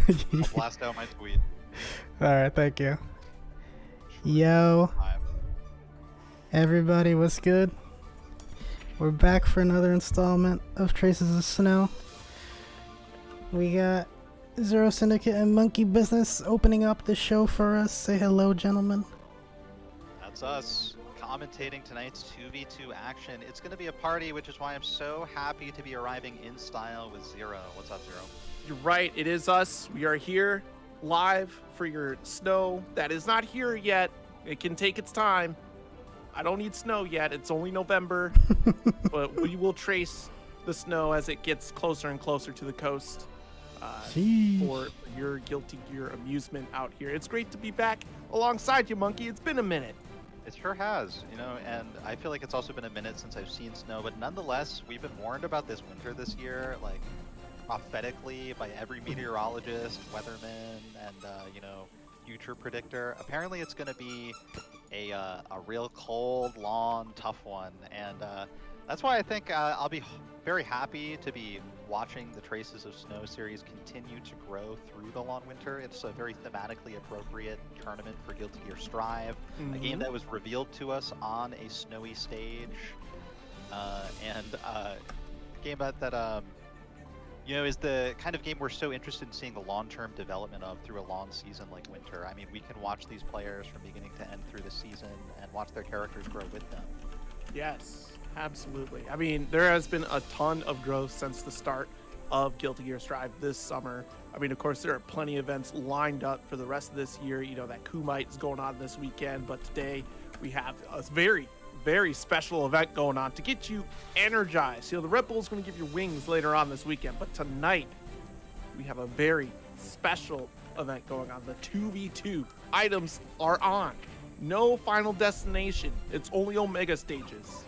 I'll blast out my tweet. Alright, thank you. Yo, everybody, what's good? We're back for another installment of Traces of Snow. We got Zero Syndicate and Monkey Business opening up the show for us. Say hello, gentlemen. That's us, commentating tonight's 2v2 action. It's going to be a party, which is why I'm so happy to be arriving in style with Zero. What's up, Zero? You're right, it is us. We are here live for your snow that is not here yet. It can take its time. I don't need snow yet. It's only November, but we will trace the snow as it gets closer and closer to the coast for your Guilty Gear amusement out here. It's great to be back alongside you, Monkey. It's been a minute. It sure has, you know, and I feel like it's also been a minute since I've seen snow, but nonetheless, we've been warned about this winter this year, like prophetically by every meteorologist, weatherman, and you know, future predictor. Apparently, it's going to be a real cold, long, tough one, and that's why I think I'll be very happy to be watching the Traces of Snow series continue to grow through the long winter. It's a very thematically appropriate tournament for Guilty Gear Strive, a game that was revealed to us on a snowy stage, and a game that you know, is the kind of game we're so interested in seeing the long-term development of through a long season like winter. I mean, we can watch these players from beginning to end through the season and watch their characters grow with them. Yes, absolutely. I mean, there has been a ton of growth since the start of Guilty Gear Strive this summer. I mean, of course, there are plenty of events lined up for the rest of this year. You know, that Kumite is going on this weekend, but today we have a very special event going on to get you energized. You know, the Red Bull's going to give you wings later on this weekend, but tonight we have a very special event going on. The 2v2 items are on. No final destination. It's only Omega stages.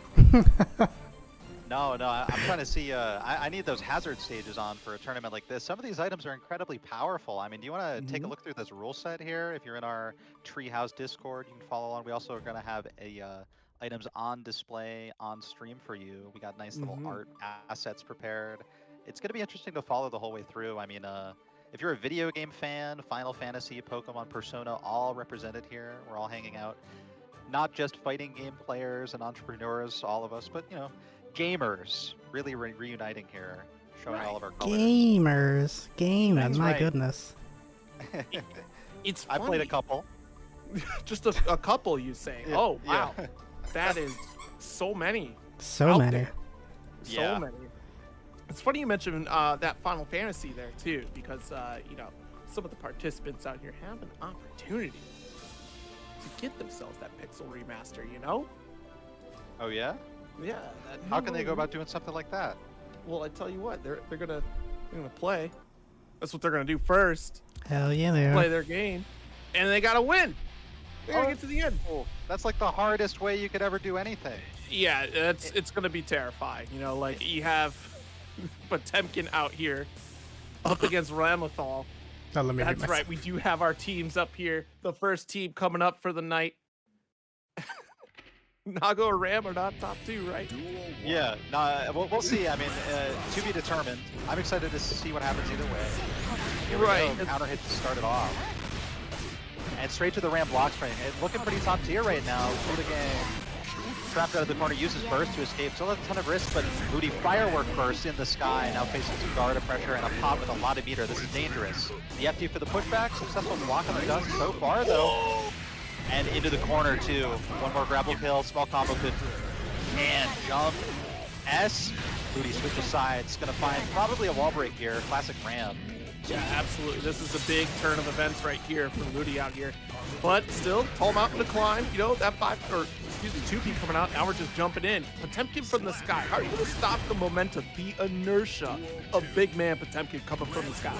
No, I'm trying to see, I need those hazard stages on for a tournament like this. Some of these items are incredibly powerful. I mean, do you want to take a look through this rule set here? If you're in our Treehouse Discord, you can follow along. We also are going to have items on display on stream for you. We got nice little art assets prepared. It's going to be interesting to follow the whole way through. I mean, if you're a video game fan, Final Fantasy, Pokemon, Persona, all represented here. We're all hanging out. Not just fighting game players and entrepreneurs, all of us, but, you know, gamers really reuniting here, showing all of our colors. Gamers, my goodness. It's I played a couple. Just a couple, you say? Yeah, oh, wow. Yeah. That is so many. So many. So many. It's funny you mentioned that Final Fantasy there, too, because, you know, some of the participants out here have an opportunity to get themselves that Pixel remaster, you know? Oh, yeah? Yeah. How can they go about doing something like that? Well, I tell you what, they're gonna play. That's what they're gonna do first. Hell yeah, they are. Play their game, and they gotta win. They gotta get to the end. Cool. That's like the hardest way you could ever do anything. Yeah, it's gonna be terrifying. You know, like you have Potemkin out here up against Ramathal. That's right. We do have our teams up here. The first team coming up for the night. Nago or Ram are not top two, right? Yeah, no, we'll see. I mean, to be determined. I'm excited to see what happens either way. Here we go. Counter hit to start it off. And straight to the Ram block string. It's looking pretty top tier right now. Fudigan trapped out of the corner, uses burst to escape. Still has a ton of risk, but Moody firework burst in the sky. Now facing some guard pressure and a pop with a lot of meter. This is dangerous. The FT for the pushback. Successful block on the dust so far, though. And into the corner, too. One more grapple kill. Small combo could. And jump. S. Moody switches sides. Going to find probably a wall break here. Classic Ram. Yeah, absolutely. This is a big turn of events right here for Moody out here. But still, tall mountain to climb. You know, that 2P coming out. Now we're just jumping in. Potemkin from the sky. How are you going to stop the momentum, the inertia of big man Potemkin coming from the skies?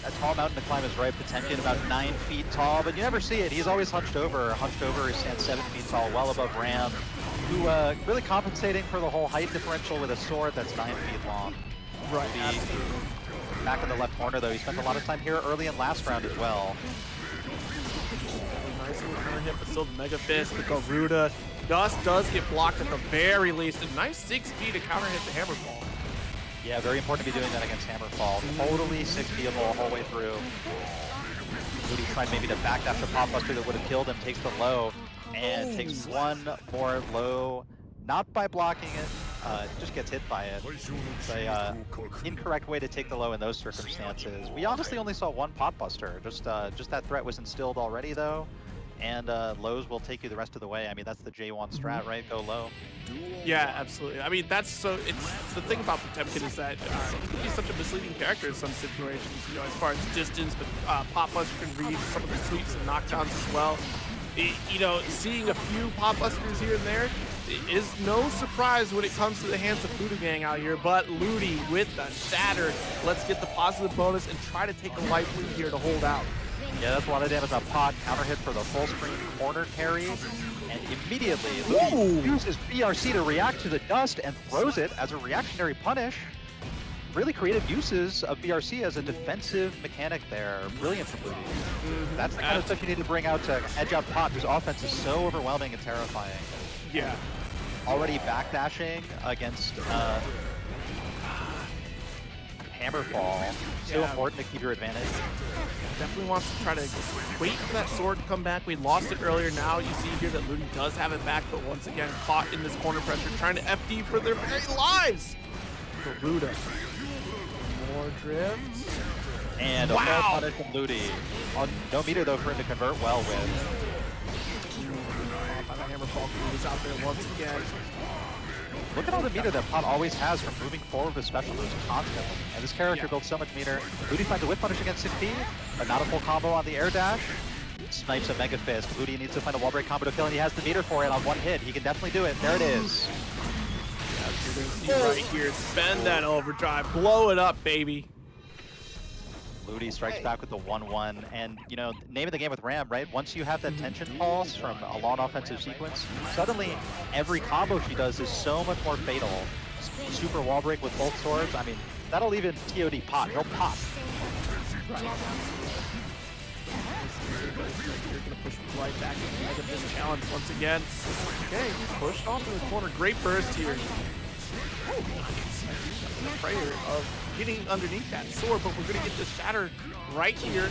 That tall mountain to climb is right. Potemkin about 9 feet tall, but you never see it. He's always hunched over. He stands 7 feet tall, well above Ram, who really compensating for the whole height differential with a sword that's 9 feet long. Right. Absolutely. Back in the left corner, though, he spent a lot of time here early in last round as well. Nice little counter hit, but still the Mega Fist, the Garuda. Dust does get blocked at the very least. A nice 6 speed to counter hit the Hammerfall. Yeah, very important to be doing that against Hammerfall. Totally 6P'able whole way through. Ludi trying maybe to backdash a pop buster that would have killed him, takes the low, and takes one more low, not by blocking it, just gets hit by it. It's a incorrect way to take the low in those circumstances. We honestly only saw one pop buster, just that threat was instilled already though, and lows will take you the rest of the way. I mean, that's the J1 strat, right? Go low. Yeah, absolutely. I mean, it's the thing about Potemkin is that he can be such a misleading character in some situations, you know, as far as distance, but Pop Buster can read some of the sweeps and knockdowns as well. You know, seeing a few Pop Busters here and there is no surprise when it comes to the hands of Fudagang out here, but Ludi with the shatter, let's get the positive bonus and try to take a life lead here to hold out. Yeah, that's a lot of damage on Pot. Counter hit for the full screen corner carry. And immediately, Ludi uses BRC to react to the dust and throws it as a reactionary punish. Really creative uses of BRC as a defensive mechanic there. Brilliant from Ludi. That's the kind of stuff you need to bring out to edge out Pot, whose offense is so overwhelming and terrifying. Yeah. Already backdashing against Hammerfall. So important to keep your advantage. Definitely wants to try to wait for that sword to come back. We lost it earlier. Now you see here that Ludi does have it back, but once again caught in this corner pressure, trying to FD for their very lives. Garuda. More drift. And a full punish from Ludi. No meter though for him to convert well with. Hammerfall is out there once again. Look at all the meter that Pot always has from moving forward with special moves constantly. And this character builds so much meter. Ludi finds a whip punish against 6P, but not a full combo on the air dash. Snipes a Mega Fist. Ludi needs to find a wall break combo to kill, and he has the meter for it on one hit. He can definitely do it. There it is. You're going to see right here. Spend that overdrive. Blow it up, baby. Ludi strikes back with the 1-1, and you know, name of the game with Ram, right? Once you have that tension pulse from a long offensive sequence, suddenly every combo she does is so much more fatal. Super wall break with both swords, I mean, that'll even TOD Pot, he'll pop. You're gonna push right back into this challenge once again. Okay, pushed off in the corner, great burst here. The prayer of getting underneath that sword, but we're gonna get this shatter right here.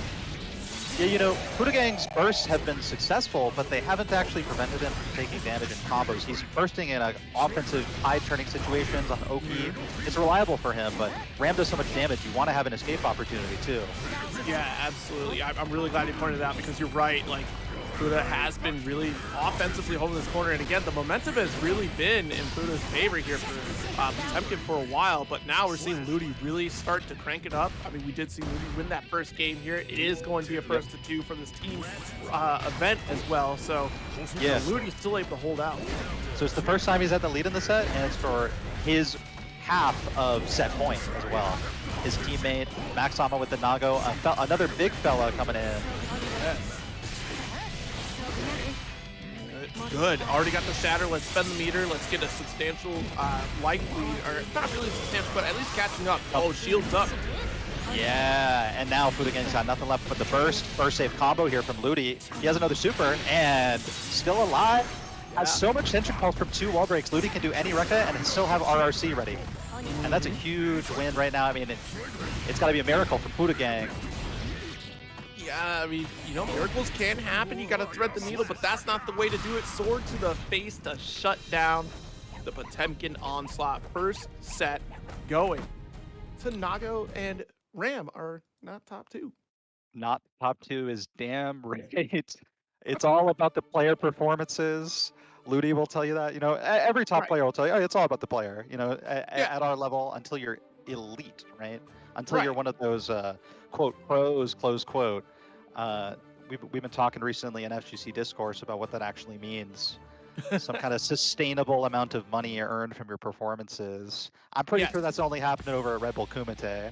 Yeah, you know, Fudagang's bursts have been successful, but they haven't actually prevented him from taking damage in combos. He's bursting in offensive tide-turning situations on Oki. It's reliable for him, but Ram does so much damage, you want to have an escape opportunity too. Yeah, absolutely. I'm really glad you pointed it out because you're right. Like, Fuda has been really offensively holding this corner, and again, the momentum has really been in Fuda's favor here for Potemkin for a while, but now we're seeing Ludi really start to crank it up. I mean, we did see Ludi win that first game here. It is going to be a first to two for this team event as well, so yeah, Ludi's still able to hold out. So it's the first time he's had the lead in the set, and it's for his half of set point as well. His teammate, Maxama with the Nago, another big fella coming in. Yes. Good. Already got the shatter. Let's spend the meter. Let's get a substantial life lead, or not really substantial, but at least catching up. Oh, shields up. Yeah, and now Fudagang's got nothing left but the burst. First save combo here from Ludi. He has another super, and still alive. Has so much tension pulse from 2 wall breaks. Ludi can do any Rekka and still have RRC ready. And that's a huge win right now. I mean, it's got to be a miracle for Fudagang. Yeah, I mean, you know, miracles can happen. You got to thread the needle, but that's not the way to do it. Sword to the face to shut down the Potemkin onslaught. First set going to Nago, and Ram are not top 2. Not top 2 is damn right. It's all about the player performances. Ludi will tell you that. You know, every top player will tell you, oh, it's all about the player. You know, at our level, until you're elite, right? Until you're one of those quote pros, close quote. We've been talking recently in FGC discourse about what that actually means. Some kind of sustainable amount of money earned from your performances. I'm pretty sure that's only happening over at Red Bull Kumite.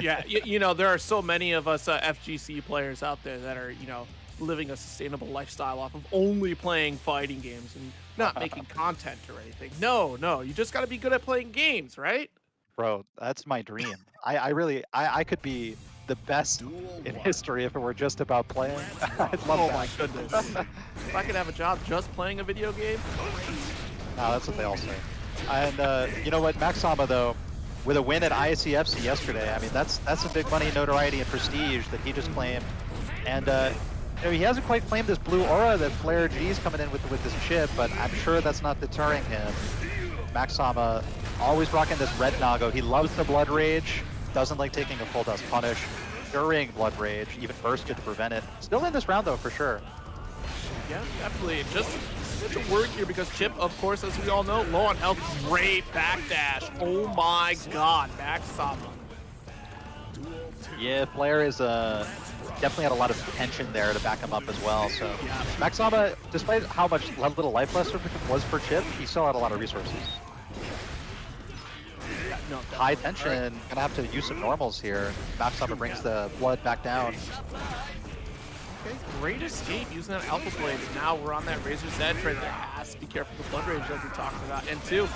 Yeah, you know, there are so many of us FGC players out there that are, you know, living a sustainable lifestyle off of only playing fighting games and not making content or anything. No, you just got to be good at playing games, right? Bro, that's my dream. I could be the best in history if it were just about playing. I'd love that. My goodness. If I could have a job just playing a video game, no, that's what they all say. And you know what, Maxama though, with a win at ICFC yesterday. I mean, that's some big money, notoriety, and prestige that he just claimed. And you know, he hasn't quite claimed this blue aura that Flare G's coming in with this chip, but I'm sure that's not deterring him. Max Sama always rocking this red Nago. He loves the Blood Rage, doesn't like taking a full dust punish during Blood Rage, even bursted to prevent it. Still in this round though, for sure. Yeah, definitely. Just such a work here because Chip, of course, as we all know, low on health, great backdash. Oh my god, Max Sama. Yeah, Flare is definitely had a lot of tension there to back him up as well. So Max Sama, despite how little life left was for Chip, he still had a lot of resources. No, high tension, gonna have to use some normals here. Max Sama brings the blood back down. Okay, great escape using that Alpha Blade. Now we're on that Razor's Edge right there. Has to be careful with the Blood Rage like we talked about. And two,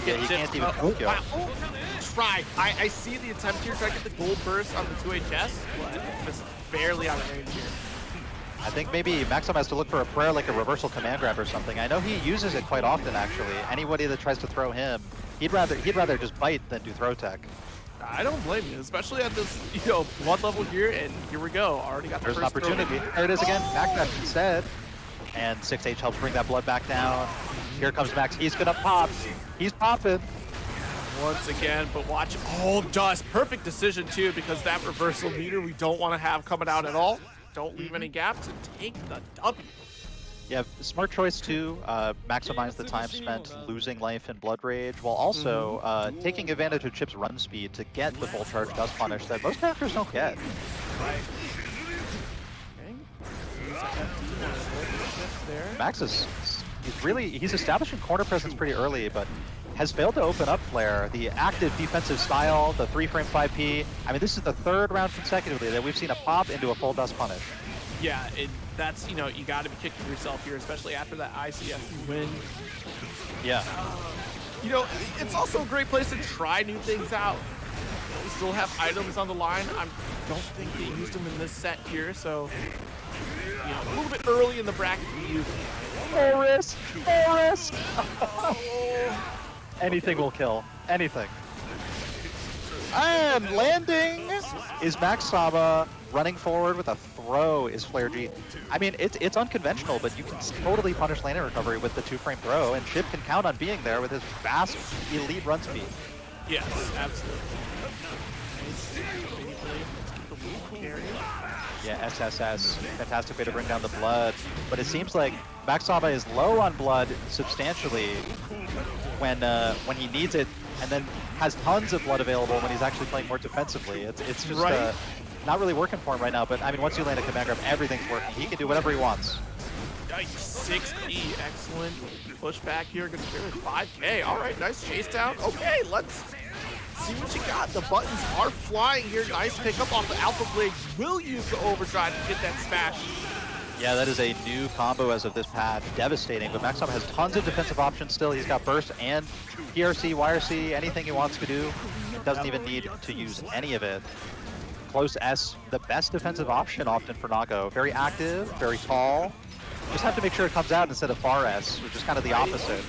yeah, he can't even Tokyo. Try. I see the attempt here, try to get the gold burst on the 2HS, but just barely out of range here. I think maybe Max Sama has to look for a prayer like a reversal command grab or something. I know he uses it quite often actually. Anybody that tries to throw him, he'd rather just bite than do throw tech. I don't blame you, especially at this, blood level here, and here we go. Already got the There's an first opportunity. throw. There it is again. Backdash instead. And 6H helps bring that blood back down. Here comes Max. He's gonna pop. He's popping. Once again, but watch. Oh, dust. Perfect decision, too, because that reversal meter we don't want to have coming out at all. Don't leave any gaps and take the W. Yeah, smart choice too. Maximize the time spent losing life in Blood Rage, while also taking advantage of Chip's run speed to get the full charge Dust Punish that most characters don't get. Right. Okay. Max he's establishing corner presence pretty early, but has failed to open up Flare. The active defensive style, the 3-frame 5P. I mean, this is the third round consecutively that we've seen a pop into a full Dust Punish. Yeah, that's, you got to be kicking yourself here, especially after that ICF win. Yeah. It's also a great place to try new things out. We still have items on the line. I don't think they used them in this set here, so a little bit early in the bracket to use them. Full risk! Full risk! Anything will kill. Anything. And landing is Max Sama. Running forward with a throw is Flare G. I mean, it's unconventional, but you can totally punish landing recovery with the 2-frame throw, and Chip can count on being there with his fast, elite run speed. Yes, absolutely. Yeah, SSS. Fantastic way to bring down the blood. But it seems like Max Sama is low on blood substantially when he needs it, and then has tons of blood available when he's actually playing more defensively. It's just right. Not really working for him right now, but I mean, once you land a command grab, everything's working. He can do whatever he wants. Yikes, 6P, excellent push back here, gonna carry 5K. All right, nice chase down. Okay, let's see what you got. The buttons are flying here. Nice pickup off the Alpha Blade. Will use the overdrive to get that smash. Yeah, that is a new combo as of this patch. Devastating, but Max Sama has tons of defensive options still. He's got burst and PRC, YRC, anything he wants to do. Doesn't even need to use any of it. Close S, the best defensive option often for Nago. Very active, very tall. Just have to make sure it comes out instead of far S, which is kind of the opposite.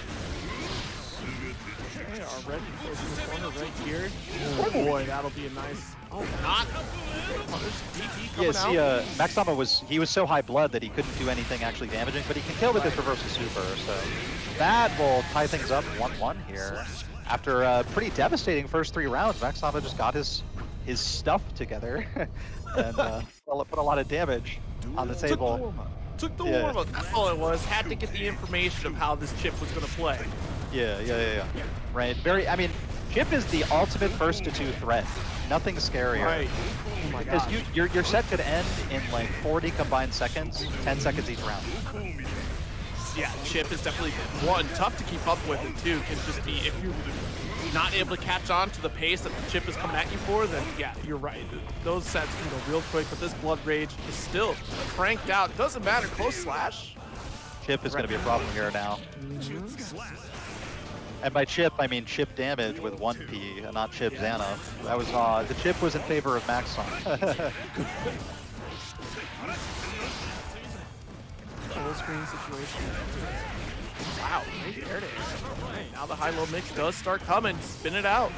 Okay, already closing the corner right here. Oh boy, that'll be a nice... Oh, not... Yeah, see, Max Sama was so high blood that he couldn't do anything actually damaging, but he can kill with his reversal super, so that will tie things up 1-1 here. After a pretty devastating first 3 rounds, Max Sama just got his stuff together and put a lot of damage on the table. Took the warm-up. That's all it was. Had to get the information of how this Chip was going to play. Yeah. Right. I mean, Chip is the ultimate first to 2 threat. Nothing scarier. Right. Oh my because gosh. your set could end in like 40 combined seconds, 10 seconds each round. Yeah, Chip is definitely tough to keep up with, and 2 can just be, if you're not able to catch on to the pace that the Chip is coming at you for, then yeah, you're right. Those sets can go real quick, but this Blood Rage is still cranked out. Doesn't matter, close slash. Chip is going to be a problem here now. And by Chip, I mean chip damage with 1P, and not Chip Xana. That was the Chip was in favor of Max Sama. Full screen situation. Wow, great air to air. Right, now the high-low mix does start coming. Spin it out.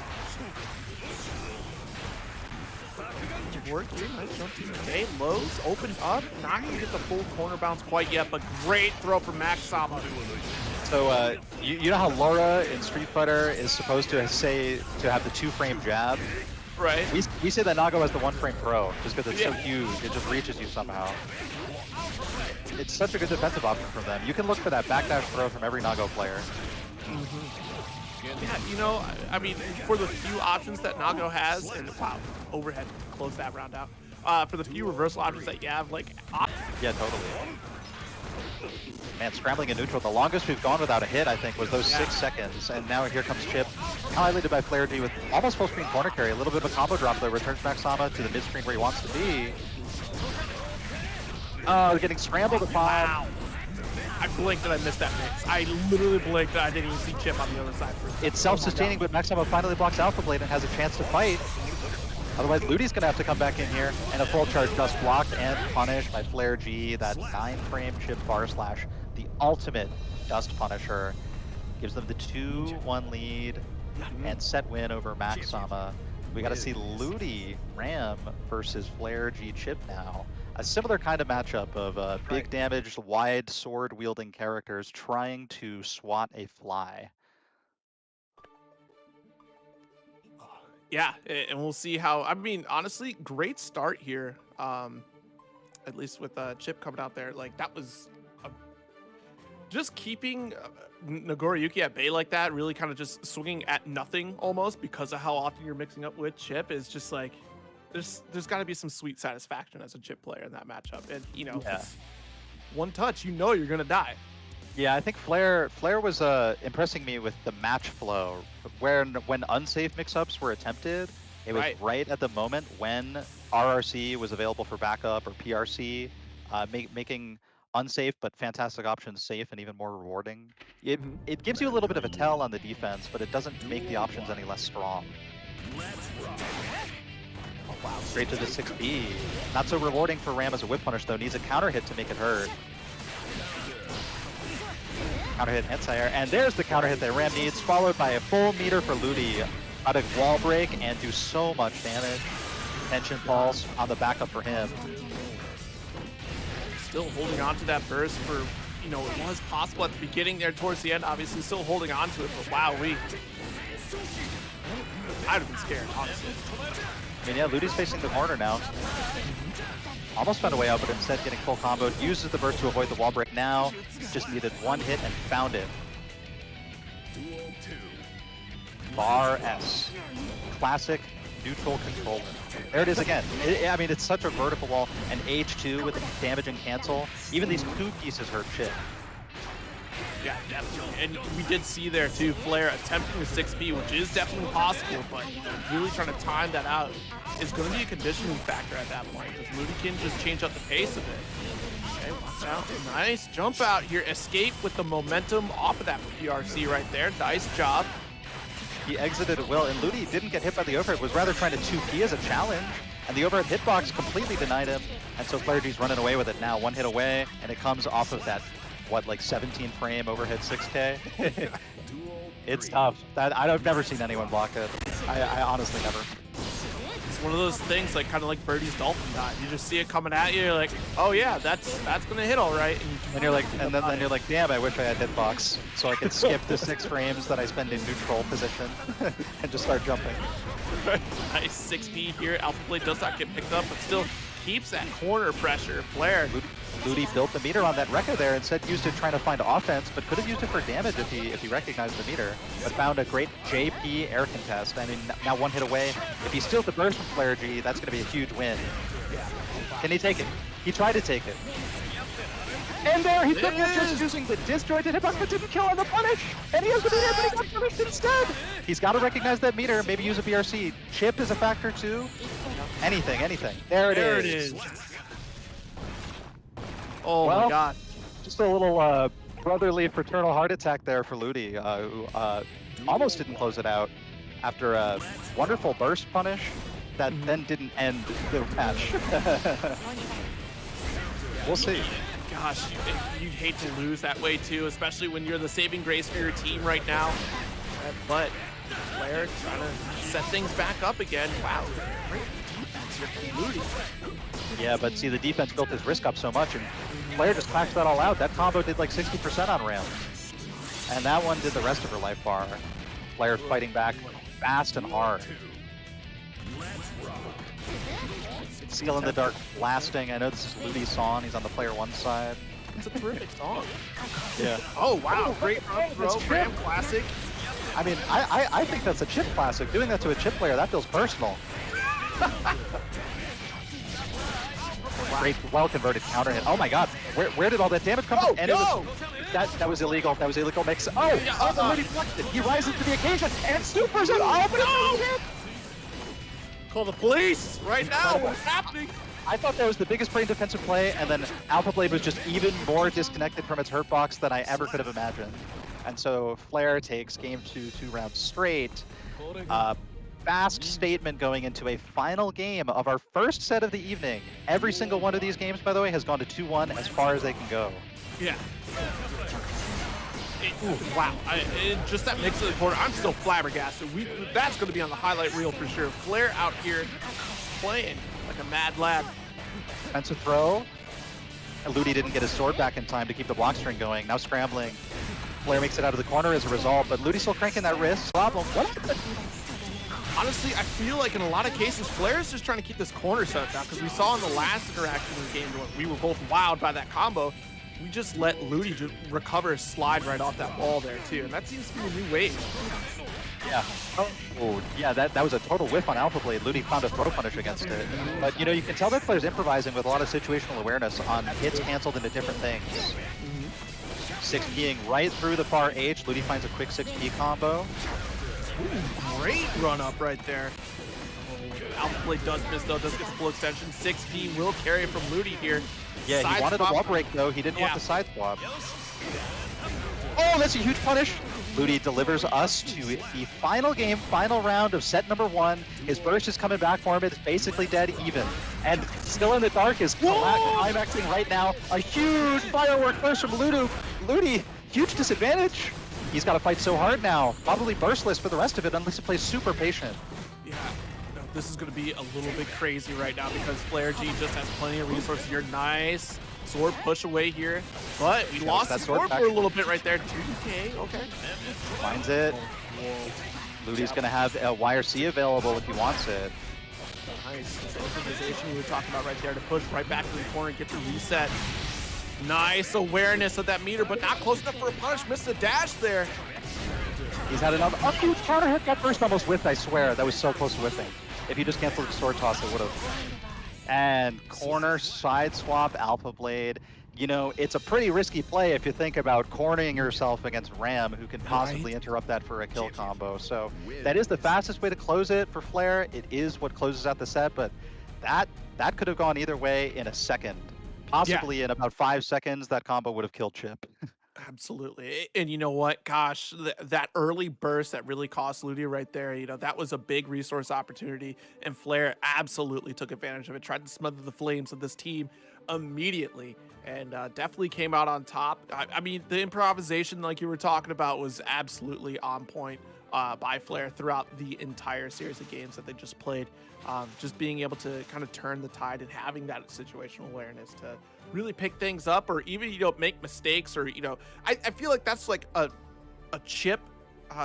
Good work here. Nice jump to Day. Lows opened up. Not going to get the full corner bounce quite yet, but great throw from Max Sama. So you know how Laura in Street Fighter is supposed to have the 2-frame jab? Right. We say that Nago has the 1-frame throw just because it's so huge. It just reaches you somehow. It's such a good defensive option from them. You can look for that backdash throw from every Nago player. Yeah, you know, I mean, for the few options that Nago has, and wow, overhead, close that round out. For the few reversal options that you have, like... Yeah, totally. Man, scrambling in neutral, the longest we've gone without a hit, I think, was those 6 seconds. And now here comes Chip, highlighted by Flare G with almost full screen corner carry. A little bit of a combo drop there, returns Max Sama to the mid screen where he wants to be. Oh, getting scrambled upon. Wow. I blinked and I missed that mix. I literally blinked and I didn't even see Chip on the other side. It's self-sustaining, but Max Sama finally blocks Alpha Blade and has a chance to fight. Otherwise, Ludi's gonna have to come back in here, and a full charge dust blocked and punished by Flare G. That 9-frame Chip bar slash, the ultimate dust punisher, gives them the 2-1 lead and set win over Max Sama. We got to see Ludi Ram versus Flare G Chip now. A similar kind of matchup of big damage, wide sword wielding characters trying to swat a fly. Yeah, and we'll see how. I mean, honestly, great start here. At least with Chip coming out there, like that was just keeping Nagoriyuki at bay like that. Really, kind of just swinging at nothing almost because of how often you're mixing up with Chip is just like. There's got to be some sweet satisfaction as a Chip player in that matchup, and you know, one touch, you know, you're gonna die. Yeah, I think Flare was impressing me with the match flow, where when unsafe mix-ups were attempted, it was right at the moment when RRC was available for backup or PRC, making unsafe but fantastic options safe and even more rewarding. It gives you a little bit of a tell on the defense, but it doesn't make the options any less strong. Oh, wow, straight to the 6B. Not so rewarding for Ram as a whip punish, though. Needs a counter hit to make it hurt. Counter hit anti-air, and there's the counter hit that Ram needs, followed by a full meter for Ludi. Out of wall break and do so much damage. Tension pulse on the backup for him. Still holding on to that burst for, you know, it was possible at the beginning there towards the end, obviously still holding on to it, but wow, I'd have been scared, honestly. I mean, yeah, Ludi's facing the corner now. Almost found a way out, but instead getting full comboed. Uses the burst to avoid the wall break now. Just needed one hit and found it. Bar S. Classic neutral controller. There it is again. I mean, it's such a vertical wall. And H2 with damage and cancel. Even these 2 pieces hurt Chip. Yeah, definitely. And we did see there too, Flare attempting the 6B, which is definitely possible, but really trying to time that out is going to be a conditioning factor at that point, because Ludi can just change up the pace of it. Okay, watch out. Nice jump out here. Escape with the momentum off of that PRC right there. Nice job. He exited it well, and Ludi didn't get hit by the overhead, was rather trying to 2P as a challenge, and the overhead hitbox completely denied him, and so Flare G's running away with it now. One hit away, and it comes off of that like 17 frame overhead 6K. It's tough. I've never seen anyone block it. I honestly never. It's one of those things, like kind of like Birdie's dolphin dive. You just see it coming at you, you're like, oh yeah, that's gonna hit all right. And you're like, and then you're like, damn, I wish I had hitbox so I could skip the 6 frames that I spend in neutral position and just start jumping. Nice 6B here. Alpha Blade does not get picked up, but still keeps that corner pressure. Flare. Ludi built the meter on that Rekka there, instead used it trying to find offense, but could have used it for damage if he recognized the meter. But found a great JP air contest. I mean, now one hit away. If he steals the burst from Flare G, that's going to be a huge win. Can he take it? He tried to take it. And there he took it, just using the disjointed hitbox, but didn't kill on the punish. And he has the meter, but he got punished instead. He's got to recognize that meter, maybe use a BRC. Chip is a factor too. Anything. There it is. Oh my god. Just a little brotherly fraternal heart attack there for Ludi, who almost didn't close it out after a wonderful burst punish that then didn't end the match. We'll see. Gosh, you'd hate to lose that way too, especially when you're the saving grace for your team right now. But Flare trying to set things back up again. Wow, great defense here for Moody. Yeah, but see, the defense built his risk up so much, and Flair just clashed that all out. That combo did like 60% on Ram. And that one did the rest of her life bar. Flair fighting back fast and hard. Seal in the Dark blasting. I know this is Ludi's song. He's on the player 1 side. It's a terrific song. Yeah. Oh, wow. Great up throw. Ram classic. I mean, I think that's a chip classic. Doing that to a chip player, that feels personal. Great, well-converted counter hit. Oh my god, where did all that damage come from? And no! That was illegal. That was illegal mix. Oh, already blocked it. He rises to the occasion and supers it. Oh, but no! Call the police right now. What's happening? I thought that was the biggest brain defensive play, and then Alpha Blade was just even more disconnected from its hurt box than I ever could have imagined. And so Flair takes game 2 rounds straight. Fast statement going into a final game of our first set of the evening. Every single one of these games, by the way, has gone to 2-1 as far as they can go. Yeah. Wow. Just that mix of the quarter, I'm still flabbergasted. That's going to be on the highlight reel for sure. Flair out here playing like a mad lad. Defensive throw. And Ludi didn't get his sword back in time to keep the block string going. Now scrambling. Flair makes it out of the corner as a result, but Ludi's still cranking that wrist. Problem. What happened? Honestly, I feel like in a lot of cases, Flair is just trying to keep this corner set up now, because we saw in the last interaction in the game where we were both wowed by that combo. We just let Ludi just recover a slide right off that wall there, too, and that seems to be a new wave. Yeah. Oh, yeah, that was a total whiff on Alpha Blade. Ludi found a throw punish against it. But, you know, you can tell that Flair's improvising with a lot of situational awareness on hits canceled into different things. 6P'ing right through the far H. Ludi finds a quick 6P combo. Ooh, great run up right there. Alpha Blade does miss though, does get the full extension. 6P will carry it from Ludi here. Yeah, Side he wanted swap. the wall break though. He didn't want the side swap. Oh, that's a huge punish. Ludi delivers us to the final game, final round of set number 1. His burst is coming back for him. It's basically dead even. And Still in the Dark is climaxing right now. A huge firework burst from Ludi, huge disadvantage. He's got to fight so hard now. Probably burstless for the rest of it unless he plays super patient. Yeah, no, this is going to be a little bit crazy right now because Flair G just has plenty of resources here. Nice sword push away here. But we lost the sword for a little bit right there. 2K, okay. Finds it. Ludi's going to have a YRC available if he wants it. Nice. This improvisation we were talking about right there to push right back to the corner and get the reset. Nice awareness of that meter, but not close enough for a punish. Missed a dash there. He's had another huge counter hit. That first almost whiffed, I swear. That was so close to whiffing. If he just canceled the sword toss, it would have. And corner side swap Alpha Blade. You know, it's a pretty risky play if you think about cornering yourself against Ram, who can possibly interrupt that for a kill combo. So that is the fastest way to close it for Flair. It is what closes out the set, but that could have gone either way in a second. Possibly in about 5 seconds, that combo would have killed Chip. Absolutely. And you know what? Gosh, that early burst that really cost Ludi right there, you know, that was a big resource opportunity. And Flair absolutely took advantage of it, tried to smother the flames of this team immediately, and definitely came out on top. I mean, the improvisation, like you were talking about, was absolutely on point by Flair throughout the entire series of games that they just played. Just being able to kind of turn the tide and having that situational awareness to really pick things up, or even, you know, make mistakes, or, you know, I feel like that's like a Chip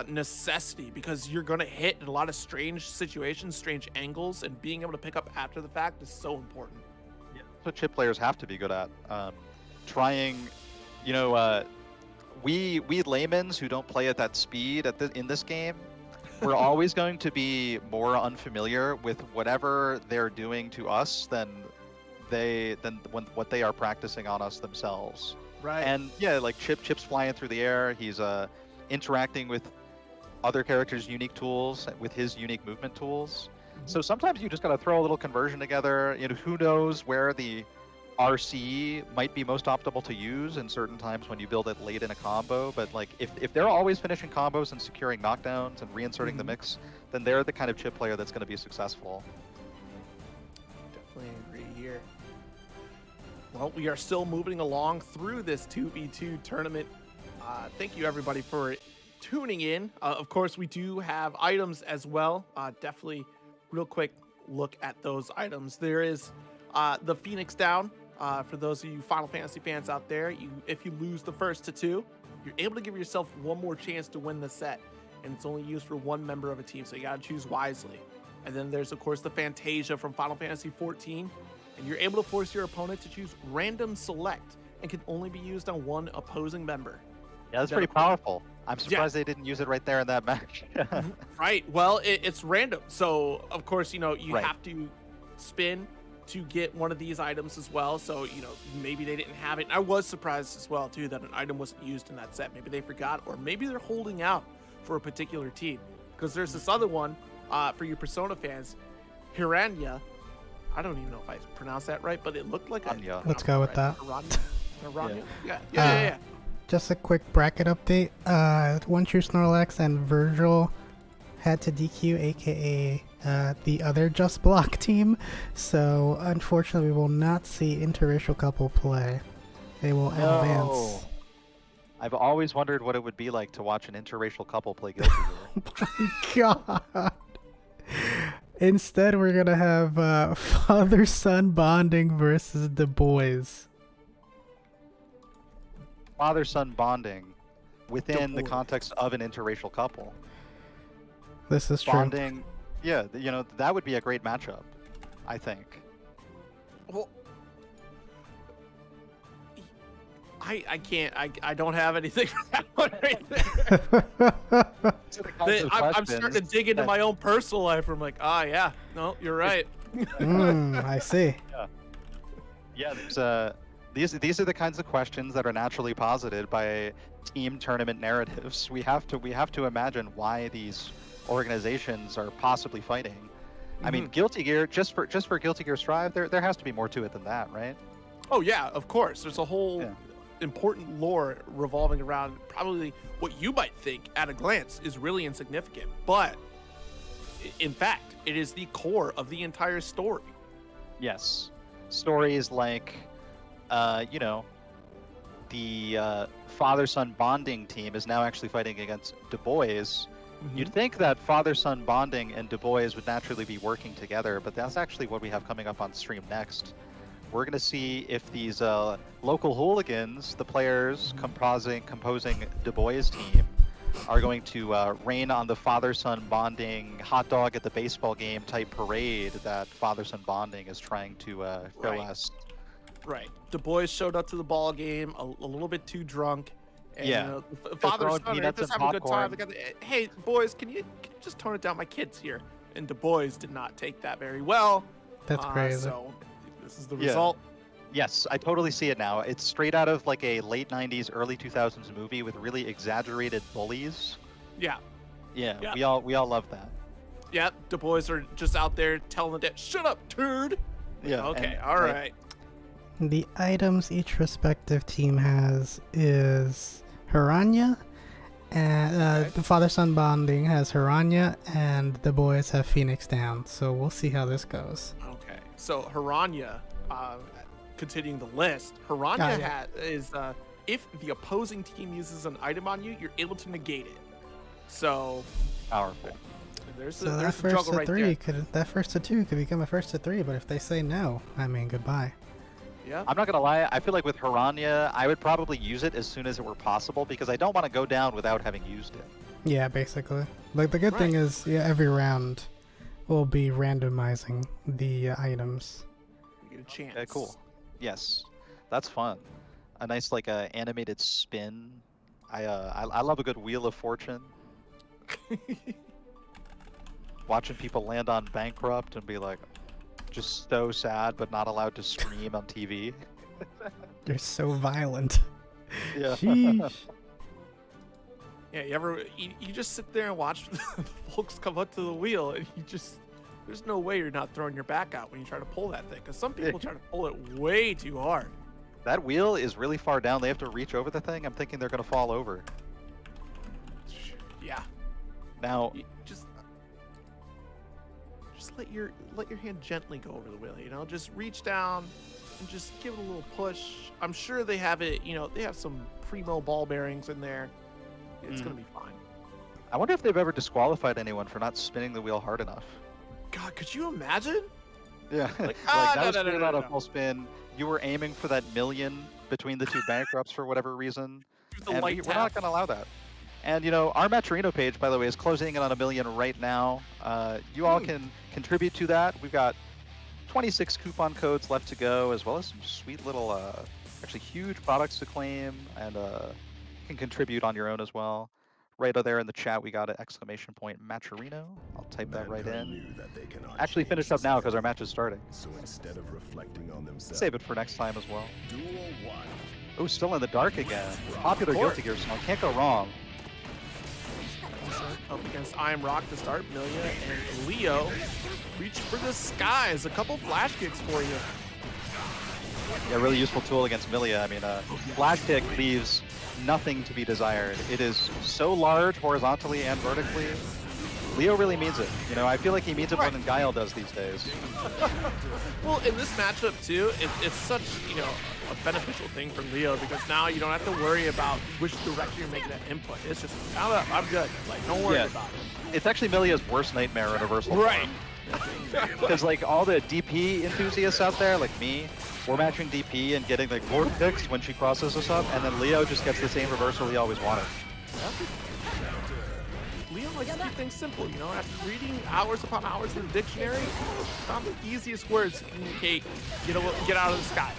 necessity, because you're going to hit in a lot of strange situations, strange angles, and being able to pick up after the fact is so important. Yeah, that's what Chip players have to be good at. Trying, you know, we laymen who don't play at that speed in this game, we're always going to be more unfamiliar with whatever they're doing to us than what they are practicing on us themselves. Right. And yeah, like Chip's flying through the air. He's interacting with other characters' unique tools with his unique movement tools. So sometimes you just gotta throw a little conversion together. You know, who knows where the RC might be most optimal to use in certain times when you build it late in a combo, but like if they're always finishing combos and securing knockdowns and reinserting the mix, then they're the kind of Chip player that's going to be successful. Definitely agree here. Well, we are still moving along through this 2v2 tournament. Thank you everybody for tuning in. Of course, we do have items as well. Definitely real quick, look at those items. There is the Phoenix Down. For those of you Final Fantasy fans out there, if you lose the first to 2, you're able to give yourself one more chance to win the set, and it's only used for one member of a team, so you gotta choose wisely. And then there's of course the Fantasia from Final Fantasy 14, and you're able to force your opponent to choose random select and can only be used on one opposing member. Yeah, that's pretty powerful. I'm surprised they didn't use it right there in that match. Right. Well, it's random, so of course you Right. have to spin to get one of these items as well. So maybe they didn't have it. And I was surprised as well too that an item wasn't used in that set. Maybe they forgot, or maybe they're holding out for a particular team. Because there's this other one for you Persona fans, Hiranya. I don't even know if I pronounced that right, but it looked like a. Let's go with that. Hiranya. Yeah. Just a quick bracket update. One True Snorlax and Virgil had to DQ, aka the other Just Block team. So unfortunately, we will not see interracial couple play. They will advance. I've always wondered what it would be like to watch an interracial couple play Guilty Gear. Oh my god. Instead, we're gonna have father-son bonding versus the boys. Father-son bonding within the context of an interracial couple. This is true. Bonding, yeah, that would be a great matchup, I think. Well, I can't. I don't have anything for that one right there. I'm starting to dig into my own personal life. Where I'm like, yeah, no, you're right. I see. Yeah. These are the kinds of questions that are naturally posited by team tournament narratives. We have to imagine why these organizations are possibly fighting. I mean, Guilty Gear, just for Guilty Gear Strive, there has to be more to it than that, right? Oh yeah, of course. There's a whole important lore revolving around probably what you might think at a glance is really insignificant, but in fact, it is the core of the entire story. Yes, stories like, the father-son bonding team is now actually fighting against Du Bois. You'd think that father-son bonding and Du Bois would naturally be working together, but that's actually what we have coming up on stream next. We're going to see if these local hooligans, the players composing Du Bois' team, are going to rain on the father-son bonding hot dog at the baseball game type parade that father-son bonding is trying to show us. Right. Du Bois showed up to the ball game a little bit too drunk. And, father-son, they're just having a good time. Hey, boys, can you just tone it down? My kid's here. And Du Bois did not take that very well. That's crazy. So this is the result. Yes, I totally see it now. It's straight out of like a late 90s, early 2000s movie with really exaggerated bullies. Yeah. We all love that. Yeah, Du Bois are just out there telling the dad, "Shut up, turd." Yeah. Okay, all right. The items each respective team has is Hiranya, and the father-son bonding has Hiranya, and the boys have Phoenix Down. So we'll see how this goes. Okay, so Hiranya, continuing the list, Hiranya is if the opposing team uses an item on you, you're able to negate it. So powerful. There's that a first struggle to right three there. that first to 2 could become a first to 3, but if they say no, I mean goodbye. Yeah. I'm not gonna lie, I feel like with Hiranya, I would probably use it as soon as it were possible because I don't want to go down without having used it. Yeah, basically. Like the good thing is, every round will be randomizing the items. You get a chance. Okay, cool. Yes, that's fun. A nice animated spin. I love a good Wheel of Fortune. Watching people land on Bankrupt and be like, just so sad but not allowed to scream on TV. You're so violent. Yeah. Sheesh. Yeah, you just sit there and watch the folks come up to the wheel, and there's no way you're not throwing your back out when you try to pull that thing, because some people try to pull it way too hard. That wheel is really far down. They have to reach over the thing. I'm thinking they're gonna fall over. Yeah. Now, just let your hand gently go over the wheel. Just reach down and just give it a little push. I'm sure they have it. They have some primo ball bearings in there. It's gonna be fine. I wonder if they've ever disqualified anyone for not spinning the wheel hard enough. God, could you imagine? Yeah, Like, that no, was no, no, straight no, out no, of no. full spin. You were aiming for that million between the two bankrupts for whatever reason, The and light we're not tap. going to allow that. And our Maturino page, by the way, is closing in on 1 million right now. You all can contribute to that. We've got 26 coupon codes left to go, as well as some sweet little, actually huge products to claim, and you can contribute on your own as well. Right there in the chat, we got an exclamation point Maturino. I'll type that right in. Actually finished up now because our match is starting. So instead of reflecting on themselves, Save it for next time as well. duel one. Oh, still in the dark again. Popular Guilty Gear song. Can't go wrong. Up against I Am Rock to start. Milia and Leo reach for the skies. A couple flash kicks for you. Yeah, really useful tool against Milia. I mean, flash kick leaves nothing to be desired. It is so large horizontally and vertically. Leo really means it. I feel like he means it more than Guile does these days. Well, in this matchup too, it's such a beneficial thing for Leo because now you don't have to worry about which direction you're making that input. It's just I'm good. Like, don't worry about it. It's actually Milia's worst nightmare in reversal. Right. Because like all the DP enthusiasts out there, like me, we're matching DP and getting like more picks when she crosses us up, and then Leo just gets the same reversal he always wanted. Leo likes to keep things simple, after reading hours upon hours in the dictionary, found the easiest words to communicate, get out of the sky.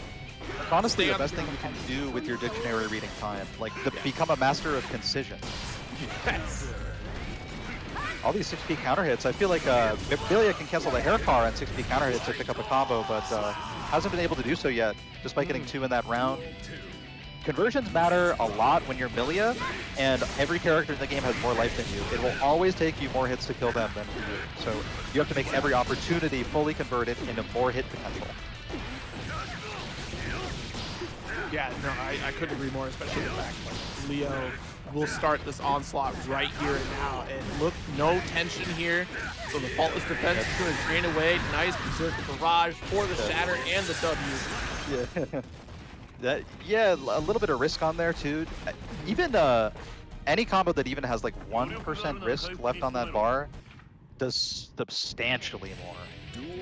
Honestly, the best thing you can do with your dictionary reading time, like become a master of concision. Yes. All these 6P counter hits, I feel like Milia can cancel the hair car on 6P counter hits to pick up a combo, but hasn't been able to do so yet, despite getting 2 in that round. Conversions matter a lot when you're Milia, and every character in the game has more life than you. It will always take you more hits to kill them than for you. So you have to make every opportunity fully converted into more hit potential. Yeah, no, I couldn't agree more, especially the fact that Leo will start this onslaught right here and now. And look, no tension here. So the faultless defense is going to drain away. Nice berserker barrage for the shatter and the W. Yeah. A little bit of risk on there too. Even any combo that even has like 1% risk left on that bar does substantially more.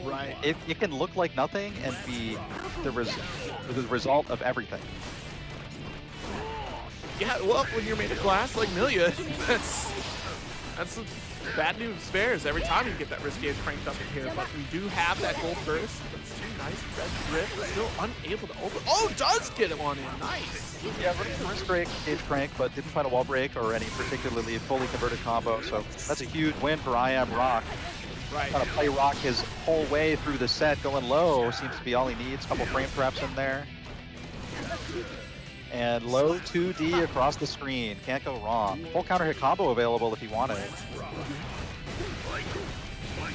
Right. It can look like nothing and be the result of everything. Yeah, well, when you're made of glass like Milia, that's the bad news bears every time you get that risk gauge cranked up in here. But we do have that gold burst. That's too nice. Red drift still unable to open. Oh, does get one in. Nice. Yeah, risk break, gauge crank, but didn't find a wall break or any particularly fully converted combo. So that's a huge win for I Am Rock. Right. Trying to play Rock his whole way through the set, going low seems to be all he needs. Couple frame traps in there. And low 2D across the screen. Can't go wrong. Full counter hit combo available if you want it.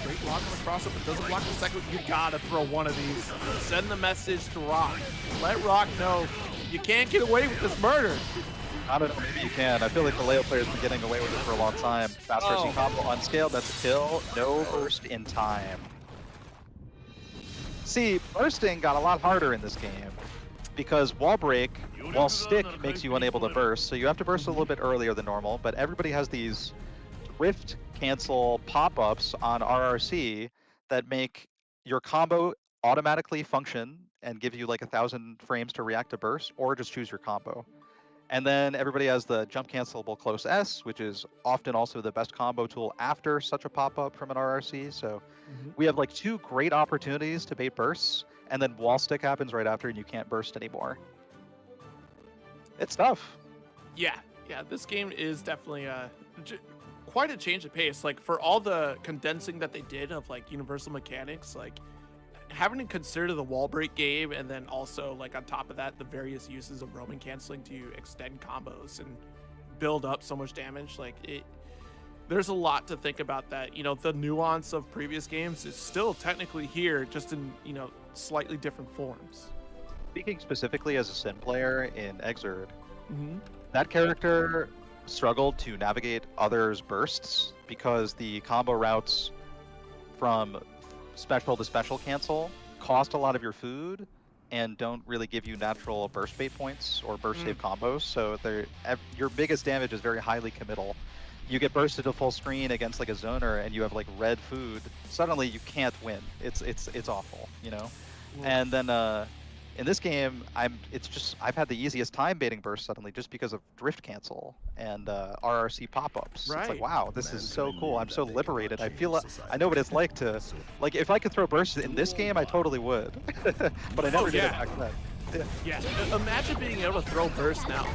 Great block on the cross up, but doesn't block the second. You gotta throw one of these. Send the message to Rock. Let Rock know you can't get away with this murder. I don't know, maybe you can. I feel like the Leo player's been getting away with it for a long time. Fast bursting combo unscaled, that's a kill. No burst in time. See, bursting got a lot harder in this game because wall break, wall stick makes you unable to burst, so you have to burst a little bit earlier than normal, but everybody has these rift cancel pop-ups on RRC that make your combo automatically function and give you like 1,000 frames to react to burst, or just choose your combo. And then everybody has the jump cancelable close S, which is often also the best combo tool after such a pop-up from an RRC. So we have like 2 great opportunities to bait bursts, and then wall stick happens right after and you can't burst anymore. It's tough. Yeah, this game is definitely quite a change of pace. Like, for all the condensing that they did of like universal mechanics, like having to consider the wall break game, and then also like on top of that the various uses of roaming canceling to extend combos and build up so much damage, like there's a lot to think about. That the nuance of previous games is still technically here, just in slightly different forms. Speaking specifically as a Sin player in Exerd, that character struggled to navigate others' bursts because the combo routes from special to special cancel cost a lot of your food and don't really give you natural burst bait points or burst save combos, so your biggest damage is very highly committal. you get bursted to full screen against like a zoner and you have like red food, suddenly you can't win. It's awful, you know? And then in this game, I've had the easiest time baiting burst suddenly just because of drift cancel and RRC pop-ups. It's like, Right. wow, this is so Mankind cool. knew I'm that so they could not liberated. I change feel I know what it's like to like if I could throw bursts in this game, I totally would. But I never did it yeah. back then. Yeah, imagine being able to throw burst now.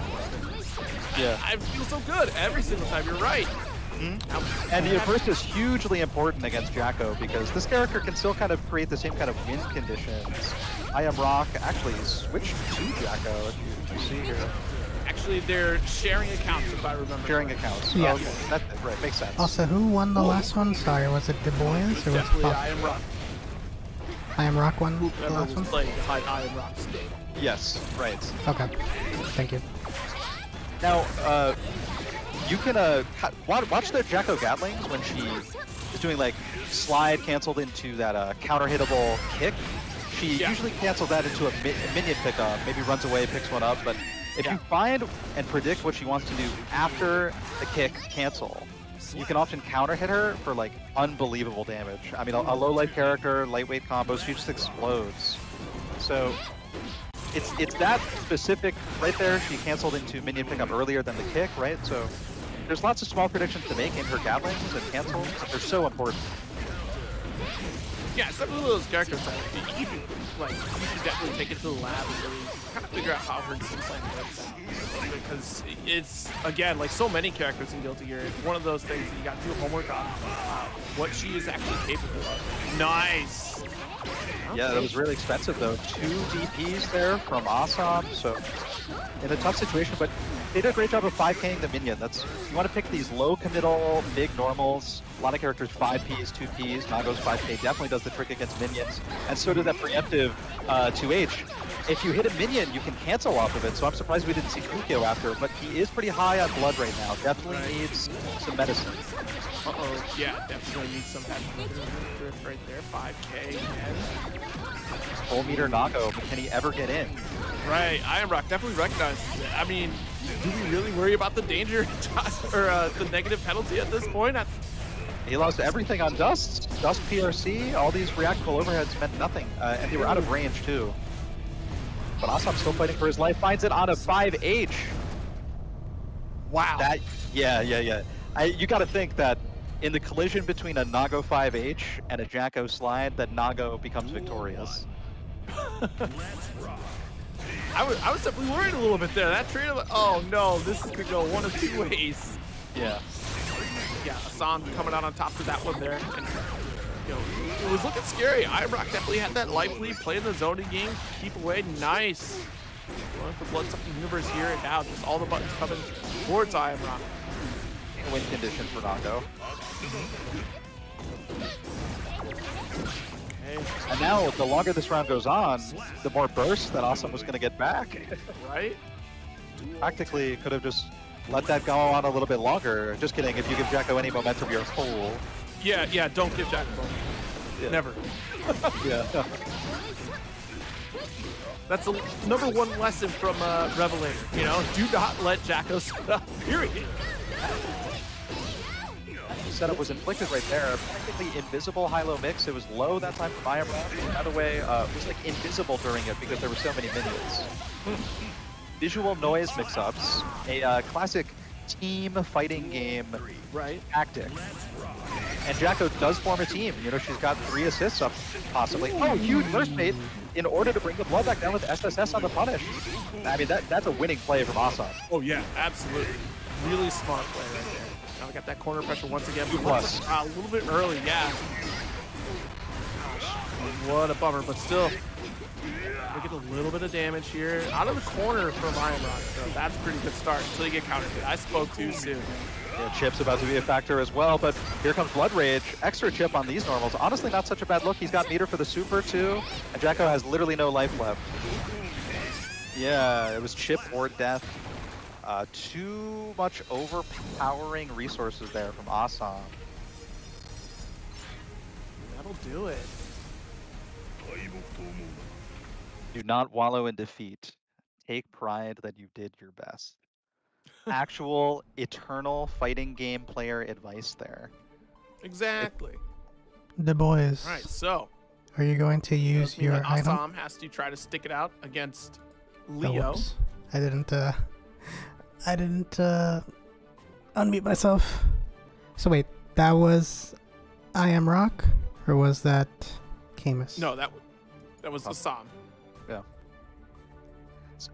Yeah. I feel so good every single time. You're right. And the burst is hugely important against Jacko because this character can still kind of create the same kind of win conditions. I Am Rock actually switched to Jacko, if you see here. Actually, they're sharing accounts, if I remember. Sharing correctly. accounts. Yeah. Okay, that's it, right, makes sense. Also, who won the last one? Sorry, was it Du Bois or was it Definitely Pop? I Am Rock. I Am Rock won the Whoever last was one? playing behind I Am Rock's name. Yes, right. Okay. Thank you. Now, you can watch the Jacko Gatlings when she is doing like slide canceled into that counter hittable kick. She usually cancels that into a minion pickup, maybe runs away, picks one up, but if you find and predict what she wants to do after the kick cancel, you can often counter hit her for like unbelievable damage. I mean, a low life character, lightweight combos, she just explodes. So it's that specific right there. She canceled into minion pickup earlier than the kick, right? So there's lots of small predictions to make in her Gatlings and cancels, but they're so important. Yeah, some of those characters that you should definitely take it to the lab and really kind of figure out how her game plan works. Because it's, again, like so many characters in Guilty Gear, it's one of those things that you got to do homework on what she is actually capable of. Nice! Yeah, that was really expensive though. 2 DPs there from Assam, so in a tough situation, but they did a great job of 5K'ing the minion. You want to pick these low committal, big normals. A lot of characters 5Ps, 2Ps. Nago's 5K definitely does the trick against minions, and so did that preemptive 2H. If you hit a minion, you can cancel off of it, so I'm surprised we didn't see Fukio after, but he is pretty high on blood right now. Definitely needs some medicine. Uh-oh, yeah, definitely needs some type of drift right there. 5K again. Full meter Nago, but can he ever get in? Right, I Am Rock definitely recognizes it. I mean, do we really worry about the danger or the negative penalty at this point? He lost everything on Dust. Dust PRC, all these reactable overheads meant nothing, and they were out of range too. But Assam's still fighting for his life, finds it on a 5H. Wow. Yeah. You gotta think that in the collision between a Nago 5H and a Jacko slide, that Nago becomes victorious. I was definitely worried a little bit there. That trade, oh no, this is gonna go one of two ways. Yeah. Yeah, Assam coming out on top for that one there. And, you know, it was looking scary. I Am Rock definitely had that life lead, playing the zoning game, keep away, nice. Going for Bloodsucking Universe here, and now just all the buttons coming towards I Am Rock. Win condition for Nago. Okay, And now, the longer this round goes on, the more bursts that Assam was gonna get back. right? Practically could have just let that go on a little bit longer. Just kidding, if you give Jacko any momentum, you're a fool. Yeah, don't give Jack a bone. Yeah. Never. Yeah. That's the number one lesson from Revelator. You know, do not let Jacko set up, period. Setup was inflicted right there. Practically invisible high-low mix. It was low that time from I Am Rock. By the way, it was like invisible during it because there were so many minions. Visual noise mix-ups. A classic team fighting game tactic. And Jacko does form a team. You know, she's got 3 assists up, possibly. Oh, huge burst bait in order to bring the blood back down with SSS on the punish. I mean, that's a winning play from Assam. Oh yeah, absolutely. Really smart play right there. Now we got that corner pressure once again. Plus. A little bit early, yeah. Gosh, what a bummer, but still. We get a little bit of damage here. Out of the corner from I Am Rock, so that's a pretty good start until you get countered. I spoke too soon. Yeah, Chip's about to be a factor as well, but here comes Blood Rage. Extra Chip on these normals. Honestly, not such a bad look. He's got meter for the super too, and Jacko has literally no life left. Yeah, it was Chip or death. Too much overpowering resources there from Assam. That'll do it. Do not wallow in defeat. Take pride that you did your best. actual eternal fighting game player advice there. Exactly. The boys. All right, so Are you going to does use mean your that item? Assam has to try to stick it out against Oh, Leo. whoops. I didn't unmute myself. So wait, that was I Am Rock? Or was that Camus? No, that was Assam.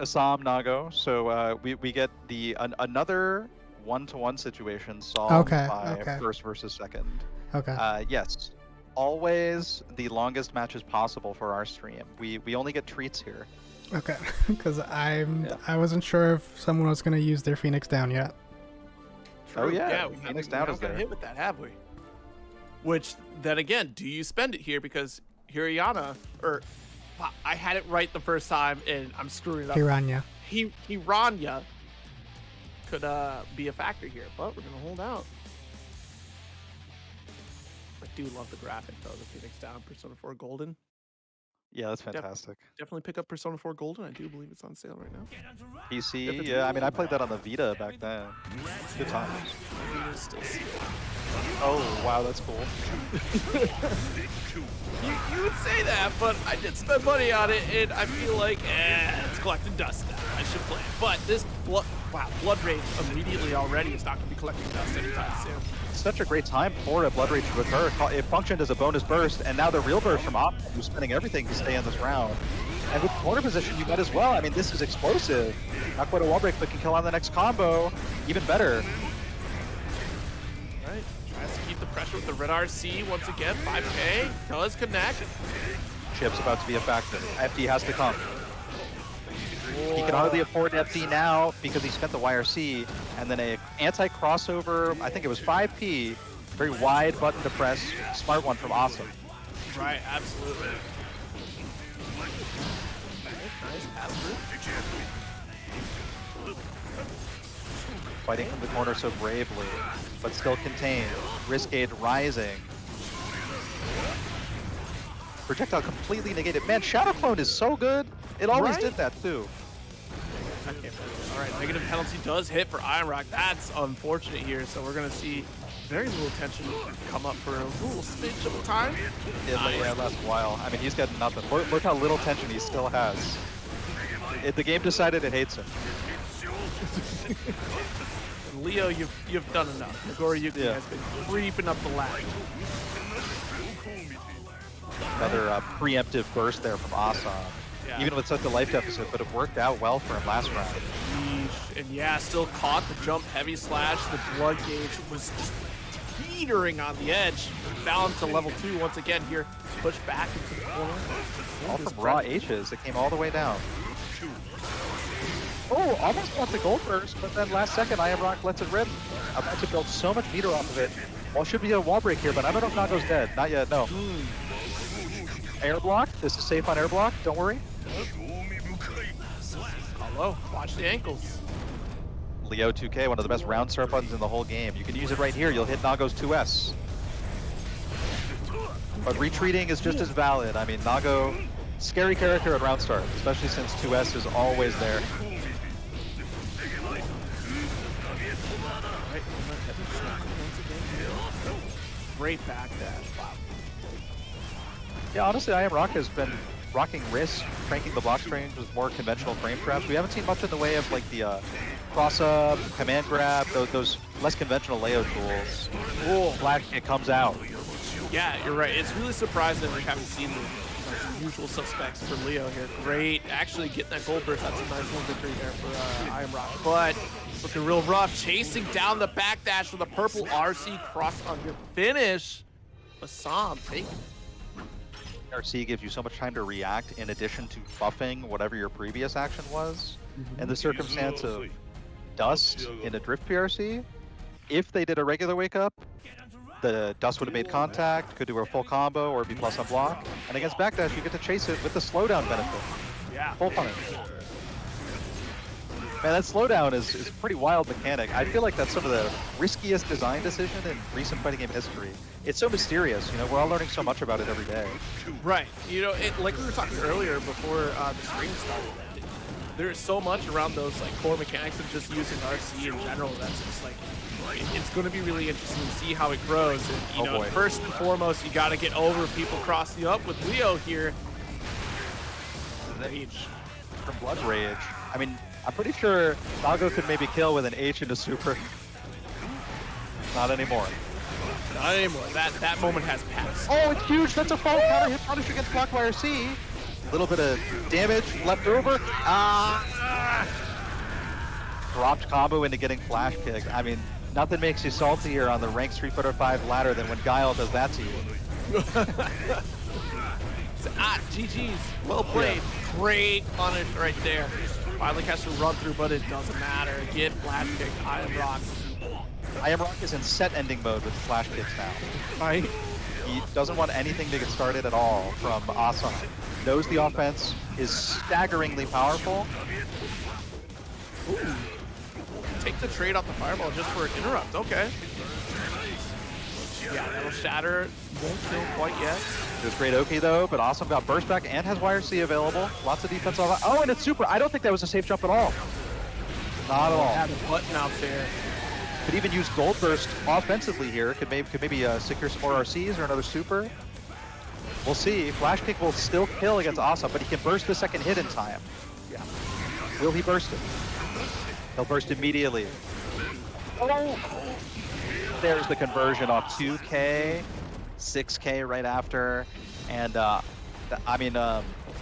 Assam, Nago. So we get the another 1-to-1 situation solved Okay, by okay. first versus second. Okay. Yes, always the longest matches possible for our stream. We only get treats here. Okay. Because I wasn't sure if someone was gonna use their Phoenix down yet. Oh, yeah, we Phoenix haven't down is got there. hit with that, have we? Which then again, do you spend it here because Hirayana or wow, I had it right the first time and I'm screwing it up. Hiranya. Hiranya could be a factor here, but we're gonna hold out. I do love the graphic though, the Phoenix down, Persona 4 Golden. Yeah, that's fantastic. Definitely pick up Persona 4 Golden. I do believe it's on sale right now. PC, yeah, I mean, I played that on the Vita back then. Good times. Maybe it's still sealed. Oh, wow, that's cool. You would say that, but I did spend money on it, and I feel like, it's collecting dust now. I should play it. But this Blood Rage immediately already is not going to be collecting dust anytime soon. Such a great time for a Blood Rage to occur. It functioned as a bonus burst, and now the real burst from Op, who's spending everything to stay in this round. And with corner position, you might as well. I mean, this is explosive. Not quite a wall break, but can kill on the next combo. Even better. Right, tries to keep the pressure with the red RC once again. 5K does connect. Chip's about to be a factor. FD has to come. He can hardly afford FD now because he spent the YRC, and then a anti-crossover, I think it was 5P, very wide button to press, smart one from Awesome. Right, absolutely. Nice pass through. Fighting from the corner so bravely, but still contained. Risk aid rising. Projectile completely negated. Man, Shadow Clone is so good. It always Right? did that too. I can't believe it. All right, negative penalty does hit for Iron Rock. That's unfortunate here. So we're going to see very little tension come up for a little smidge of time. Yeah, it lasts a while. I mean, he's got nothing. Look how little tension he still has. The game decided it hates him. And Leo, you've done enough. Nagori Yuki has been creeping up the ladder. Another preemptive burst there from Assam. Yeah. Even with such a life deficit, but it worked out well for him last round. Yeesh. And yeah, still caught the jump heavy slash. The blood gauge was just teetering on the edge. Down to level 2 once again here. Push back into the corner. All from raw H's. It came all the way down. Oh, almost got the gold burst, but then last second, I Am Rock lets it rip. About to build so much meter off of it. Well, should be a wall break here, but I don't know if Nago's dead. Not yet, no. Air block. This is safe on air block. Don't worry. Hello, watch the ankles. Leo 2K, one of the best round start buttons in the whole game. You can use it right here. You'll hit Nago's 2S. But retreating is just as valid. I mean, Nago, scary character at round start, especially since 2S is always there. Great backdash. Wow. Yeah, honestly, I Am Rock has been rocking wrist, cranking the block range with more conventional frame traps. We haven't seen much in the way of like the cross-up, command grab, those less conventional Leo tools. Ooh, flash kick comes out. Yeah, you're right. It's really surprising we haven't seen the usual suspects for Leo here. Great, actually getting that gold burst. That's a nice little victory there for I Am Rock. But it's looking real rough. Chasing down the backdash with a purple RC cross on your finish. Assam taking. RC gives you so much time to react in addition to buffing whatever your previous action was. In the circumstance of dust in a drift PRC, if they did a regular wake up, the dust would have made contact, could do a full combo or be plus on block. And against backdash, you get to chase it with the slowdown benefit. Yeah. Full punish. Man, that slowdown is a pretty wild mechanic. I feel like that's some of the riskiest design decision in recent fighting game history. It's so mysterious, you know, we're all learning so much about it every day. Right. You know, like we were talking earlier before the stream started, there's so much around those like core mechanics of just using RC in general that's just like it's going to be really interesting to see how it grows. And you know, boy. first and foremost, you got to get over people crossing you up with Leo here. Rage. From Blood Rage. I mean, I'm pretty sure Nago could maybe kill with an H into super. Not anymore. Not anymore. That moment has passed. Oh, it's huge. That's a full counter hit punish against blocked by RC. A little bit of damage left over. Dropped combo into getting flash kicked. I mean, nothing makes you saltier on the ranked Street Fighter 5 ladder than when Guile does that to you. GG's. Well played. Yeah. Great punish right there. Finally catch the run through, but it doesn't matter. Get flash kicked. I am Rock. I Am Rock is in set ending mode with flash kicks now. Right. He doesn't want anything to get started at all from Awesome. Knows the offense is staggeringly powerful. Ooh. Take the trade off the fireball just for an interrupt. Okay. Yeah, that'll shatter. Won't kill quite yet. There's great Oki though, but Awesome got burst back and has YRC available. Lots of defense on that. Oh, and it's super. I don't think that was a safe jump at all. Not at all. Have a button out there. Could even use Gold Burst offensively here. Could maybe secure some more RCs or another super. We'll see. Flash Kick will still kill against Awesome, but he can burst the second hit in time. Yeah. Will he burst it? He'll burst immediately. Oh! There's the conversion off 2K, 6K right after, and I mean,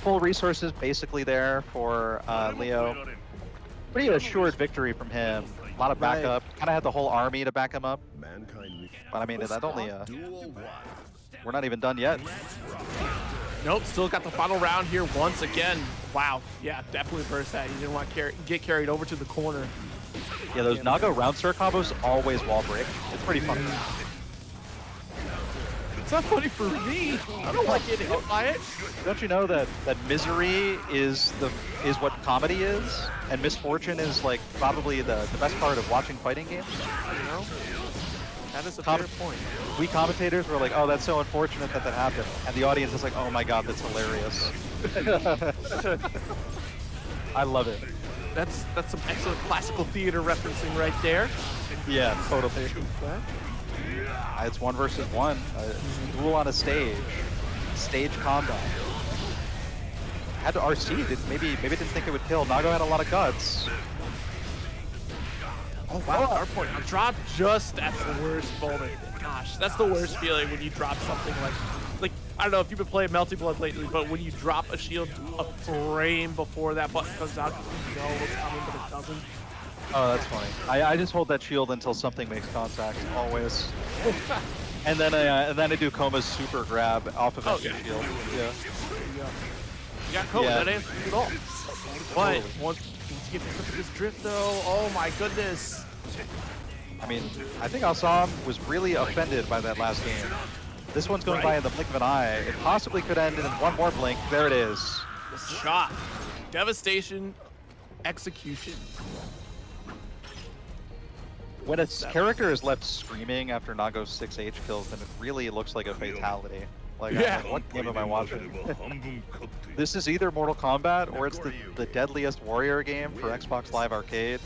full resources basically there for Leo. Pretty assured victory from him. A lot of backup. Kind of had the whole army to back him up. But I mean, that only we're not even done yet. Nope, still got the final round here once again. Wow, yeah, definitely burst that. He didn't want to get carried over to the corner. Yeah, those Nago round star combos always wall break. It's pretty funny. It's not funny for me. I don't like getting hit by it. Don't you know that misery is what comedy is, and misfortune is like probably the best part of watching fighting games? You know, that is a fair point. We commentators were like, oh, that's so unfortunate that happened, and the audience is like, oh my god, that's hilarious. I love it. That's some excellent classical theater referencing right there. Yeah, totally. It's 1 versus 1. Duel on a stage. Stage combat. Had to RC. Maybe didn't think it would kill. Nago had a lot of guts. Oh wow, our point. I dropped just at the worst moment. Gosh, that's the worst feeling when you drop something like I don't know if you've been playing Melty Blood lately, but when you drop a shield a frame before that button comes out, you know what's coming, but it doesn't. Oh, that's funny. I just hold that shield until something makes contact, always. and then I do Koma's super grab off of his shield. Yeah. You got Koma, that answers it all. But once you get to this drift though, oh my goodness. I mean, I think Assam was really offended by that last game. This one's going by in the blink of an eye. It possibly could end in one more blink. There it is. Shot. Devastation. Execution. When a character is left screaming after Nago's 6H kills, then it really looks like a fatality. Like, what game am I watching? This is either Mortal Kombat or it's the deadliest warrior game for Xbox Live Arcade.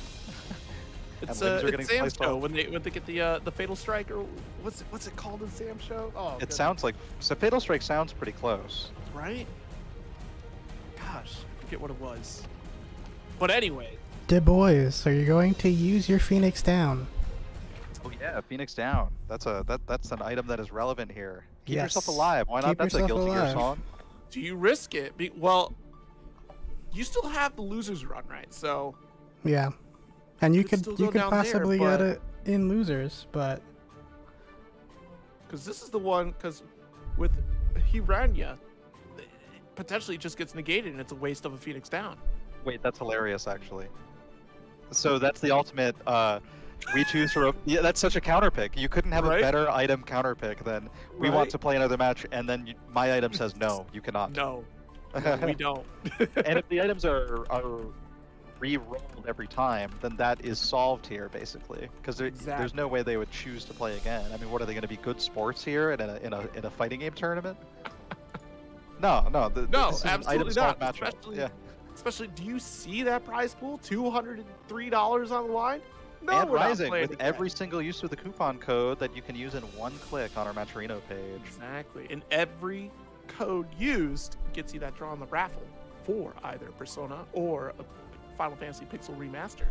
It's Sam's show when they get the Fatal Strike, or what's it called in Sam's show? Oh, it sounds like Fatal Strike sounds pretty close. Right? Gosh, I forget what it was. But anyway. De boys, are you going to use your Phoenix down? Oh yeah, Phoenix down. That's an item that is relevant here. Keep yourself Yes. alive. Why not? Keep That's a yourself Guilty Gear alive. song. Do you risk it? Well, you still have the losers run, right? So. Yeah. And you Could could still go down possibly there, get it in losers, but because this is the one, because with Hiranya, potentially it just gets negated and it's a waste of a Phoenix down. Wait, that's hilarious, actually. So that's the ultimate. We choose for. Yeah, that's such a counter pick. You couldn't have a better item counter pick than we want to play another match, and then my item says no, you cannot. No, we don't. And if the items are re-rolled every time, then that is solved here basically, because there's no way they would choose to play again. I mean, what are they going to be, good sports here in a fighting game tournament? No, absolutely not. Especially, do you see that prize pool? $203 on the line? No, And we're not rising playing with again. every single use of the coupon code that you can use in one click on our Maturino page. Exactly. And every code used gets you that draw on the raffle for either Persona or a Final Fantasy Pixel Remaster.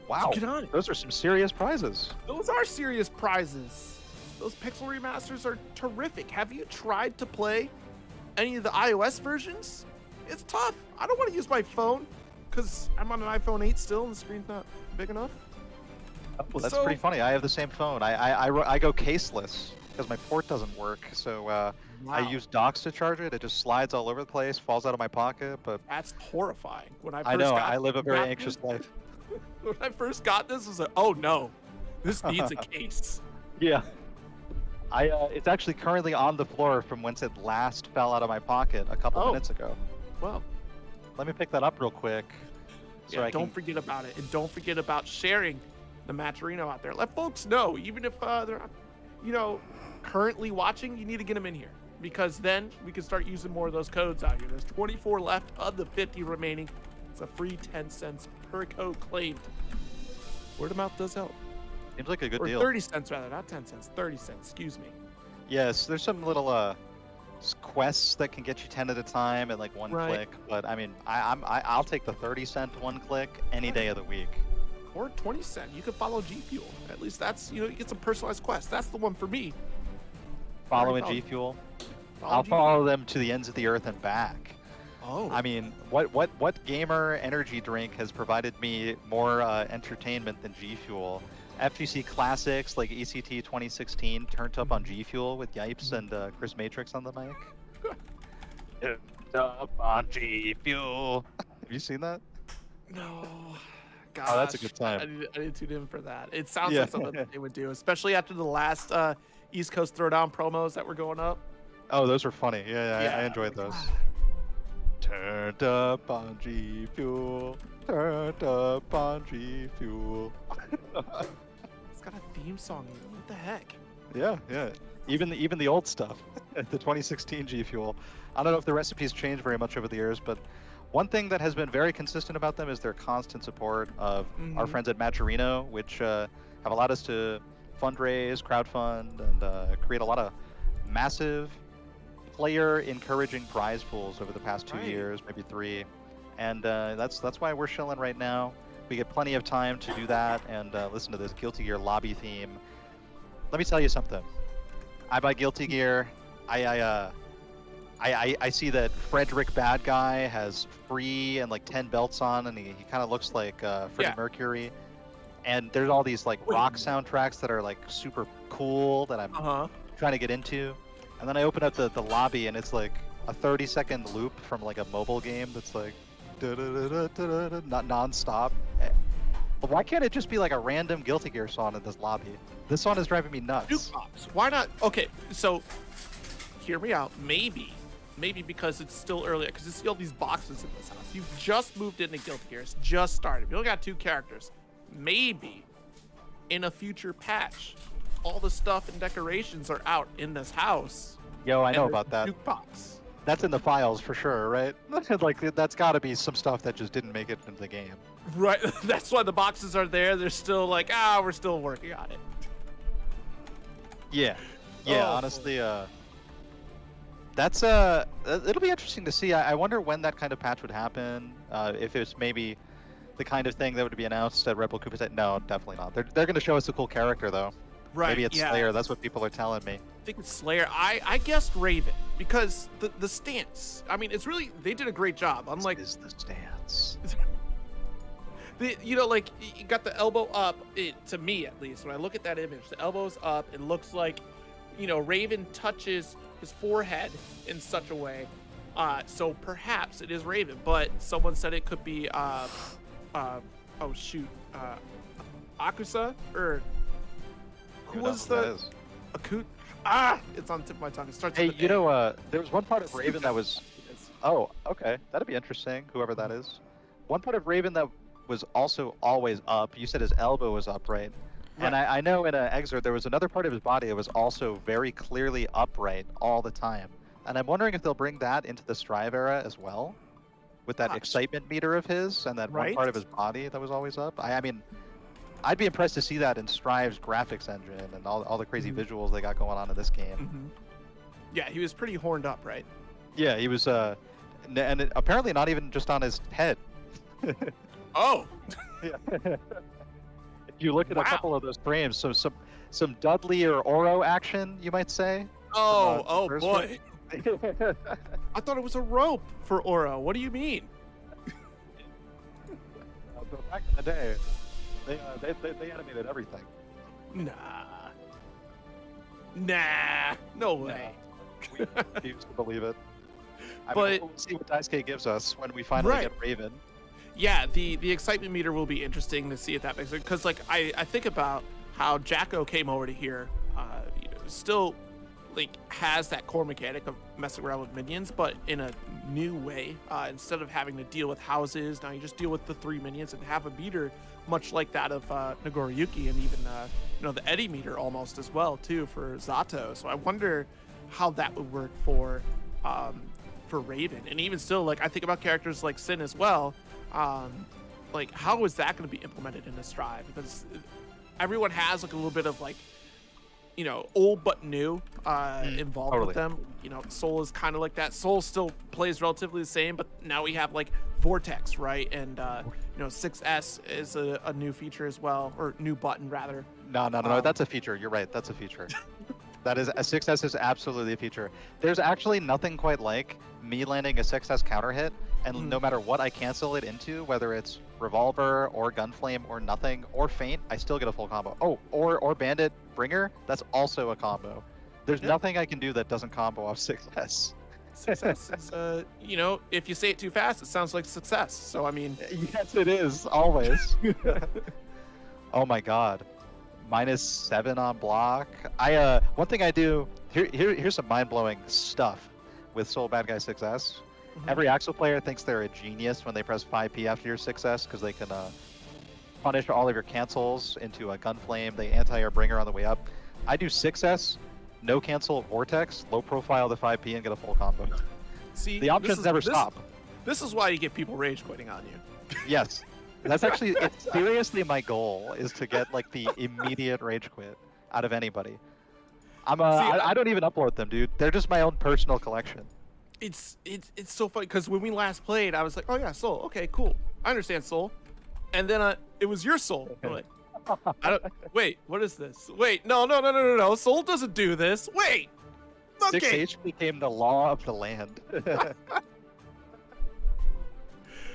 Wow, Get on it. those are some serious prizes. Those are serious prizes. Those Pixel Remasters are terrific. Have you tried to play any of the iOS versions? It's tough. I don't want to use my phone because I'm on an iPhone 8 still and the screen's not big enough. Well, that's So- pretty funny. I have the same phone. I go caseless because my port doesn't work. So I Wow. use docks to charge it. It just slides all over the place, falls out of my pocket. But That's horrifying. When I know I live a very anxious life. When I first got this, I was like, oh no, this needs a case. Yeah. It's actually currently on the floor from whence it last fell out of my pocket a couple Oh. minutes ago. Well, Let me pick that up real quick. So yeah, I don't can... forget about it. And don't forget about sharing the Maturino out there. Let folks know, even if they're not, currently watching, you need to get them in here. Because then we can start using more of those codes out here. There's 24 left of the 50 remaining. It's a free 10 cents per code claimed. Word of mouth does help. Seems like a good Or deal. 30 cents rather, not 10 cents. 30 cents, excuse me. Yes, there's some little quests that can get you 10 at a time at like one Right. click. But I mean, I'll take the 30-cent one click any day of the week. Or 20 cent. You could follow G Fuel. At least that's, you get some personalized quests. That's the one for me. Following follow- G Fuel. Follow I'll G follow them to the ends of the earth and back. Oh. I mean, what gamer energy drink has provided me more entertainment than G Fuel? FGC classics like ECT 2016 turned up on G Fuel with Yipes and Chris Matrix on the mic. Turned up on G Fuel. Have you seen that? No. Gosh, Oh, that's a good time. I didn't tune in for that. It sounds Yeah. like something that they would do, especially after the last East Coast Throwdown promos that were going up. Oh, those were funny. Yeah, I Yeah, enjoyed like, those. Turned up on G Fuel. Turned up on G Fuel. It's got a theme song. Even. What the heck? Yeah. Even the old stuff, the 2016 G Fuel. I don't know if the recipes changed very much over the years, but one thing that has been very consistent about them is their constant support of our Mhm. friends at Maturino, which have allowed us to fundraise, crowdfund, and create a lot of massive player encouraging prize pools over the past 2 Right. years, maybe 3, and that's why we're chilling right now. We get plenty of time to do that and listen to this Guilty Gear lobby theme. Let me tell you something. I buy Guilty Gear. I see that Frederick Bad Guy has free and like 10 belts on, and he kind of looks like Freddie Yeah. Mercury. And there's all these like Wait. rock soundtracks that are like super cool that I'm Uh-huh. trying to get into. And then I open up the lobby and it's like a 30-second loop from like a mobile game that's like not non-stop. But why can't it just be like a random Guilty Gear song in this lobby? This song is driving me nuts. Jukebox. Why not? Okay, so hear me out. Maybe because it's still early, because you see all these boxes in this house. You've just moved into Guilty Gear. It's just started. You only got 2 characters. Maybe in a future patch, all the stuff and decorations are out in this house. Yo, I and know there's about a that. Jukebox. That's in the files for sure, right? Like that's got to be some stuff that just didn't make it into the game. Right. That's why the boxes are there. They're still like, we're still working on it. Yeah, Oh. honestly, that's it'll be interesting to see. I wonder when that kind of patch would happen. If it's maybe the kind of thing that would be announced at Rebel Cooper. No, definitely not. They're going to show us a cool character though. Right. Maybe it's yeah. Slayer. That's what people are telling me. I think it's Slayer. I guessed Raven because the stance. I mean, it's really, they did a great job. Unlike This is the stance. like you got the elbow up. To me, at least, when I look at that image, the elbow's up. It looks like, Raven touches his forehead in such a way. So perhaps it is Raven, but someone said it could be Akusa or who Who knows was who that the is? Akut? It's on the tip of my tongue. It starts Hey, with an A. there was one part of Raven that was. Oh, okay, that'd be interesting. Whoever that is. One part of Raven that was also always up. You said his elbow was up, right? And I know in an excerpt there was another part of his body that was also very clearly upright all the time. And I'm wondering if they'll bring that into the Strive era as well. with that excitement meter of his and that one Right? part of his body that was always up. I mean, I'd be impressed to see that in Strive's graphics engine and all the crazy visuals they got going on in this game. Yeah, he was pretty horned up, right? Yeah, he was, and apparently not even just on his head. Oh, Yeah. If you look at a Wow. couple of those frames, so some Dudley or Oro action, you might say. oh first boy. I thought it was a rope for Oro. What do you mean? So back in the day, they animated everything. Nah, no way. We refuse to believe it. I But- mean, we'll see what Daisuke gives us when we finally Right. get Raven. Yeah, the excitement meter will be interesting to see if that makes it. Because like I think about how Jacko came over to here, still like has that core mechanic of messing around with minions, but in a new way. Instead of having to deal with houses, now you just deal with the 3 minions and have a meter much like that of Nagoriyuki and even the Eddie meter almost as well too for Zato. So I wonder how that would work for Raven. And even still, like I think about characters like Sin as well. Like how is that going to be implemented in this Strive? Because everyone has like a little bit of like old but new involved with totally. them. Soul is kind of like that. Soul still plays relatively the same, but now we have like Vortex, right? And 6S is a new feature as well, or new button rather. No, that's a feature. You're right. That's a feature. That is a 6S is absolutely a feature. There's actually nothing quite like me landing a 6S counter hit, and no matter what I cancel it into, whether it's Revolver or Gunflame or nothing or Feint, I still get a full combo. Oh, or Bandit Bringer, that's also a combo. There's nothing I can do that doesn't combo off 6S. Success is, if you say it too fast, it sounds like success. So I mean, Yes, it is always. Oh my God. -7 on block. One thing I do here's some mind-blowing stuff with Soul Bad Guy 6S. Every Axel player thinks they're a genius when they press 5P after your 6S because they can punish all of your cancels into a Gunflame. They anti-air Bringer on the way up. I do 6S, no cancel Vortex, low profile the 5P and get a full combo. see, The options never stop. This is why you get people rage quitting on you. Yes. That's actually, it's seriously my goal is to get like the immediate rage quit out of anybody. I don't even upload them, dude. They're just my own personal collection. It's so funny because when we last played, I was like, oh yeah, Soul. Okay, cool. I understand Soul. And then it was your Soul. I'm like, wait, what is this? Wait, no. Soul doesn't do this. Wait. Okay. 6H became the law of the land.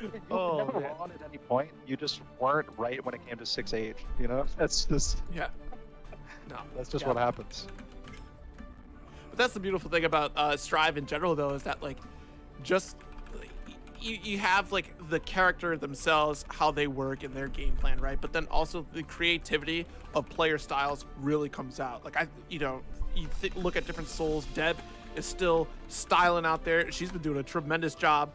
You Oh, never man. won at any point. You just weren't right when it came to 6H. You know, that's just Yeah. No. what happens. But that's the beautiful thing about Strive in general, though, is that like, just you have like the character themselves, how they work in their game plan, right? But then also the creativity of player styles really comes out. Like look at different Souls. Deb is still styling out there. She's been doing a tremendous job.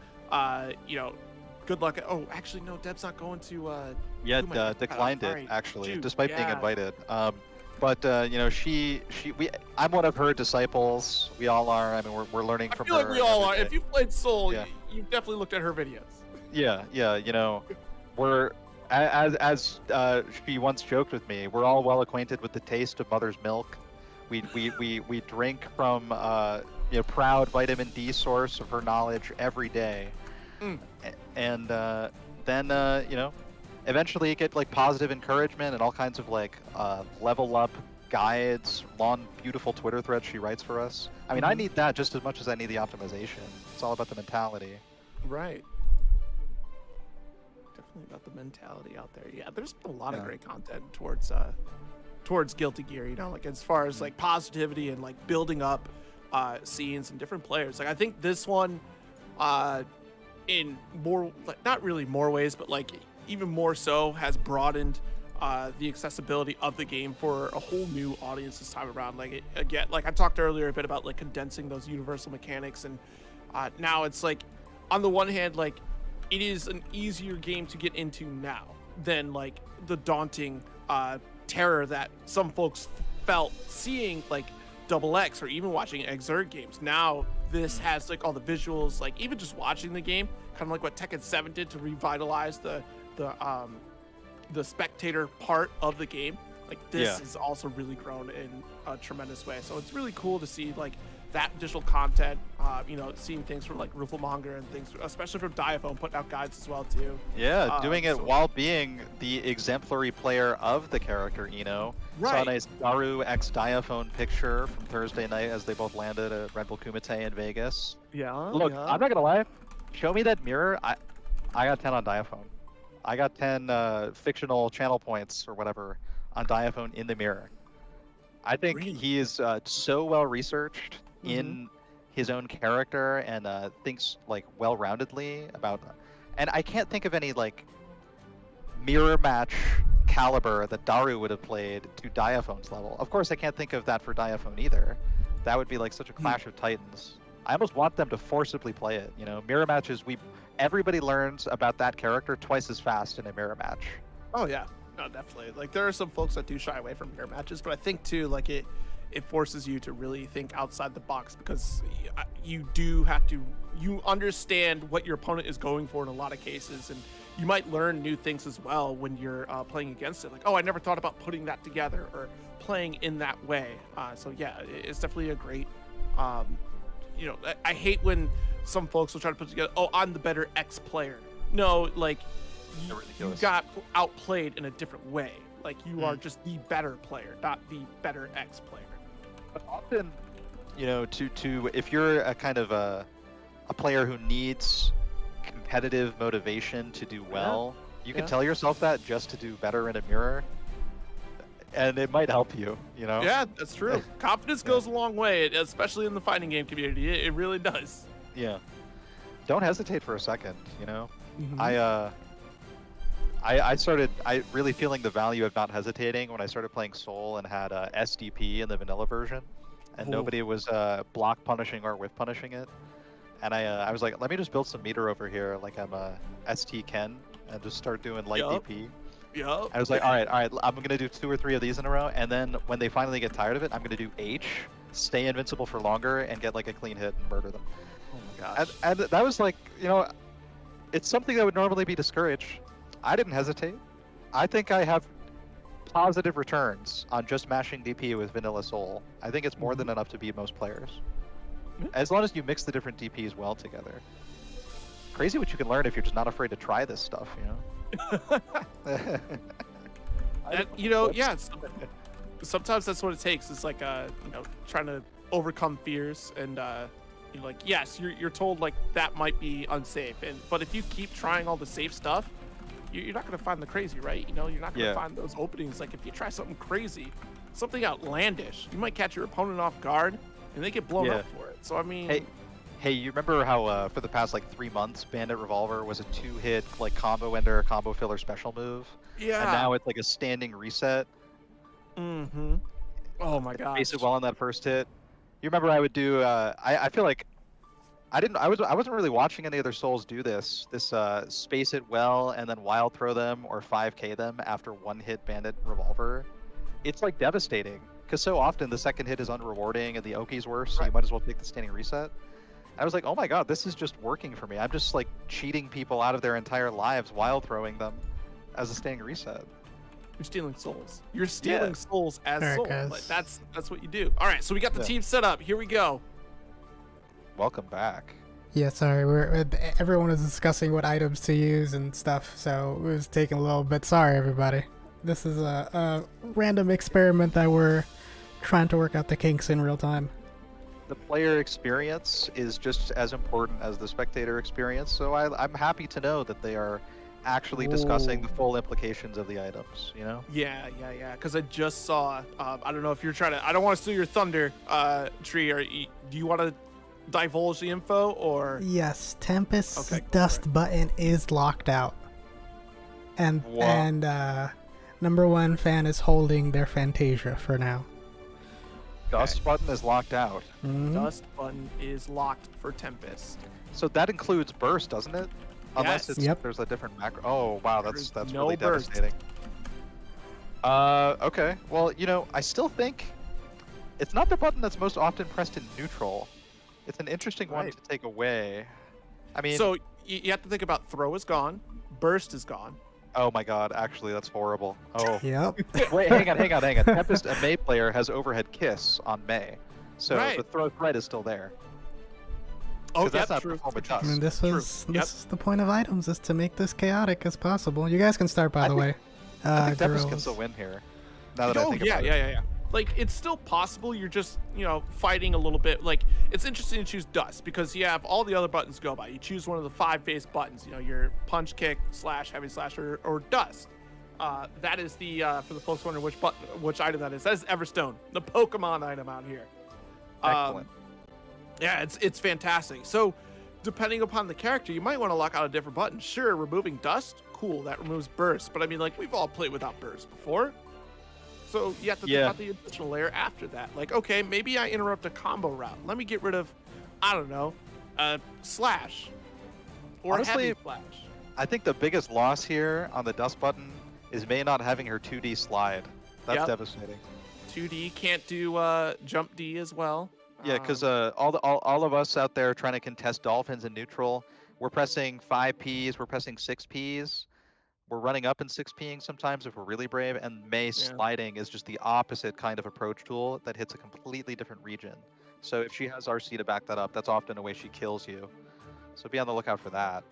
Good luck. Oh, actually, no, Deb's not going to. Yeah, do my- declined sorry. it actually, Shoot, despite being yeah. invited. But I'm one of her disciples. We all are. I mean, we're learning I from feel her. like we all are. every If day. you played Soul, Yeah. you've definitely looked at her videos. Yeah. You know, we're as she once joked with me. We're all well acquainted with the taste of mother's milk. We drink from proud vitamin D source of her knowledge every day. And then eventually you get like positive encouragement and all kinds of like level up guides, long beautiful Twitter threads she writes for us. I mean, I need that just as much as I need the optimization. It's all about the mentality. Right. Definitely about the mentality out there. Yeah, there's been a lot of Yeah. great content towards Guilty Gear, like as far as like positivity and like building up scenes and different players. Like I think this one in more, like, not really more ways, but like even more so has broadened the accessibility of the game for a whole new audience this time around. Like again, like I talked earlier a bit about like condensing those universal mechanics, and now it's like on the one hand, like it is an easier game to get into now than like the daunting terror that some folks felt seeing like Double X or even watching Exert games. Now this has like all the visuals, like even just watching the game kind of like what Tekken 7 did to revitalize the spectator part of the game. Like this is also really grown in a tremendous way. So it's really cool to see like that additional content. You know, seeing things from like Rifflemonger and things, especially from Diaphone, putting out guides as well too. Yeah, doing it while being the exemplary player of the character, you know. Right. Saw a nice Daru x Diaphone picture from Thursday night as they both landed at Red Bull Kumite in Vegas. Yeah. Look, I'm not gonna lie. Show me that mirror. I got 10 on Diaphone. I got 10 fictional channel points or whatever on Diaphone in the mirror. I think he is so well researched in his own character and thinks like well-roundedly about. And I can't think of any like mirror match caliber that Daru would have played to Diaphone's level. Of course, I can't think of that for Diaphone either. That would be like such a clash of titans. I almost want them to forcibly play it. You know, mirror matches. Everybody learns about that character twice as fast in a mirror match. Oh yeah, no, definitely. Like there are some folks that do shy away from mirror matches, but I think too, like it forces you to really think outside the box because you do have to. You understand what your opponent is going for in a lot of cases, and you might learn new things as well when you're playing against it. Like, oh, I never thought about putting that together or playing in that way. So yeah, it's definitely a great. You know, I hate when some folks will try to put together, oh, I'm the better X player. No, like, you got outplayed in a different way. Like, you are just the better player, not the better X player. But often, you know, if you're a kind of a player who needs competitive motivation to do well, you can tell yourself that just to do better in a mirror. And it might help you, you know? Yeah, that's true. Confidence goes a long way, especially in the fighting game community. It really does. Yeah. Don't hesitate for a second, you know? I started really feeling the value of not hesitating when I started playing Soul and had SDP in the vanilla version. And nobody was block punishing or whiff punishing it. And I was like, let me just build some meter over here like I'm a ST Ken and just start doing light DP. Yep. I was like, all right, I'm gonna do 2 or 3 of these in a row, and then when they finally get tired of it, I'm gonna do H, stay invincible for longer, and get like a clean hit and murder them. Oh my gosh. And that was like, you know, it's something that would normally be discouraged. I didn't hesitate. I think I have positive returns on just mashing DP with Vanilla Soul. I think it's more than enough to beat most players. As long as you mix the different DPs well together. Crazy what you can learn if you're just not afraid to try this stuff, you know? And, you know, yeah. Sometimes that's what it takes. It's like, you know, trying to overcome fears, and you're like, yes, you're told like that might be unsafe, but if you keep trying all the safe stuff, you're not gonna find the crazy, right? You know, you're not gonna find those openings. Like if you try something crazy, something outlandish, you might catch your opponent off guard, and they get blown up for it. So I mean. Hey, you remember how for the past like 3 months, Bandit Revolver was a 2-hit like combo ender, combo filler special move? Yeah. And now it's like a standing reset. Mm-hmm. Oh my gosh. Face it well on that first hit. You remember I would do? I feel like I wasn't really watching any other Souls do this. This space it well and then wild throw them or 5k them after 1-hit Bandit Revolver. It's like devastating because so often the second hit is unrewarding and the Oki's worse, so you might as well take the standing reset. I was like, oh my god, this is just working for me. I'm just like cheating people out of their entire lives while throwing them as a standing reset. You're stealing souls. You're stealing souls as souls. Like, that's what you do. All right, so we got the team set up. Here we go. Welcome back. Yeah, sorry. Everyone was discussing what items to use and stuff, so it was taking a little bit. Sorry, everybody. This is a random experiment that we're trying to work out the kinks in real time. The player experience is just as important as the spectator experience, so I'm happy to know that they are actually discussing the full implications of the items, you know? Yeah, because I just saw, I don't know if you're trying to, I don't want to steal your thunder, Tree, or do you want to divulge the info, or? Yes, Tempest's dust button is locked out. And number 1 fan is holding their Fantasia for now. Dust button is locked out. Dust button is locked for Tempest. So that includes burst, doesn't it? Unless there's a different macro. Oh wow, that's really devastating. Okay. Well, you know, I still think it's not the button that's most often pressed in neutral. It's an interesting one to take away. I mean, so you have to think about throw is gone, burst is gone. Oh my god, actually, that's horrible. Oh. Yep. Wait, hang on. Tempest, a May player, has overhead kiss on May. So Right. the throw threat is still there. Oh, that's yeah, not true. perform with I dust. mean, this True. is Yep. the point of items, is to make this chaotic as possible. You guys can start, by the way. I think Tempest can Gorillas. still win here. Now that I think yeah, about yeah, it. yeah, yeah. Like, it's still possible. You're just, fighting a little bit. Like, it's interesting to choose dust because you have all the other buttons to go by. You choose one of the 5-face buttons. Your punch, kick, slash, heavy slash, or dust. That is the for the folks wondering which item that is. That is Everstone, the Pokemon item out here. Excellent. Yeah, it's fantastic. So, depending upon the character, you might want to lock out a different button. Sure, removing dust, cool, that removes burst. But I mean, like, we've all played without burst before. So you have to think about the additional layer after that. Like, okay, maybe I interrupt a combo route. Let me get rid of, I don't know, slash or Honestly, heavy slash. I think the biggest loss here on the dust button is May not having her 2D slide. That's Yep. devastating. 2D can't do jump D as well. Yeah, because all of us out there trying to contest dolphins in neutral, we're pressing 5 Ps, we're pressing 6 Ps, we're running up and 6Ping sometimes if we're really brave, and May sliding is just the opposite kind of approach tool that hits a completely different region. So if she has RC to back that up, that's often a way she kills you. So be on the lookout for that.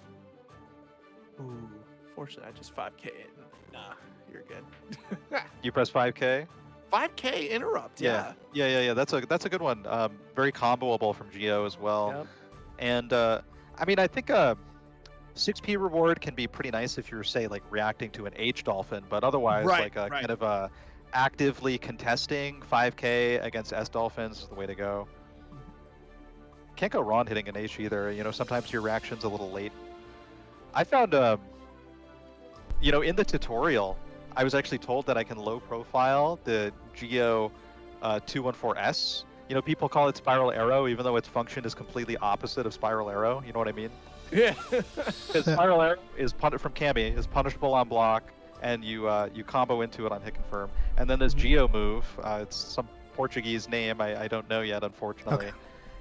Ooh, fortunately, I just 5K it. Nah, you're good. You press 5K? 5K interrupt, yeah. Yeah. That's a good one. Very comboable from Geo as well. Yep. And I mean, I think 6P reward can be pretty nice if you're, say, like reacting to an H dolphin, but otherwise, kind of actively contesting 5K against S dolphins is the way to go. Can't go wrong hitting an H either. Sometimes your reaction's a little late. I found, in the tutorial, I was actually told that I can low profile the Geo 214S. People call it Spiral Arrow, even though its function is completely opposite of Spiral Arrow. You know what I mean? Yeah. Because Spiral Arrow is from Kami, is punishable on block, and you combo into it on hit confirm. And then this Geo move, it's some Portuguese name I don't know yet, unfortunately,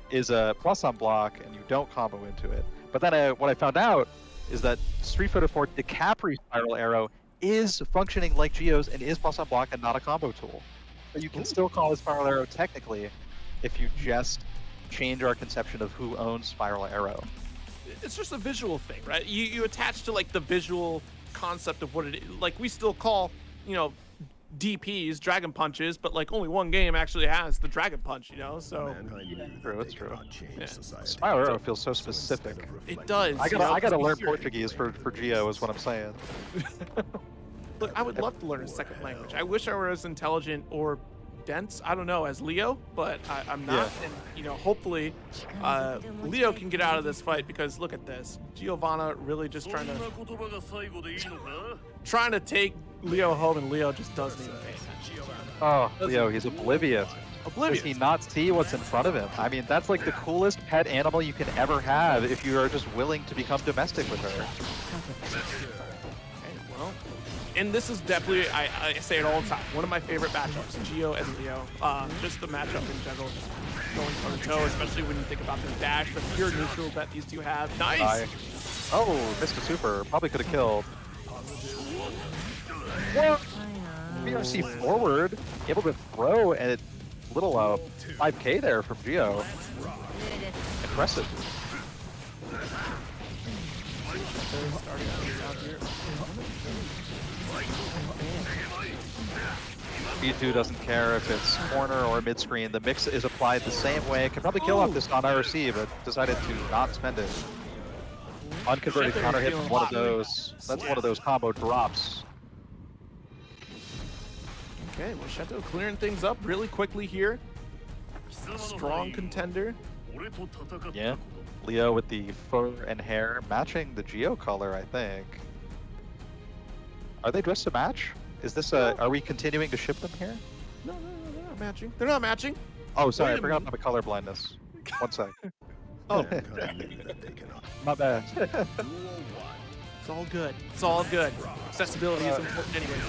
is a plus on block, and you don't combo into it. But then what I found out is that Street Fighter 4 DiCapri Spiral Arrow is functioning like Geo's and is plus on block and not a combo tool. But you can still call it Spiral Arrow technically if you just change our conception of who owns Spiral Arrow. It's just a visual thing, right? You attach to like the visual concept of what it is. Like, we still call, DPs Dragon Punches, but like only one game actually has the Dragon Punch, so It's true. Yeah. Spiral Arrow feels so specific. It does. I gotta learn Portuguese for Geo is what I'm saying. Look, I would love to learn a second language. I wish I were as intelligent or dense, I don't know, as Leo, but I'm not. And hopefully Leo can get out of this fight, because look at this. Giovanna really just trying to take Leo home, and Leo just doesn't even pay attention. Oh, Leo, he's oblivious. Oblivious. Does he not see what's in front of him? I mean, that's like the coolest pet animal you can ever have if you are just willing to become domestic with her. Okay, well, and this is definitely, I say it all the time, one of my favorite matchups, Geo and Leo. Just the matchup in general, just going toe to toe, especially when you think about their dash, the pure neutral that these two have. Nice! Oh, missed a super. Probably could have killed. Well, BRC forward, able to throw, and it's little 5K there from Geo. Impressive. B2 doesn't care if it's corner or mid screen. The mix is applied the same way. Can probably kill off this on IRC, but decided to not spend it. Unconverted counter hit from one of those. That's one of those combo drops. Okay, well, Sheto clearing things up really quickly here. Strong contender. Yeah, Leo with the fur and hair matching the Geo color, I think. Are they dressed to match? Is this are we continuing to ship them here? No, they're not matching. They're not matching. Oh, sorry, I forgot about the color blindness. One sec. Oh, my bad. it's all good. It's all good. Accessibility is important anyways.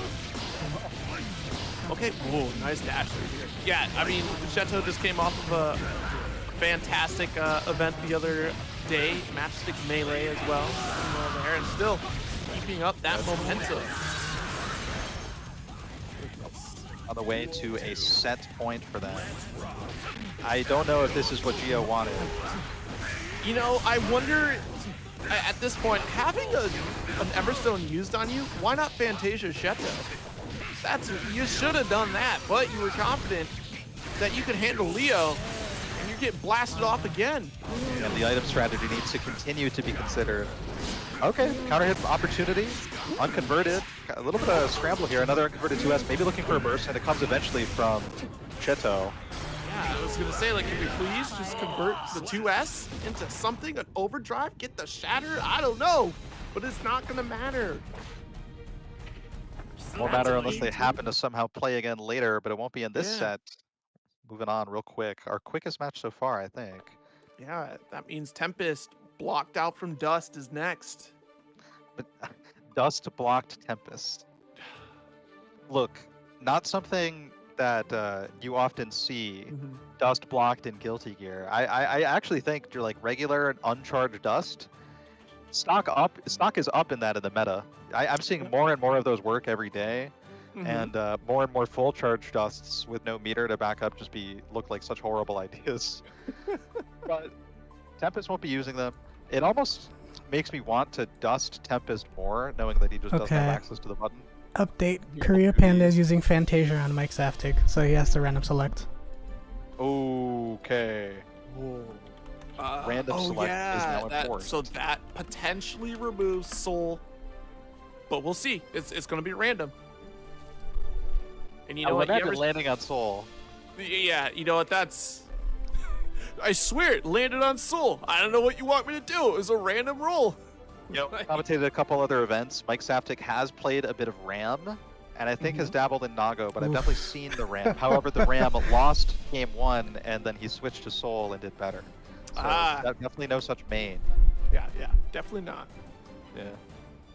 Okay, whoa, nice dash through here. Yeah, I mean, Sheto just came off of a fantastic event the other day matchstick melee as well. There and still keeping up that momentum. On the way to a set point for them. I don't know if this is what Gio wanted. You know, I wonder at this point, having an Everstone used on you, why not Fantasia Sheto? You should have done that, but you were confident that you could handle Leo, and you get blasted off again. And the item strategy needs to continue to be considered. Okay, counter hit opportunity, unconverted. A little bit of scramble here, another unconverted 2S, maybe looking for a burst, and it comes eventually from Cheto. Yeah, I was gonna say, like, can we please just convert the 2S into something, an overdrive, get the shatter? I don't know, but it's not gonna matter. Won't matter unless they happen to somehow play again later, but it won't be in this set. Moving on real quick. Our quickest match so far, I think. Yeah, that means Tempest blocked out from Dust is next. But Dust blocked Tempest. Look, not something that you often see Dust blocked in Guilty Gear. I actually think you're like regular and uncharged Dust. Stock is up in that in the meta. I'm seeing more and more of those work every day, and more full charge Dusts with no meter to back up just look like such horrible ideas. But Tempest won't be using them. It almost makes me want to Dust Tempest more, knowing that he just doesn't have access to the button. Update: Korea Panda is using Fantasia on Mike Saftig, so he has to random select. Okay. Random select is now enforced. So that potentially removes Soul, but we'll see. It's going to be random. And you know what? Imagine landing on Soul. Yeah, you know what? That's. I swear it landed on Soul. I don't know what you want me to do. It was a random roll. You know, commentated a couple other events. Mike Saftig has played a bit of Ram, and I think has dabbled in Nago, but I've definitely seen the Ram. However, the Ram lost game 1, and then he switched to Soul and did better. So definitely no such main. Yeah, definitely not. Yeah.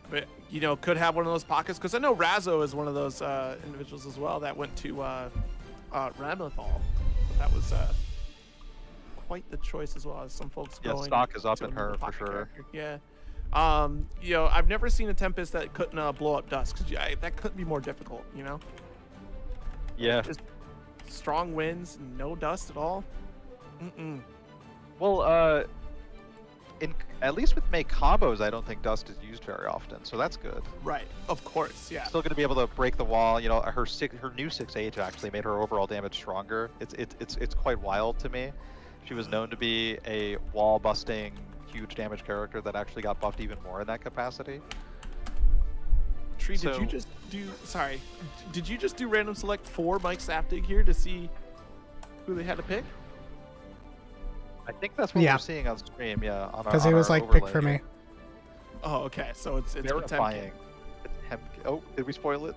But, you know, could have one of those pockets, because I know Razzo is one of those individuals as well that went to Ramlethal. That was quite the choice as well as some folks going. Yeah, stock is up in her for sure. Character. Yeah. You know, I've never seen a Tempest that couldn't blow up Dust, because that couldn't be more difficult, you know? Yeah. Just strong winds, and no Dust at all. Well, at least with May combos, I don't think Dust is used very often, so that's good. Right, of course, yeah. Still going to be able to break the wall. You know, her new 6H actually made her overall damage stronger. It's quite wild to me. She was known to be a wall busting, huge damage character that actually got buffed even more in that capacity. Tree, did you just do? Sorry, did you just do random select for Mike Saftig here to see who they had to pick? I think that's what we're seeing on stream, yeah. Because he was like, pick for me. Oh, okay. So it's verifying. Oh, did we spoil it?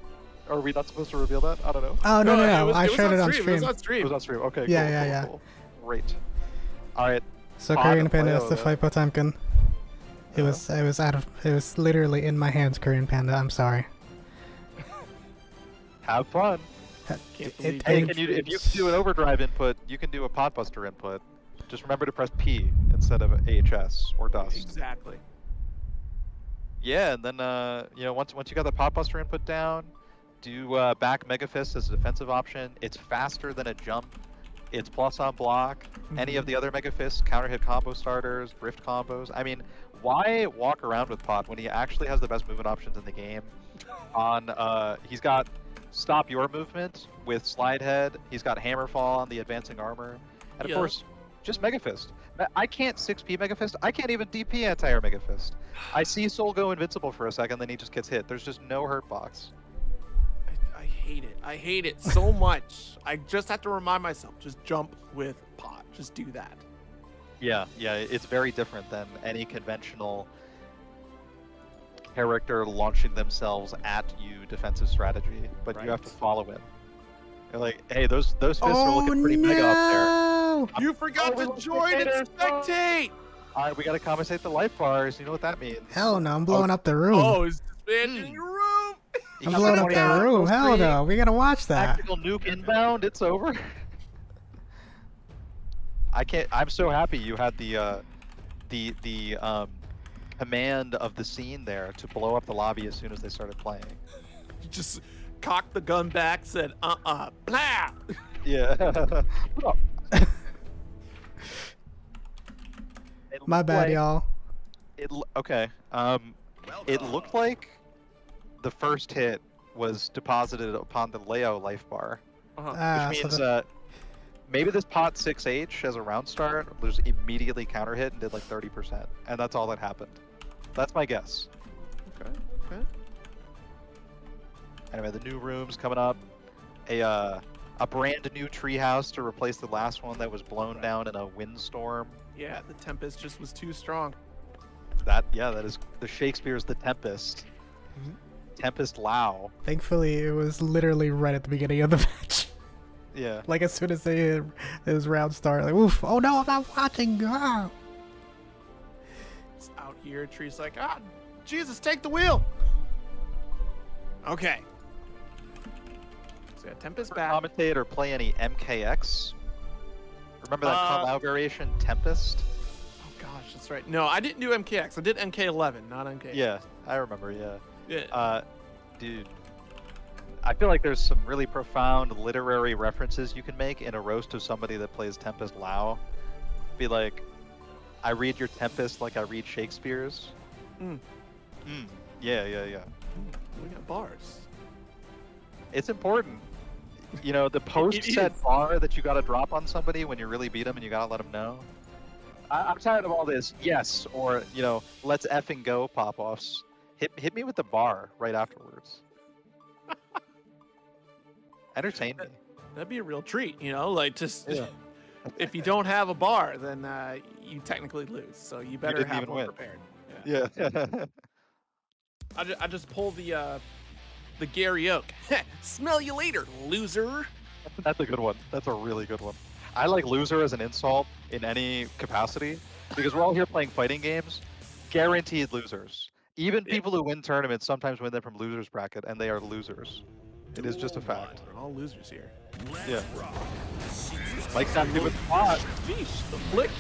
Or are we not supposed to reveal that? I don't know. Oh, no. I showed it on stream. It was on stream. It was on stream. Okay, yeah. Cool. Great. All right. So Korean Panda has to fight Potemkin. It was literally in my hands, Korean Panda. I'm sorry. Have fun. Hey, if you can do an overdrive input, you can do a potbuster input. Just remember to press P instead of AHS or Dust. Exactly. Yeah, and then you know, once you got the potbuster input down, do back Mega Fist as a defensive option. It's faster than a jump. It's plus on block. Any of the other Mega Fists, counter hit combo starters, drift combos. I mean, why walk around with Pot when he actually has the best movement options in the game? He's got stop your movement with slide head. He's got hammer fall on the advancing armor, and of course, just Mega Fist. I can't 6P Mega Fist. I can't even DP anti-air Mega Fist. I see Soul go invincible for a second, then he just gets hit. There's just no hurt box. I hate it. I hate it so much. I just have to remind myself, just jump with Pot. Just do that. Yeah, it's very different than any conventional character launching themselves at you defensive strategy, but you have to follow it. You're like, hey, those fists are looking pretty mega up there. You forgot to join and spectate! Alright, we gotta compensate the life bars. You know what that means. Hell no, I'm blowing up the room. Oh, he's expanding your room! I'm blowing up the room. Hell no, we gotta watch that. Tactical nuke inbound, it's over. I'm so happy you had the the command of the scene there to blow up the lobby as soon as they started playing. Just cocked the gun back, said, blah! Yeah. My bad, y'all. Okay. It looked like the first hit was deposited upon the Leo life bar, which means maybe this pot 6H as a round start was immediately counter hit and did like 30%, and that's all that happened. That's my guess. Okay. Anyway, the new room's coming up. A brand new treehouse to replace the last one that was blown down in a windstorm. Yeah, the Tempest just was too strong. That is the Shakespeare's The Tempest. Tempest Lao. Thankfully, it was literally right at the beginning of the match. Yeah. Like as soon as it was round start, like, oof! Oh no, I'm not watching. Ah. It's out here. Tree's like, Jesus, take the wheel. Okay. So yeah, Tempest back. Commentate or play any MKX? Remember that Kung Lao variation, Tempest? Oh gosh, that's right. No, I didn't do MKX. I did MK11, not MKX. Yeah, I remember. Yeah. Yeah. Dude, I feel like there's some really profound literary references you can make in a roast of somebody that plays Tempest Lao. Be like, I read your Tempest like I read Shakespeare's. Yeah. We got bars. It's important. You know, the post-set bar that you gotta drop on somebody when you really beat them and you gotta let them know. I'm tired of all this yes or, you know, let's effing go pop-offs. Hit me with the bar right afterwards. Entertain me. That'd be a real treat, you know, like just if you don't have a bar, then you technically lose. So you better have one prepared. Yeah. I just pull the Gary Oak. Smell you later, loser. That's a good one. That's a really good one. I like loser as an insult in any capacity because we're all here playing fighting games. Guaranteed losers. Even people who win tournaments sometimes win them from losers bracket, and they are losers. It is just a fact. We're all losers here. Yeah. Mike's not good with the pot. Sheesh, the flick.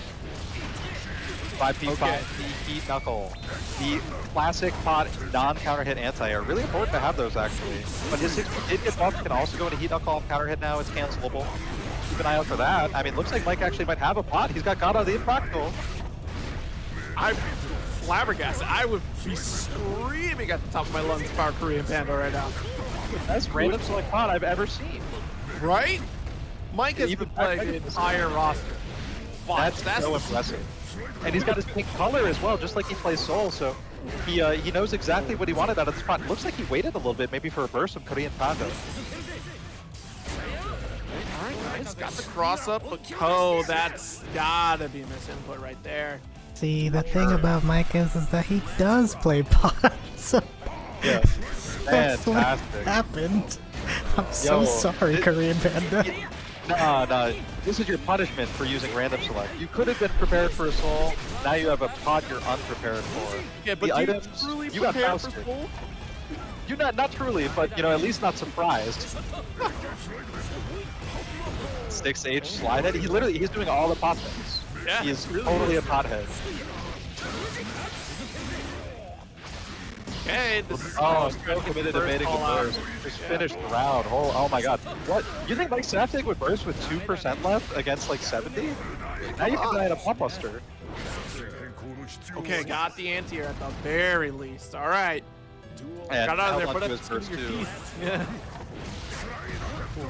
5P5, the heat knuckle. The classic pot non-counter hit anti-air. Really important to have those actually. But his 60 did get buffed, can also go into heat knuckle off counter hit now. It's cancelable. Keep an eye out for that. I mean, looks like Mike actually might have a pot. He's got Gata the Impractical. I'm flabbergasted. I would be screaming at the top of my lungs for our Korean Panda right now. Best random select pot I've ever seen. Right? Mike has been playing the entire roster. That's so impressive. And he's got his pink color as well, just like he plays Soul, so he knows exactly what he wanted out of the spot. Looks like he waited a little bit, maybe for a burst from Korean Panda. Alright, nice. Got the cross up, but Ko, that's gotta be misinput right there. See, the thing about Mike is that he does play pot. So Yeah. that's what Fantastic. happened. I'm so sorry, Korean Panda. No. This is your punishment for using random select. You could have been prepared for a Soul. Now you have a pot you're unprepared for. Yeah, but the you items, truly you got prepared for Fausted. Soul? You're not truly, but you know, at least not surprised. 6H slide head. He's doing all the pot things. Yeah, he is really totally is. a pothead. Okay, this is so committed to baiting the burst. Just finished the round. Oh my god. What? You think Mike Saftig would burst with 2% left against like 70? Now you can die in a pump buster. Okay, got the anti-air at the very least. Alright. And Got out of there, held put onto up his your first two. teeth. Yeah.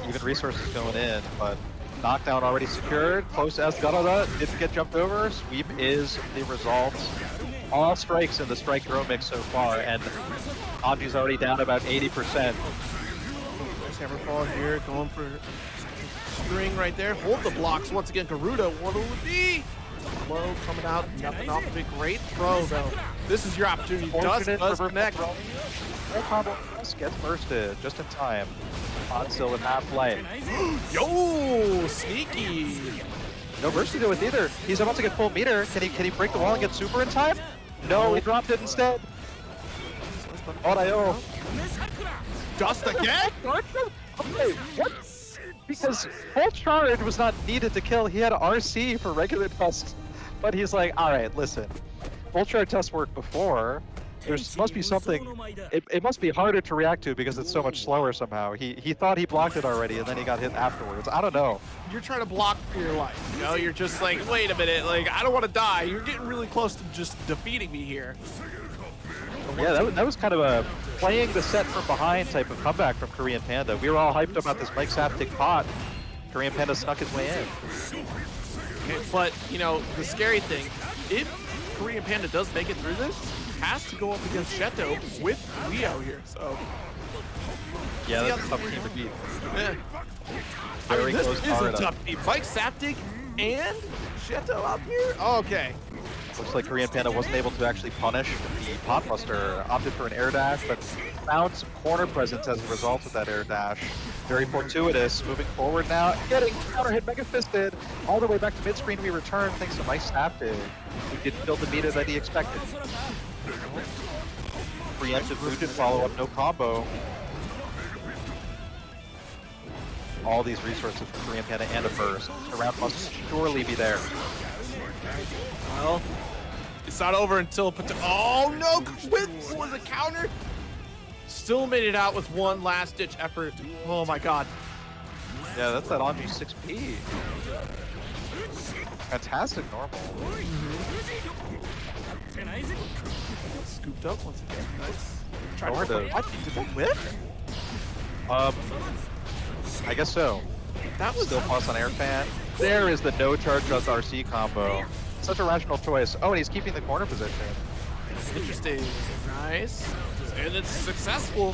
Even resources going in, but knockdown already secured. Close as Gorola didn't get jumped over. Sweep is the result. All strikes in the strike throw mix so far, and Anji's already down about 80%. Nice hammer fall here, going for string right there. Hold the blocks once again. Garuda, what will it be? Low coming out, nothing off of it. Great throw though. This is your opportunity. Dust does connect. No combo. Gets bursted just in time. On still in half life. Yo, sneaky. No burst to do with either. He's about to get full meter. Can he break the wall and get super in time? No, he dropped it instead. Oh, Dust again? Okay, what? Because full charge was not needed to kill. He had RC for regular dust. But he's like, all right, listen, full chart tests worked before. There must be something. It must be harder to react to because it's so much slower somehow. He thought he blocked it already, and then he got hit afterwards. I don't know. You're trying to block for your life. You know, you're just like, wait a minute, like I don't want to die. You're getting really close to just defeating me here. Yeah, that was kind of a playing the set from behind type of comeback from Korean Panda. We were all hyped about this Mike Saptic pot. Korean Panda snuck his way in. Okay, but you know, the scary thing, if Korean Panda does make it through this, has to go up against Sheto with Leo here. So yeah, that's a tough team to beat. Yeah. I mean, this is a tough team. Mike Saptic and Sheto out here? Okay. Looks like Korean Panda wasn't able to actually punish the pot buster. Opted for an air dash, but found some corner presence as a result of that air dash. Very fortuitous. Moving forward now, getting counter hit, mega fisted. All the way back to mid screen we return thanks to Mike Saptic, who didn't build the meter that he expected. Preemptive Fujin follow up, no combo. All these resources for Korean Panda and a burst. The round must surely be there. Well, it's not over until oh no! Quince was a counter. Still made it out with one last ditch effort. Oh my god. Yeah, that's that Anji 6P. Fantastic normal. Scooped up once again. Nice. Trying Hard to to- what? Did they whiff? I guess so. That was Still plus on air fan. There is the no charge just RC combo. Such a rational choice. Oh, and he's keeping the corner position. interesting. Nice. And it's successful.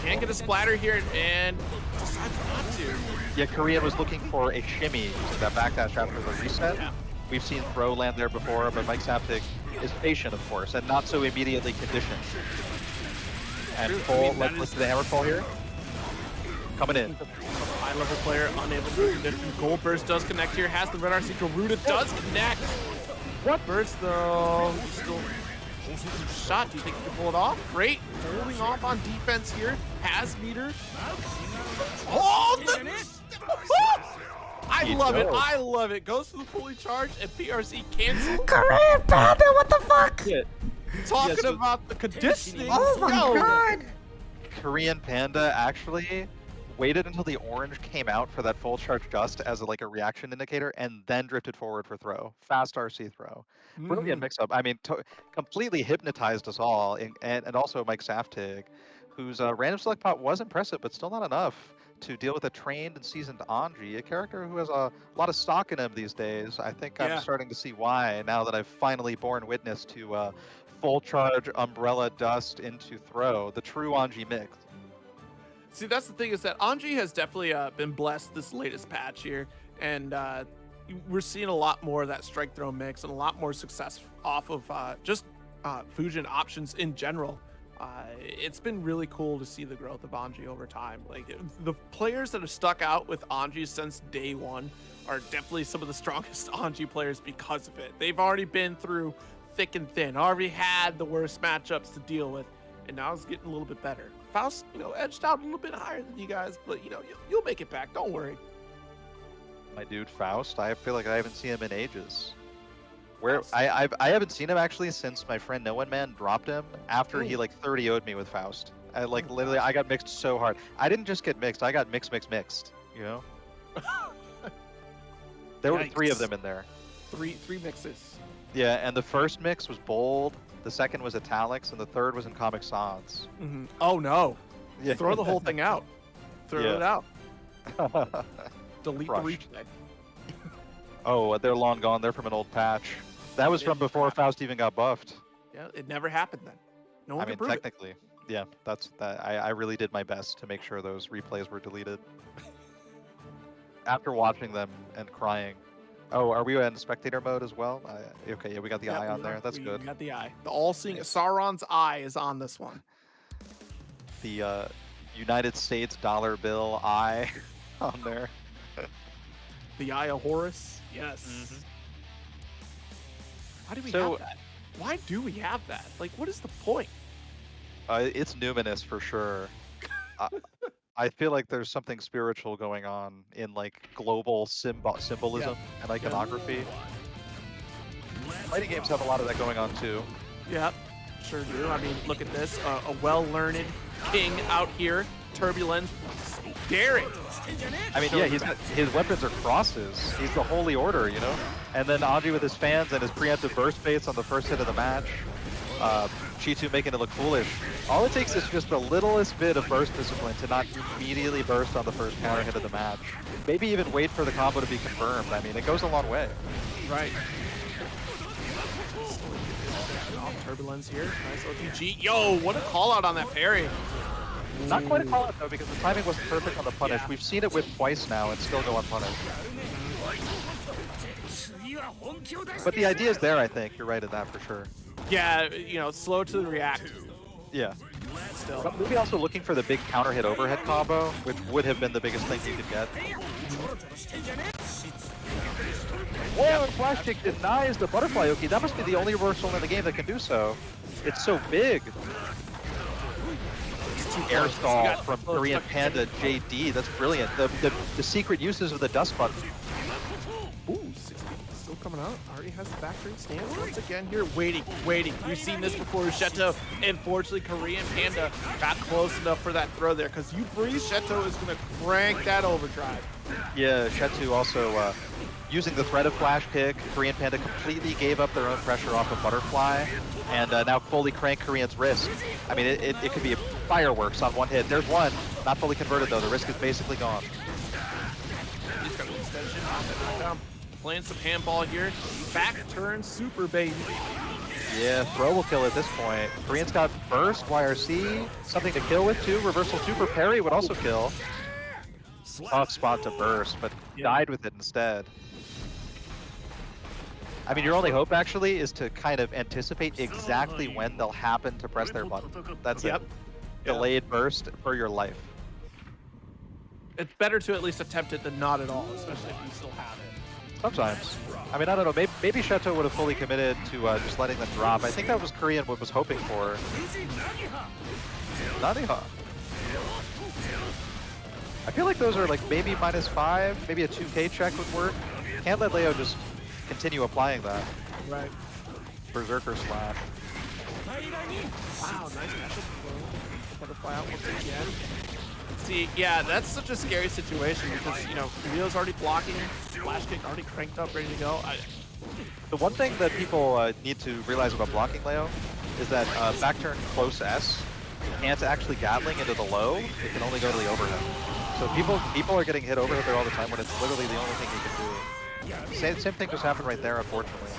Can't get a splatter here and decides not to. Yeah, Korean was looking for a shimmy using that backdash after the reset. Yeah. We've seen throw land there before, but Mike Saptic is patient, of course, and not so immediately conditioned. And True. full, I mean, let's see the hammer fall here. Coming in. High-level player unable to condition. Gold Burst does connect here. Has the Red RC. Garuda does connect. What burst though? Still shot. Do you think he can pull it off? Great. Holding off on defense here. Has meter. Oh, I love it. I love it. Goes to the fully charged and PRC cancel. Korean Panda, what the fuck? Yeah. Talking so- about the conditioning. Oh my Yo. god! Korean Panda actually waited until the orange came out for that full charge just as like a reaction indicator and then drifted forward for throw. Fast RC throw. Brilliant mix up. I mean, completely hypnotized us all. And also Mike Saptic, whose random select pot was impressive, but still not enough to deal with a trained and seasoned Anji, a character who has a lot of stock in him these days. I think Yeah. I'm starting to see why now that I've finally borne witness to full charge umbrella dust into throw, the true Anji mix. See, that's the thing is that Anji has definitely been blessed this latest patch here, and we're seeing a lot more of that strike throw mix and a lot more success off of just Fujin options in general. It's been really cool to see the growth of Anji over time. Like the players that have stuck out with Anji since day one are definitely some of the strongest Anji players because of it. They've already been through thick and thin, already had the worst matchups to deal with, and now it's getting a little bit better. Faust, you know, edged out a little bit higher than you guys, but you know, you'll make it back. Don't worry. My dude Faust, I feel like I haven't seen him in ages. Where I haven't seen him actually since my friend No One Man dropped him after he like 30-0'd me with Faust. I like literally I got mixed so hard. I didn't just get mixed, I got mixed, you know? There were 3 of them in there. Three mixes. Yeah, and the first mix was bold, the second was italics, and the third was in Comic Sans. Oh no. Yeah. Throw the whole thing out. Throw Yeah. it out. Delete Crushed. the replay. Oh, they're long gone. They're from an old patch. That was from before Faust even got buffed. Yeah, it never happened then. No one I can mean, prove it. technically, yeah. That's that. I really did my best to make sure those replays were deleted. After watching them and crying. Oh, are we in spectator mode as well? Okay, yeah, we got the eye on there. That's good. We got the eye. The all-seeing Sauron's eye is on this one. The United States dollar bill eye on there. The eye of Horus. Yes. Mhm. Why do we So- have that? Why do we have that? Like, what is the point? It's numinous for sure. I feel like there's something spiritual going on in like global symbolism and iconography. Fighting games have a lot of that going on too. Yep, sure do. I mean, look at this. A well-learned king out here. Turbulence. Daring. I mean, yeah, his weapons are crosses. He's the holy order, you know? And then Audrey with his fans and his preemptive burst baits on the first hit of the match. Chi2 making it look foolish. All it takes is just the littlest bit of burst discipline to not immediately burst on the first counter hit of the match. Maybe even wait for the combo to be confirmed. I mean, it goes a long way. Right. Turbulence here. Nice OTG. Yo, what a call out on that parry. Not quite a call out though, because the timing wasn't perfect on the punish. Yeah. We've seen it whip twice now and still go unpunished. But the idea is there, I think. You're right in that for sure. Yeah, you know, slow to react. Yeah. Still. But maybe also looking for the big counter hit overhead combo, which would have been the biggest thing you could get. Whoa, Flash Kick denies the butterfly Oki. That must be the only reversal in the game that can do so. It's so big. Air stall from Korean Panda JD. That's brilliant. The secret uses of the dust button. Ooh, 60 still coming out. Already has the back three stance once again here. Waiting. We've seen this before with Sheto. Unfortunately, Korean Panda got close enough for that throw there because you breeze, Sheto is going to crank that overdrive. Yeah, Shetu also using the threat of Flash Kick. Korean Panda completely gave up their own pressure off of Butterfly and now fully crank Korean's risk. I mean, it could be fireworks on one hit. There's one. Not fully converted though. The risk is basically gone. He's got an extension off the knockdown. Playing some handball here. Back turn super baby. Yeah, throw will kill at this point. Korean's got burst, YRC, something to kill with too. Reversal super parry would also kill. Tough spot to burst, but died with it instead. I mean, your only hope actually is to kind of anticipate exactly when they'll happen to press their button. That's it. Delayed burst for your life. It's better to at least attempt it than not at all, especially if you still have it. Sometimes. I mean, I don't know. Maybe Sheto would have fully committed to just letting them drop. I think that was Korean what was hoping for. Naniha. I feel like those are like maybe -5, maybe a 2K check would work. Can't let Leo just continue applying that. Right. Berserker slash. Wow, nice matchup. Butterfly out once again. See, yeah, that's such a scary situation because, you know, Leo's already blocking, Flash Kick already cranked up, ready to go. The one thing that people need to realize about blocking Leo is that back turn close S can't actually Gatling into the low. It can only go to the overhead. So people are getting hit overhead there all the time when it's literally the only thing you can do. Same thing just happened right there, unfortunately.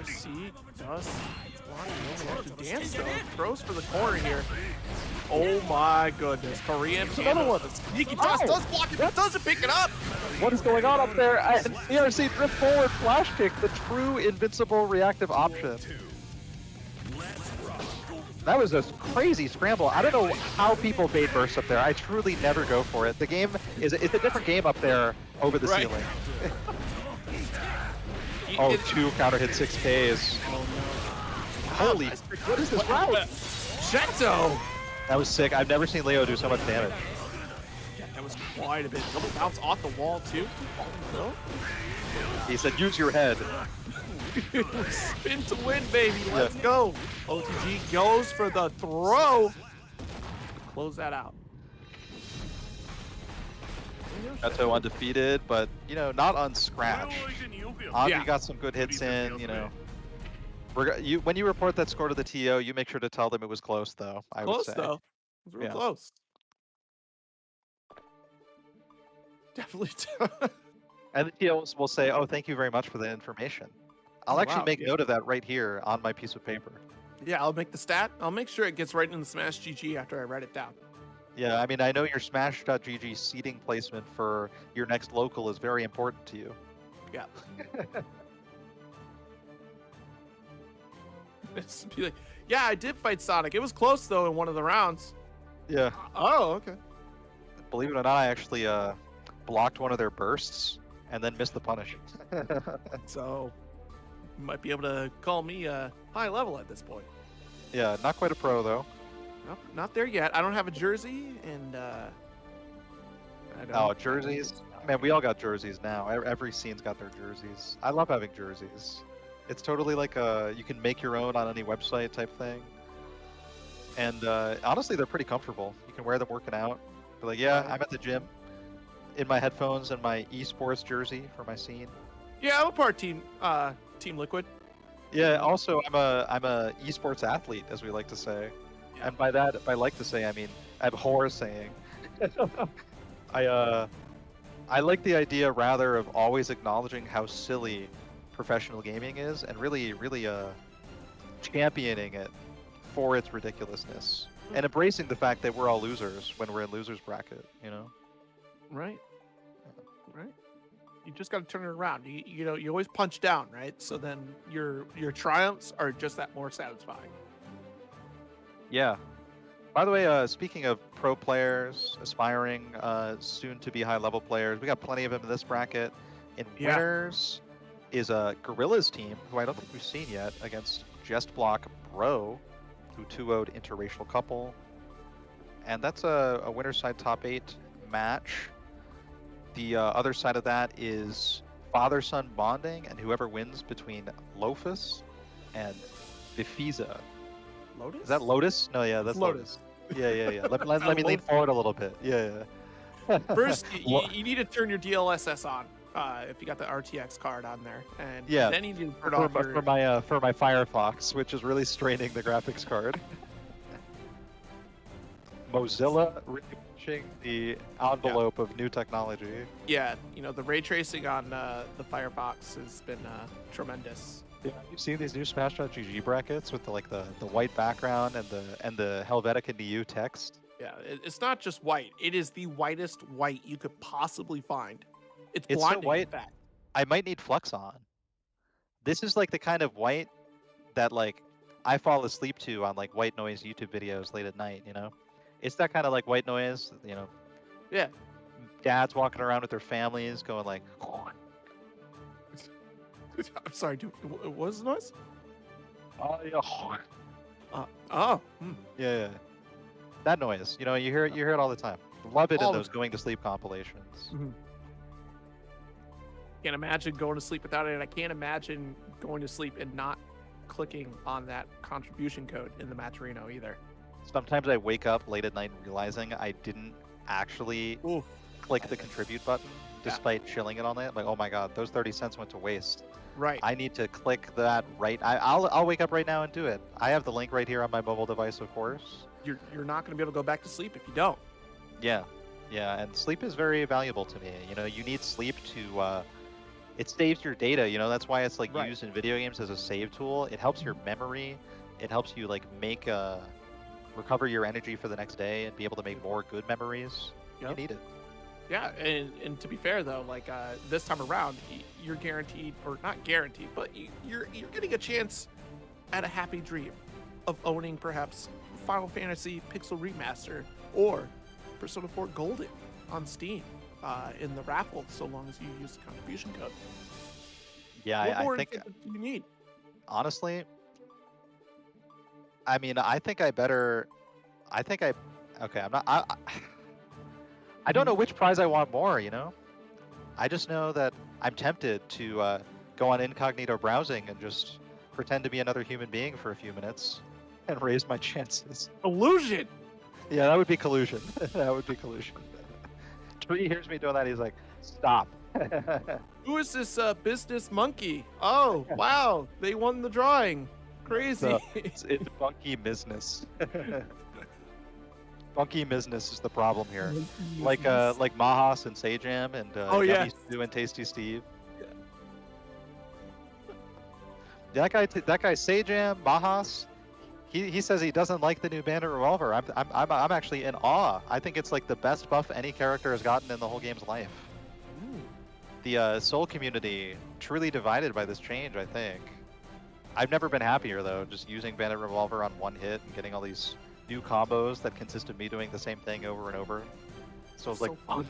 See, does dance though. Throws for the corner here. Oh my goodness. Korean Panda. Another one. Sneaky toss does block it, but doesn't pick it up. What is going on up there? And ERC drift forward, Flash Kick, the true invincible reactive option. That was a crazy scramble. I don't know how people bait burst up there. I truly never go for it. The game is it's a different game up there over the ceiling. Oh, 2 counter hit 6Ks. Holy, what is this route? Sheto! That was sick. I've never seen Leo do so much damage. Yeah, that was quite a bit. Double bounce off the wall too. He said, use your head. Spin to win, baby. Let's go. OTG goes for the throw. Close that out. Sheto undefeated, but, you know, not unscratched. Audrey got some good hits in, you know. When you report that score to the TO, you make sure to tell them it was close, though, I would say. Close, though. It was real close. Definitely. And the TO will say, oh, thank you very much for the information. I'll actually make note of that right here on my piece of paper. Yeah, I'll make the stat. I'll make sure it gets right in the Smash GG after I write it down. Yeah, I mean, I know your Smash.gg seating placement for your next local is very important to you. Yeah. Be like, yeah, I did fight Sonic. It was close, though, in one of the rounds. Yeah. Oh, okay. Believe it or not, I actually blocked one of their bursts and then missed the punish. So, you might be able to call me high level at this point. Yeah, not quite a pro, though. Nope, not there yet. I don't have a jersey, and I don't jerseys. Man, we all got jerseys now. Every scene's got their jerseys. I love having jerseys. It's totally like you can make your own on any website type thing. And honestly, they're pretty comfortable. You can wear them working out. Be like, yeah, Right. I'm at the gym in my headphones and my esports jersey for my scene. Yeah, I'm a part team Liquid. Yeah. Also, I'm a esports athlete, as we like to say. Yeah. And by that, by like to say, I mean abhor saying. I like the idea rather of always acknowledging how silly professional gaming is, and really championing it for its ridiculousness, and embracing the fact that we're all losers when we're in losers bracket. You know. Right. Right. You just got to turn it around. You know, you always punch down, right? So then your triumphs are just that more satisfying. Yeah. By the way, speaking of pro players, aspiring, soon-to-be high-level players, we got plenty of them in this bracket. In Yeah. winners is a Gorilas team, who I don't think we've seen yet, against Jest Block Bro, who 2-0'd interracial couple. And that's a winner's side top 8 match. The other side of that is father-son bonding, and whoever wins between Lotus and Beefeza. Lotus? Is that Lotus? No, yeah, that's Lotus. Yeah. Let me lean forward a little bit. Yeah. First, you need to turn your DLSS on if you got the RTX card on there, and Yeah, then you need to turn off your... for my Firefox, which is really straining the graphics card. Mozilla really pushing the envelope of new technology. Yeah, you know, the ray tracing on the Firefox has been tremendous. Yeah, you've seen these new Smash.gg brackets with the white background and the Helvetica NU text. Yeah, it's not just white. It is the whitest white you could possibly find. It's It's so blinding. white. In fact. I might need Flux on. This is like the kind of white that like I fall asleep to on like white noise YouTube videos late at night, you know? It's that kind of like white noise, you know. Yeah. Dads walking around with their families going like I'm sorry, dude. What was the noise? oh yeah. Yeah. That noise. You know, you hear it all the time. Love it All in the those going to sleep compilations. Can't imagine going to sleep without it, and I can't imagine going to sleep and not clicking on that contribution code in the Matcherino either. Sometimes I wake up late at night realizing I didn't actually Ooh. click the contribute button despite chilling it all night. Like, oh my god, those 30 cents went to waste. Right. I need to click that right. I'll wake up right now and do it. I have the link right here on my mobile device, of course. You're not going to be able to go back to sleep if you don't. Yeah, and sleep is very valuable to me. You know, you need sleep to. It saves your data. You know, that's why it's like Right. used in video games as a save tool. It helps your memory. It helps you like make recover your energy for the next day and be able to make more good memories. Yep. You need it. Yeah, and to be fair though, like this time around, you're guaranteed, or not guaranteed, but you're getting a chance at a happy dream of owning perhaps Final Fantasy Pixel Remaster or Persona 4 Golden on Steam in the raffle, so long as you use the contribution code. Yeah, What more I think incentive do you need? honestly, I mean, I think I better. Okay, I'm not. I don't know which prize I want more. You know, I just know that I'm tempted to go on incognito browsing and just pretend to be another human being for a few minutes and raise my chances. Illusion! Yeah, that would be collusion. That would be collusion. Tree hears me doing that. He's like, stop. Who is this business monkey? Oh, wow, they won the drawing. Crazy. It's funky business. Funky business is the problem here. Like Mahas and Sajam and Oh, Yummy yeah. Stew and Tasty Steve. That guy Sajam Mahas. He says he doesn't like the new Bandit Revolver. I'm actually in awe. I think it's like the best buff any character has gotten in the whole game's life. The Soul community truly divided by this change. I think. I've never been happier though, just using Bandit Revolver on one hit and getting all these new combos that consist of me doing the same thing over and over. So it's like, fun.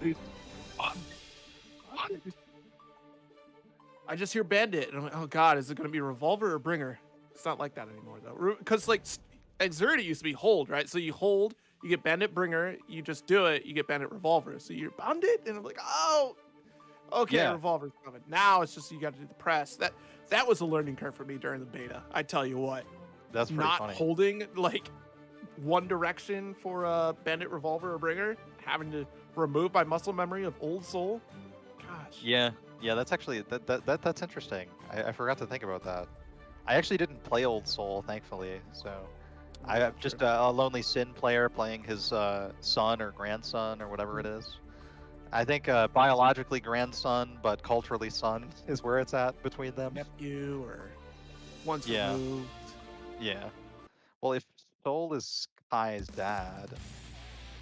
I just hear Bandit, and I'm like, oh god, is it going to be Revolver or Bringer? It's not like that anymore, though. Because, like, Exerta used to be hold, right? So you hold, you get Bandit Bringer, you just do it, you get Bandit Revolver. So you're Bandit, and I'm like, oh, Okay, Yeah. revolver's coming. Now it's just you got to do the press. That was a learning curve for me during the beta. I tell you what. That's pretty Not funny. holding like one direction for a bandit revolver or bringer, having to remove my muscle memory of Old Soul. Gosh. Yeah, that's actually that's interesting. I forgot to think about that. I actually didn't play Old Soul, thankfully, so I'm just a lonely Sin player playing his son or grandson or whatever it is. I think biologically grandson, but culturally son is where it's at between them. Nephew or once Yeah. removed. Yeah. Well, if Soul is Kai's dad,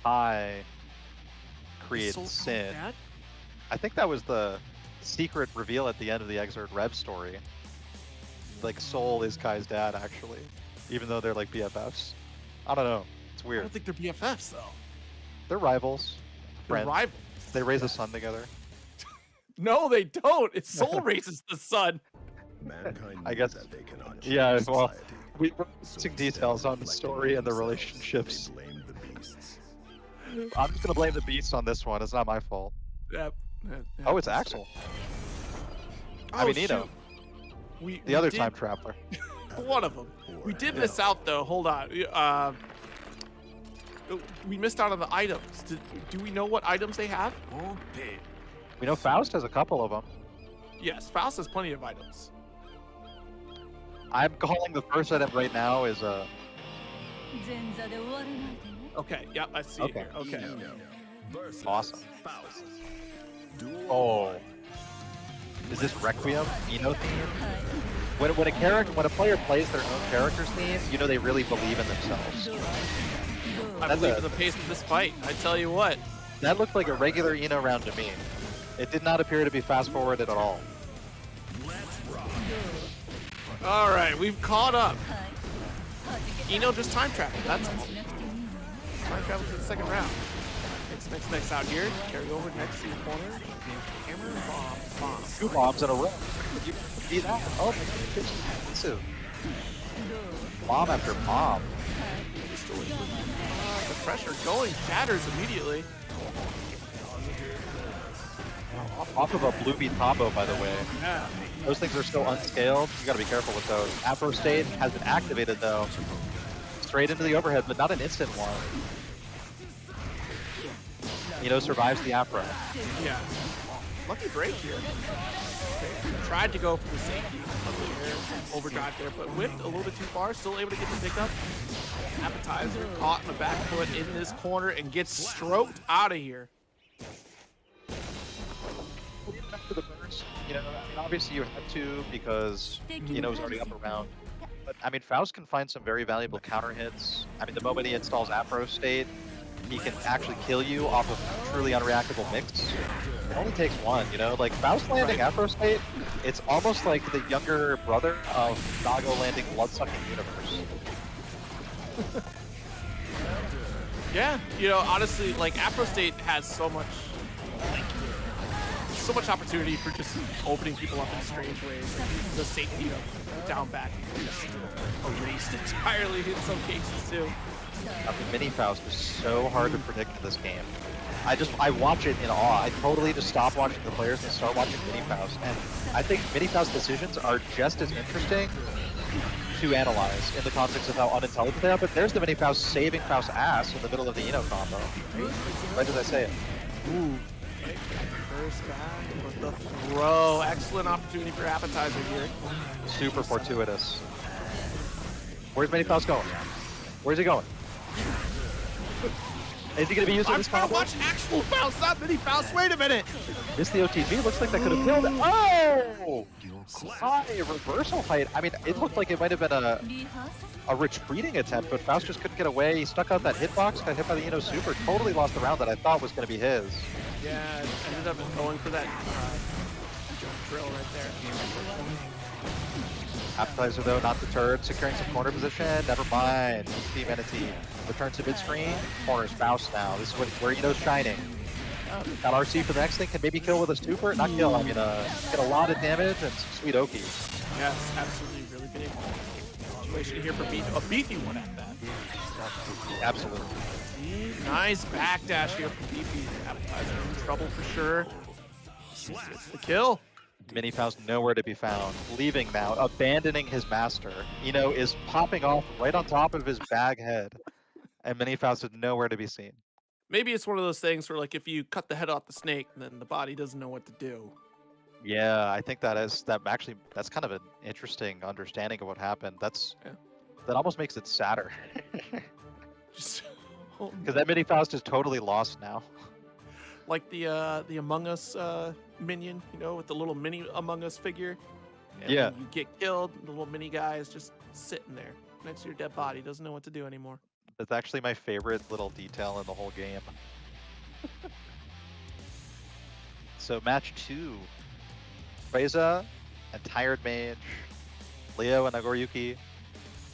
Kai created Soul Sin. Dad? I think that was the secret reveal at the end of the Exert Rev story. Like, Soul is Kai's dad, actually, even though they're like BFFs. I don't know. It's I weird. don't think they're BFFs though. They're rivals. They're Friends. rivals. They raise a son together. No, they don't. It's Soul raises the sun. Mankind I knew guess- that they cannot yeah, change well, society. We're missing details on the story and the relationships. They blamed the beasts. I'm just gonna blame the beast on this one. It's not my fault. Yep. Oh, it's Axel. I Oh, mean, Nino, shoot. the other did- time traveler. One of them. We did miss out though. Hold on. We missed out on the items. Do we know what items they have? We know Faust has a couple of them. Yes, Faust has plenty of items. I'm calling the first item right now is a. Okay. Yep. I see. Okay. It here. Okay. Versus Awesome. Faust. Duel Oh. Is this Requiem Eno theme? When a player plays their own character's theme, you know they really believe in themselves. I That's believe a- in the pace of this fight. I tell you what. That looked like a regular Eno round to me. It did not appear to be fast forwarded at all. All right, we've caught up. Eno just time traveled. That's all. Time travel to the second round. Mix out here. Carry over next to the corner. Hammer, bomb. 2 bombs in a row. You see that? Oh my god, it's expensive. Bomb after bomb. The pressure going, shatters immediately. Off of a blue beat combo, by the way. Yeah. Those things are still unscaled. You gotta be careful with those. Afro State has been activated though. Straight into the overhead, but not an instant one. Eno survives the Afro. Yeah. Lucky break here. Tried to go for the safety of the air overdrive there, but whipped a little bit too far. Still able to get the pickup. Appetizer caught in the back foot in this corner and gets stroked out of here. Back to the burst. You know, I mean, obviously you had to because Eno's already up around. But I mean, Faust can find some very valuable counter hits. I mean, the moment he installs Afro State, he can actually kill you off of truly unreactable mix. It only takes one, you know? Like, Faust landing Afro State, it's almost like the younger brother of Nago landing Bloodsucking Universe. Yeah, you know, honestly, like Afro State has so much opportunity for just opening people up in strange ways. Like the safety of down back is just erased entirely in some cases too. I mean, Mini Faust is so hard to predict in this game. I watch it in awe. I totally just stop watching the players and start watching Mini Faust. And I think Mini Faust decisions are just as interesting to analyze in the context of how unintelligent they are. But there's the Mini Faust saving Faust's ass in the middle of the Eno combo. Right as I say it. Ooh. First back with the throw. Excellent opportunity for Appetizer here. Super fortuitous. Where's Mini Faust going? Where's he going? Is he going to be using I'm this trying to combo? watch actual Faust, not Mini Faust. Wait a minute. This the OTG looks like that could have killed it. Oh! High reversal height. I mean, it looked like it might have been a retreating attempt, but Faust just couldn't get away. He stuck out that hitbox, got hit by the Eno Super, totally lost the round that I thought was going to be his. Yeah, ended up going for that jump drill right there. Appetizer though, not deterred, securing some corner position. Never mind. Team Entity returns to midstream. Corners Faust now. This is where Eno's shining. Got RC for the next thing. Can maybe kill with a super. Not kill. I mean, get a lot of damage and some sweet Oki. Yes, absolutely. Really been a situation here for a beefy one at that. Absolutely. Nice backdash here from Beefy. Appetizer in trouble for sure. It's the kill. Minifaust nowhere to be found, leaving now, abandoning his master. Eno is popping off right on top of his bag head, and Minifaust is nowhere to be seen. Maybe it's one of those things where, like, if you cut the head off the snake, then the body doesn't know what to do. Yeah, I think that's kind of an interesting understanding of what happened. Yeah. That almost makes it sadder. Just Because that Minifaust is totally lost now. like the Among Us minion, you know, with the little mini Among Us figure. And Yeah. when you get killed, the little mini guy is just sitting there next to your dead body, doesn't know what to do anymore. That's actually my favorite little detail in the whole game. So match 2. Beefeza and Tired Mage, Leo and Nagoriyuki.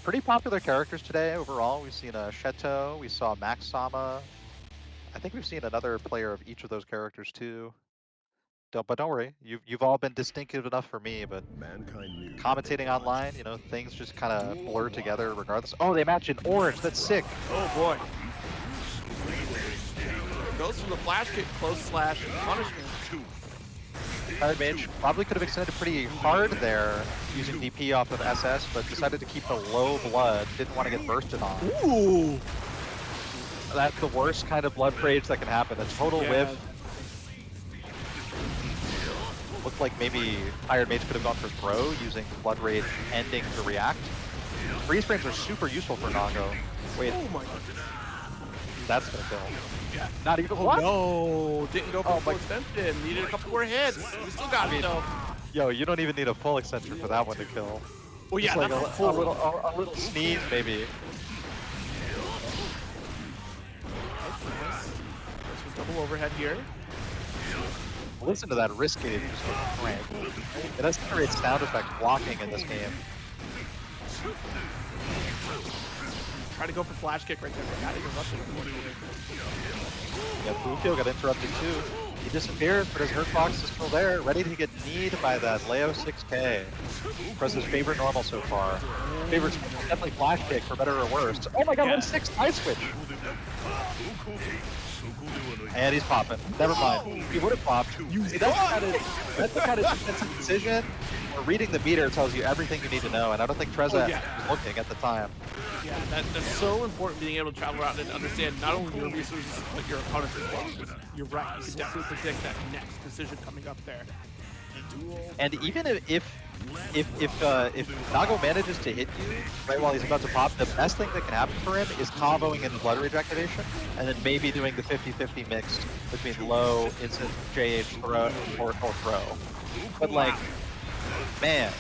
Pretty popular characters today overall. We've seen Sheto, we saw Max Sama. I think we've seen another player of each of those characters too. But don't worry, you've all been distinctive enough for me, but Mankind knew commentating online, you know, things just kind of blur together regardless. Oh, they match in orange, that's sick. Oh boy. Goes for the flash kick, close slash, punishment. Tired Mage probably could have extended pretty hard there using DP off of SS, but decided to keep the low blood, didn't want to get bursted on. Ooh. That's the worst kind of blood rage that can happen. A total whiff. Looked like maybe Tired Mage could have gone for throw using Blood Rage ending to react. Freeze frames are super useful for Nago. Wait, Oh my goodness. that's gonna kill. Yeah. Not even what? No, didn't go for Oh full my- extension. Needed a couple more hits. We still got it though. Yo, you don't even need a full extension for that one to kill. Well, yeah, Just like not a, a full. a little sneeze maybe. There's a double overhead here. Listen to that wrist gauge just get cranked. It has to create sound effect blocking in this game. Try to go for flash kick right there, but got interrupted. Yeah, Bukio got interrupted too. He disappears, but his hurt box is still there, ready to get kneed by that Leo 6K. Press his favorite normal so far. Favorite definitely flash kick for better or worse. Oh my god, Yeah. 1-6 high switch! And he's popping. Never mind. He would have popped. See, that's the kind of defensive decision where reading the meter tells you everything you need to know, and I don't think Treza was looking at the time. Yeah, that's so important, being able to travel around and understand not only your resources, but your opponents as well. You're right, you can definitely predict that next decision coming up there. And even if Nago manages to hit you right while he's about to pop, the best thing that can happen for him is comboing in Blood Rage activation, and then maybe doing the 50-50 mix between low, instant JH throw, or throw. But like, man,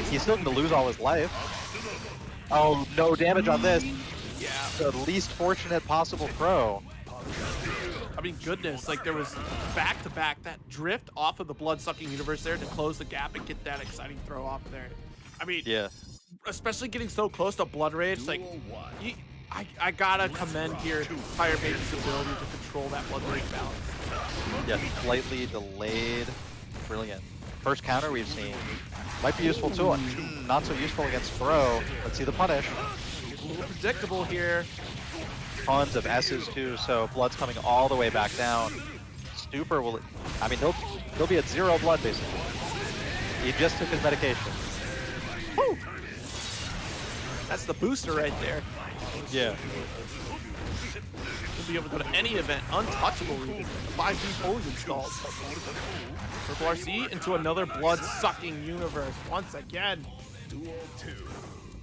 he's still going to lose all his life. Oh, no damage on this. Yeah. The least fortunate possible throw. I mean, goodness, like there was back-to-back that drift off of the blood-sucking universe there to close the gap and get that exciting throw off of there. I mean, Yeah. especially getting so close to Blood Rage, like, I gotta commend here Tired Mage's ability to control that Blood Rage balance. Yeah, slightly delayed. Brilliant. First counter we've seen. Might be useful too. Not so useful against Throw. Let's see the punish. A little predictable here. Tons of S's too, so blood's coming all the way back down. Stupor will, I mean, he'll be at 0 blood basically. He just took his medication. Woo! That's the booster right there. Yeah. He'll be able to go to any event, untouchable even. 5G fully installed. Purple RC into another blood-sucking universe once again.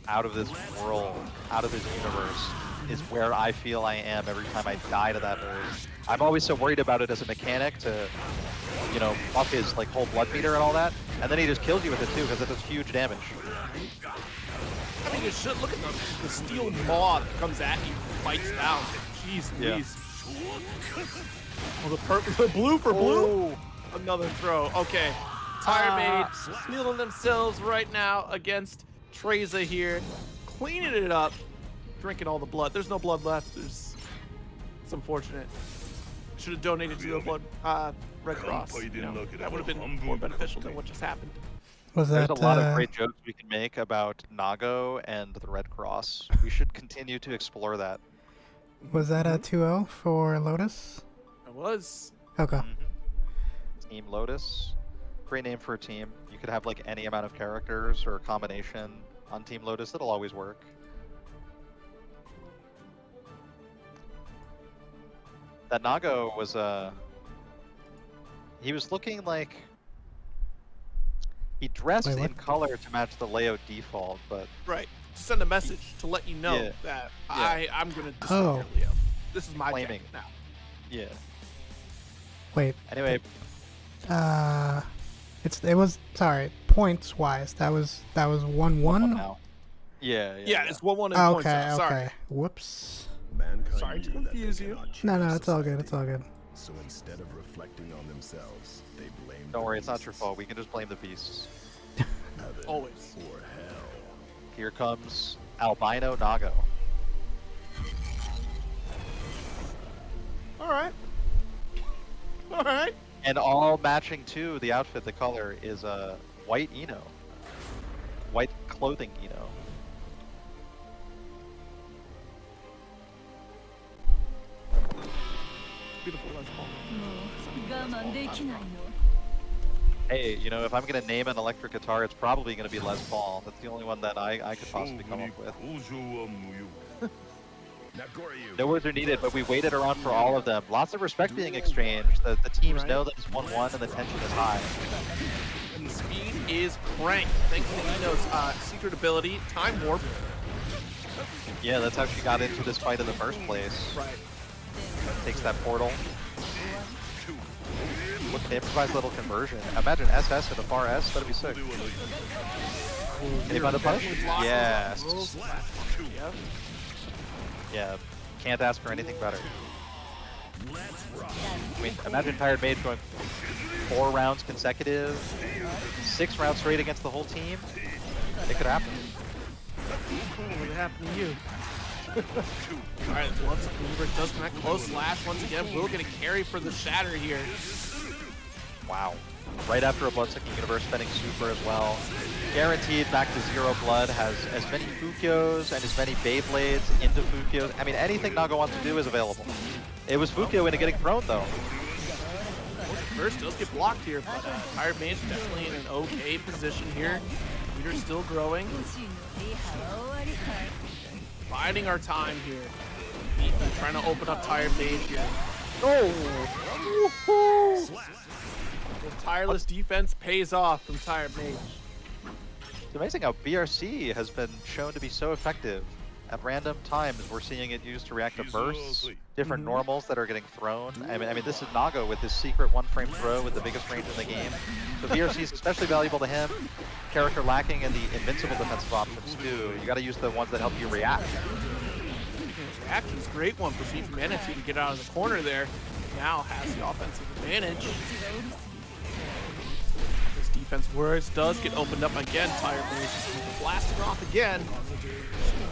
Out of this world, out of this universe is where I feel I am every time I die to that urge. I'm always so worried about it as a mechanic to, you know, buff his like whole blood meter and all that, and then he just kills you with it too because it does huge damage. I mean, you should look at the steel maw that comes at you, bites down. Jeez Louise. Oh, the blue for blue. Oh. Another throw. Okay. Tired Mage healing themselves right now against Treza here, cleaning it up, drinking all the blood. There's no blood left. It's unfortunate. Should have donated to the blood Red Cross. You know, that would have been more beneficial than what just happened. Was There's that a lot of great jokes we can make about Nago and the Red Cross. We should continue to explore that. was that a 2-0 for Lotus? It was. Okay. Team Lotus. Great name for a team. You could have like any amount of characters or a combination on Team Lotus. It'll always work. That Nago was he was looking like he dressed Wait, what? in color to match the layout default, but Right. To send a message to let you know Yeah. that Yeah. I'm going to destroy Oh. your Leo. This is my Flaming. jacket now. yeah. Wait. Anyway, It was sorry. Points wise, that was 1-1. now. Yeah, Yeah, it's 1-1 in Oh, points. okay. Sorry. Okay. Whoops. Mankind Sorry to knew that they confuse you. cannot change No, it's all good. society. It's all good. So instead of reflecting on themselves, they blamed Don't the worry, it's not your beasts. fault. We can just blame the beasts. Heaven Always. or hell. Here comes Albino Nago. All right. All right. And all matching to the outfit, the color is a white Eno. White clothing Eno. Beautiful Les Paul. 我慢できないの Hey, you know, if I'm gonna name an electric guitar, it's probably gonna be Les Paul. That's the only one that I could possibly come up with. Nagoryu. No words are needed, but we waited around for all of them. Lots of respect being exchanged. The teams Right. know that it's 1-1 and the tension is high. And the speed is cranked thanks to Eno's secret ability, Time Warp. Yeah, that's how she got into this fight in the first place. Right. Takes that portal. Look, an improvised little conversion. Imagine SS at a far S, that'd be sick. Anybody push? Yes. Yeah. Yeah, can't ask for anything better. I mean, imagine Tired Mage going 4 rounds consecutive, 6 rounds straight against the whole team. It could happen. What would happen to you? Alright, once the Universe does connect, close slash once again. Will get a carry for the Shatter here. Wow. Right after a Bloodsucking Universe, spending super as well. Guaranteed back to 0 blood, has as many Fukyos and as many Beyblades into Fukyos. I mean, anything Nago wants to do is available. It was Fukyo into getting thrown though. First does get blocked here, but Tired Mage definitely in an okay position here. Meter's still growing. 武士のリハは終わりかい Biding our time here. Ethan trying to open up Tired Mage here. The tireless defense pays off from Tired Mage. It's amazing how BRC has been shown to be so effective. At random times, we're seeing it used to react to bursts, different normals that are getting thrown. I mean, this is Nago with his secret one-frame throw with the biggest range in the game. So BRC is especially valuable to him. Character lacking in the invincible defensive options too. You got to use the ones that help you react. Reaction's a great one for Beef Manatee to get out of the corner there. Now has the offensive advantage. This defense works, does get opened up again. Tired Mage blasting off again.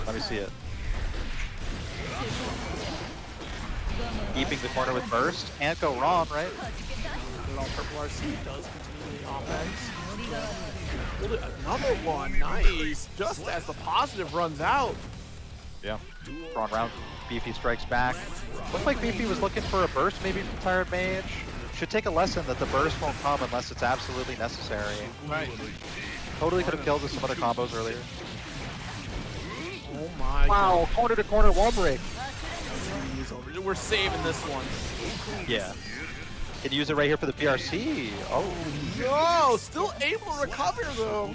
Let me see it. Keeping the corner with burst. Can't go wrong, right? Good old Purple RC does continue the offense. Another one, nice. Just as the positive runs out. Yeah. Drawn round. Beefy strikes back. Looked like Beefy was looking for a burst maybe from Tired Mage. Should take a lesson that the burst won't come unless it's absolutely necessary. Right. Totally could have killed with some other combos earlier. Oh my Wow, corner to corner wall break. God. We're saving this one. Yeah. Can use it right here for the PRC. Oh. No, still able to recover though.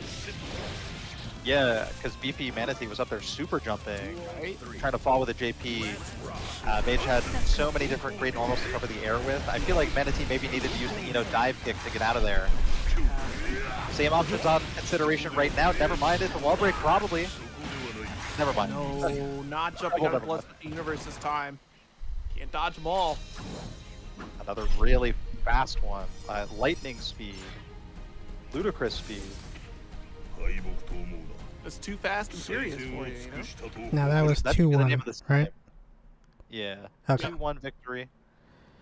Yeah, because Beefy Manatee was up there super jumping, Right. trying to fall with a JP. Mage had so many different great normals to cover the air with. I feel like Manatee maybe needed to use the dive kick to get out of there. Same options on consideration right now. Never mind it. The wall break probably. Never mind. No, not jumping out of Bloodsucking Universe this time. Can't dodge them all. Another really fast one. Lightning speed. Ludicrous speed. It's too fast and furious for you, Now that was That's the name 2-1, of this right? Yeah. Okay. 2-1 victory.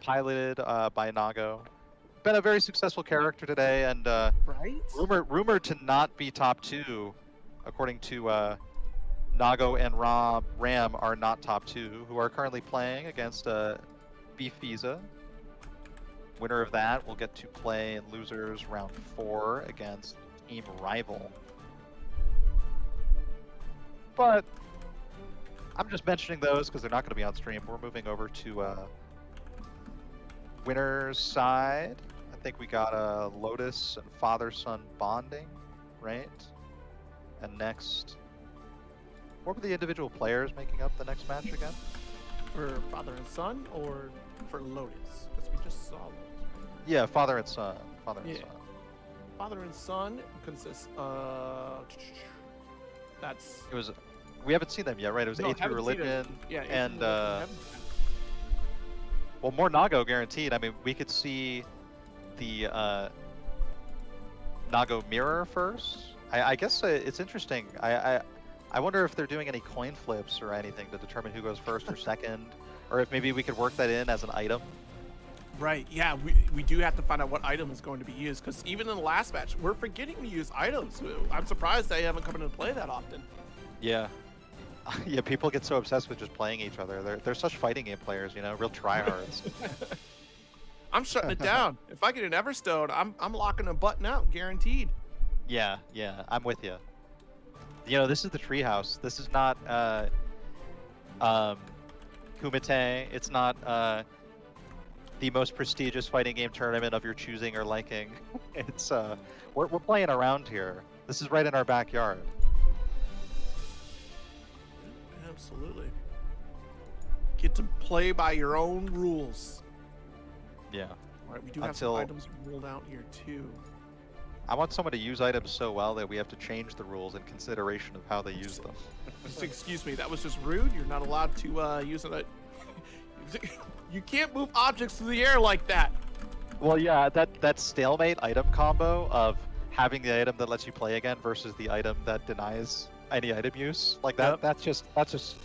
Piloted by Nago. Been a very successful character today, and Right? rumored to not be top 2, according to Nago and Ram are not top 2, who are currently playing against Beefeza. Winner of that will get to play in losers round 4 against Team Rival. But I'm just mentioning those because they're not going to be on stream. We're moving over to winner's side. I think we got a Lotus and father-son bonding, right? And next, what were the individual players making up the next match again? For father and son, or for Lotus? Because we just saw Lotus. Yeah, father and son. Father and Yeah. son. Father and son consists. That's. It was. We haven't seen them yet, right? It was No, A3 haven't seen it. Religion Yeah, and haven't- well, more Nago guaranteed. I mean, we could see the Nago mirror first. I guess it's interesting. I wonder if they're doing any coin flips or anything to determine who goes first or second, or if maybe we could work that in as an item. Right, yeah, we do have to find out what item is going to be used, because even in the last match, we're forgetting to use items. I'm surprised they haven't come into play that often. Yeah. Yeah, people get so obsessed with just playing each other. They're such fighting game players, you know, real tryhards. I'm shutting it down. If I get an Everstone, I'm locking a button out, guaranteed. Yeah, I'm with you. You know, this is the Treehouse. This is not Kumite. It's not the most prestigious fighting game tournament of your choosing or liking. It's we're playing around here. This is right in our backyard. Absolutely. Get to play by your own rules. Yeah. All right, we do have some items rolled out here too. I want someone to use items so well that we have to change the rules in consideration of how they use them. Just excuse me, that was just rude. You're not allowed to use it. You can't move objects through the air like that. Well, yeah, that stalemate item combo of having the item that lets you play again versus the item that denies any item use, like that. Yep. That's just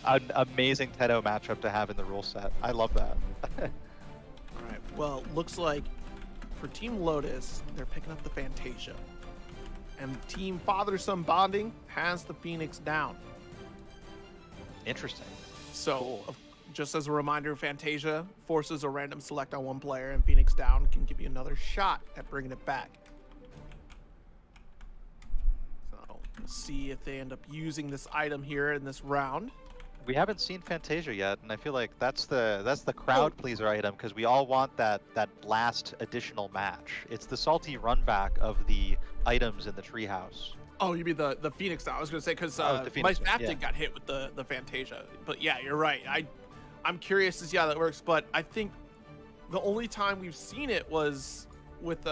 an amazing Tedo matchup to have in the rule set. I love that. All right. Well, looks like for Team Lotus, they're picking up the Fantasia, and Team Father-Son Bonding has the Phoenix down. Interesting. So, Cool. just as a reminder, Fantasia forces a random select on one player, and Phoenix down can give you another shot at bringing it back. So, we'll see if they end up using this item here in this round. We haven't seen Fantasia yet, and I feel like that's the crowd pleaser item because we all want that last additional match. It's the salty run back of the items in the Treehouse. Oh, you mean the Phoenix down? I was gonna say because the Phoenix my one, Faptic got hit with the Fantasia, but yeah, you're right. I'm curious to see how that works, but I think the only time we've seen it was with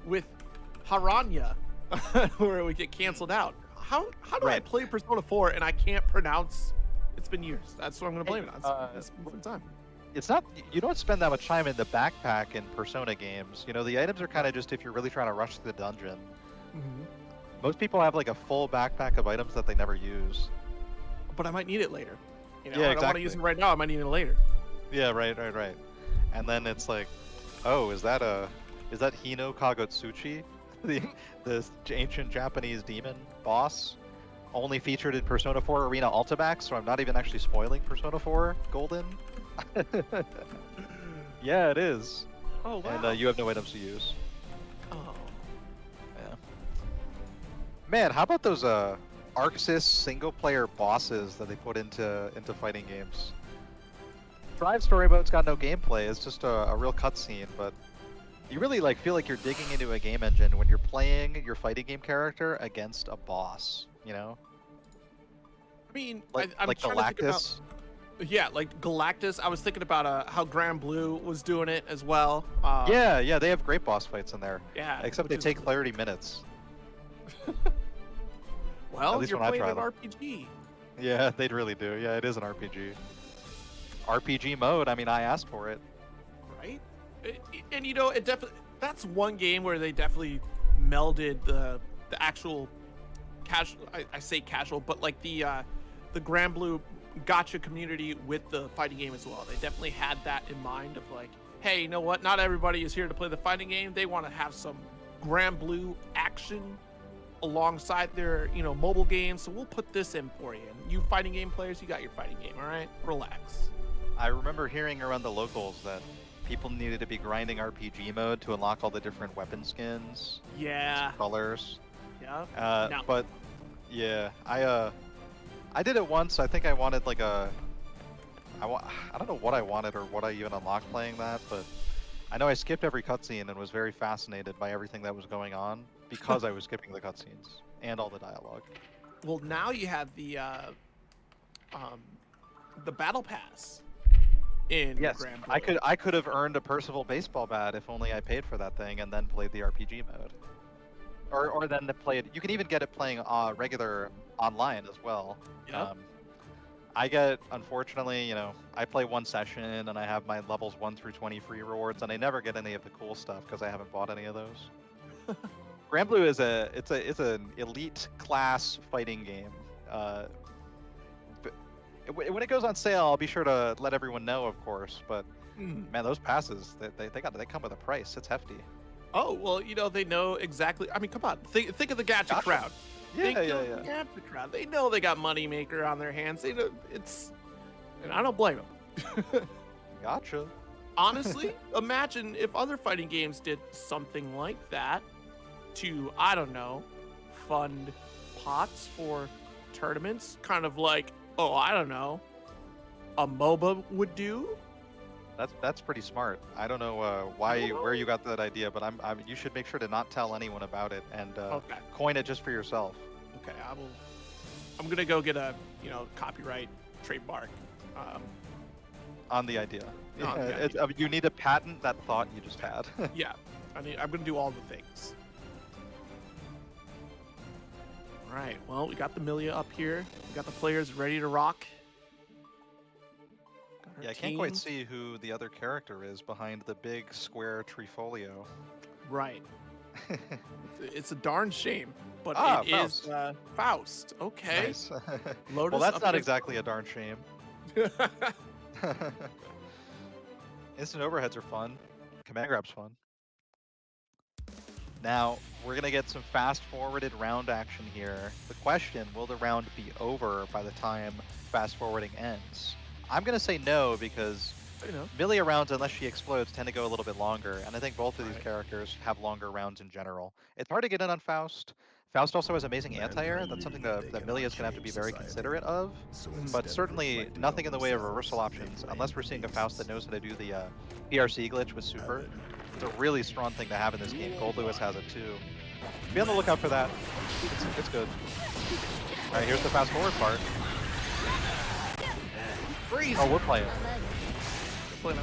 with Haranya, where we get canceled out. How do I Right. play Persona 4 and I can't pronounce? It's been years. That's what I'm gonna blame it on. It's been some time. It's not, you don't spend that much time in the backpack in Persona games. You know, the items are kind of just if you're really trying to rush through the dungeon. Most people have like a full backpack of items that they never use. But I might need it later. You know, Yeah, I don't want to use exactly. it right now. I might need it later. Yeah, right. And then it's like, oh, is that Hino Kagotsuchi? the ancient Japanese demon boss? Only featured in Persona 4 Arena Ultimax, so I'm not even actually spoiling Persona 4 Golden. Yeah, it is. Oh wow. And you have no items to use. Oh. Yeah. Man, how about those Arxis single-player bosses that they put into fighting games? Drive story mode's got no gameplay. It's just a real cutscene, but you really like feel like you're digging into a game engine when you're playing your fighting game character against a boss. You know, I mean, like I'm like trying to think about. Galactus. Yeah, like Galactus. I was thinking about how Grand Blue was doing it as well. Yeah, they have great boss fights in there. Yeah. Except they which take is- 30 minutes. Well, at least you're when I playing try an them. RPG, Yeah, they really do. Yeah, it is an RPG. RPG mode. I mean, I asked for it. right? And you know, it definitely. That's one game where they definitely melded the actual casual. I say casual, but like the Grand Blue gotcha community with the fighting game as well. They definitely had that in mind of like, hey, you know what? Not everybody is here to play the fighting game. They want to have some Grand Blue action alongside their, you know, mobile games. So we'll put this in for you. And you fighting game players, you got your fighting game. All right, relax. I remember hearing around the locals that people needed to be grinding RPG mode to unlock all the different weapon skins, Yeah. colors. Yeah. No. But yeah, I did it once. I think I wanted like a I don't know what I wanted or what I even unlocked playing that, but I know I skipped every cutscene and was very fascinated by everything that was going on because I was skipping the cutscenes and all the dialogue. Well, now you have the battle pass in Yes, Grand I Blue. could have earned a Percival baseball bat if only I paid for that thing and then played the RPG mode. Or then to play it. You can even get it playing regular online as well. Yep. I get, unfortunately, you know, I play one session and I have my levels 1 through 20 free rewards, and I never get any of the cool stuff because I haven't bought any of those. Grand Blue is it's an elite class fighting game. When it goes on sale, I'll be sure to let everyone know, of course. But man, those passes they come with a price. It's hefty. Oh well, you know they know exactly. I mean, come on, think of the Gacha Gotcha. crowd. Think Yeah. of the Gacha crowd. They know they got Moneymaker on their hands. They know it's, and I don't blame them. Gotcha. Honestly, imagine if other fighting games did something like that to, I don't know, fund pots for tournaments, kind of like, oh, I don't know, a MOBA would do. That's pretty smart. I don't know where you got that idea, but you should make sure to not tell anyone about it and Okay. coin it just for yourself. Okay, I'm gonna go get a copyright trademark. On the idea. On the It's, you need to patent that thought you just had. Yeah, I'm gonna do all the things. All right, well, we got the Milia up here. We got the players ready to rock. Got our Yeah, I can't quite team. see who the other character is behind the big square treefolio. Right. It's a darn shame, but Ah, it is Faust. Okay. Nice. Lotus Well, that's up not against- exactly a darn shame. Instant overheads are fun. Command grab's fun. Now, we're going to get some fast-forwarded round action here. The question, will the round be over by the time fast-forwarding ends? I'm going to say no, because You know. Millia rounds, unless she explodes, tend to go a little bit longer, and I think both of these characters have longer rounds in general. It's hard to get in on Faust. Faust also has amazing anti-air. That's something that Millia is going to have to be very considerate of. But certainly nothing in the way of reversal options, unless we're seeing a Faust that knows how to do the PRC glitch with Super. It's a really strong thing to have in this game. Gold Lewis has it too. Be on the lookout for that. It's good. Alright, here's the fast forward part. Freeze. Oh, we're playing.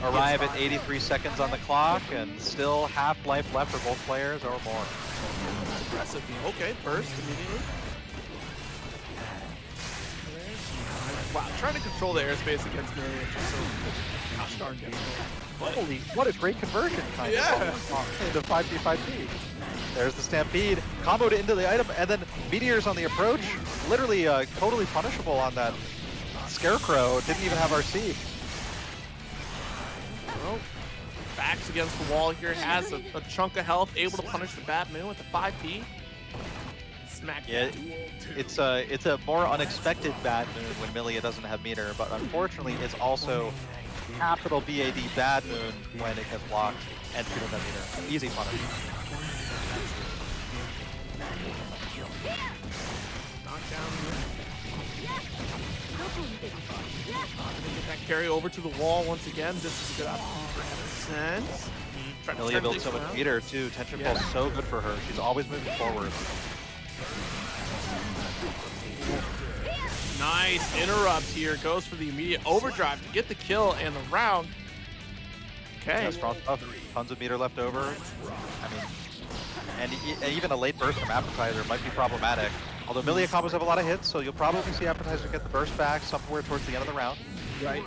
Arrive at 83 seconds on the clock, and still half life left for both players or more. Aggressive. Okay, burst immediately. Wow, trying to control the airspace against Millia is just so gosh darn difficult. But Holy, what a great conversion, kind Yeah. of, into 5v5p. There's the Stampede, comboed into the item, and then Meteors on the approach. Literally totally punishable on that Scarecrow. Didn't even have RC. well, backs against the wall here, has a chunk of health, able to punish the Bad Moon with the 5p. Smack. Yeah, it's a more unexpected Bad Moon when Millia doesn't have meter, but unfortunately it's also capital BAD Bad Moon when it gets blocked and she doesn't have meter. Easy punish. Knockdown here. Gonna get that carry over to the wall once again. This is a good opportunity for Emerson. Trying to Millia turn builds things so much around. meter too. Tension Yeah. Pulse so good for her. She's always moving forward. Nice interrupt here. Goes for the immediate overdrive to get the kill and the round. Okay. Yeah, strong stuff. Tons of meter left over. I mean, and even a late burst from Appetizer might be problematic. Although Millia combos have a lot of hits, so you'll probably see Appetizer get the burst back somewhere towards the end of the round. Right.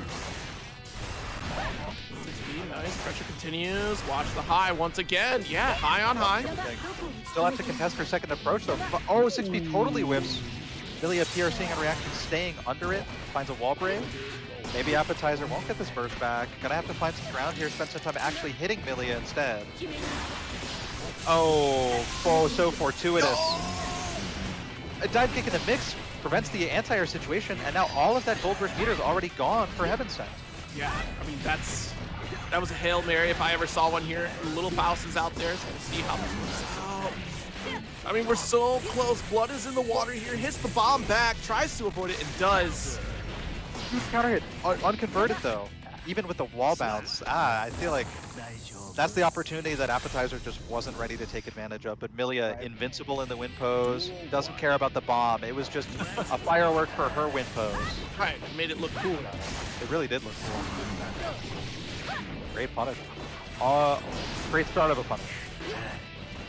6B, nice. Pressure continues. Watch the high once again. Yeah, high on high. Still have to contest her second approach though. Oh, 6B totally whiffs. Millia PRCing and reaction, staying under it, finds a wall break. Maybe Appetizer won't get this burst back. Gonna have to find some ground here, spend some time actually hitting Millia instead. Oh, so fortuitous. A dive kick in the mix prevents the anti-air situation, and now all of that gold burst meter is already gone for Heaven Sent. Yeah, I mean, that was a Hail Mary if I ever saw one here. Little Faust is out there, so we'll see how this works out. I mean, we're so close. Blood is in the water here. Hits the bomb back, tries to avoid it, and does. Huge counter hit. Unconverted though. Even with the wall bounce. I feel like that's the opportunity that Appetizer just wasn't ready to take advantage of. But Milia, invincible in the win pose, doesn't care about the bomb. It was just a firework for her win pose. Right, made it look cool. It really did look cool. Great punish. Great start of a punish.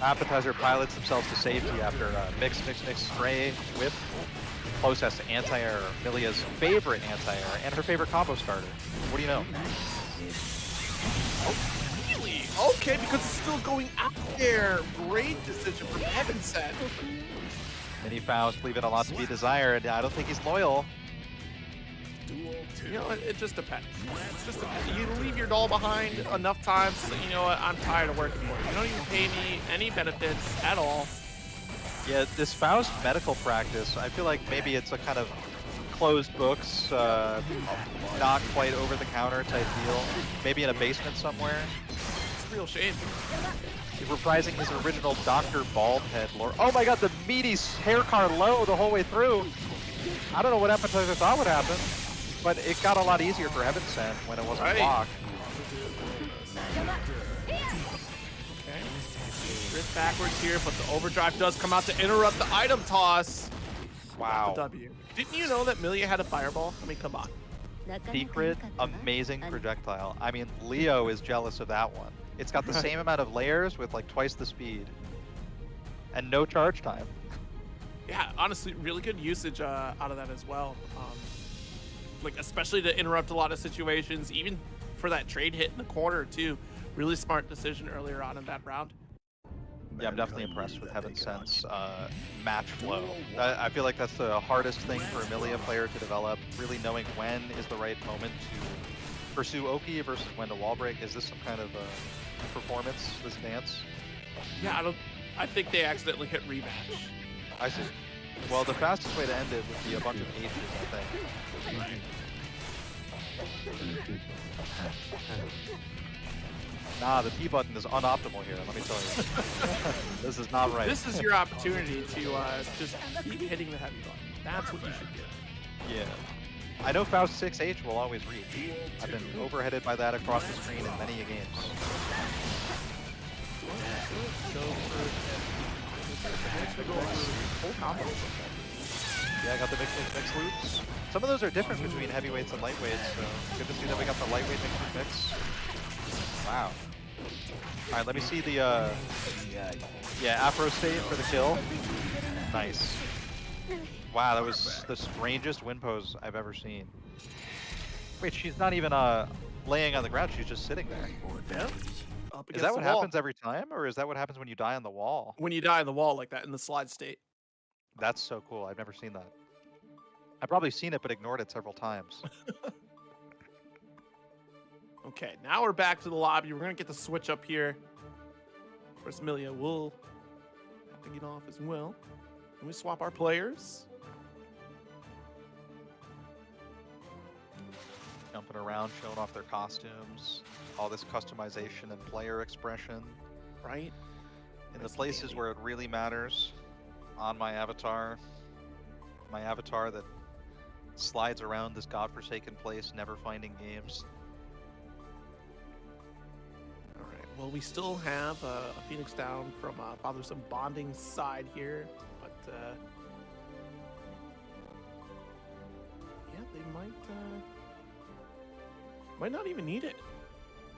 Appetizer pilots themselves to safety after mix, stray, whip. Close has to anti-air, Milia's favorite anti-air, and her favorite combo starter. What do you know? Oh, really? Okay, because it's still going out there. Great decision from Beefeza. Mini Faust leaving a lot to be desired. I don't think he's loyal. You know, it just depends. It's just depends. You leave your doll behind enough times, so you know what, I'm tired of working for you. You don't even pay me any benefits at all. Yeah, this Faust medical practice, I feel like maybe it's a kind of closed books, not quite over-the-counter type deal. Maybe in a basement somewhere. It's a real shame. He's reprising his original Dr. Baldhead lore. Oh my god, the meaty hair car low the whole way through. I don't know what Appetizer thought would happen, but it got a lot easier for Heaven Sent when it wasn't blocked. Okay. Drift backwards here, but the overdrive does come out to interrupt the item toss. Wow. The W. Didn't you know that Milia had a fireball? I mean, come on. Secret, amazing projectile. I mean, Leo is jealous of that one. It's got the same amount of layers with like twice the speed. And no charge time. Yeah, honestly, really good usage out of that as well. Like, especially to interrupt a lot of situations, even for that trade hit in the corner, too. Really smart decision earlier on in that round. Yeah, I'm definitely impressed with Heaven Sent's match flow. I feel like that's the hardest thing for a Milia player to develop, really knowing when is the right moment to pursue Oki versus when to wall break. Is this some kind of performance, this dance? Yeah, I think they accidentally hit rematch. I see. Well, the fastest way to end it would be a bunch of H's, I think. Nah, the P button is unoptimal here, let me tell you. This is not right. This is your opportunity to just keep hitting the heavy button. That's what you should do. Yeah. I know Faust 6H will always reach. I've been overheaded by that across the screen in many games. Yeah, I got the mix loops. Some of those are different between heavyweights and lightweights, so good to see that we got the lightweight mix. Wow. Alright, let me see the Afro state for the kill. Nice. Wow, that was the strangest win pose I've ever seen. Wait, she's not even laying on the ground, she's just sitting there. Yep. Is that what happens every time, or is that what happens when you die on the wall? When you die on the wall like that in the slide state. That's so cool, I've never seen that. I've probably seen it, but ignored it several times. Okay, now we're back to the lobby. We're going to get the switch up here. Of course, Milia will have to get off as well. Can we swap our players? Jumping around, showing off their costumes. All this customization and player expression. Right? In the places where it really matters. On my avatar. My avatar that slides around this godforsaken place, never finding games. Alright, well, we still have a Phoenix down from Father Son Bonding side here, but yeah, they might not even need it.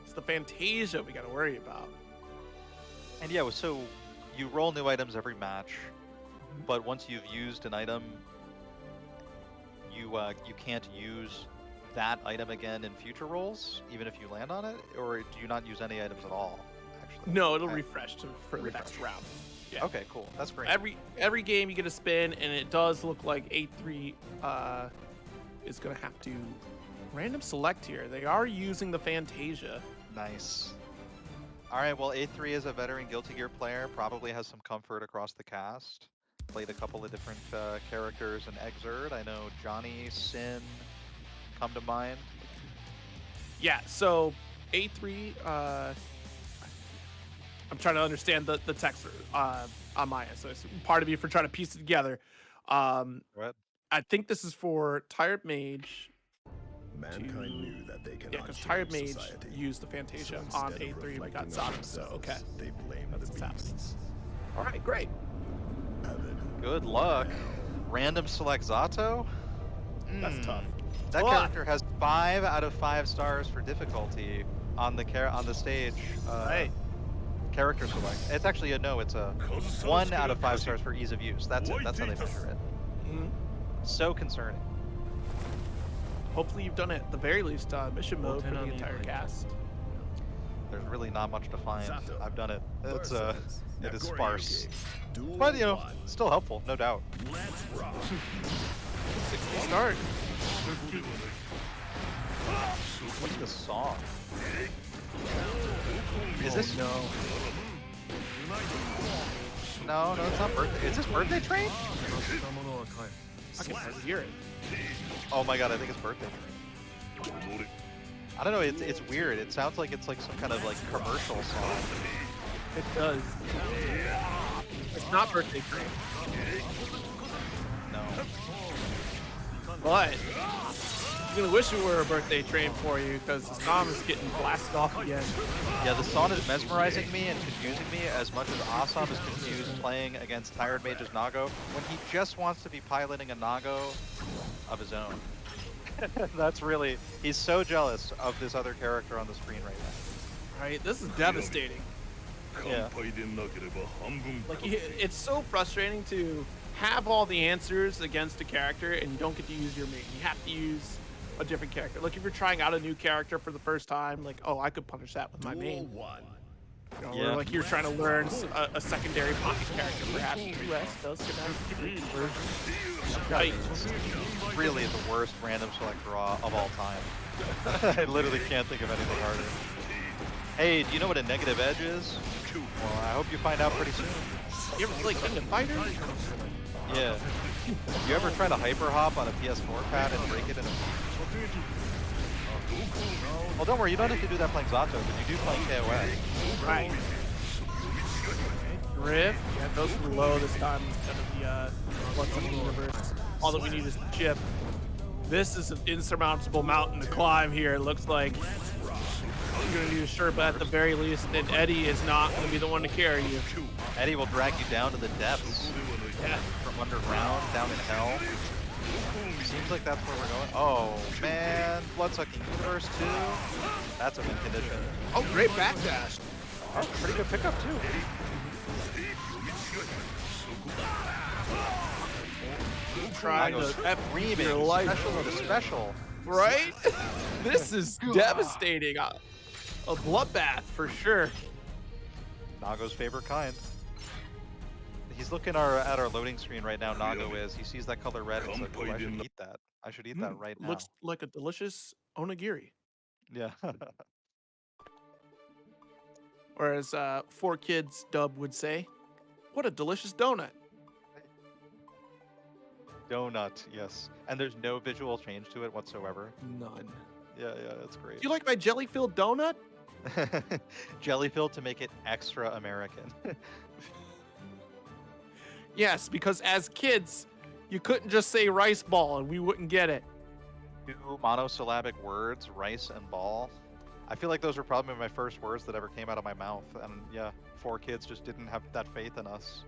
It's the Fantasia we got to worry about. And yeah, so you roll new items every match, but once you've used an item, you can't use that item again in future rolls, even if you land on it, or do you not use any items at all? Actually, no, it'll refresh for the next round. Yeah. Okay, cool. That's great. Every game you get a spin, and it does look like 8-3 is gonna have to random select here. They are using the Fantasia. Nice. All right, well, A3 is a veteran Guilty Gear player, probably has some comfort across the cast. Played a couple of different characters in Exurd. I know Johnny, Sin come to mind. Yeah, so A3, I'm trying to understand the text on my end, so it's part of me for trying to piece it together. What? I think this is for Tired Mage. Mankind knew that they cannot Yeah, because Tired change Mage society. used the Fantasia So on instead of A3, we got reflecting on Zato, so themselves, okay. They blame That's the what's happening. beasts. All right, great. Avid. Good luck. Random select Zato? That's tough. That Tough. character has 5 out of 5 stars for difficulty on the stage. Right. Character select. It's actually it's a 1 out of 5 stars for ease of use. That's it. That's how they measure it. Mhm. So concerning. Hopefully you've done it at the very least mission mode for the entire cast. There's really not much to find. Zato. I've done it. It's Versus it is Nago. sparse. Duel But you know, one. still helpful, no doubt. Let's rock. 60 start. What's the song? Is this no, it's not birthday. Is this Birthday Train? I can hardly hear it. Oh my god, I think it's Birthday Train. I don't know, it's weird. It sounds like it's like some kind of like commercial song. It does. It's not Birthday Train. No. But I'm gonna wish it were a Birthday Train for you because the song is getting blasted off again. Yeah, the song is mesmerizing me and confusing me as much as Asam is confused playing against Tired Mage's Nago when he just wants to be piloting a Nago of his own. That's really, he's so jealous of this other character on the screen right now. Right? This is devastating. Yeah. Like, it's so frustrating to have all the answers against a character and you don't get to use your main. You have to use a different character. Like, if you're trying out a new character for the first time, like, oh, I could punish that with my main. You know, Yeah. or like you're trying to learn a secondary pocket character, perhaps. US does connect conversion. Right. Really the worst random select draw of all time. I literally can't think of anything harder. Hey, do you know what a negative edge is? Well, I hope you find out pretty soon. You ever play Kingdom Fighter? Yeah. You ever try to hyper hop on a PS4 pad and break it in a... Well, don't worry, you don't have to do that playing Zato, but you do playing KOS. Right. Rift. Yeah, it goes for low this time instead of the what's in the universe. All that we need is the chip. This is an insurmountable mountain to climb here, it looks like. You're gonna need a Sherpa at the very least, and Eddie is not gonna be the one to carry you. Eddie will drag you down to the depths. Yeah. From underground, down in hell. Seems like that's where we're going. Oh, man. Bloodsucking Universe 2. That's a win condition. Oh, great backdash. Oh, pretty good pickup, too. Trying Nago's to screaming. your life. Special to special. Right? This is devastating. A bloodbath for sure. Nago's favorite kind. He's looking at our loading screen right now. Nago is. He sees that color red. And he's like, oh, I should eat that. I should eat that right now. Looks like a delicious onigiri. Yeah. Or as 4Kids dub would say, what a delicious donut. Donut, yes. And there's no visual change to it whatsoever. None. Yeah, that's great. Do you like my jelly-filled donut? Jelly filled to make it extra American. Yes, because as kids, you couldn't just say rice ball and we wouldn't get it. 2 monosyllabic words, rice and ball. I feel like those were probably my first words that ever came out of my mouth. And yeah, 4Kids just didn't have that faith in us.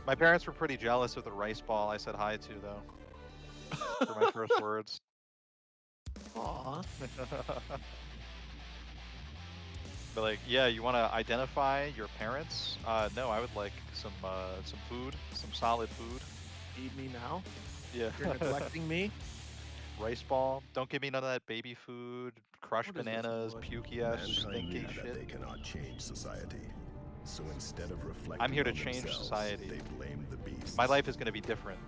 My parents were pretty jealous of the rice ball I said hi to, though. For my first words. Aww. But like, yeah, you want to identify your parents? No, I would like some food, some solid food. Feed me now. Yeah. You're neglecting me. Rice ball. Don't give me none of that baby food, crushed What is this bananas, wood? pukey ass, Mankind stinky knew that they shit. cannot change society. So instead of reflecting I'm here to on change themselves, society. They blame the beasts. My life is going to be different,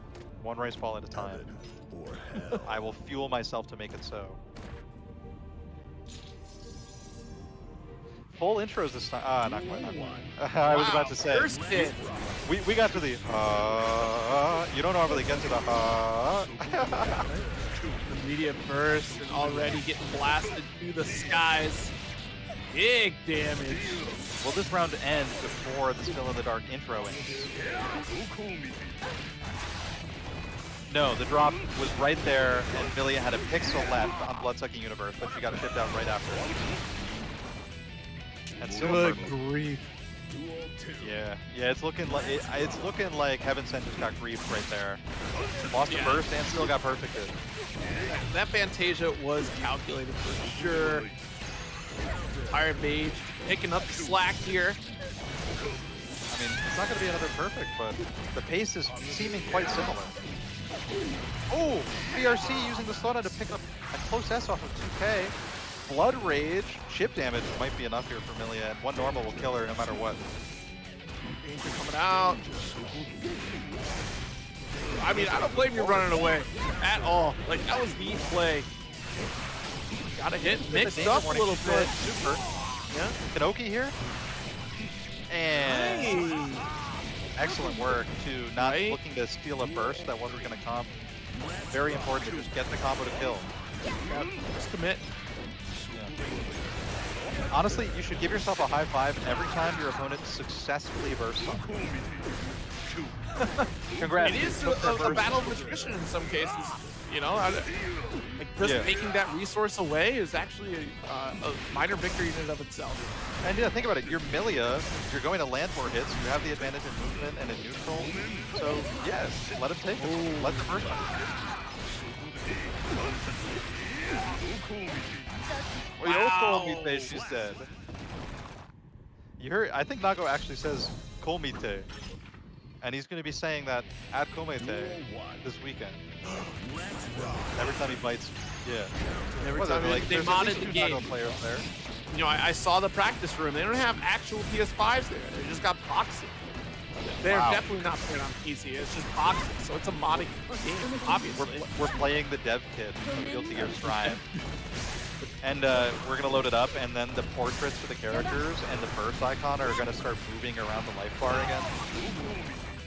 one rice ball at a time. Avid or hell. I will fuel myself to make it so. Full intros this time. Not quite. I was about to say. First hit. We got to the you don't normally get to the The media burst and already getting blasted through the skies. Big damage. Will this round end before the Still in the Dark intro ends? No, the drop was right there, and Millia had a pixel left on Bloodsucking Universe, but she got shipped out right after. And Silver. Good grief. Yeah, it's looking like Heaven Sent just got griefed right there. Lost a burst and still got perfected. That Fantasia was calculated for sure. Tired Mage picking up the slack here. I mean, it's not going to be another perfect, but the pace is seeming quite similar. Oh, BRC using the slowdown to pick up a close S off of 2K. Blood Rage, chip damage might be enough here for Millia, and one normal will kill her no matter what. Danger coming out. I mean, I don't blame you running away at all. Like, that was the play. Gotta hit mixed up a little bit. Super. Yeah. Kanoki here. And excellent work to not looking to steal a burst that wasn't going to come. Very important to just get the combo to kill. Yep. Just commit. Yeah. Honestly, you should give yourself a high five every time your opponent successfully bursts something. Congrats. It is a battle of attrition in some cases. You know, like just taking that resource away is actually a minor victory in and of itself. And yeah, think about it. You're Millia. You're going to land more hits. You have the advantage in movement and in neutral. So yes, let him take it. Let the first one. Wow. Komite, she said. You heard? I think Nago actually says Komite. And he's going to be saying that at Komite this weekend. Every time he bites, Every time they modded the game. Players there. You know, I saw the practice room. They don't have actual PS5s there. They just got boxing. They're definitely not playing on PC. It's just boxing, so it's a modding game, obviously. We're playing the dev kit of Guilty Gear Strive. And we're going to load it up, and then the portraits for the characters and the burst icon are going to start moving around the life bar again.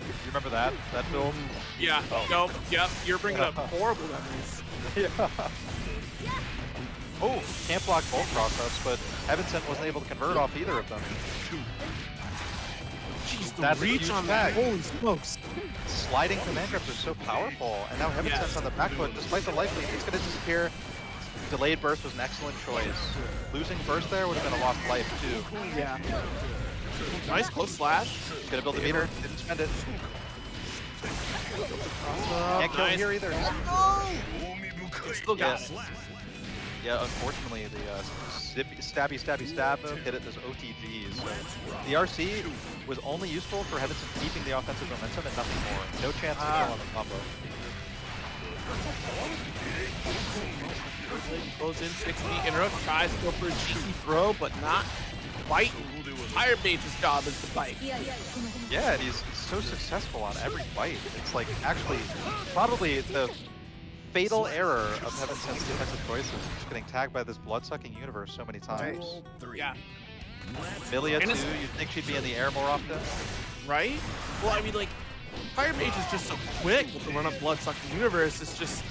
You remember that build? Yeah. Nope. Yep. You're bringing up horrible memories. Yeah. Oh, can't block both cross-ups, but Heaven Sent wasn't able to convert off either of them. Jeez, the That's reach on that. Holy smokes. Sliding command grabs are so powerful, and now Heaven Sent's on the back foot. Despite the life lead, it's going to disappear. Delayed burst was an excellent choice. Losing burst there would have been a lost life, too. Yeah. Nice close slash. Gonna build the meter, didn't spend it. Can't kill here either. Still got it. Yeah, unfortunately, the stabby hit it as OTGs. So the RC was only useful for Heaven Sent keeping the offensive momentum and nothing more. No chance to kill on the combo. Goes in 60, interrupt, tries to go for a cheeky throw, but not quite. Iron Mage's job is to fight. Yeah, and he's so successful on every fight. It's like actually probably the fatal error of Heaven Sent's defensive choices, just getting tagged by this blood-sucking universe so many times. Yeah. Millia too, you'd think she'd be in the air more often. Right? Well, I mean, like, Fire Mage is just so quick with the run-up blood-sucking universe. It's just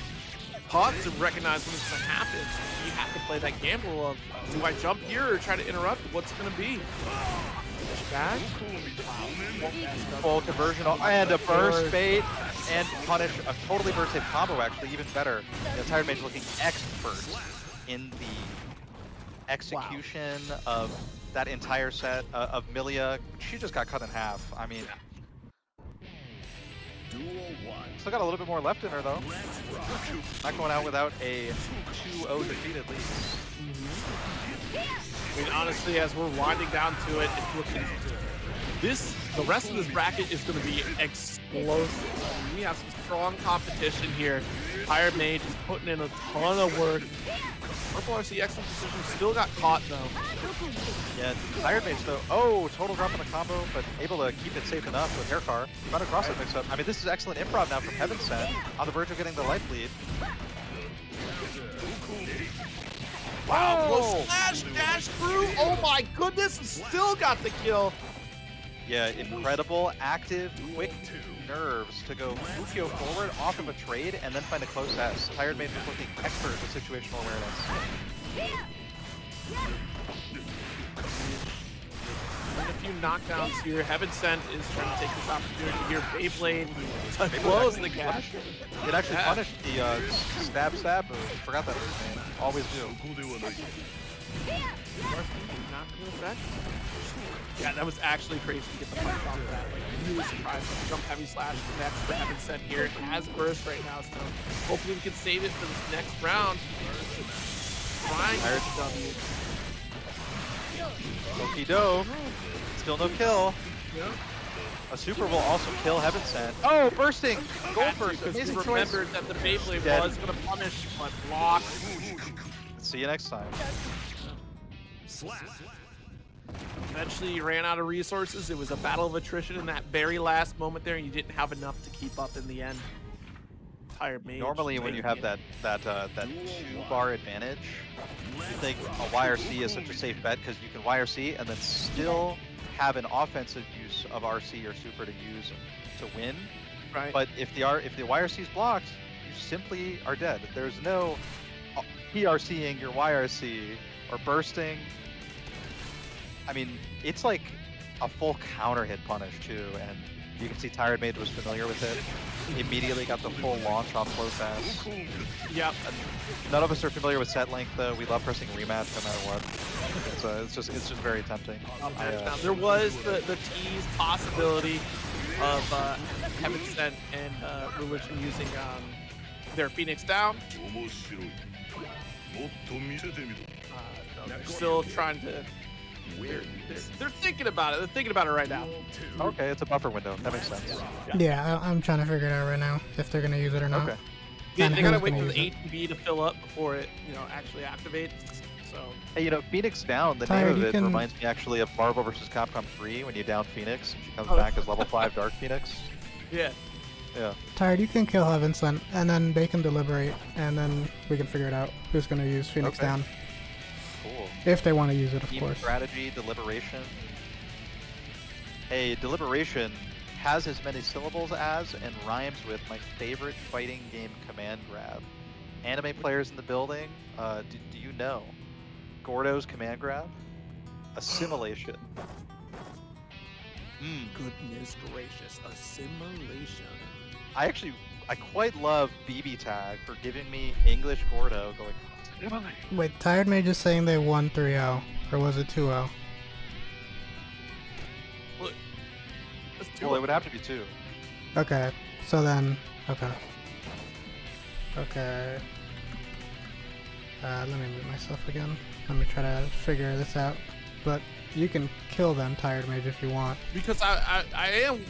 hard to recognize when it's going to happen. So you have to play that gamble of, do I jump here or try to interrupt? What's it going to be? Back? Full conversion and a burst bait and punish a totally burst hit combo actually even better. The Tired Mage looking expert in the execution of that entire set of Millia. She just got cut in half. I mean, still got a little bit more left in her though. Not going out without a 2-0 defeat at least. I mean, honestly, as we're winding down to it, it's looking the rest of this bracket is going to be explosive. I mean, we have some strong competition here. Tired Mage is putting in a ton of work. Purple RC excellent decision, still got caught though. Yeah, Tired Mage though. Oh, total drop on the combo, but able to keep it safe enough with Hair Car. Run across it mix up. I mean, this is excellent improv now from Heaven Sent, on the verge of getting the life lead. Wow, slow slash dash through. Oh my goodness, still got the kill. Yeah, incredible, active, quick nerves to go Mukio forward off of a trade and then find a close S. Tired Mage was looking expert with situational awareness. And a few knockdowns here. Heaven Sent is trying to take this opportunity here. Beyblade to close the gap. It actually punished the stab move. Forgot that move, man. Always do. Yeah, that was actually crazy to get the punch off of that. Like, really surprised. Jump heavy slash next for Heaven Sent here. It has burst right now, so hopefully we can save it for this next round. Trying to W. Okie doke. Still no kill. A super will also kill Heaven Sent. Oh, bursting! Gold burst. Because Amazing we choice. remembered that the Beyblade Dead. was going to punish, but blocked. See you next time. Eventually, you ran out of resources. It was a battle of attrition in that very last moment there, and you didn't have enough to keep up in the end. Tired Mage. Normally, when you have that 2-bar advantage, you think a YRC is such a safe bet because you can YRC and then still have an offensive use of RC or super to use to win. Right. But if the YRC is blocked, you simply are dead. There's no PRCing your YRC or bursting. I mean, it's like a full counter hit punish too, and you can see Tired Mage was familiar with it. Immediately got the full launch off close S. Yep. None of us are familiar with set length though. We love pressing rematch no matter what. So it's just very tempting. Now, there was the tease possibility of Heaven Sent and Religion using their Phoenix down. They're still trying to. They're thinking about it. They're thinking about it right now. Okay, it's a buffer window. That makes sense. Yeah, I'm trying to figure it out right now if they're gonna use it or not. Okay. They And gotta who's wait gonna for the use ATB to fill up before it, actually activates. So Hey, Phoenix down, the Tired, name of you it can- reminds me actually of Marvel vs. Capcom 3 when you down Phoenix and she comes Oh. back as level 5 Dark Phoenix. yeah. Yeah. Tired, you can kill Heaven Sent, and then they can deliberate, and then we can figure it out who's gonna use Phoenix Okay. down. Cool. If they want to use it, of Team course. strategy, deliberation. Hey, deliberation has as many syllables as and rhymes with my favorite fighting game command grab. Anime players in the building, do you know? Gordo's command grab? Assimilation. Goodness gracious, assimilation. I quite love BB Tag for giving me English Gordo going. Wait, Tired Mage is saying they won 3-0, or was it 2-0? Let's do Well, it. it would have to be 2. Okay, so then, okay. Let me mute myself again. Let me try to figure this out. But you can kill them, Tired Mage, if you want. Because I am.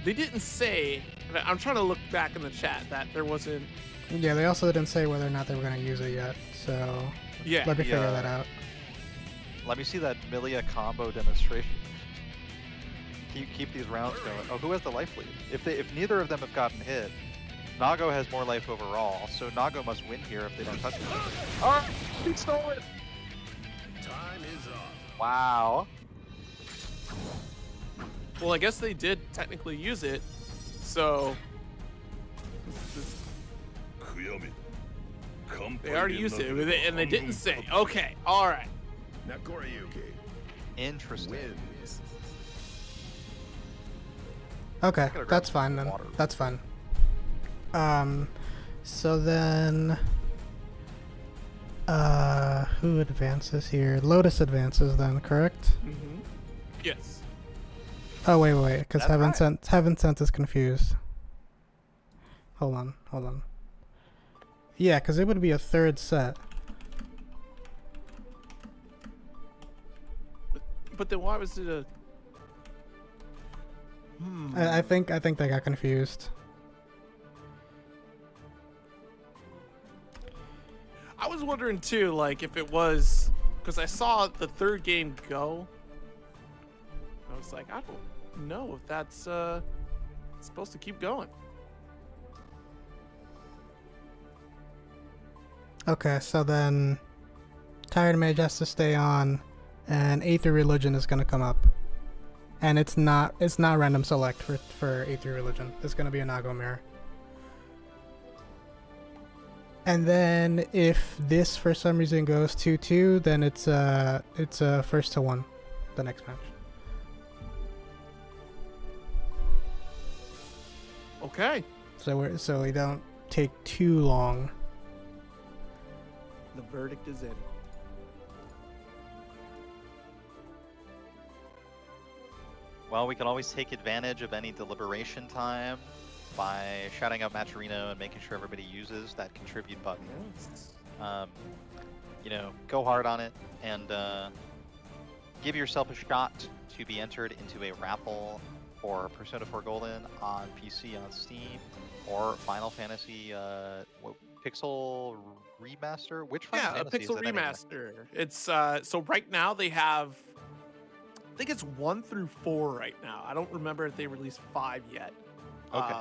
They didn't say. I'm trying to look back in the chat that there wasn't. Yeah, they also didn't say whether or not they were going to use it yet, so Yeah. let me figure Yeah. that out. Let me see that Milia combo demonstration. Keep these rounds going. Oh, who has the life lead? If neither of them have gotten hit, Nago has more life overall, so Nago must win here if they don't touch each other. Oh, he stole it! Time is up. Wow. Well, I guess they did technically use it, so. They already used it, and they didn't say. Okay, all right. Nakorayuki Interesting. wins. Okay, grab that's some fine then. water. That's fine. So then, who advances here? Lotus advances then, correct? Mm-hmm. Yes. Oh wait, because That's right. Heaven Sent is confused. Hold on. Yeah, because it would be a third set. But then why was it a? I think they got confused. I was wondering too, like if it was, because I saw the third game go. I was like, I don't know if that's supposed to keep going. Okay, so then Tired Mage has to stay on, and Aether Religion is gonna come up. And it's not random select for A3 Religion. It's gonna be a Nago mirror. And then if this for some reason goes 2-2, then it's a first to 1, the next match. Okay. So we don't take too long. The verdict is in. Well, we can always take advantage of any deliberation time by shouting out Matcherino and making sure everybody uses that contribute button. Yes. You know, go hard on it and give yourself a shot to be entered into a raffle for Persona 4 Golden on PC on Steam or Final Fantasy Pixel Remaster. Which Final Yeah, a Fantasy is Pixel it anyway? Remaster. It's so right now they have, I think it's 1 through 4 right now. I don't remember if they released 5 yet. Okay.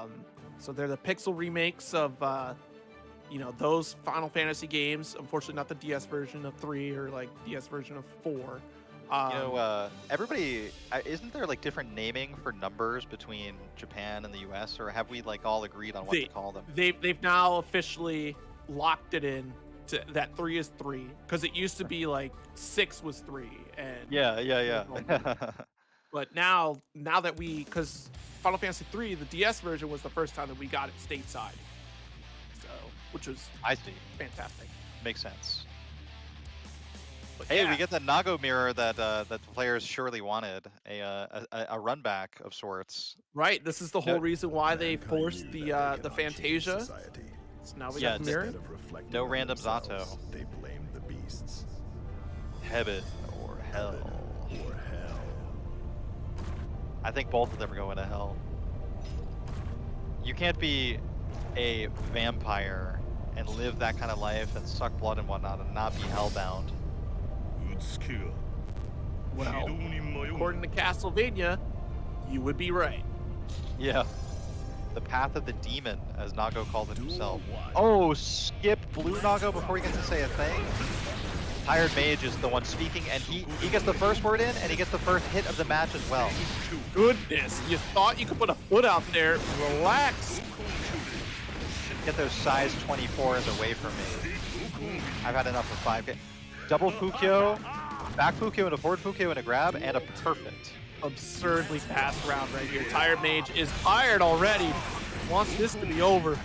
So they're the Pixel remakes of you know, those Final Fantasy games. Unfortunately, not the DS version of 3 or like DS version of 4. You know, everybody, isn't there like different naming for numbers between Japan and the US, or have we like all agreed on what to call them? They've now officially locked it in to that 3 is 3, because it used to be like 6 was 3 and Yeah. but now that because Final Fantasy 3, the DS version was the first time that we got it stateside, so which was I see. fantastic. Makes sense. But Hey, yeah, we get the Nago mirror that that the players surely wanted, a run back of sorts. right. This is the whole reason why they Mankind forced knew the that they the had unchanged Fantasia. society. So now we Yeah, got the mirror. Instead of reflecting No on random themselves, Zato. They blamed the beasts. Heaven or hell. Or hell. I think both of them are going to hell. You can't be a vampire and live that kind of life and suck blood and whatnot and not be hellbound. Well, according to Castlevania, you would be right. Yeah. The path of the demon, as Nago called it himself. Oh, skip Blue Nago before he gets to say a thing. Tired Mage is the one speaking, and he gets the first word in, and he gets the first hit of the match as well. Goodness, you thought you could put a foot out there. Relax. Get those size 24s away from me. I've had enough of 5. Double Fukyo, back Fukyo and a forward Fukyo and a grab, and a perfect. Absurdly fast round right here. Tired Mage is tired already. Wants this to be over.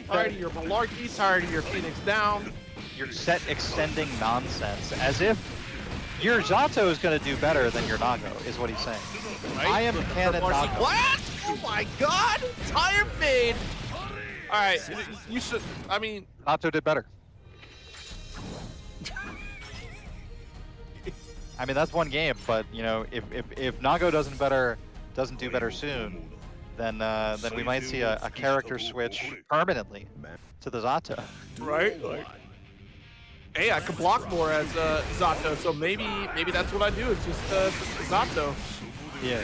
Tired of your malarkey, tired of your Phoenix down. Your set extending nonsense, as if your Zato is going to do better than your Nago, is what he's saying. Right? I am canon Marcy Nago. Blast! Oh my god! Tired Mage! Alright, you should, I mean, Zato did better. I mean, that's one game, but you know, if Nago doesn't do better soon, then we might see a character switch permanently to the Zato. right? Like, hey, I could block more as Zato, so maybe that's what I do. Is just Zato. Yeah.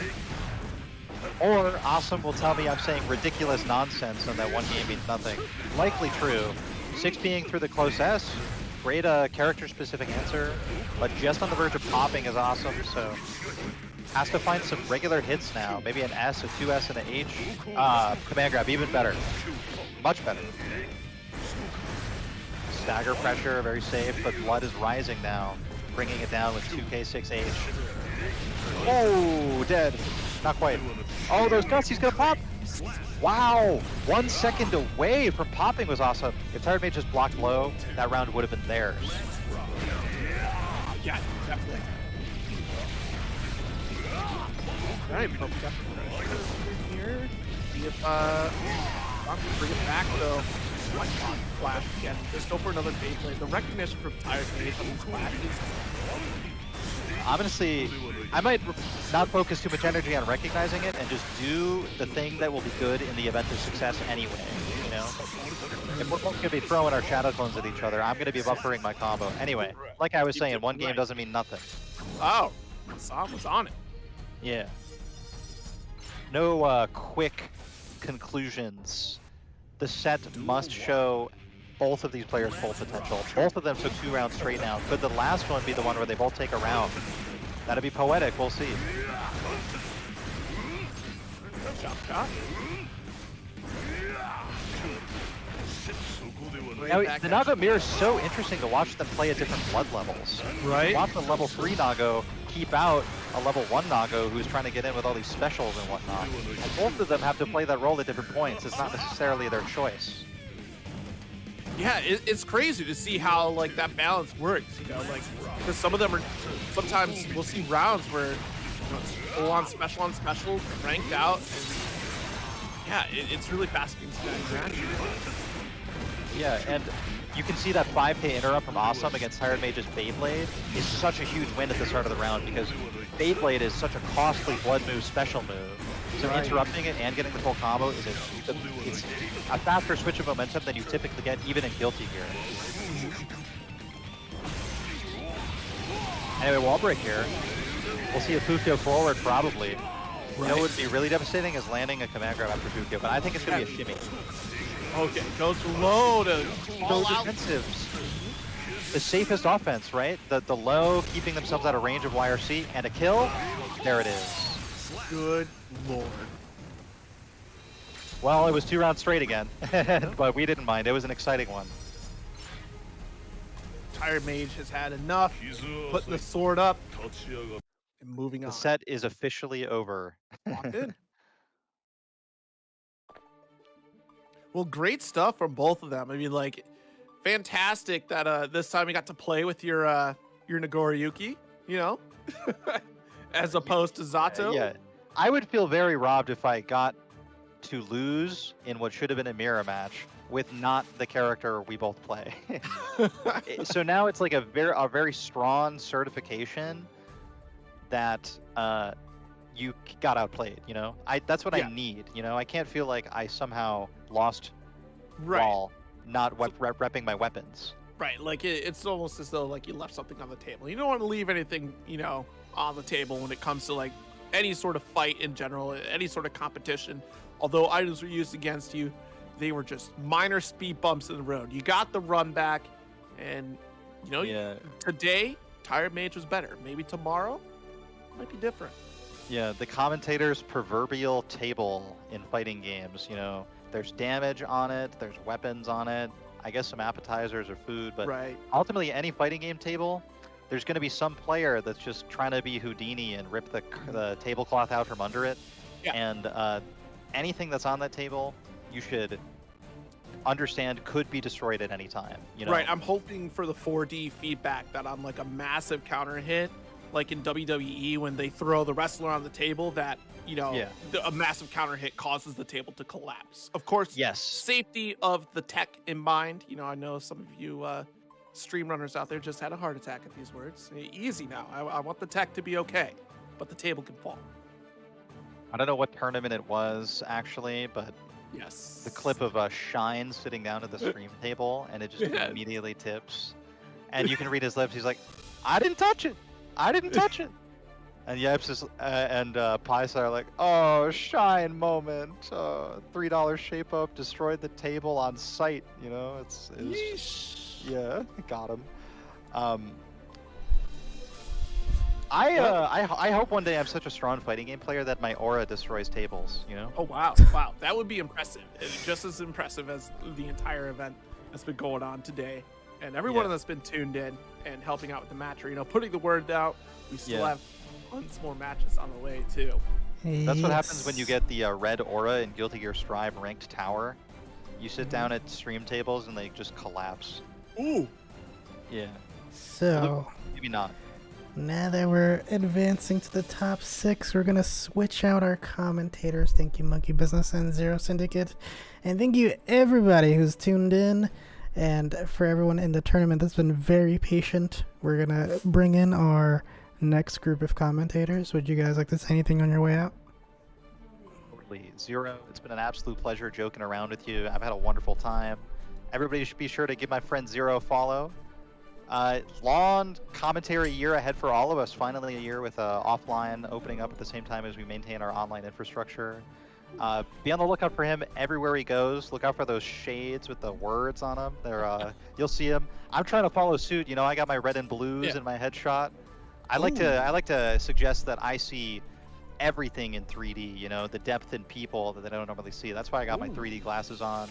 Or Awesome will tell me I'm saying ridiculous nonsense and that one game means nothing. Likely true. 6 being through the close S, great character-specific answer, but just on the verge of popping is Awesome, so has to find some regular hits now. Maybe an S, a 2S, and an H. Command grab, even better. Much better. Stagger pressure, very safe, but blood is rising now, bringing it down with 2K6H. Oh, dead. Not quite. Oh, those guts, he's gonna pop! Wow! 1 second away from popping was awesome. If Tired Mage just blocked low, that round would have been theirs. Yeah, definitely. Alright, but we got the pressure here. See if I can bring it back though. Like flash again. Just go for another Beyblade. The recognition from Tired Mage on these flashes. Honestly, I might not focus too much energy on recognizing it and just do the thing that will be good in the event of success anyway, you know? If we're both going to be throwing our shadow clones at each other, I'm going to be buffering my combo. Anyway, like I was saying, one game doesn't mean nothing. Oh, Sam was on it. Yeah. No quick conclusions. The set must show both of these players' full potential. Both of them took 2 rounds straight now. Could the last one be the one where they both take a round? That'd be poetic, we'll see. Shot. Now, the Nago mirror is so interesting to watch them play at different blood levels. Right. You watch the level 3 Nago keep out a level 1 Nago who's trying to get in with all these specials and whatnot. And both of them have to play that role at different points. It's not necessarily their choice. Yeah, it's crazy to see how like that balance works, you know, like because some of them are sometimes we'll see rounds where it's full on special, ranked out, and yeah, it's really fascinating to see that interaction. Yeah, and you can see that 5k interrupt from Awesome against Tired Mage's Beyblade is such a huge win at the start of the round because Beyblade is such a costly blood move special move. So interrupting it and getting the full combo is it's a faster switch of momentum than you typically get even in Guilty Gear. Anyway, wall break here. We'll see a Fukyo forward probably. You know what would be really devastating is landing a command grab after Fukyo, but I think it's going to be a shimmy. Okay, goes low to No defensives. The safest offense, right? The low, keeping themselves out of range of YRC, and a kill. There it is. Good lord. Well, it was 2 rounds straight again, but we didn't mind. It was an exciting one. Tired Mage has had enough, putting the sword up, and moving on. The set is officially over. Locked in. Well, great stuff from both of them. I mean, like, fantastic that this time you got to play with your Nagoriyuki, you know, as opposed to Zato. Yeah, I would feel very robbed if I got to lose in what should have been a mirror match with not the character we both play. So now it's like a very strong certification that you got outplayed. You know, that's what I need. You know, I can't feel like I somehow lost while not repping my weapons. Right, like it's almost as though like you left something on the table. You don't want to leave anything, you know, on the table when it comes to like any sort of fight in general, any sort of competition. Although items were used against you, they were just minor speed bumps in the road. You got the run back, and you know, today Tired Mage was better. Maybe tomorrow might be different. Yeah, the commentator's proverbial table in fighting games, you know, there's damage on it, there's weapons on it, I guess some appetizers or food, but ultimately any fighting game table, there's going to be some player that's just trying to be Houdini and rip the tablecloth out from under it. Yeah. And anything that's on that table, you should understand could be destroyed at any time. You know? Right, I'm hoping for the 4D feedback that on like a massive counter hit, like in WWE when they throw the wrestler on the table, that, you know, a massive counter hit causes the table to collapse. Of course, safety of the tech in mind. You know, I know some of you stream runners out there just had a heart attack at these words. Easy now. I want the tech to be okay, but the table can fall. I don't know what tournament it was actually, but the clip of Shine sitting down at the stream table and it just immediately tips. And you can read his lips. He's like, I didn't touch it. I didn't touch it. And Yeps and Paisa are like, oh, Shine moment. $3 shape up, destroyed the table on sight. You know, it's yeah, got him. I hope one day I'm such a strong fighting game player that my aura destroys tables, you know? Oh, wow. Wow. That would be impressive. It's just as impressive as the entire event that's been going on today. And everyone that's been tuned in and helping out with the match, or, you know, putting the word out. We still have tons more matches on the way, too. That's what happens when you get the red aura in Guilty Gear Strive ranked tower. You sit down at stream tables and they just collapse. Ooh. Yeah. So, maybe not. Now that we're advancing to the top 6, we're going to switch out our commentators. Thank you, Monkey Business and Zero Syndicate. And thank you, everybody who's tuned in. And for everyone in the tournament that's been very patient, we're going to bring in our next group of commentators. Would you guys like to say anything on your way out? Totally. Zero, it's been an absolute pleasure joking around with you. I've had a wonderful time. Everybody should be sure to give my friend Zero a follow. Long commentary year ahead for all of us. Finally a year with offline opening up at the same time as we maintain our online infrastructure. Be on the lookout for him everywhere he goes. Look out for those shades with the words on them. They're you'll see him. I'm trying to follow suit. You know, I got my red and blues in my headshot. I like to suggest that I see everything in 3D. You know, the depth in people that they don't normally see. That's why I got my 3D glasses on.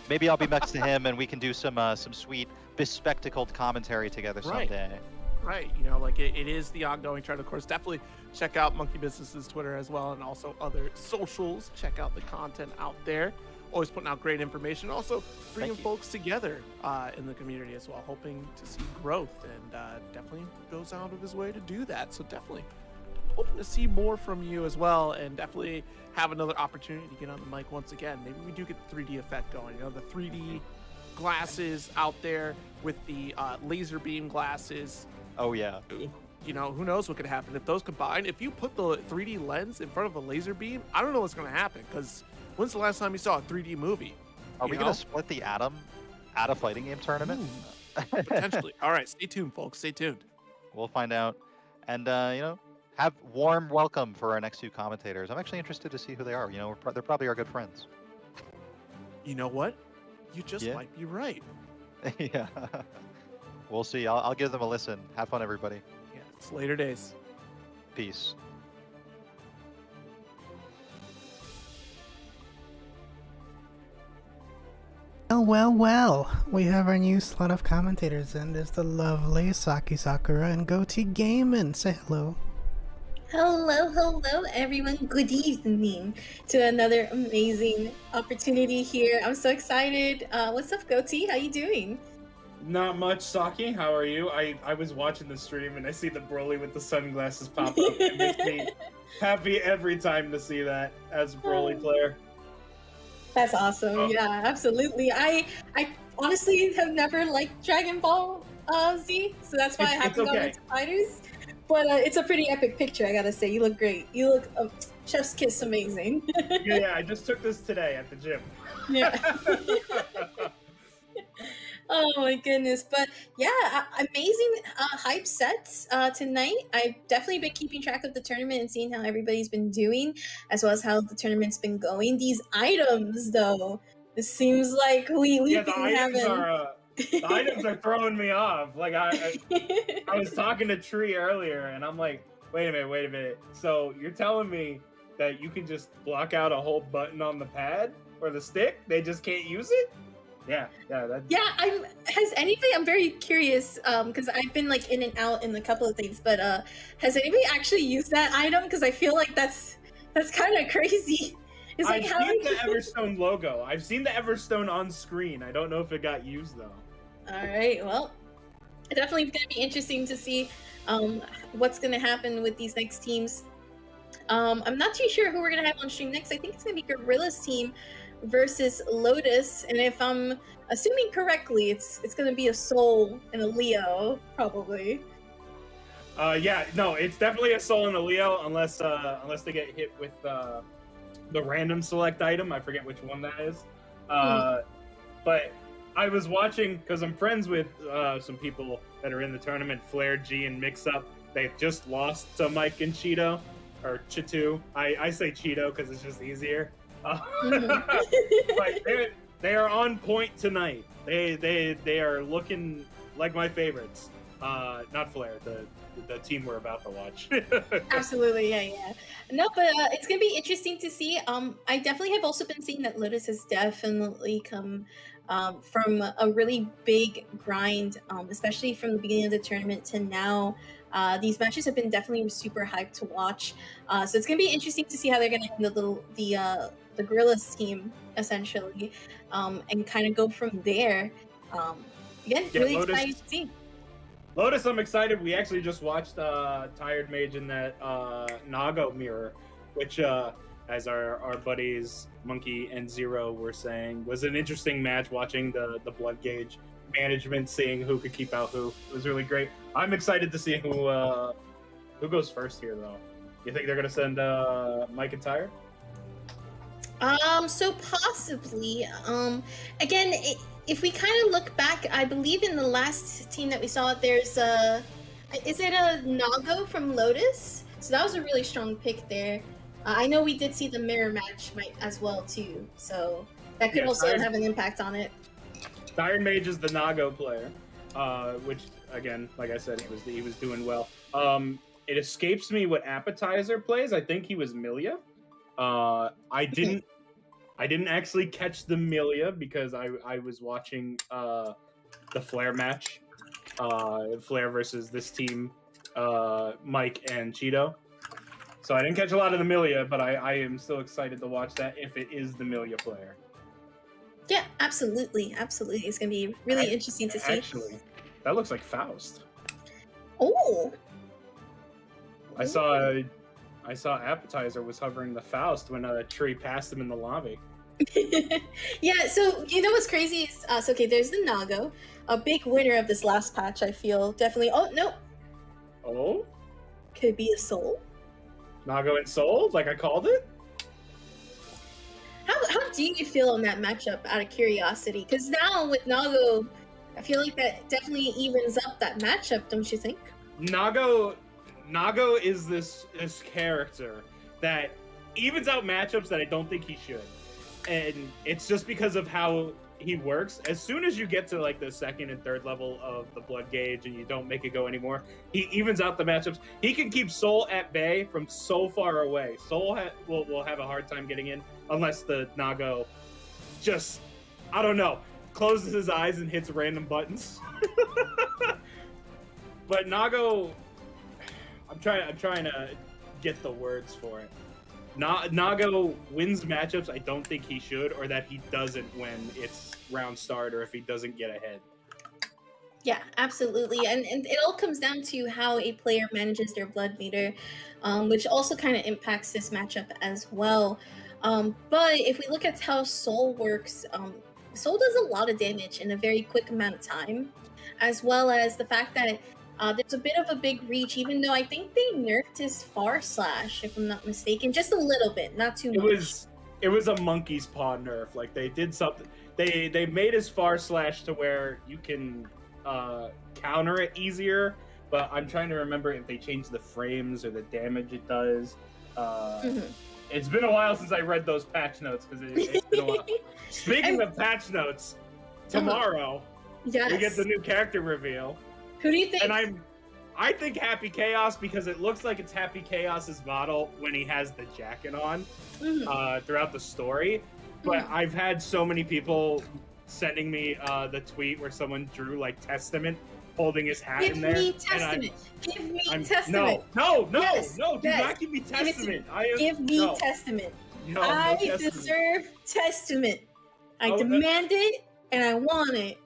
Maybe I'll be next to him and we can do some sweet bespectacled commentary together someday. Right, you know, like it is the ongoing trend. Of course, definitely check out Monkey Business's Twitter as well, and also other socials. Check out the content out there. Always putting out great information. Also bringing folks together in the community as well, hoping to see growth, and definitely goes out of his way to do that. So definitely hoping to see more from you as well, and definitely have another opportunity to get on the mic once again. Maybe we do get the 3D effect going. You know, the 3D glasses out there with the laser beam glasses. Oh yeah. You know, who knows what could happen if those combine. If you put the 3D lens in front of a laser beam, I don't know what's going to happen, because when's the last time you saw a 3D movie? Are we going to split the Atom at a fighting game tournament? Potentially. All right, stay tuned, folks. Stay tuned. We'll find out. And, you know, have warm welcome for our next two commentators. I'm actually interested to see who they are. You know, they're probably our good friends. You know what? You just might be right. Yeah. We'll see. I'll give them a listen. Have fun, everybody. Yeah, it's later days. Peace. Well, we have our new slot of commentators, and there's the lovely Saki Sakura and Goatee Gaming. Say hello. Hello, everyone. Good evening to another amazing opportunity here. I'm so excited. What's up, Goatee? How you doing? Not much, Saki. How are you? I was watching the stream and I see the Broly with the sunglasses pop up. It makes me happy every time to see that as a Broly player. That's awesome. Oh. Yeah, absolutely. I honestly have never liked Dragon Ball Z, so that's why I haven't gone into fighters. But it's a pretty epic picture, I gotta say. You look great. You look chef's kiss amazing. Yeah, I just took this today at the gym. Yeah. Oh my goodness. But yeah, amazing hype sets tonight. I've definitely been keeping track of the tournament and seeing how everybody's been doing, as well as how the tournament's been going. These items, though, it seems like we've been having... The items are throwing me off. Like I was talking to Tree earlier, and I'm like, wait a minute. So you're telling me that you can just block out a whole button on the pad or the stick? They just can't use it? Yeah. Has anybody? I'm very curious because I've been like in and out in a couple of things, but has anybody actually used that item? Because I feel like that's kind of crazy. It's like I've seen the Everstone logo. I've seen the Everstone on screen. I don't know if it got used though. All right. Well, it's definitely going to be interesting to see what's going to happen with these next teams. I'm not too sure who we're going to have on stream next. I think it's going to be Gorilas team versus Lotus, and if I'm assuming correctly, it's going to be a Soul and a Leo, probably. It's definitely a Soul and a Leo, unless they get hit with the random select item. I forget which one that is. But I was watching, because I'm friends with some people that are in the tournament, Flare, G, and Mix Up. They just lost to Mike and Cheeto, or Chitu. I say Cheeto because it's just easier. But they are on point tonight. They are looking like my favorites. Not Flare, the team we're about to watch. Absolutely, yeah. No, but it's gonna be interesting to see. I definitely have also been seeing that Lotus has definitely come from a really big grind, especially from the beginning of the tournament to now. These matches have been definitely super hyped to watch. So it's gonna be interesting to see how they're gonna handle the Gorilas team essentially, and kind of go from there. Really Lotus, excited to see. Lotus, I'm excited. We actually just watched Tired Mage in that Nago mirror, which, as our buddies Monkey and Zero were saying, was an interesting match. Watching the blood gauge management, seeing who could keep out who, it was really great. I'm excited to see who goes first here, though. You think they're gonna send Mike and Tired? So possibly. Again, if we kind of look back, I believe in the last team that we saw, there's is it a Nago from Lotus? So that was a really strong pick there. I know we did see the mirror match as well too, so that could also have an impact on it. Iron Mage is the Nago player, which again, like I said, he was doing well. it escapes me what Appetizer plays. I think he was Milia. I didn't actually catch the Milia because I was watching the Flare match, Flare versus this team, Mike and Cheeto. So I didn't catch a lot of the Milia, but I am still excited to watch that if it is the Milia player. Yeah, absolutely. It's gonna be really interesting to see. Actually, that looks like Faust. Oh. I saw Appetizer was hovering the Faust when a tree passed him in the lobby. Yeah, so you know what's crazy is so okay, there's the Nago, a big winner of this last patch, I feel. Definitely. Oh no. Oh? Could be a soul. Nago and Soul, like I called it? How do you feel on that matchup out of curiosity? Because now with Nago, I feel like that definitely evens up that matchup, don't you think? Nago is this character that evens out matchups that I don't think he should. And it's just because of how he works. As soon as you get to like the second and third level of the blood gauge and you don't make it go anymore, he evens out the matchups. He can keep Soul at bay from so far away. Soul will have a hard time getting in unless the Nago just, I don't know, closes his eyes and hits random buttons. But Nago, I'm trying to get the words for it. Nago wins matchups I don't think he should, or that he doesn't when it's round start, or if he doesn't get ahead. Yeah, absolutely. And it all comes down to how a player manages their blood meter, which also kind of impacts this matchup as well. But if we look at how Soul works, Soul does a lot of damage in a very quick amount of time, as well as the fact that there's a bit of a big reach, even though I think they nerfed his far slash, if I'm not mistaken, just a little bit, not too much. It was a monkey's paw nerf. Like they did something. They made his far slash to where you can counter it easier. But I'm trying to remember if they changed the frames or the damage it does. It's been a while since I read those patch notes because it's been a while. Speaking of patch notes, tomorrow we get the new character reveal. Who do you think? And I think Happy Chaos because it looks like it's Happy Chaos's model when he has the jacket on throughout the story. But I've had so many people sending me the tweet where someone drew like Testament holding his hat in there. Give me Testament. No, Yes, do not give me Testament. Give me Testament. No, I Testament. deserve Testament. I demand it and I want it.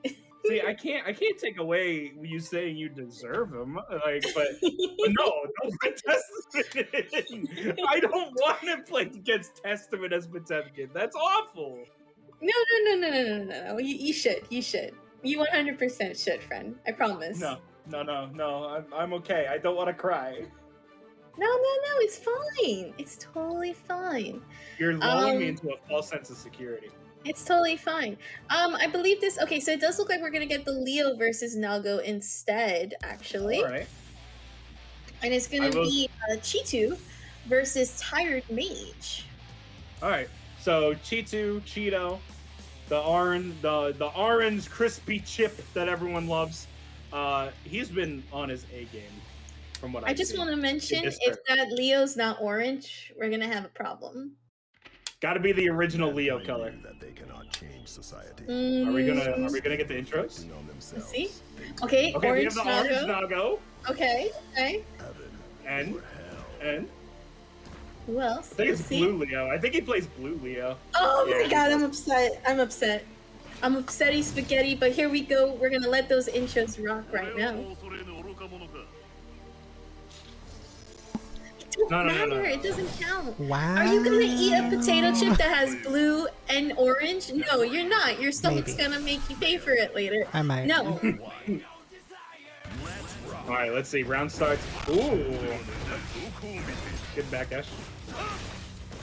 See, I can't take away you saying you deserve him, like, but no, don't put Testament in. I don't want to play against Testament as Potemkin. That's awful. No. You should. You 100% should, friend. I promise. No. I'm okay. I don't want to cry. No. It's fine. It's totally fine. You're lulling me into a false sense of security. It's totally fine. I believe this. Okay, so it does look like we're gonna get the Leo versus Nago instead, actually. All right. And it's gonna be Cheeto versus Tired Mage. All right. So Cheeto, the orange crispy chip that everyone loves. He's been on his A game, from what I just want to mention, if that Leo's not orange, we're gonna have a problem. Got to be the original Leo color. That they cannot change society. Are we gonna get the intros? Let's see. Okay, we orange have the orange Nago. Okay. And who else? I think it's Blue Leo. I think he plays Blue Leo. Oh my god, I'm upset. I'm upsetty spaghetti, but here we go. We're gonna let those intros rock right now. No. It doesn't count. Wow. Are you gonna eat a potato chip that has blue and orange? No, you're not. Your stomach's gonna make you pay for it later. I might. No. All right, let's see. Round starts. Ooh. Good back dash. All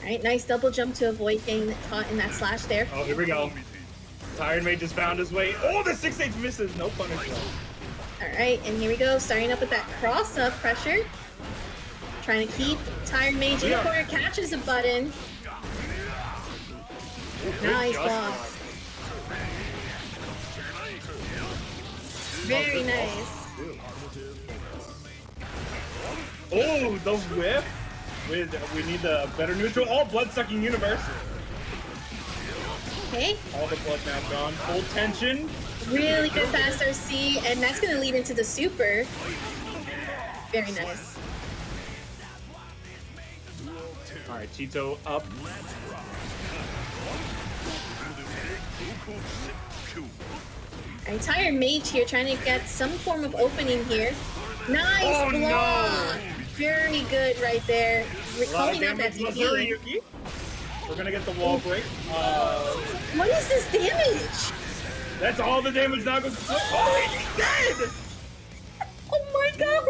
right, nice double jump to avoid getting caught in that slash there. Oh, here we go. Tired Mage just found his way. Oh, the 6-8 misses. No punishment. All right, and here we go. Starting up with that cross-up pressure. Trying to keep Tired Mage in the corner, catches a button. Nice block. Very nice. Oh, the whip. We need the better neutral. Oh, blood-sucking universe. Okay. All the blood now gone. Full tension. Really good fast RC, and that's going to lead into the super. Very nice. All right, Cheeto up. Entire mage here trying to get some form of opening here. Nice Oh, block. no. Very good right there. We're A lot of calling out that damage. TP. Yuki. We're gonna get the wall break. What is this damage? That's all the damage Nago. Oh, he's dead! Oh my god,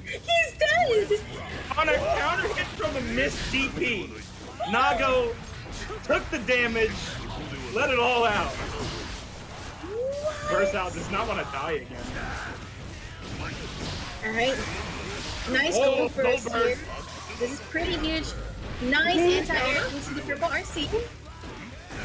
he's dead! On a counter hit from a missed DP, Nago took the damage, let it all out. Burst out, does not want to die again. Alright. Nice gold burst here. This is pretty huge. Nice anti-air into the purple RC.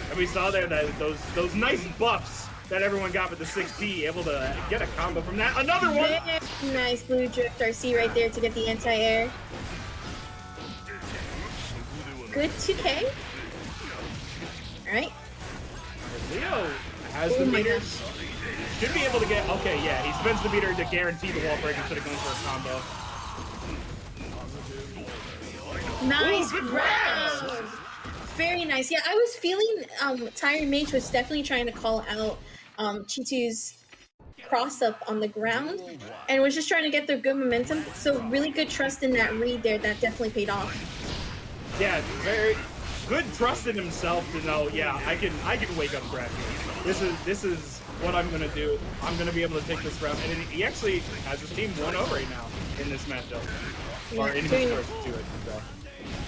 And we saw there that those nice buffs that everyone got with the 6P, able to get a combo from that. Another one! Very nice blue drift RC right there to get the anti-air. Good 2K. Alright. Leo has the meter. Should be able to get, okay, yeah, he spends the meter to guarantee the wall break instead of going for a combo. Nice Ooh, good grab! Very nice. Yeah, I was feeling Tired Mage was definitely trying to call out Chitu's cross up on the ground and was just trying to get the good momentum. So really good trust in that read there. That definitely paid off. Yeah, very good trust in himself to know, yeah, I can wake up grab you. This is what I'm gonna do. I'm gonna be able to take this round. And he actually has his team 1-0 right now in this matchup. Or in his first two, I should say.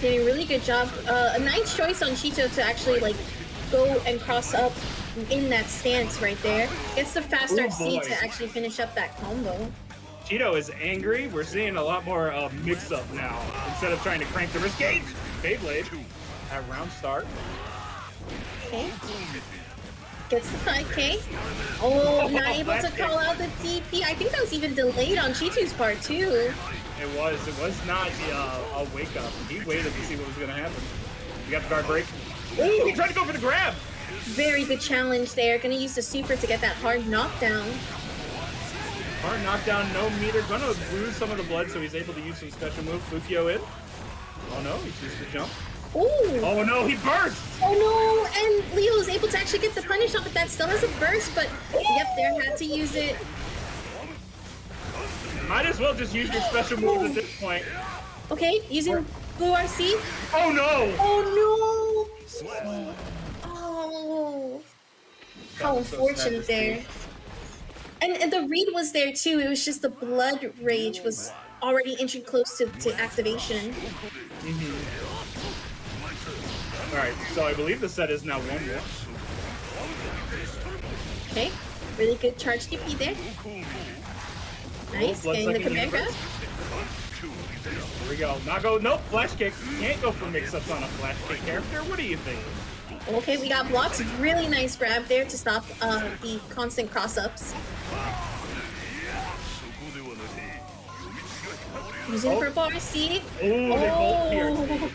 Doing a really good job. A nice choice on Cheeto to actually like go and cross up in that stance right there. Gets the fast RC to actually finish up that combo. Cheeto is angry. We're seeing a lot more mix-up now. Instead of trying to crank the wrist gauge, Beyblade at round start. Okay. Gets the 5K. Oh, not able to call out the TP. I think that was even delayed on Chitu's part too. It was not a wake up. He waited to see what was gonna happen. You got the guard break. Ooh, he tried to go for the grab. Very good challenge there. Gonna use the super to get that hard knockdown. Hard knockdown, no meter. Gonna lose some of the blood, so he's able to use some special move. Fukio in. Oh no, he chooses to jump. Ooh. Oh no, he burst! Oh no, and Leo is able to actually get the punish off, but that still has a burst, but yep, there had to use it. Might as well just use your special moves at this point. Okay, using blue RC. Oh no! Oh no! Oh. How unfortunate there. And the read was there too, it was just the blood rage was already inching close to activation. Alright, so I believe the set is now 1-1. Okay, really good charge TP there. Nice, getting the command grab. Here we go. Nago, nope, flash kick. Can't go for mix-ups on a flash kick character. What do you think? Okay, we got blocks. Really nice grab there to stop the constant cross-ups. Using purple RC. Oh,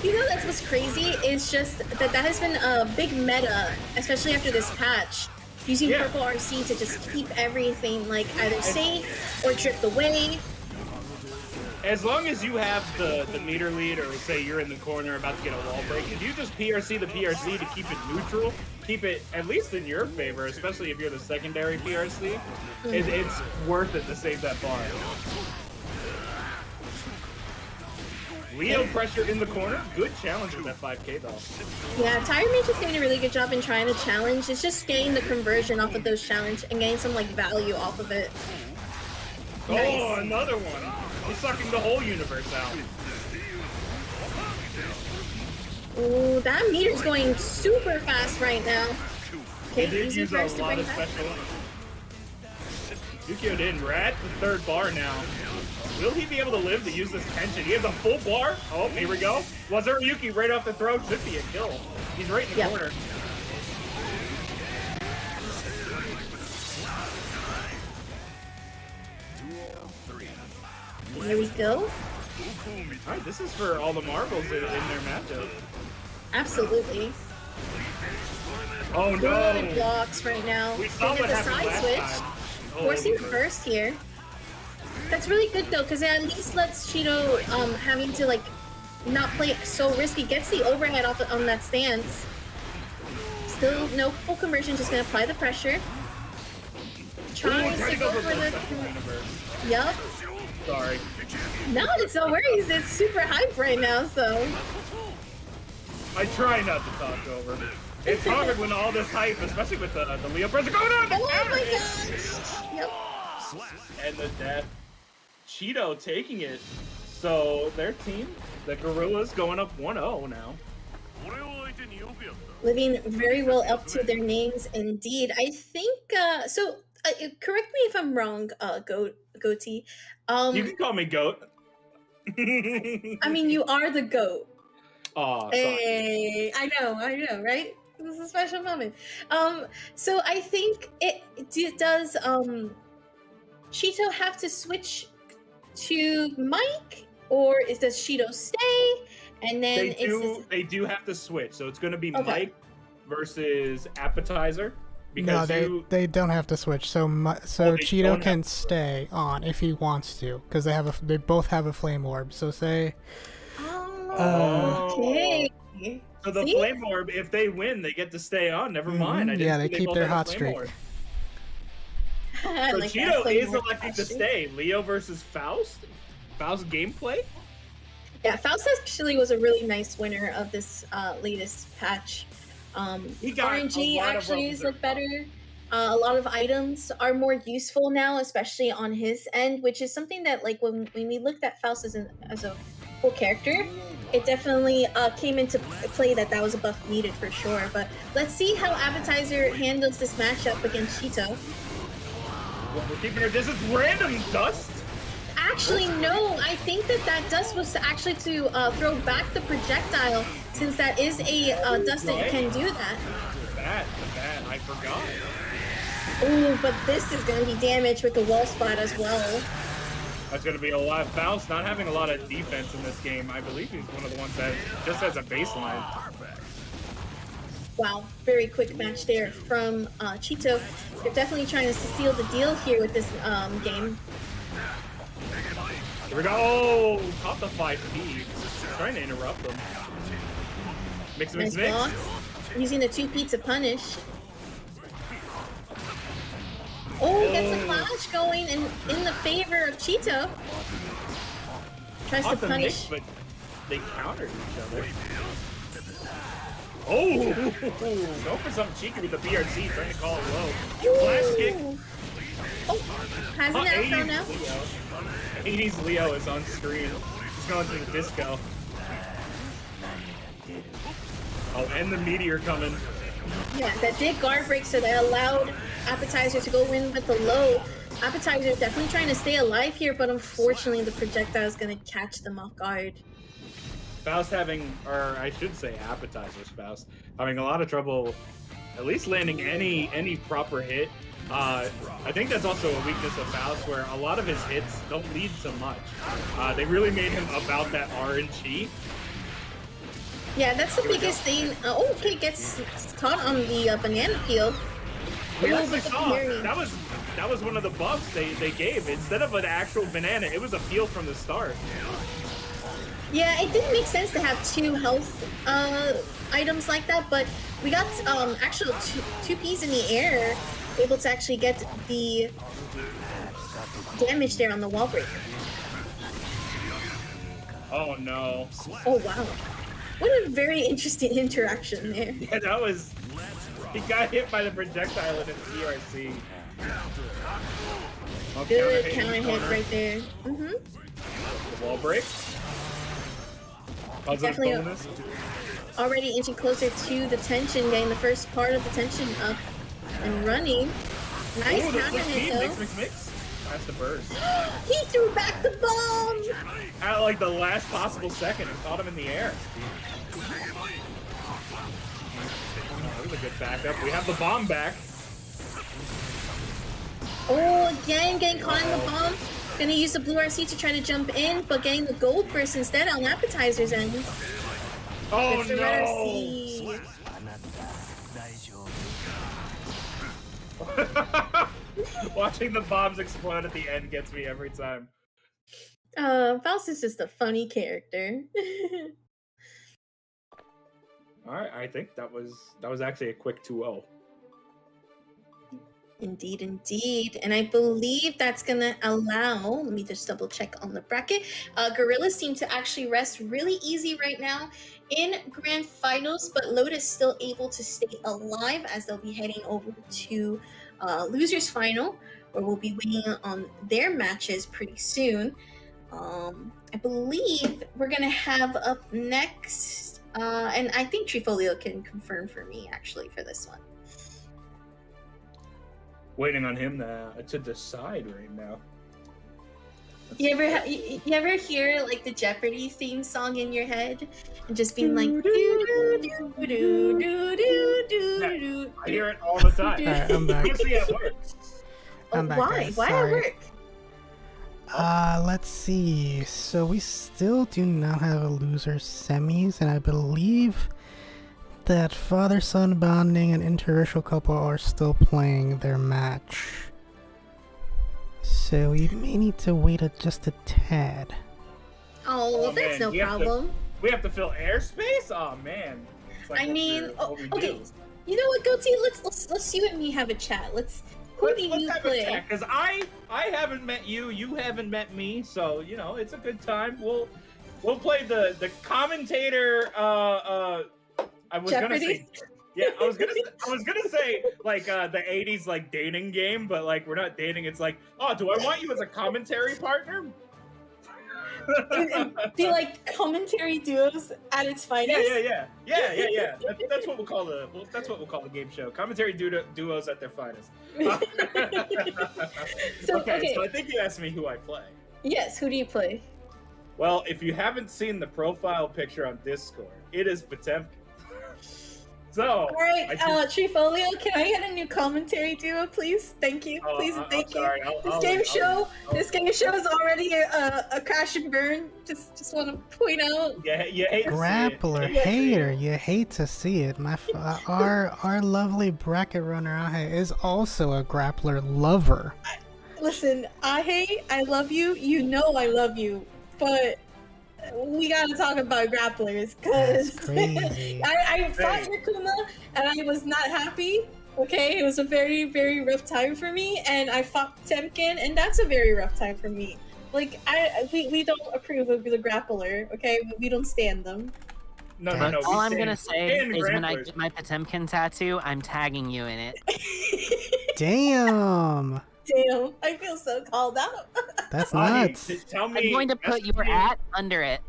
You know, that's what's crazy. It's just that has been a big meta, especially after this patch. Using purple RC to just keep everything like either safe or tripped away. As long as you have the meter lead, or say you're in the corner about to get a wall break, if you just PRC the PRC to keep it neutral, keep it at least in your favor, especially if you're the secondary PRC, it's worth it to save that bar. Leo pressure in the corner. Good challenge with that 5K though. Yeah, Tired Mage is doing a really good job in trying to challenge. It's just getting the conversion off of those challenge and getting some like value off of it. Oh, Nice. another one. He's sucking the whole universe out. Ooh, that meter's going super fast right now. Okay, He did easy use first a to lot bring of back. special. Yukio did. We're at the third bar now. Will he be able to live to use this tension? He has a full bar. Oh, here we go. Wazir Yuki right off the throat. Should be a kill. He's right in the corner. Here we go. Alright, this is for all the marbles in their matchup. Absolutely. Oh Good no! blocks right now. We saw They what get the happened side last switch. time. Forcing the burst here. That's really good though, because it at least lets Cheeto having to like not play it so risky. Gets the overhead off on that stance. Still no full conversion, just gonna apply the pressure. Trying to go for the Yup. Sorry. No, it's no worries. It's super hype right now, so I try not to talk over. It's hard when all this hype, especially with the Leo pressure going on. oh my gosh. Yep. And the death. Cheeto taking it. So their team, the Gorilas, going up 1-0 now. Living very well up to their names indeed. I think correct me if I'm wrong, Goatee. You can call me Goat. I mean you are the GOAT. Oh, hey, I know, right? This is a special moment. So I think does Cheeto have to switch to Mike, or does Cheeto stay? And then they do have to switch, so it's going to be Okay. Mike versus Appetizer. No, Because they don't have to switch. So they Cheeto don't can have to stay on if he wants to, because they both have a flame orb. So say. Okay. So the See? Flame Orb, if they win, they get to stay on. Never mind. I didn't Yeah, see they keep both their had a hot Flame streak. Orb. I So like that Cheeto flame is orb electing to actually. stay. Leo versus Faust. Faust gameplay. Yeah, Faust actually was a really nice winner of this latest patch. He got a RNG lot of actually is well-deserved better. A lot of items are more useful now, especially on his end, which is something that like when we looked at Faust as a full character, it definitely came into play that was a buff needed for sure. But let's see how Appetizer handles this matchup against Cheeto. We're keeping her distance. Random dust. Actually, no. I think that dust was actually to throw back the projectile, since that is a dust that can do that. That I forgot. Ooh, but this is going to be damage with the wall spot as well. That's going to be a lot. Faust not having a lot of defense in this game. I believe he's one of the ones that just has a baseline. Wow, very quick match there from Cheeto. They're definitely trying to seal the deal here with this game. Here we go. Oh, caught the 5P. Trying to interrupt them. Mix. Nice block. Using the 2P to punish. Oh, gets the clash going in the favor of Cheeto. Tries to Caught the punish. mix, but they countered each other. Oh, go for something cheeky with the BRC, trying to call it low. Flash kick. Oh, has an afro now. 80s Leo is on screen. He's going to the disco. Oh, and the meteor coming. Yeah, that did guard break, so that allowed Appetizer to go in with the low. Appetizer definitely trying to stay alive here, but unfortunately the projectile is going to catch them off guard. Faust having, or I should say Appetizer's Faust, having a lot of trouble at least landing any proper hit. I think that's also a weakness of Faust, where a lot of his hits don't lead to much. They really made him about that RNG. Yeah, that's the biggest thing. Oh, okay, gets caught on the banana peel. We Ooh, actually but the saw parry. that was one of the buffs they gave. Instead of an actual banana, it was a peel from the start. Yeah, it didn't make sense to have two health items like that, but we got actual two Ps in the air, able to actually get the damage there on the wall break. Oh no. Oh wow. What a very interesting interaction there. Yeah, that was... He got hit by the projectile in his PRC. Oh, Good counter hit right there. Mm-hmm. The wall break. Definitely bonus. already inching closer to the tension, getting the first part of the tension up and running. Nice Ooh, the counter hit though. mix. That's the burst. He threw back the bomb! At like the last possible second and caught him in the air. Oh, that was a good backup. We have the bomb back. Oh, again, getting caught in the bomb. Gonna use the blue RC to try to jump in, but getting the gold burst instead on appetizer's end. Oh It's the red RC. no! Watching the bombs explode at the end gets me every time. Faust is just a funny character. All right, I think that was actually a quick 2-0. Indeed, indeed. And I believe that's going to allow, let me just double check on the bracket. Gorilas seem to actually rest really easy right now in grand finals, but Lotus still able to stay alive as they'll be heading over to losers final, where we'll be waiting on their matches pretty soon. I believe we're going to have up next, and I think Trifolio can confirm for me actually for this one. Waiting on him to decide right now. You ever hear like the Jeopardy theme song in your head and just being like do do do do do do do? I hear it all the time. Alright, I'm back. Mostly at work. I'm back, Why? guys. Why at Sorry. work? Let's see. So we still do not have a loser semis, and I believe that father-son bonding and interracial couple are still playing their match. So we may need to wait just a tad. Oh, Oh, that's man, no problem. We have to fill airspace? Oh man. It's like I what mean, what we okay. do. You know what, Goatee? Let's you and me have a chat. Who do you play? Because I haven't met you, you haven't met me, so you know it's a good time. We'll play the commentator. I was Jeopardy? I was gonna say like the '80s like dating game, but like we're not dating. It's like, oh, do I want you as a commentary partner? Be like commentary duos at its finest. Yeah. That's what we'll call the game show. Commentary duos at their finest. So, okay, so I think you asked me who I play. Yes, who do you play? Well, if you haven't seen the profile picture on Discord, it is Potemkin. So, All right, Trifolio, can I get a new commentary duo, please? Thank you, please, and thank you. This game show is already a crash and burn. Just want to point out. Yeah, you hate Grappler to see it. hater, you hate to see it. Our lovely bracket runner Ahe is also a grappler lover. Listen, I love you. You know I love you, but we gotta talk about grapplers because That's crazy. I fought Yakuma and I was not happy. Okay, it was a very, very rough time for me, and I fought Potemkin, and that's a very rough time for me. Like we don't approve of the grappler. Okay, we don't stand them. No. All I'm gonna say stand is when I grapplers. get my Potemkin tattoo, I'm tagging you in it. Damn, Damn, I feel so called out. that's Ahi, nuts. tell me. I'm going to put message your me- at under it.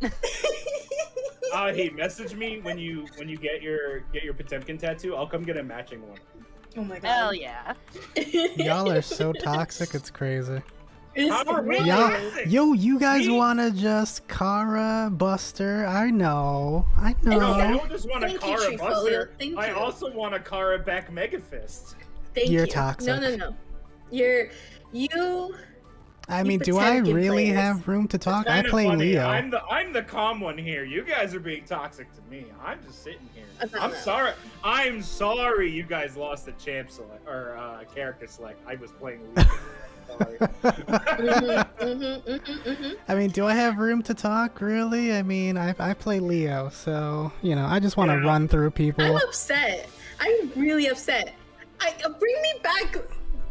Ahi, message me when you get your Potemkin tattoo. I'll come get a matching one. Oh my god. Hell yeah. Y'all are so toxic, it's crazy. It's How are we really- Y'all, toxic? yo, you guys Me? wanna just Kara Buster? I know. No, I don't just want a Thank you, Kara Trifolio. Buster. Thank I you. also want a Kara back Megafist. Thank You're you. toxic. No. You. I You mean, do I Potemkin really players. have room to talk? I Kinda play funny. Leo. I'm the calm one here. You guys are being toxic to me. I'm just sitting here. No, I'm no. sorry. I'm sorry you guys lost the champ select or character select. I was playing Leo. Sorry. I mean, do I have room to talk, really? I mean, I play Leo, so, you know, I just want to Yeah. run through people. I'm upset. I'm really upset. Bring me back.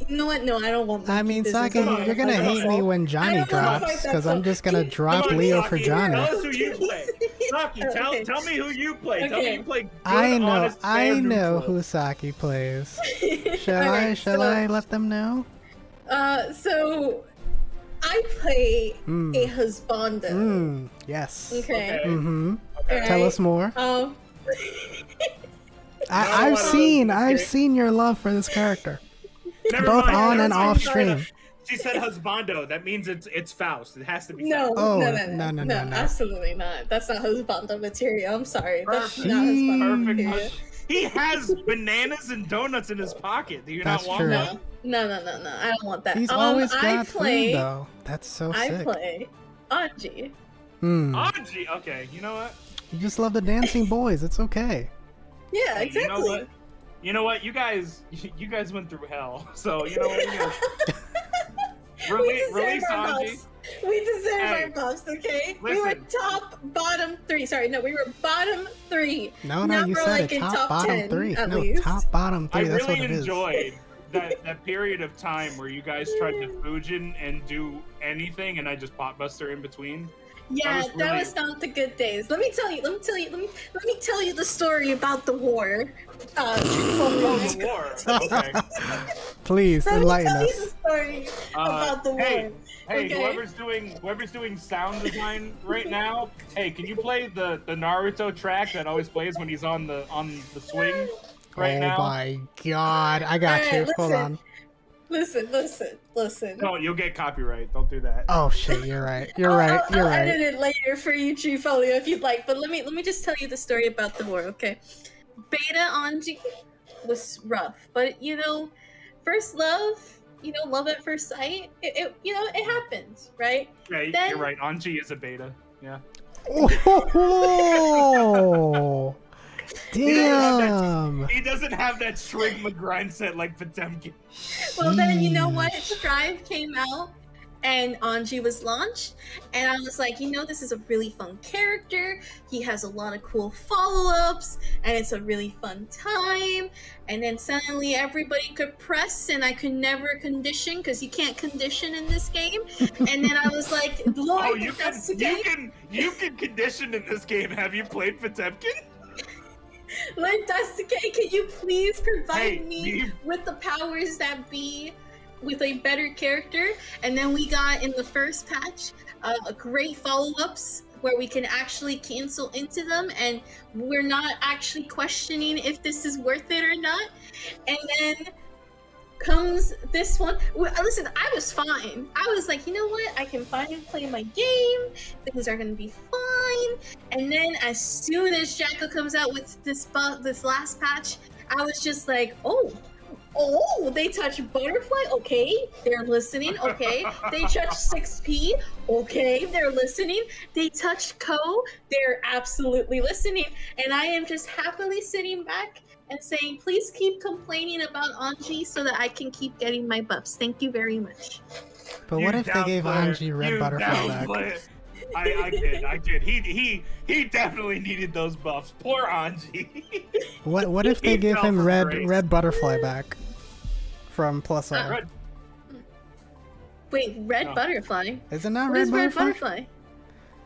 You know what? No, I don't want. I mean, this Saki, is- Come on, you're gonna come on. hate me when Johnny I don't wanna drops, fight that because I'm so- just gonna drop Come on, Leo Saki, for Johnny. Tell us who you play. Saki, Okay. tell me who you play. Tell me Okay. you play good, I know honest, fair, neutral. who Saki plays. Shall Alright, Shall I let them know? So I play Mm. a husbando. Yes. Okay. Mm-hmm. Okay. Tell us more. I've Okay. seen your love for this character, Never both mind, on never and mind. off stream. She said husbando. That means it's Faust. It has to be No, Faust. Oh, no, no. absolutely not. That's not husbando material. I'm sorry. That's Perfect. not husbando Perfect. material. He has bananas and donuts in his pocket. Do you That's not want true. one? No. I don't want that. He's always I got play. food though. That's so I sick. play Anji. Anji. Okay, you know what? You just love the dancing boys. It's okay. Yeah, Hey, exactly. You know what? You guys went through hell. So you know what? You guys... release our Anji. buffs. We deserve Hey, our buffs, okay? We were listen. bottom 3. Sorry, no, we were bottom 3. No, Now you we're said like it. in Top, top bottom 10, 3. at No, least. top, bottom 3. I That's really what it is. enjoyed that period of time where you guys tried to Fujin and do anything, and I just potbuster in between. Yeah, was that really- was not the good days. Let me tell you the story about the war. Oh, the war. Okay. Please Let me enlighten tell you us. the story about the hey, war. Hey, Okay. whoever's doing sound design right now, hey, can you play the Naruto track that always plays when he's on the swing right now? Oh my god. I got Alright, you. Hold on. Listen. No, you'll get copyright. Don't do that. Oh shit, you're right. You're right. You're I'll right. edit it later for you, Treefolio, if you'd like. But let me just tell you the story about the war, okay? Beta Anji was rough, but first love, love at first sight. It happens, right? Yeah, Then- you're right. Anji is a beta. Yeah. Oh, damn. He doesn't have that Shrigma grind set like Potemkin. Well, then you know what? Sheesh. Strive came out, and Anji was launched, and I was like, this is a really fun character. He has a lot of cool follow-ups, and it's a really fun time. And then suddenly everybody could press, and I could never condition because you can't condition in this game. And then I was like, Lord, Oh, you that's okay. can condition in this game. Have you played Potemkin? Lord Dasuke, can you please provide Hey, me with the powers that be, with a better character? And then we got in the first patch a great follow-ups where we can actually cancel into them, and we're not actually questioning if this is worth it or not. And then comes this one. Listen, I was fine. I was like, you know what? I can finally play my game. Things are gonna be fine. And then as soon as Jacko comes out with this last patch, I was just like, oh, they touch Butterfly. Okay, they're listening. Okay, they touch 6P. Okay, they're listening. They touched Ko. They're absolutely listening. And I am just happily sitting back and saying, please keep complaining about Anji so that I can keep getting my buffs. Thank you very much. But what if they gave Anji Red Butterfly back? I did. He definitely needed those buffs. Poor Anji. What if they He gave fell him from Red grace. Butterfly back from Plus R? Red- Wait, Red No. Butterfly? Isn't that What Red is Red Butterfly? Butterfly?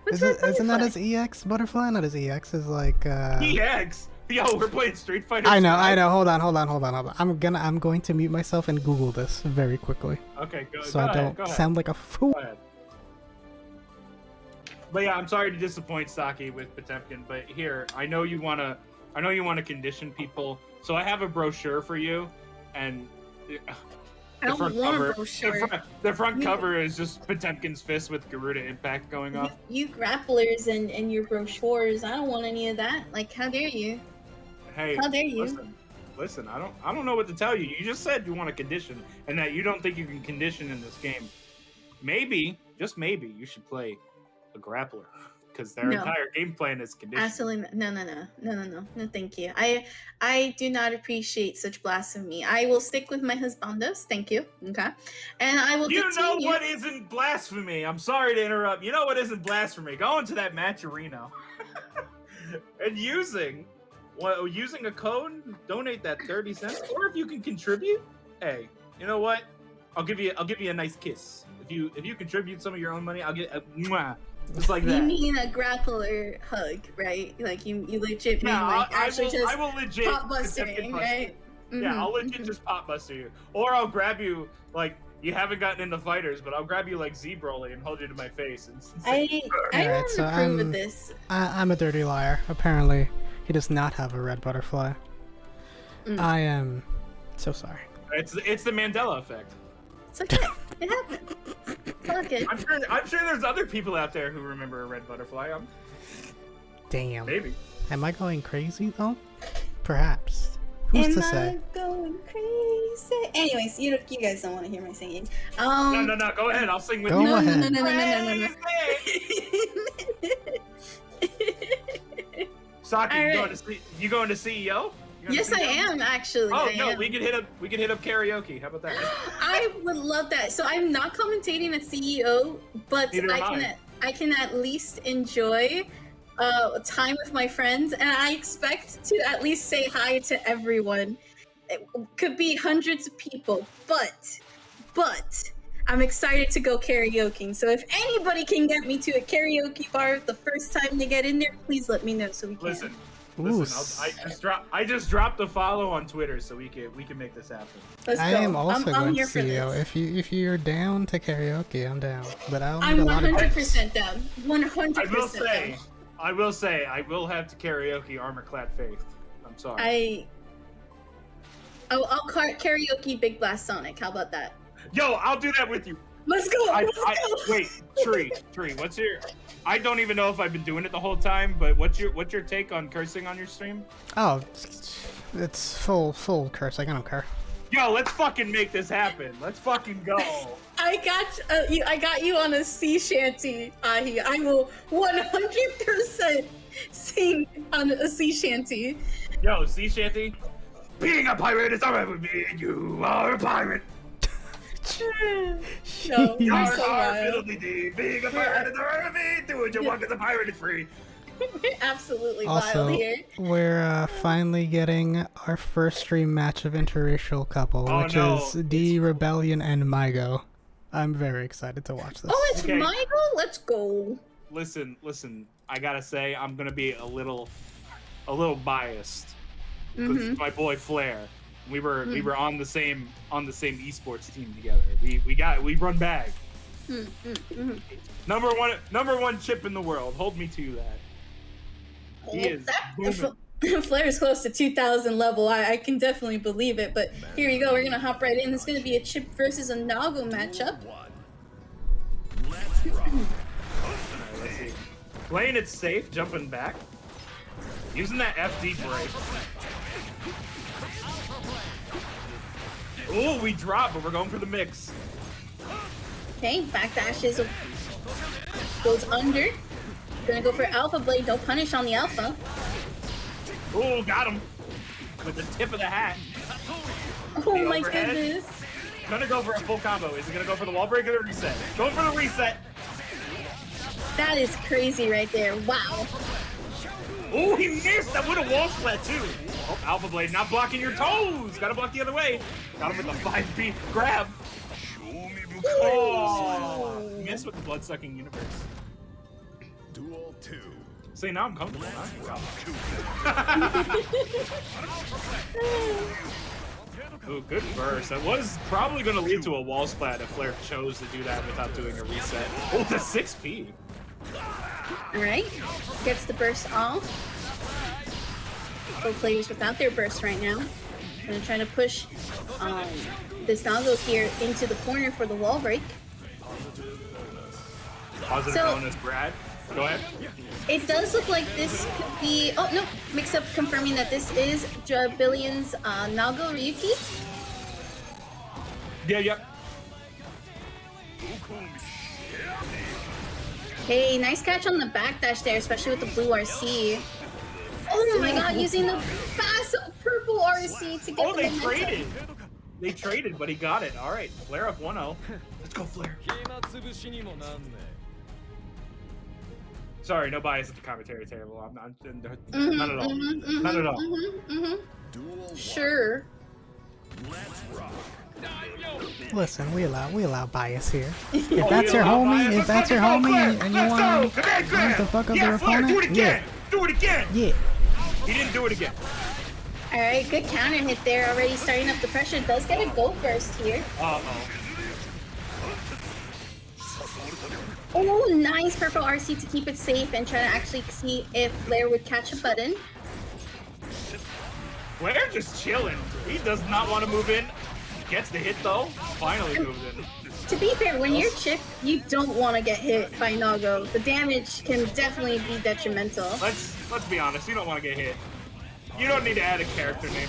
What's Red Butterfly? Isn't that his EX Butterfly? Not his EX is like EX. Yo, we're playing Street Fighter. I know. Strive. Hold on. I'm going to mute myself and Google this very quickly, Okay, so I don't go ahead. sound like a fool. Go ahead. But yeah, I'm sorry to disappoint Saki with Potemkin, but here, I know you wanna condition people, so I have a brochure for you, and I don't want a brochure. the front cover is just Potemkin's fist with Garuda Impact going off. You grapplers and your brochures, I don't want any of that. Like, how dare you? Hey, How dare you? listen, I don't know what to tell you. You just said you want to condition, and that you don't think you can condition in this game. Maybe, just maybe, you should play a grappler, because their No. entire game plan is condition. Absolutely no, thank you. I do not appreciate such blasphemy. I will stick with my husbandos, thank you. Okay, and I will. You know continue. what isn't blasphemy? I'm sorry to interrupt. You know what isn't blasphemy? Going to that Matcherino and using a code, donate that 30 cents, or if you can contribute, hey, you know what? I'll give you a nice kiss. If you contribute some of your own money, I'll get a mwah, just like that. You mean a grappler hug, right? Like you legit mean Yeah, like actually I will legit pop Potemkin busting, bust right? you. Yeah, I'll Mhm, legit just pop buster you, or I'll grab you like you haven't gotten into fighters, but I'll grab you like Z Broly and hold you to my face and say, I Alright, don't so approve I'm- of this. I'm a dirty liar. Apparently, he does not have a Red Butterfly. Mm. I am so sorry. it's the Mandela effect. It's okay. It happened. It's all good. I'm sure there's other people out there who remember a red butterfly. Damn. Maybe. Am I going crazy though? Perhaps. Who's Am to I say? going crazy? Anyways, you guys don't want to hear my singing. No, go ahead. I'll sing with Go you. No, ahead. no. Saki, All you right. going to CEO? You going to Yes, I CEO? am actually. Oh I no, am. we could hit up karaoke. How about that? I would love that. So I'm not commentating at CEO, but Neither am I can at least enjoy time with my friends, and I expect to at least say hi to everyone. It could be hundreds of people, but I'm excited to go karaoke. So if anybody can get me to a karaoke bar the first time they get in there, please let me know so we can. Listen, Ooh, I just dropped a follow on Twitter so we can make this happen. Let's I go. am also I'm going to here for CEO. this. If you're down to karaoke, I'm down. But I'll need I'm a lot of 100% down. 100% I will say, I will have to karaoke Armor-Clad Faith. I'm sorry. I'll karaoke Big Blast Sonic. How about that? Yo, I'll do that with you. Let's go. Let's go. Wait, Tree, what's your? I don't even know if I've been doing it the whole time, but what's your take on cursing on your stream? Oh, it's full cursing. I don't care. Yo, let's fucking make this happen. Let's fucking go. I got you on a sea shanty, Ahi. I will 100% sing on a sea shanty. Yo, sea shanty. Being a pirate is alright with me, and you are a pirate. No, you're Yar, so yar, wild. fiddle-dee-dee. Being a pirate is alright with me. Do what you want, 'cause a pirate is free. Absolutely Also, wild here. we're finally getting our first stream match of interracial couple, Oh, which no. is D Rebellion and Mygo. I'm very excited to watch this. Oh, it's Okay. Michael? Let's go. Listen. I gotta say, I'm gonna be a little biased because it's my boy Flair. We were on the same esports team together. We run bag. Number one chip in the world. Hold me to that. He is booming. Flair is close to 2,000 level. I can definitely believe it. But here you go. We're gonna hop right in. It's gonna be a Chip versus a Nago matchup. Let's see. Playing it safe, jumping back, using that FD break. Oh, we dropped, but we're going for the mix. Okay, backdashes goes under. Gonna go for Alpha Blade. No punish on the Alpha. Oh, got him with the tip of the hat. Oh The my overhead. goodness. Gonna go for a full combo. Is it gonna go for the wall break or the reset? Going for the reset. That is crazy right there. Wow. Oh, he missed. That would have wall splat too. Oh, Alpha Blade not blocking your toes. Gotta block the other way. Got him with the 5B grab. Oh, missed with the blood sucking universe. Duel 2. See, now I'm comfortable. Huh? Ooh, good burst. That was probably going to lead to a wall splat if Flair chose to do that without doing a reset. Oh, the 6P. Alright. Gets the burst off. Both players without their burst right now. Gonna try to push this Nago here into the corner for the wall break. Positive So- bonus, Brad. Go ahead. It does look like this could be... Oh, no. Mix up confirming that this is Billion's Nago Ryuki. Yeah, yep. Hey, nice catch on the backdash there, especially with the blue RC. Oh my god, using the fast purple RC to get Oh, the they momentum. traded. They traded, but he got it. All right, Flair up 1-0. Let's go, Flair. Sorry, no bias at the commentary table. I'm not, not at all. Not at all. Duel 1. Sure. Let's rock. Listen, we allow bias here. If Oh, that's we your allow homie, bias. if that's your Let's go, homie, Flair. and you Let's want go. Come on, to fuck up yeah, their Flair, do it opponent, again. yeah, Do it again. yeah. He didn't do it again. Alright, good counter hit there. Already starting up the pressure. Does get a go first here. Uh-oh. Oh, nice purple RC to keep it safe and try to actually see if Flair would catch a button. Flair just chilling. He does not want to move in. Gets the hit though. Finally moves in. To be fair, when you're Chip, you don't want to get hit by Nago. The damage can definitely be detrimental. Let's be honest. You don't want to get hit. You don't need to add a character name.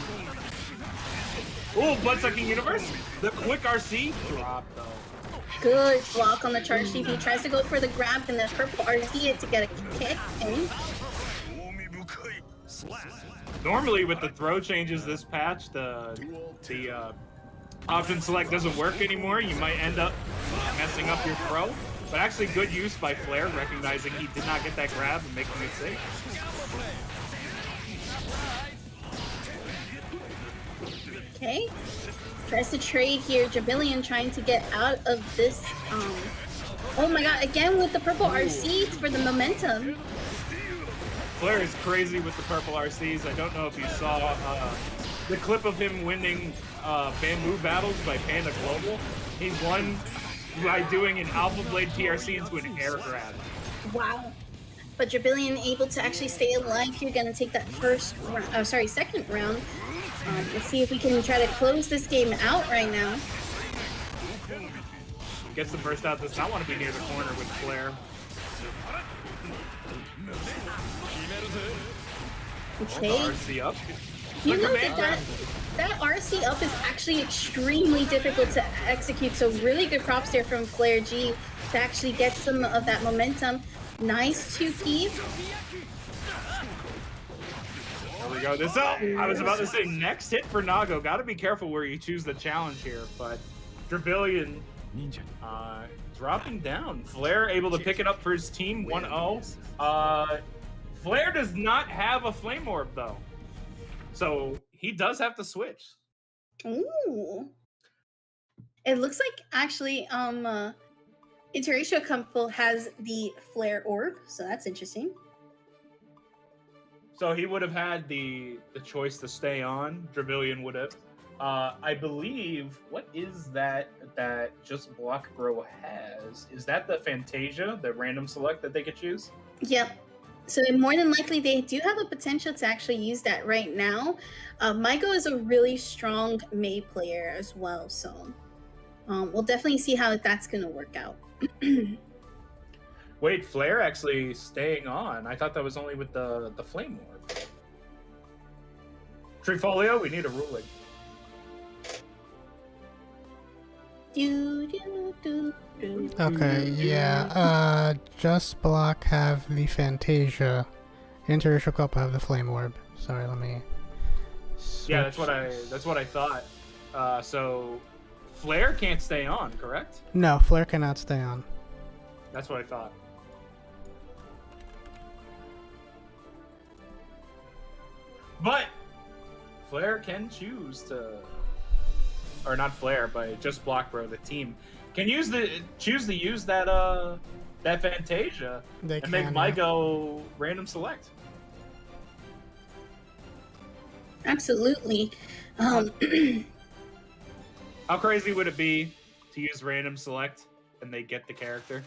Ooh, Bloodsucking Universe. The quick RC drop though. Good block on the charge TP. Tries to go for the grab and the purple RC to get a kick in. Normally with the throw changes this patch, the option select doesn't work anymore. You might end up messing up your throw. But actually good use by Flair, recognizing he did not get that grab and making it safe. Okay. Tries to trade here. Jabillion trying to get out of this. Oh my god, again with the purple RCs for the momentum. Flair is crazy with the purple RCs. I don't know if you saw the clip of him winning bamboo battles by Panda Global. He won by doing an Alpha Blade PRC into an air grab. Wow. But Jabillion able to actually stay alive here. Gonna take that second round. Let's see if we can try to close this game out right now. Gets the burst out. Does not want to be near the corner with Flair. Okay. RC up. You know that RC up is actually extremely difficult to execute, so really good props there from Flair G to actually get some of that momentum. Nice 2P. There we go. This up. I was about to say next hit for Nago. Got to be careful where you choose the challenge here, but Treehouse dropping down. Flair able to pick it up for his team 1-0. Flair does not have a Flame Orb though, so he does have to switch. Ooh. It looks like actually Interratio Couple has the Flare Orb, so that's interesting. So he would have had the choice to stay on. Treehouse would have. I believe, what is that Just Block Bro has? Is that the Fantasia, the random select that they could choose? Yep. So more than likely they do have a potential to actually use that right now. Maiko is a really strong Mei player as well, so we'll definitely see how that's going to work out. Wait, Flair actually staying on. I thought that was only with the Flame Orb. Treefolio, we need a ruling. Okay, yeah. Just Block have the Fantasia. Interracial Couple have the Flame Orb. Sorry, let me. Yeah, that's what I thought. So Flair can't stay on, correct? No, Flair cannot stay on. That's what I thought. But Flair can choose to, or not Flair, but Just Block Bro, the team can choose to use that Fantasia and make Maiko random select. Absolutely. How crazy would it be to use random select and they get the character?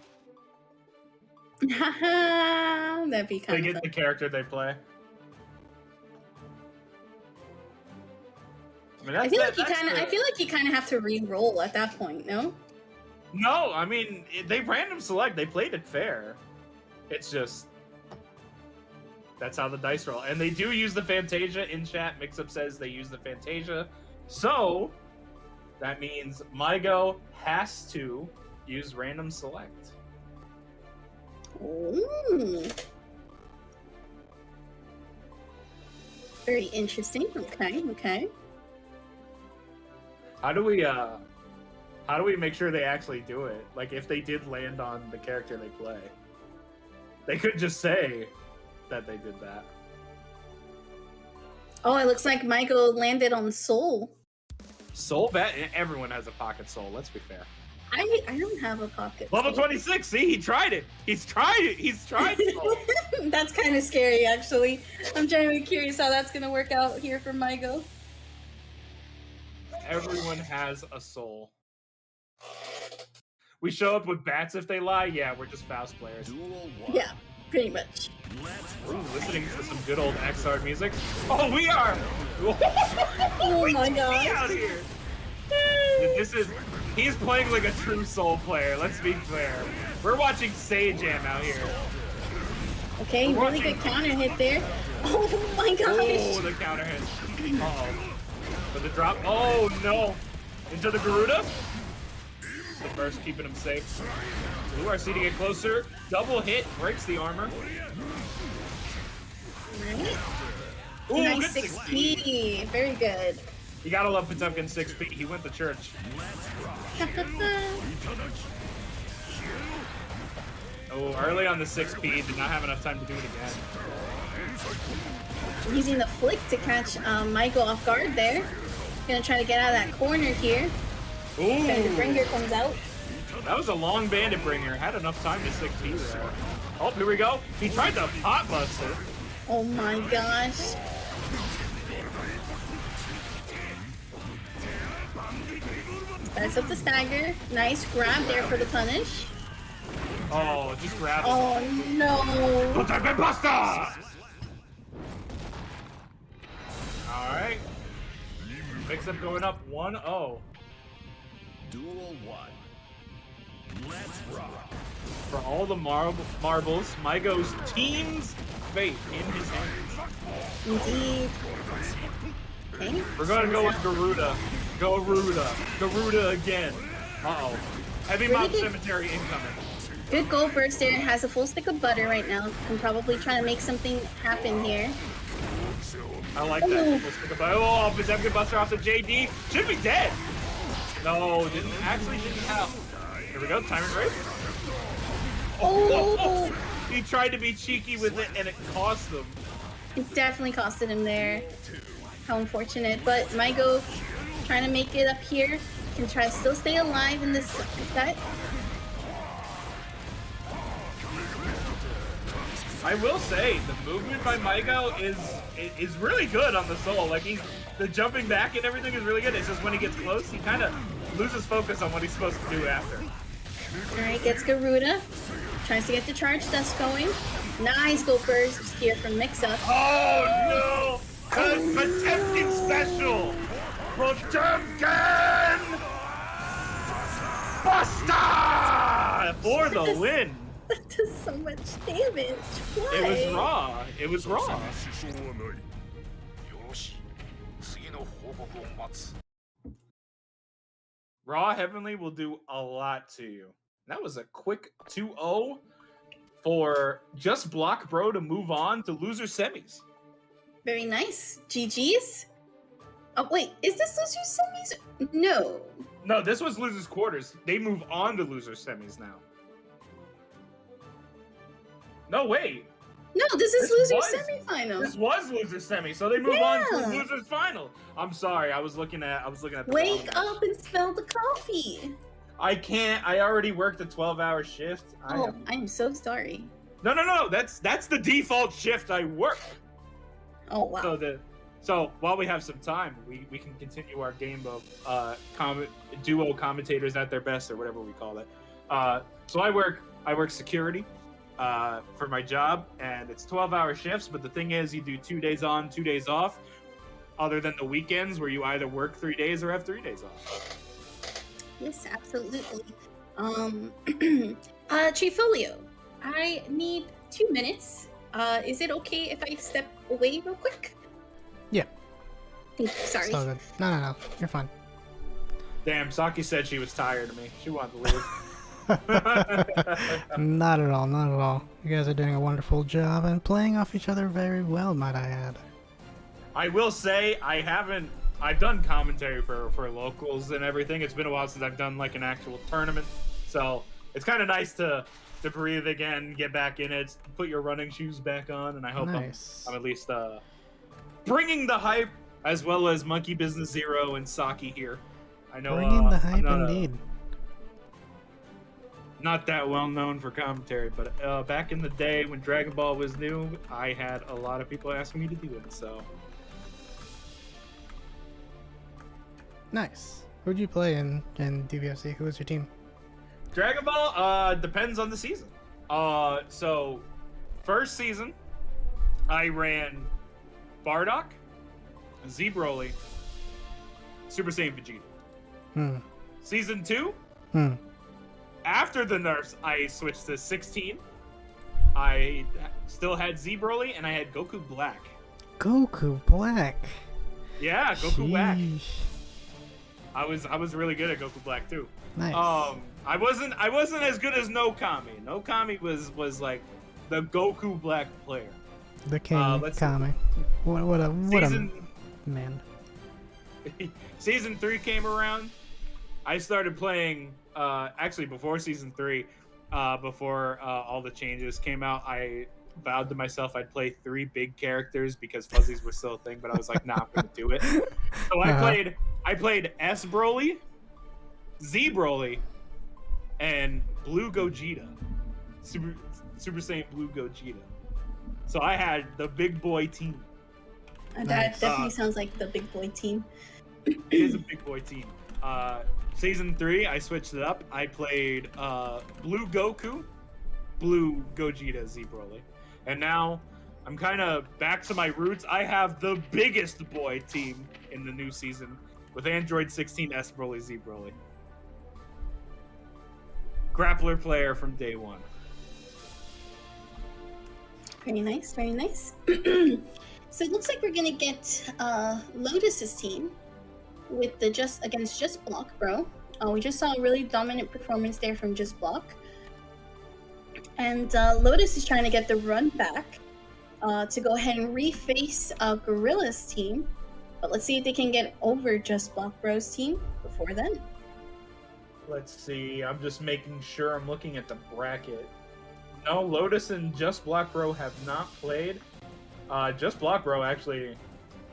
That'd be kind of They get fun. the character they play. I mean, I feel like you kind of have to re-roll at that point, no? No, I mean, they random select. They played it fair. It's just that's how the dice roll. And they do use the Fantasia in chat. Mixup says they use the Fantasia. So that means Maiko has to use random select. Ooh. Very interesting. Okay. How do we make sure they actually do it? Like, if they did land on the character they play, they could just say that they did that. Oh, it looks like Maiko landed on Soul. Soul bet? Everyone has a pocket soul. Let's be fair. I don't have a pocket. Level Soul. 26. See, he tried it. He's tried soul. That's kind of scary, actually. I'm genuinely curious how that's gonna work out here for Maiko. Everyone has a soul. We show up with bats if they lie. Yeah, we're just Faust players. Yeah, pretty much. Ooh, listening to some good old XR music. Oh, we are! Oh my god. Out here. He's playing like a true soul player, let's be fair. We're watching Sage Jam out here. Okay, really good counter hit there. Oh my gosh! Oh, the counter hit. Uh-oh. But the drop. Oh no! Into the Garuda. The burst keeping him safe. Blue RC to get closer. Double hit breaks the armor. Right. Ooh, Nice good 6P. Very good. You gotta love Potemkin 6P. He went to church. Oh, early on the 6P, did not have enough time to do it again. Using the flick to catch Michael off guard there. Gonna try to get out of that corner here. Ooh! Bandit Bringer comes out. That was a long Bandit Bringer. Had enough time to 6P there. Oh, here we go. He tried to pot bust it. Oh my gosh. Starts up the stagger. Nice grab there for the punish. Oh, just grab it. Oh no. Potemkin Buster! Alright. Mix up going up 1-0. Duel 1. Let's rock. For all the marbles, Mygo's team's fate in his hands. Indeed. Okay. We're gonna go with Garuda. Garuda again. Uh-oh. Heavy Mob Cemetery incoming. Good gold burster. Has a full stick of butter right now. Can probably try to make something happen here. I like that. Full stick of butter. Oh, Potemkin Buster off the JD. Should be dead. No, didn't have. Here we go. Timing race. Oh! He tried to be cheeky with it and it cost him. It definitely costed him there. How unfortunate. But Mygo trying to make it up here. Can try to still stay alive in this set. I will say the movement by Mygo is really good on the soul. Like the jumping back and everything is really good. It's just when he gets close, he kind of loses focus on what he's supposed to do after. Alright, gets Garuda. Tries to get the charge dust going. Nice gold burst here from Mix-Up. Oh no! Potemkin special! Potemkin! Buster! For the win! That does so much damage. Why? It was raw. It was raw. Raw Heavenly will do a lot to you. That was a quick 2-0 for Just Block Bro to move on to loser semis. Very nice. GG's. Oh, wait. Is this loser semis? No. No, this was losers quarters. They move on to loser semis now. No, wait. No, this is loser semifinal. This was loser semi, so they move on to losers final. I'm sorry, I was looking at the Wake up and smell the coffee. I can't. I already worked a 12-hour shift. I am so sorry. No. That's the default shift I work. Oh wow. So while we have some time, we can continue our game of duo commentators at their best, or whatever we call it. So I work security for my job, and it's 12-hour shifts. But the thing is, you do 2 days on, 2 days off, other than the weekends where you either work 3 days or have 3 days off. Yes, absolutely. Chifolio, I need 2 minutes. Is it okay if I step away real quick? Yeah. Thank you. Sorry. It's all good. No. You're fine. Damn, Saki said she was tired of me. She wanted to leave. Not at all. Not at all. You guys are doing a wonderful job and playing off each other very well, might I add. I will say I've done commentary for locals and everything. It's been a while since I've done like an actual tournament, so it's kind of nice to breathe again, get back in it, put your running shoes back on, and I hope I'm at least bringing the hype, as well as Monkey Business Zero and Saki here. I know bringing the hype indeed. Not that well known for commentary, but back in the day when Dragon Ball was new, I had a lot of people asking me to do it, so. Nice. Who'd you play in DVFC? Who was your team? Dragon Ball depends on the season. So first season, I ran Bardock, Z Broly, Super Saiyan Vegeta. Season 2, after the nerfs, I switched to 16. I still had Z Broly and I had Goku Black. Goku Black. Yeah, Goku Black. Sheesh. I was really good at Goku Black too. Nice. I wasn't as good as Nokami. Nokami was like the Goku Black player. The King Kami. What a man. Season 3 came around. I started playing actually before Season 3, before all the changes came out. I vowed to myself I'd play 3 big characters because fuzzies were still a thing, but I was like, nah, I'm gonna do it. So I played S Broly, Z Broly, and Blue Gogeta. Super Saiyan Blue Gogeta. So I had the big boy team. That definitely sounds like the big boy team. It is a big boy team. Season 3, I switched it up. I played Blue Goku, Blue Gogeta, Z Broly. And now I'm kind of back to my roots. I have the biggest boy team in the new season with Android 16, S Broly, Z Broly. Grappler player from day one. Very nice, very nice. So it looks like we're gonna get Lotus's team with the against Just Block, bro. We just saw a really dominant performance there from Just Block. And Lotus is trying to get the run back to go ahead and reface Gorilas' team. But let's see if they can get over Just Block Bro's team before then. Let's see. I'm just making sure I'm looking at the bracket. No, Lotus and Just Block Bro have not played. Just Block Bro actually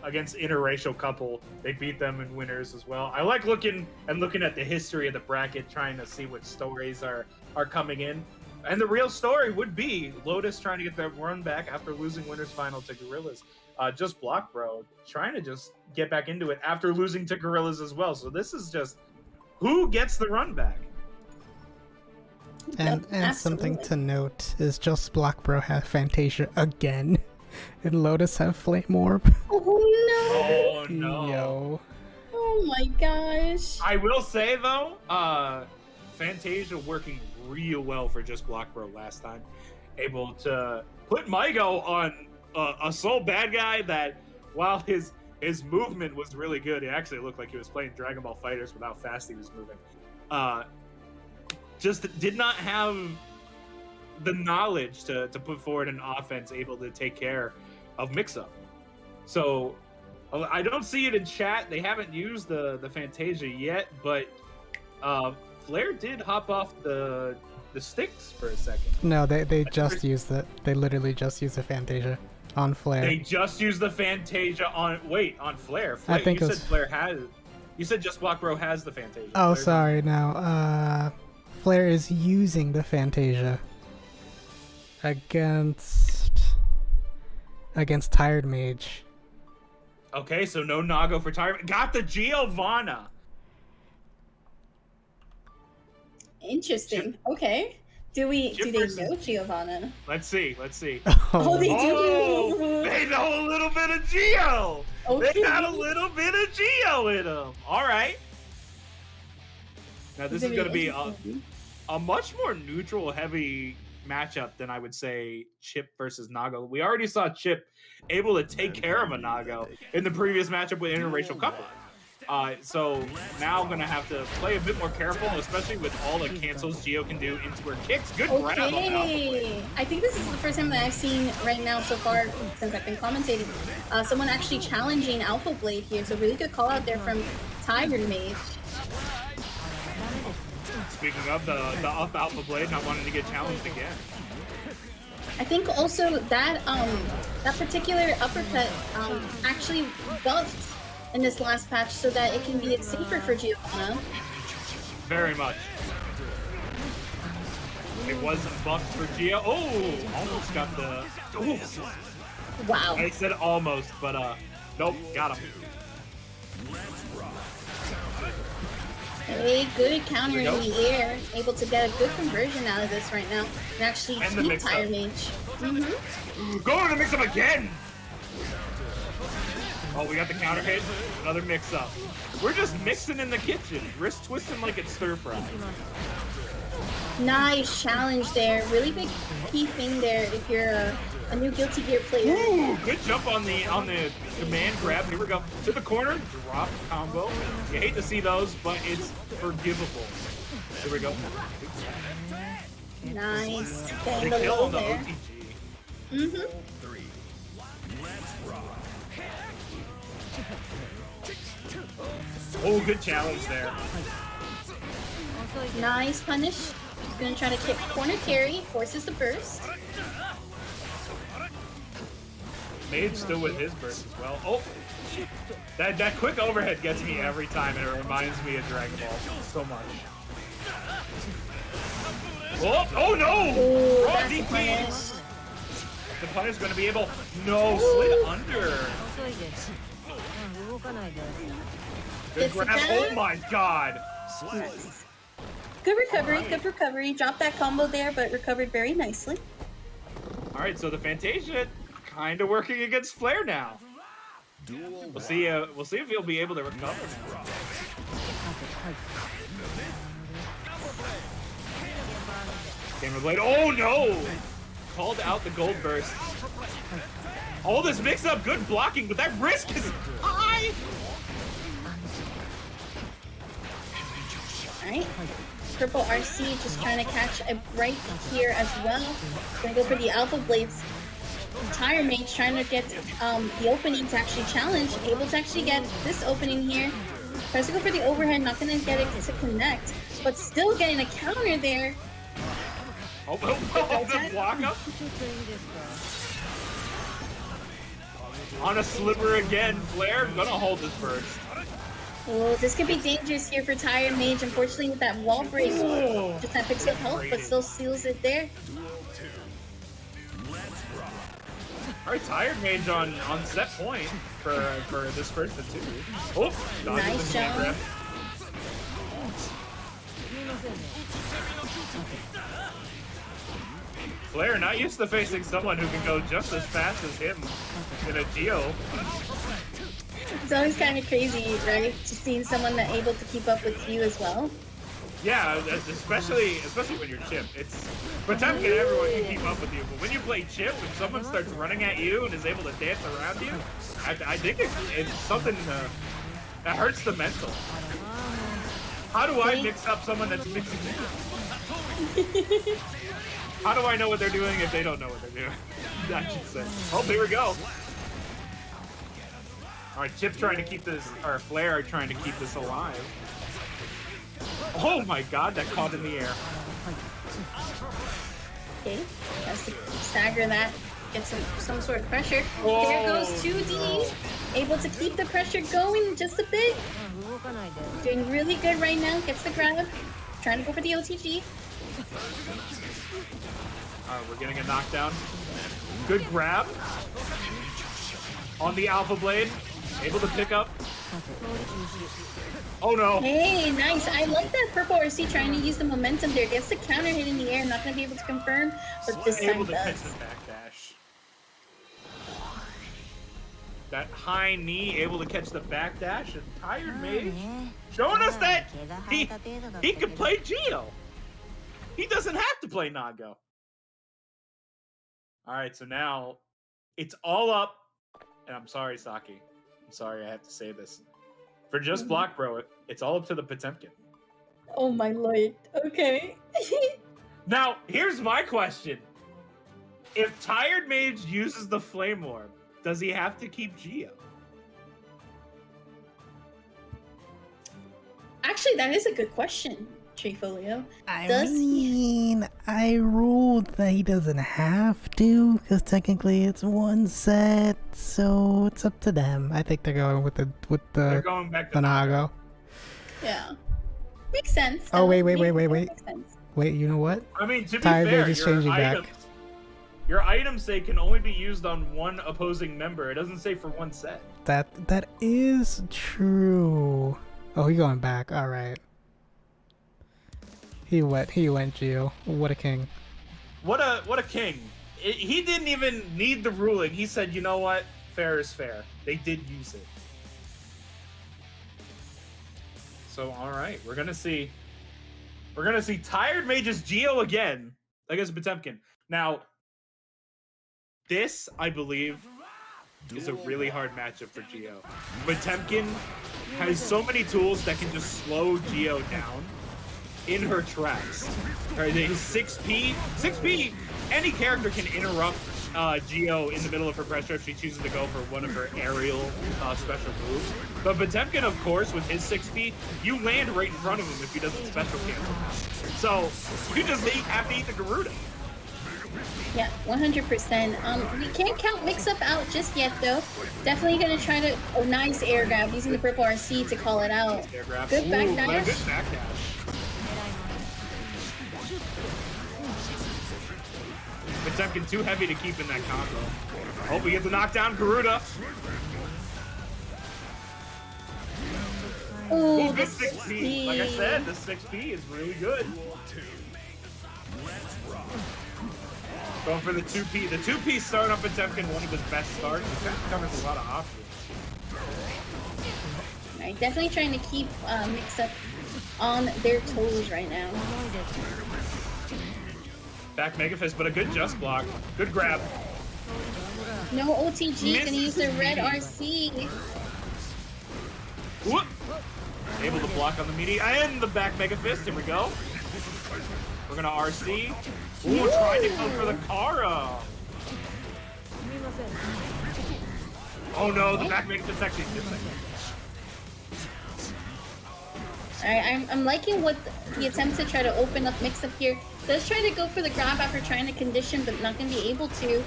against interracial couple, they beat them in winners as well. I like looking at the history of the bracket, trying to see what stories are coming in. And the real story would be Lotus trying to get their run back after losing winners final to Gorilas. Just Block Bro trying to just get back into it after losing to Gorilas as well. So this is just who gets the run back. And something to note is Just Block Bro have Fantasia again, and Lotus have Flame Orb. Oh no! Oh no! Yo. Oh my gosh! I will say though, Fantasia working real well for Just Block Bro last time, able to put Mygo on a sole bad guy that, while his movement was really good, it actually looked like he was playing Dragon Ball Fighters with how fast he was moving. Just did not have the knowledge to put forward an offense able to take care of mix-up. So I don't see it in chat. They haven't used the Fantasia yet, but Flair did hop off the sticks for a second. No, they just used it. They literally just used the Fantasia on Flair. They just used the Fantasia on Flair. I think you said Flair has. You said Just Block Bro has the Fantasia. Oh, Flair's sorry. No, Flair is using the Fantasia against Tired Mage. Okay, so no Nago for Tired. Got the Giovanna. Interesting. Okay. Do they know Giovanna? Let's see. Oh, they do. Oh, they know a little bit of Geo. Okay. They got a little bit of Geo in them. All right. Now this is going to be a much more neutral heavy matchup than I would say Chip versus Nago. We already saw Chip able to take care of a Nago in the previous matchup with interracial couple. So now I'm going to have to play a bit more careful, especially with all the cancels Geo can do into her kicks. Good grab on Alpha. I think this is the first time that I've seen right now so far since I've been commentating someone actually challenging Alpha Blade here. So really good call out there from Tiger Mage. Speaking of the up Alpha Blade not wanting to get challenged again. I think also that that particular uppercut actually buffed in this last patch so that it can be safer for Giovanna. Very much. It wasn't buffed for Geo. Oh, almost got the. Ooh. Wow. I said almost, but nope, got him. A good counter in the air, able to get a good conversion out of this right now, and actually keep Tire Mage. Going to the mix-up again! Oh, we got the counter hit. Another mix-up. We're just mixing in the kitchen. Wrist twisting like it's stir-fry. Nice challenge there. Really big key thing there if you're a new Guilty Gear player. Ooh, good jump on the command grab. Here we go. To the corner, drop combo. You hate to see those, but it's forgivable. Here we go. Nice. Big Getting the kill low on the there. OTG. Oh, good challenge there. Nice punish. He's gonna try to kick corner carry, forces the burst. Mage still with his burst as well. Oh, that quick overhead gets me every time, and it reminds me of Dragon Ball so much. Oh no! Ooh, Raw that's a DP. punish. The punish going to be able. No, slid under. Good Gets it grab. Oh down. my god. Nice. Good recovery, Alright. good recovery. Dropped that combo there, but recovered very nicely. All right, so the Fantasia kind of working against Flare now. We'll see. We'll see if he'll be able to recover now. Gamer Blade. Oh no! Called out the gold burst. All this mix up, good blocking, but that risk is high. Alright. Purple RC just trying to catch a break here as well. Gonna go for the Alpha Blades. Tire Mage trying to get the opening to actually challenge. Able to actually get this opening here. Tries to go for the overhead, not gonna get it to connect. But still getting a counter there. Oh, the block up. On a sliver again, Flare gonna hold this burst. Oh, this could be dangerous here for Tire Mage. Unfortunately, with that wall break, just that picks up health, but still seals it there. Alright, Tired Mage on set point for this first and two. Oh, Nice jump. jump. Flare not used to facing someone who can go just as fast as him in a Geo. It's always kind of crazy, right? Just seeing someone that able to keep up with you as well. Yeah, especially when you're Chip. It's Potemkin, everyone can keep up with you, but when you play Chip, if someone starts running at you and is able to dance around you, I think it's something that hurts the mental. How do I mix up someone that's mixing me? How do I know what they're doing if they don't know what they're doing? I should say. Oh, here we go. All right, Chip trying to keep this, or Flare trying to keep this alive. Oh my god, that caught in the air. Okay, has to stagger that, get some sort of pressure. Whoa. There goes 2D, able to keep the pressure going just a bit. Doing really good right now, gets the grab, trying to go for the OTG. Alright, we're getting a knockdown. Good grab. On the Alpha Blade. Able to pick up. Oh no. Hey, nice. I like that Purple RC trying to use the momentum there. Gets the counter hit in the air, not going to be able to confirm, but this time Able to catch does. the backdash. That high knee able to catch the backdash, and Tired Mage showing us that he can play Geo. He doesn't have to play Nago. Alright, so now it's all up. And I'm sorry, Saki. I'm sorry I have to say this. For just Block Bro, it's all up to the Potemkin. Oh my lord. Okay. Now, here's my question. If Tired Mage uses the Flame Orb, does he have to keep Geo? Actually, that is a good question, Treefolio. I Does mean, I ruled that he doesn't have to, because technically it's one set, so it's up to them. I think they're going with They're going back to the Nago. Yeah. Makes sense. Oh, wait. Makes sense. Wait, you know what? I mean, to be Tired fair, Mage is changing back. Your items say can only be used on one opposing member. It doesn't say for one set. That is true. Oh, he going back. All right. He went Geo. What a king. What a king. He didn't even need the ruling. He said, you know what? Fair is fair. They did use it. So, all right. We're going to see We're gonna see Tired Mage's Geo again against Potemkin. Now, this, I believe, is a really hard matchup for Geo. Potemkin has so many tools that can just slow Geo down in her tracks. Right, his 6P, any character can interrupt Geo in the middle of her pressure if she chooses to go for one of her aerial special moves. But Potemkin, of course, with his 6P, you land right in front of him if he doesn't special cancel. So you just have to eat the Garuda. Yeah, 100%. We can't count Mix-Up out just yet, though. Definitely gonna try to... Oh, nice air grab, using the purple RC to call it out. Good back dash. Good back dash. Potemkin too heavy to keep in that combo. Oh, we get the knockdown Garuda. Ooh, good 6P. Like I said, the 6P is really good. Going for the 2P. The 2P start on Potemkin, one of his best starts. It covers a lot of options. Alright, definitely trying to keep Mix-Up on their toes right now. Back Mega Fist, but a good just block. Good grab. No OTG, gonna use the red RC. Whoop. Able to block on the meaty and the back Mega Fist. Here we go. We're gonna RC. Ooh, trying to go for the Kara. Oh no, the back Mega Fist actually did something. Alright, I'm liking what the attempt to try to open up Mix-Up here. Does try to go for the grab after trying to condition, but not going to be able to.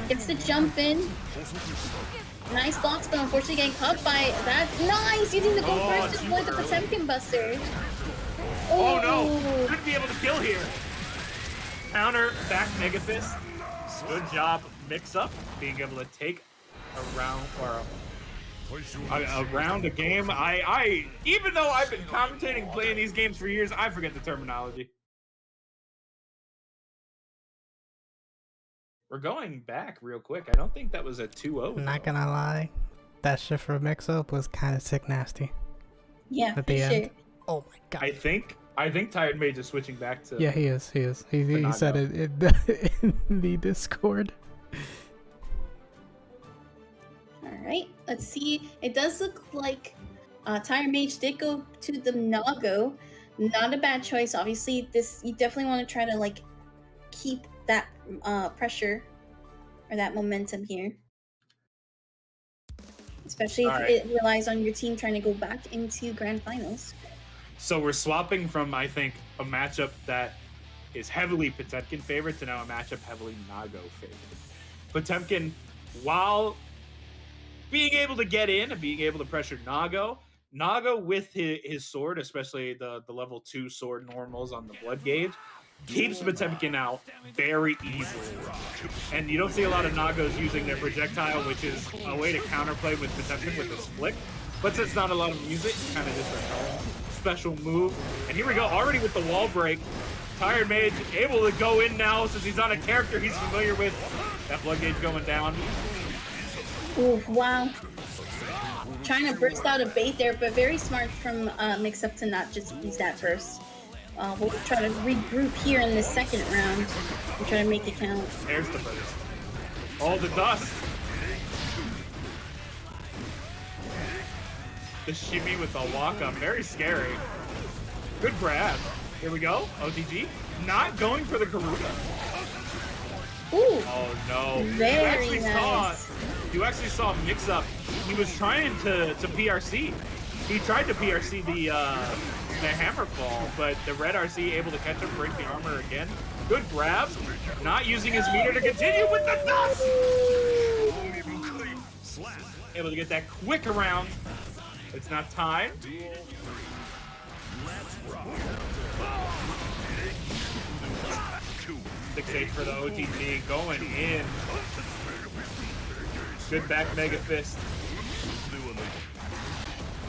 Gets the jump in. Nice blocks, but unfortunately getting caught by that. Nice! Using the go first to avoid the Potemkin Buster. Oh no! Couldn't be able to kill here. Counter back Mega Fist. Good job, Mix-Up, being able to take a round or around a game. I even though I've been commentating playing these games for years, I forget the terminology. We're going back real quick. I don't think that was a 2-0. Not gonna lie, that shit for Mix-Up was kind of sick nasty. Yeah, at the end. Oh my god. I think Tired Mage is switching back to. Yeah, he is. He said it in the Discord. Alright, let's see. It does look like Tired Mage did go to the Nago. Not a bad choice. Obviously, this you definitely want to try to like keep that pressure or that momentum here. Especially if it relies on your team trying to go back into grand finals. So we're swapping from, I think, a matchup that is heavily Potemkin favorite to now a matchup heavily Nago favorite. Potemkin, while being able to get in and being able to pressure Nago with his sword, especially the level 2 sword normals on the blood gauge, keeps Potemkin out very easily. And you don't see a lot of Nagos using their projectile, which is a way to counterplay with Potemkin with his flick. But since not a lot of music, kind of just a special move. And here we go, already with the wall break. Tired Mage able to go in now since he's on a character he's familiar with. That blood gauge going down. Ooh, wow. Trying to burst out a bait there, but very smart from Mix-Up to not just use that first. We'll try to regroup here in the second round and try to make it count. There's the burst. Oh, the dust. The shimmy with the walk-up. Very scary. Good grab. Here we go. OTG. Not going for the Garuda. Ooh. Oh, no. Very nice. You actually saw Mix-Up. He was trying to PRC. He tried to PRC the hammer fall, but the red RC able to catch him, break the armor again. Good grab. Not using his meter to continue with the dust. Able to get that quick around. It's not time. 6-8 for the OTG going in. Good back Mega Fist.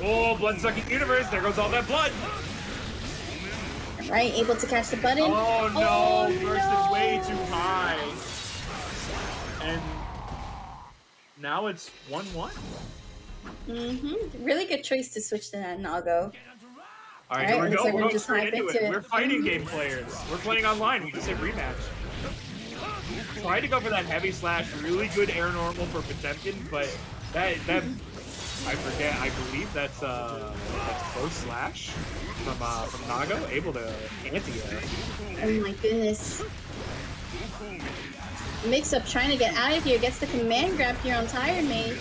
Oh, blood-sucking universe. There goes all that blood. Right, able to catch the button. Oh, no. Bursted way too high. And now it's 1-1. Really good choice to switch to that Nago. All right, here we Alright, go. looks like We're we're going just straight hype into into it. it. We're fighting game players. We're playing online. We just hit rematch. Try to go for that heavy slash. Really good air normal for Potemkin, but that I forget. I believe that's close slash from Nago, able to anti-air. Oh my goodness. Mix up trying to get out of here. Gets the command grab here on Tired Mage.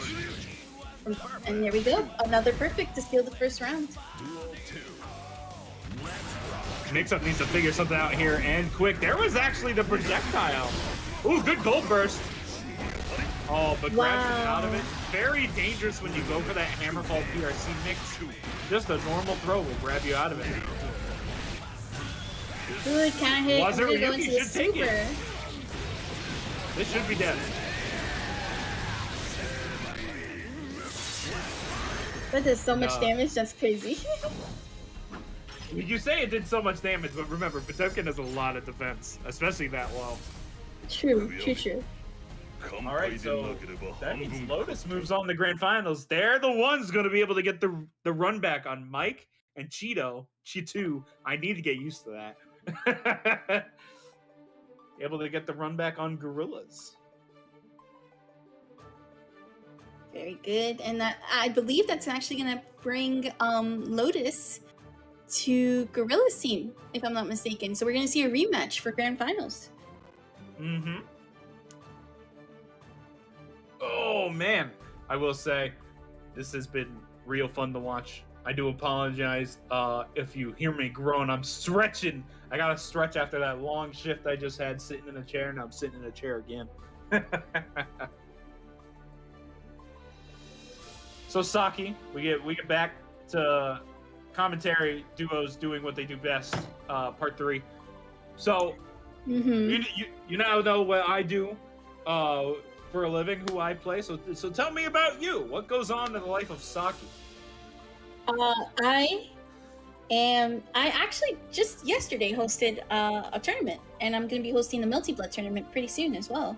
And there we go. Another perfect to steal the first round. Mix-up needs to figure something out here and quick. There was actually the projectile. Ooh, good gold burst. Oh, but grabs out of it. Very dangerous when you go for that Hammerfall PRC mix. Just a normal throw will grab you out of it. Good counter hit. Was it We're Ryuki? going to the Should take super. it. This should be dead. That does so much damage. That's crazy. You say it did so much damage, but remember, Potemkin has a lot of defense, especially that low. True. All right, so that means Lotus moves on to grand finals. They're the ones going to be able to get the run back on Mike and Cheeto. I need to get used to that. Able to get the run back on Gorilas. Very good. And that I believe that's actually going to bring Lotus to Gorilla's team, if I'm not mistaken. So we're going to see a rematch for grand finals. Mm-hmm. Oh, man. I will say, this has been real fun to watch. I do apologize if you hear me groan. I'm stretching. I got to stretch after that long shift I just had sitting in a chair. Now I'm sitting in a chair again. So, Saki, we get back to commentary duos doing what they do best, part 3. So, you now know what I do for a living, who I play. So tell me about you. What goes on in the life of Saki? I actually just yesterday hosted a tournament, and I'm going to be hosting the Multi-Blood tournament pretty soon as well.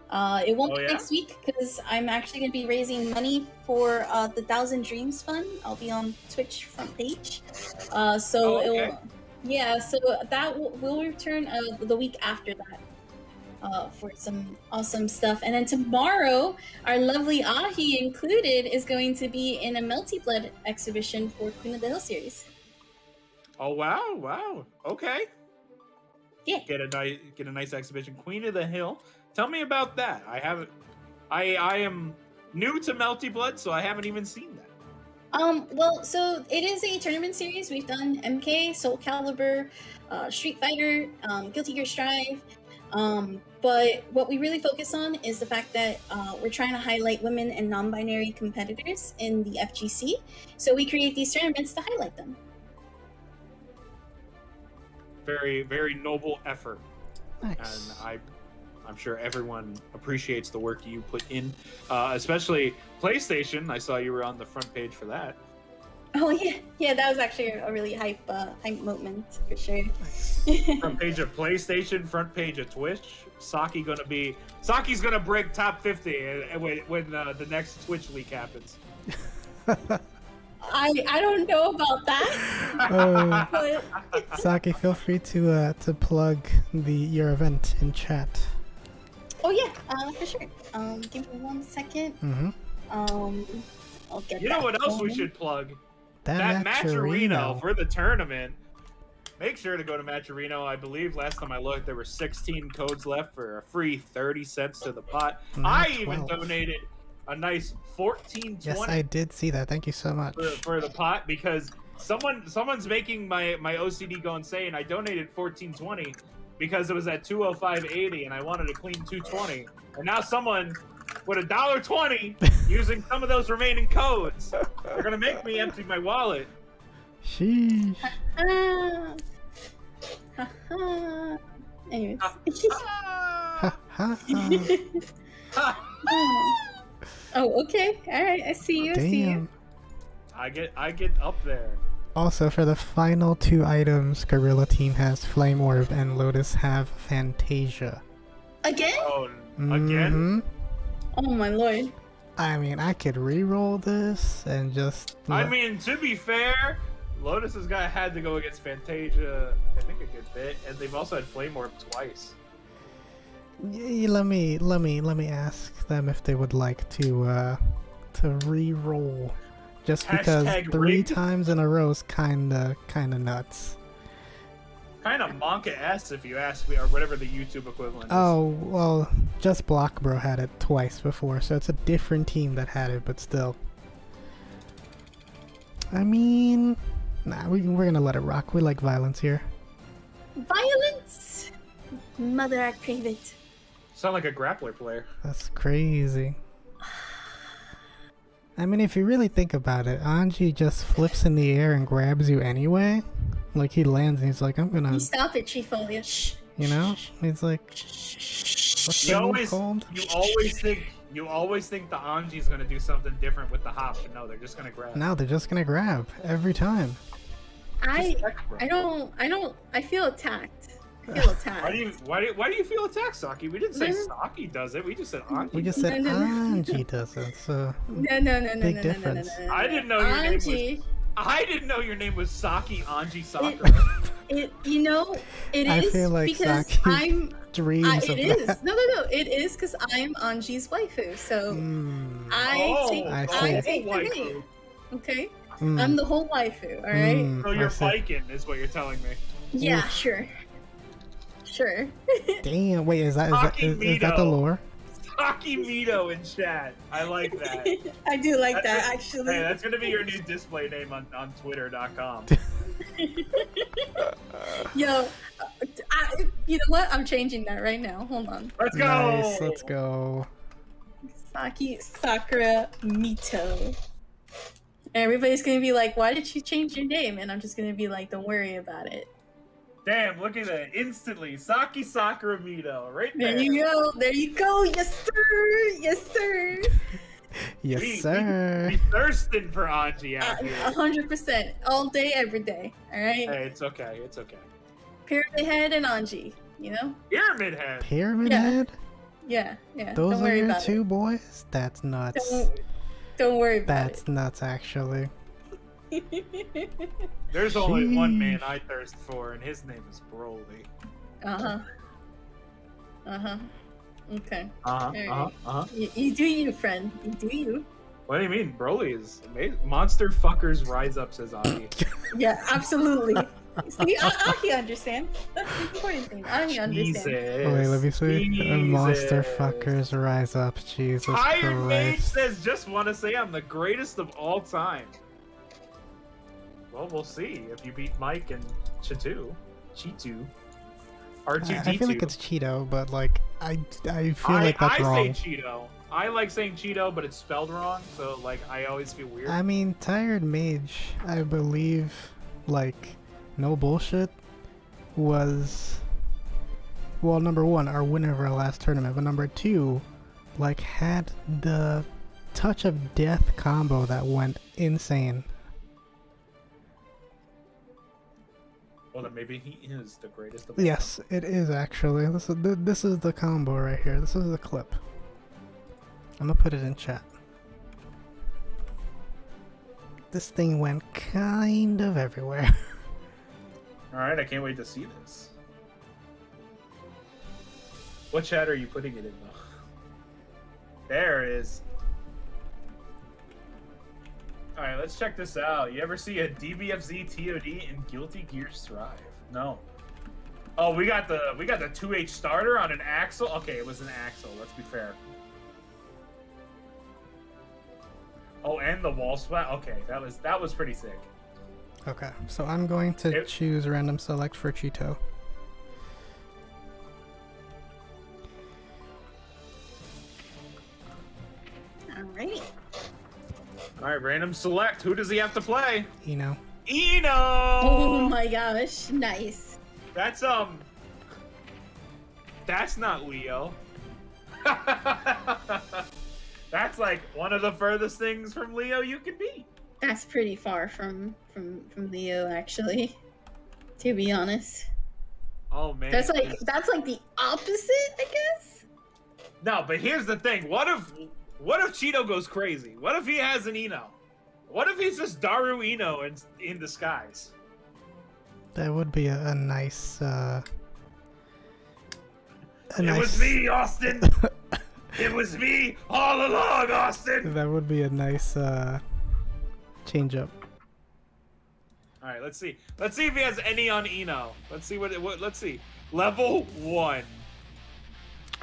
It won't be next week because I'm actually going to be raising money for the 1,000 Dreams Fund. I'll be on Twitch front page. So that will return the week after that for some awesome stuff. And then tomorrow, our lovely Ahi included is going to be in a Multi-Blood exhibition for Queen of the Hill series. Oh wow! Okay. Yeah. Get a nice exhibition, Queen of the Hill. Tell me about that. I am new to Multi-Blood, so I haven't even seen that. Well, so it is a tournament series. We've done MK, Soul Calibur, Street Fighter, Guilty Gear Strive. But what we really focus on is the fact that we're trying to highlight women and non-binary competitors in the FGC. So we create these tournaments to highlight them. Very, very noble effort. Nice. And I'm sure everyone appreciates the work you put in, especially PlayStation. I saw you were on the front page for that. Oh yeah, that was actually a really hype moment for sure. Front page of PlayStation, front page of Twitch. Saki's gonna break top 50 when the next Twitch leak happens. I don't know about that. But... Saki, feel free to plug your event in chat. Oh yeah, for sure. Give me 1 second. I'll get. You know what else we should plug? That Matcherino for the tournament. Make sure to go to Matcherino. I believe last time I looked, there were 16 codes left for a free 30 cents to the pot. I even donated a nice 14.20. Yes, I did see that. Thank you so much for the pot, because someone's making my OCD go insane. I donated 14.20 because it was at 205.80 and I wanted a clean 220. And now someone with $1.20 using some of those remaining codes. They're gonna make me empty my wallet. Sheesh. Anyways. Oh, okay. All right. I see you. Damn. See you. I get up there. Also, for the final 2 items, Gorilla Team has Flame Orb and Lotus have Fantasia. Again? Oh, again? Oh my lord. I mean, I could re-roll this and just... I mean, to be fair, Lotus has had to go against Fantasia, I think, a good bit, and they've also had Flame Orb twice. Let me ask them if they would like to re-roll, just because Hashtag 3 rigged. times in a row is kinda nuts. Kind of Monka-esque, if you ask me, or whatever the YouTube equivalent is. Oh well, just Block Bro had it twice before, so it's a different team that had it, but still. I mean, nah, we're gonna let it rock. We like violence here. Violence! Mother, I crave it. Sound like a grappler player. That's crazy. I mean, if you really think about it, Anji just flips in the air and grabs you anyway. Like, he lands and he's like, I'm gonna... You stop it, Treefolia. Shh. You know? He's like... What's You the move always, called? you always think the Anji's gonna do something different with the hop, but no, they're just gonna grab. No, they're just gonna grab. Every time. I feel attacked. I feel attacked. Why do you feel attacked, Saki? We didn't say Saki does it. We just said Anji. We just said No. Anji does it, so... No. Big difference. I didn't know your name was. Anji. I didn't know your name was Saki Anji Sakura. It is I feel like because Saki I'm dreams it of is. that. No. It is because I'm Anji's waifu. So I take the waifu. name. Okay? Mm. I'm the whole waifu, alright? So I you're see. Viking, is what you're telling me. Yeah, sure. Damn, wait, is that the Mito. lore? Saki Mito in chat. I like that. I do like That's that, actually. Hey, that's gonna be your new display name on Twitter.com. Yo, you know what? I'm changing that right now. Hold on. Let's go. Nice, let's go. Saki Sakura Mito. And everybody's gonna be like, why did you change your name? And I'm just gonna be like, don't worry about it. Damn, look at that. Instantly. Saki Sakura Mito. Right there. There you go. There you go. Yes, sir. Yes, sir. Yes, sir. We thirsting for Anji out here. 100%. All day, every day. All right? Hey, it's okay. It's okay. Pyramid Head and Anji, you know? Pyramid Head. Pyramid Yeah. Head? Yeah. Those don't are worry your about two it. boys? That's nuts. Don't worry about That's nuts, actually. it. There's only one Sheesh. man I thirst for, and his name is Broly. Okay. Uh-huh. You do you, friend. You do you. What do you mean? Broly is amazing. Monster fuckers rise up, says Aki. Yeah, absolutely. See, Aki understands. That's the important thing. Aki understands. Jesus. Oh, wait, let me see. Monster Jesus. fuckers rise up. Jesus Tired Mage Christ. says, just want to say I'm the greatest of all time. Well, we'll see if you beat Mike and Chitu. R2D2. I feel like it's Cheeto, but like I feel like that's I wrong. say Cheeto. I like saying Cheeto, but it's spelled wrong, so like I always feel weird. I mean, Tired Mage, I believe, like, no bullshit, was, well, number one, our winner of our last tournament, but number two, like, had the touch of death combo that went insane. Well, then maybe he is the greatest of all Yes, it is actually. This is the combo right here. This is the clip. I'm gonna put it in chat. This thing went kind of everywhere. Alright, I can't wait to see this. What chat are you putting it in, though? There it is. Alright, let's check this out. You ever see a DBFZ TOD in Guilty Gear Strive? No. Oh, we got the 2H starter on an axle? Okay, it was an axle, let's be fair. Oh, and the wall splat? Okay, that was pretty sick. Okay, so I'm going to choose random select for Cheeto. Alright. Alright, random select. Who does he have to play? Eno. Eno! Oh my gosh, nice. That's not Leo. That's like one of the furthest things from Leo you can be. That's pretty far from Leo, actually. To be honest. Oh man. That's like the opposite, I guess. No, but here's the thing. What if Cheeto goes crazy? What if he has an Eno? What if he's just Daru Ino in disguise? That would be a nice. It was me, Austin. It was me all along, Austin. That would be a nice change up. All right, let's see. Let's see if he has any on Eno. Let's see what. Let's see. Level 1.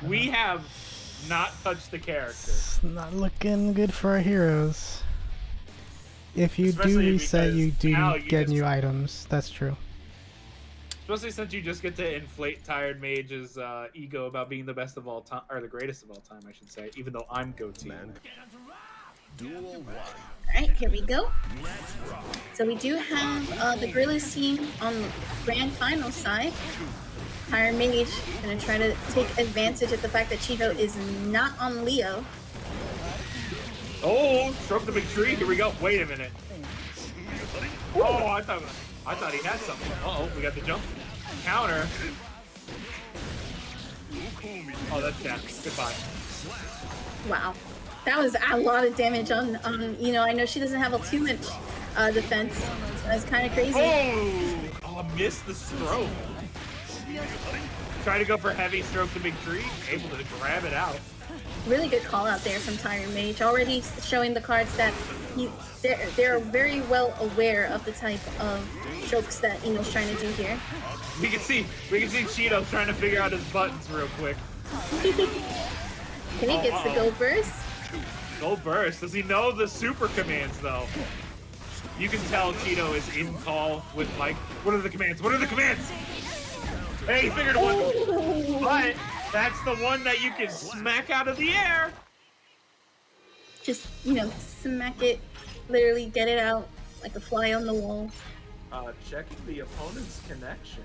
We have not touched the character. It's not looking good for our heroes. If you do Especially reset, you do now you get just- new items. That's true. Especially since you just get to inflate Tired Mage's ego about being the best of all time, or the greatest of all time, I should say. Even though I'm goatee. Duel 1. Alright, here we go. So we do have the Gorilas team on the grand final side. Fire Mage gonna try to take advantage of the fact that Cheeto is not on Leo. Oh, stroke the big tree. Here we go. Wait a minute. Oh, I thought he had something. Uh-oh, we got the jump. Counter. Oh, that's death. Goodbye. Wow. That was a lot of damage on I know she doesn't have too much defense. That's kind of crazy. Oh, missed the stroke. Try to go for heavy stroke the big tree. Able to grab it out. Really good call out there from Tire Mage. Already showing the cards that they're very well aware of the type of strokes that Eno's trying to do here. We can see Cheeto trying to figure out his buttons real quick. Can he gets the go burst? Go burst. Does he know the super commands though? You can tell Cheeto is in call with Mike. What are the commands? What are the commands? Hey, he figured one. But that's the one that you can smack out of the air. Just, smack it. Literally get it out like a fly on the wall. Checking the opponent's connection.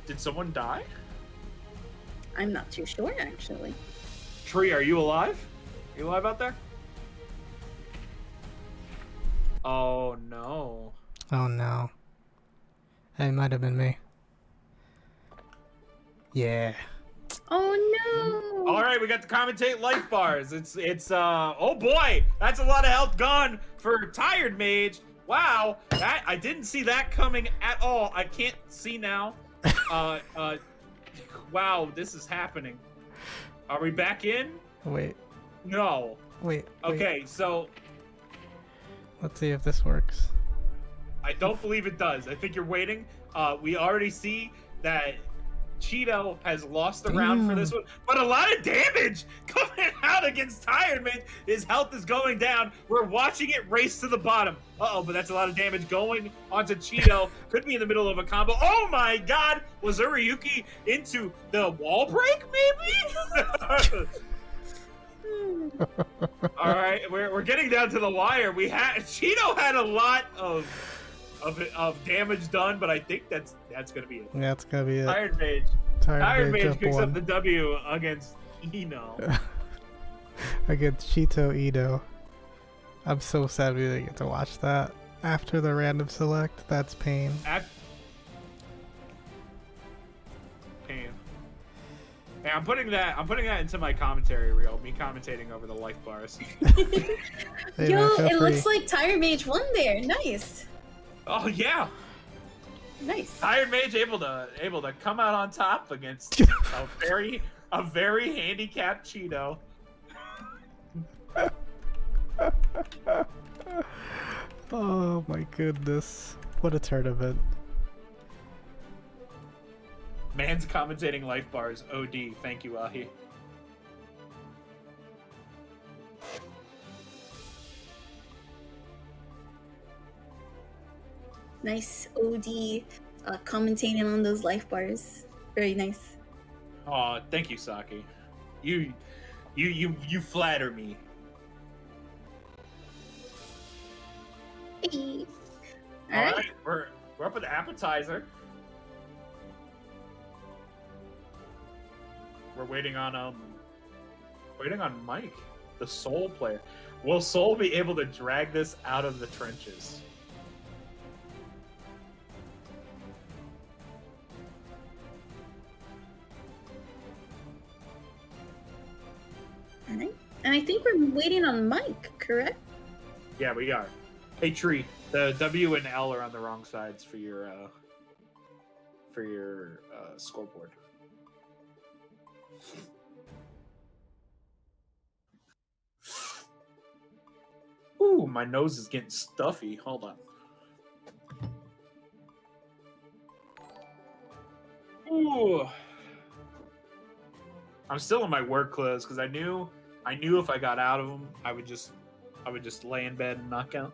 Did someone die? I'm not too sure, actually. Tree, are you alive? Are you alive out there? Oh no. Oh no. It might have been me. Yeah. Oh no! All right, we got the commentate life bars. It's oh boy, that's a lot of health gone for Tired Mage. Wow, that I didn't see that coming at all. I can't see now. Wow, this is happening. Are we back in? Wait. No. Wait. Okay, so Let's see if this works. I don't believe it does. I think you're waiting. We already see that Cheeto has lost the round for this one, but a lot of damage coming out against Tired Man. His health is going down. We're watching it race to the bottom. Uh-oh, but that's a lot of damage going onto Cheeto. Could be in the middle of a combo. Oh my god! Was Uriyuki into the wall break, maybe? All right, we're getting down to the wire. Cheeto had a lot of damage done, but I think that's gonna be it. Yeah, it's gonna be it. Tired Mage. Tired Mage picks up the W against Eno. Against Cheeto Eno. I'm so sad we didn't get to watch that after the random select. That's pain. Pain. Hey, I'm putting that into my commentary reel. Me commentating over the life bars. Hey, Yo, man, feel it free. looks like Tire Mage won there. Nice. Oh yeah. Nice. Tired Mage able to come out on top against a very handicapped Cheeto. Oh my goodness. What a tournament. Man's commentating life bars. OD. Thank you, Ahi. Nice OD commentating on those life bars. Very nice. Oh, thank you, Saki. You flatter me. Hey. All right, we're up with the appetizer. We're waiting on Mike, the Soul player. Will Soul be able to drag this out of the trenches? Alright. And I think we're waiting on Mike, correct? Yeah, we are. Hey, Tree, the W and L are on the wrong sides for your scoreboard. Ooh, my nose is getting stuffy. Hold on. Ooh. I'm still in my work clothes because I knew if I got out of them, I would just lay in bed and knock out.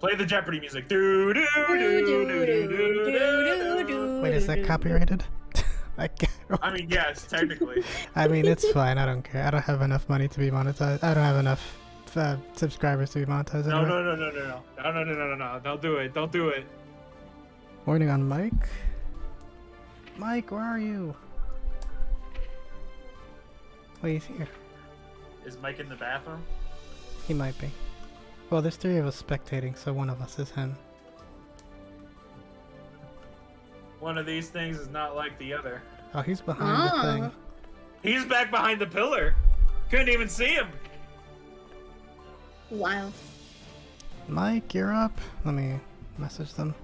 Play the Jeopardy music. Do do do do do do do. Wait, is that copyrighted? I mean, yes, technically. I mean, it's fine. I don't care. I don't have enough money to be monetized. I don't have enough subscribers to be monetized. No, anyway. no. Don't do it. Don't do it. Warning on Mike. Mike, where are you? Oh, he's here. Is Mike in the bathroom? He might be. Well, there's 3 of us spectating, so one of us is him. One of these things is not like the other. Oh, he's behind the thing. He's back behind the pillar. Couldn't even see him. Wild. Mike, you're up. Let me message them.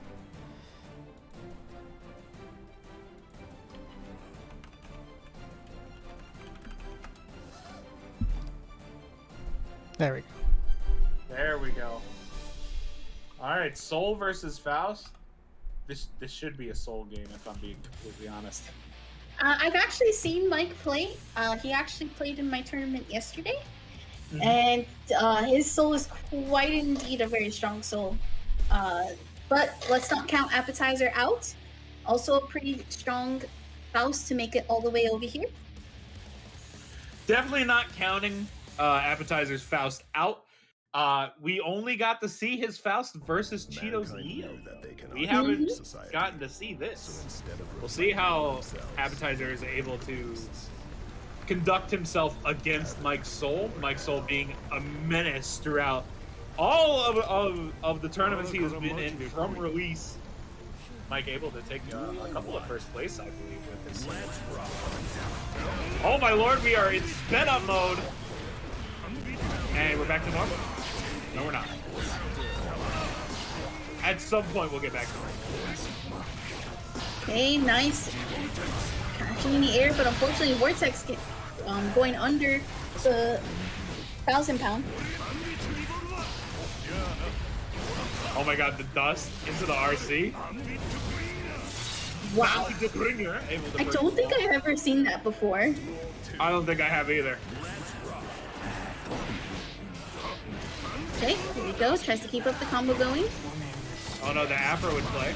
There we go. There we go. All right, Soul versus Faust. This should be a Soul game, if I'm being completely honest. I've actually seen Mike play. He actually played in my tournament yesterday, and his Soul is quite indeed a very strong Soul. But let's not count Appetizer out. Also a pretty strong Faust to make it all the way over here. Definitely not counting Appetizer's Faust out. We only got to see his Faust versus Cheeto's Eo. We haven't gotten to see this. We'll see how Appetizer is able to conduct himself against Mike's Soul. Mike's Soul being a menace throughout all of the tournaments he has been in from release. Mike able to take a couple of first place, I believe, with his Soul. Oh my lord, we are in sped up mode. And we're back to normal. No, we're not. At some point, we'll get back to normal. Okay, nice. Catching in the air, but unfortunately, Vortex going under the 1,000 pound. Oh my god, the dust into the RC. Wow. I don't think I've ever seen that before. I don't think I have either. Okay, here we go. Tries to keep up the combo going. Oh no, the Afro would play.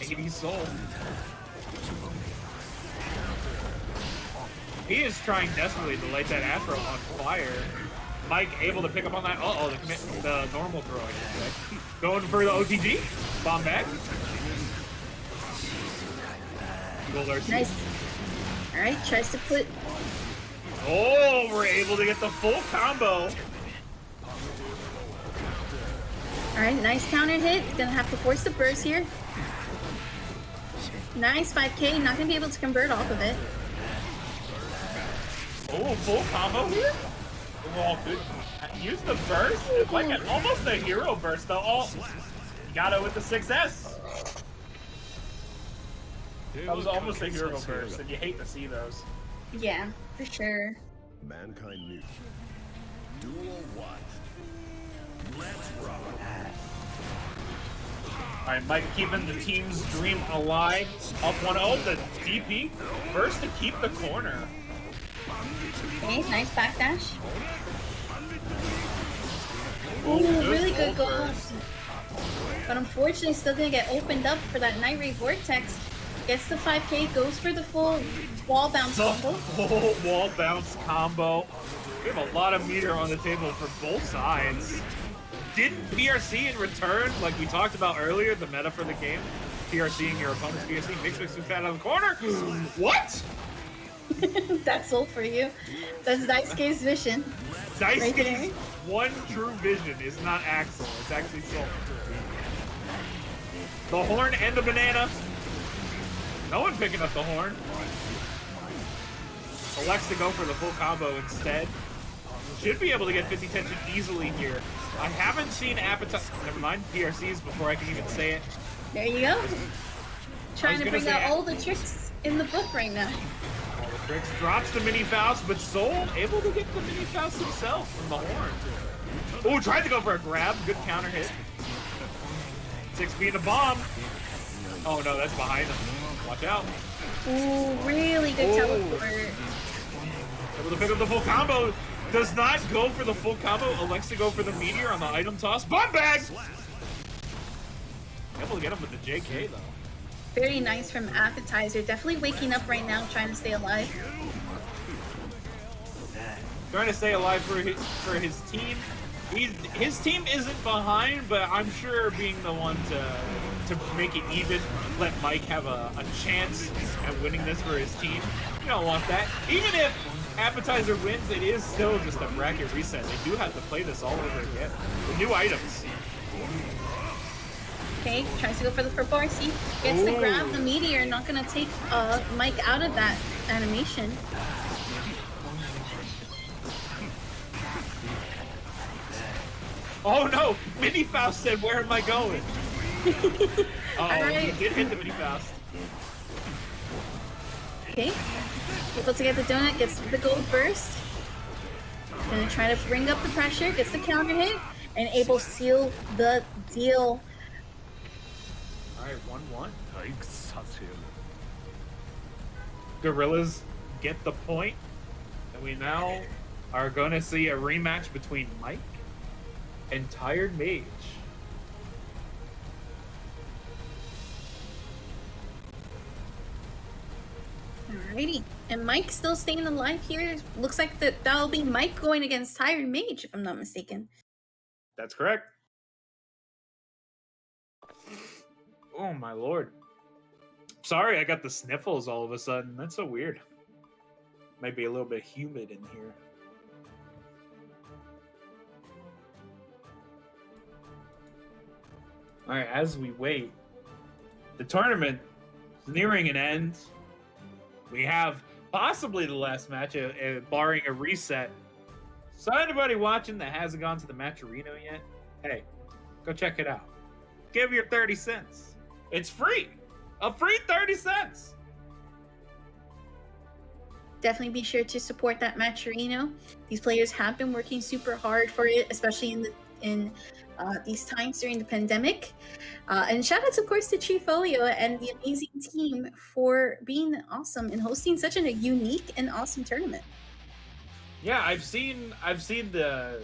80 Soul. He is trying desperately to light that Afro on fire. Mike able to pick up on that. Uh-oh, the normal throw, I should say. Going for the OTG. Bomb back. Nice. Alright, tries to put... Oh, we're able to get the full combo. Alright, nice counter hit. Gonna have to force the burst here. Nice 5k. Not gonna be able to convert off of it. Oh, full combo here? Oh, good. Use the burst. It's like almost a hero burst, though. Oh, you got it with the 6S. That was almost a hero burst, and you hate to see those. Yeah, for sure. Mankind Mute. Duel 1. Let's rock. Alright, Mike keeping the team's dream alive. Up 1-0, the DP. First to keep the corner. Okay, nice backdash. Ooh, really good goal. But unfortunately, still gonna get opened up for that Night Ray Vortex. Gets the 5k, goes for the full wall bounce combo. Full wall bounce combo. We have a lot of meter on the table for both sides. Didn't PRC in return, like we talked about earlier, the meta for the game? PRCing your opponent's PRC, mix that out of the corner. What? That's all for you. That's Daisuke's vision. Daisuke's there. one true vision is not Axel. It's actually Soul. The horn and the banana. No one picking up the horn. Elects to go for the full combo instead. Should be able to get 50 tension easily here. I haven't seen appetite. Never mind, PRCs before I can even say it. There you go. Trying to gonna bring say out all the tricks in the book right now. All the tricks. Drops the mini Faust, but Soul able to get the mini Faust himself from the horn. Oh, tried to go for a grab. Good counter hit. 6B in the bomb. Oh no, that's behind him. Watch out. Ooh, really good teleport. Able to pick up the full combo. Does not go for the full combo. Elects to go for the meteor on the item toss. Bomb bag! Able to get him with the JK though. Very nice from Appetizer. Definitely waking up right now, trying to stay alive. Trying to stay alive for his team. His team isn't behind, but I'm sure being the one to make it even, let Mike have a chance at winning this for his team. You don't want that. Even if Appetizer wins, it is still just a bracket reset. They do have to play this all over again with new items. Okay, tries to go for the purple RC. Gets to grab the meteor. Not gonna take Mike out of that animation. Oh no! Mini Faust said, "Where am I going?" Oh, Alright. he did hit the Mini Faust. Okay, able to get the donut. Gets the gold burst. Gonna try to bring up the pressure. Gets the counter hit and able to seal the deal. Alright, 1-1. Gorilas get the point, and we now are going to see a rematch between Mike and Tired Mage. Alrighty, and Mike still staying alive here. Looks like that'll be Mike going against Tired Mage, if I'm not mistaken. That's correct. Oh my lord. Sorry, I got the sniffles all of a sudden. That's so weird. Might be a little bit humid in here. Alright, as we wait, the tournament is nearing an end. We have possibly the last match, barring a reset. So anybody watching that hasn't gone to the Matcherino yet, hey, go check it out. Give your 30 cents. It's free. A free 30 cents. Definitely be sure to support that Matcherino. These players have been working super hard for it, especially in these times during the pandemic. And shout outs, of course, to Treefolio and the amazing team for being awesome and hosting such a unique and awesome tournament. Yeah, I've seen the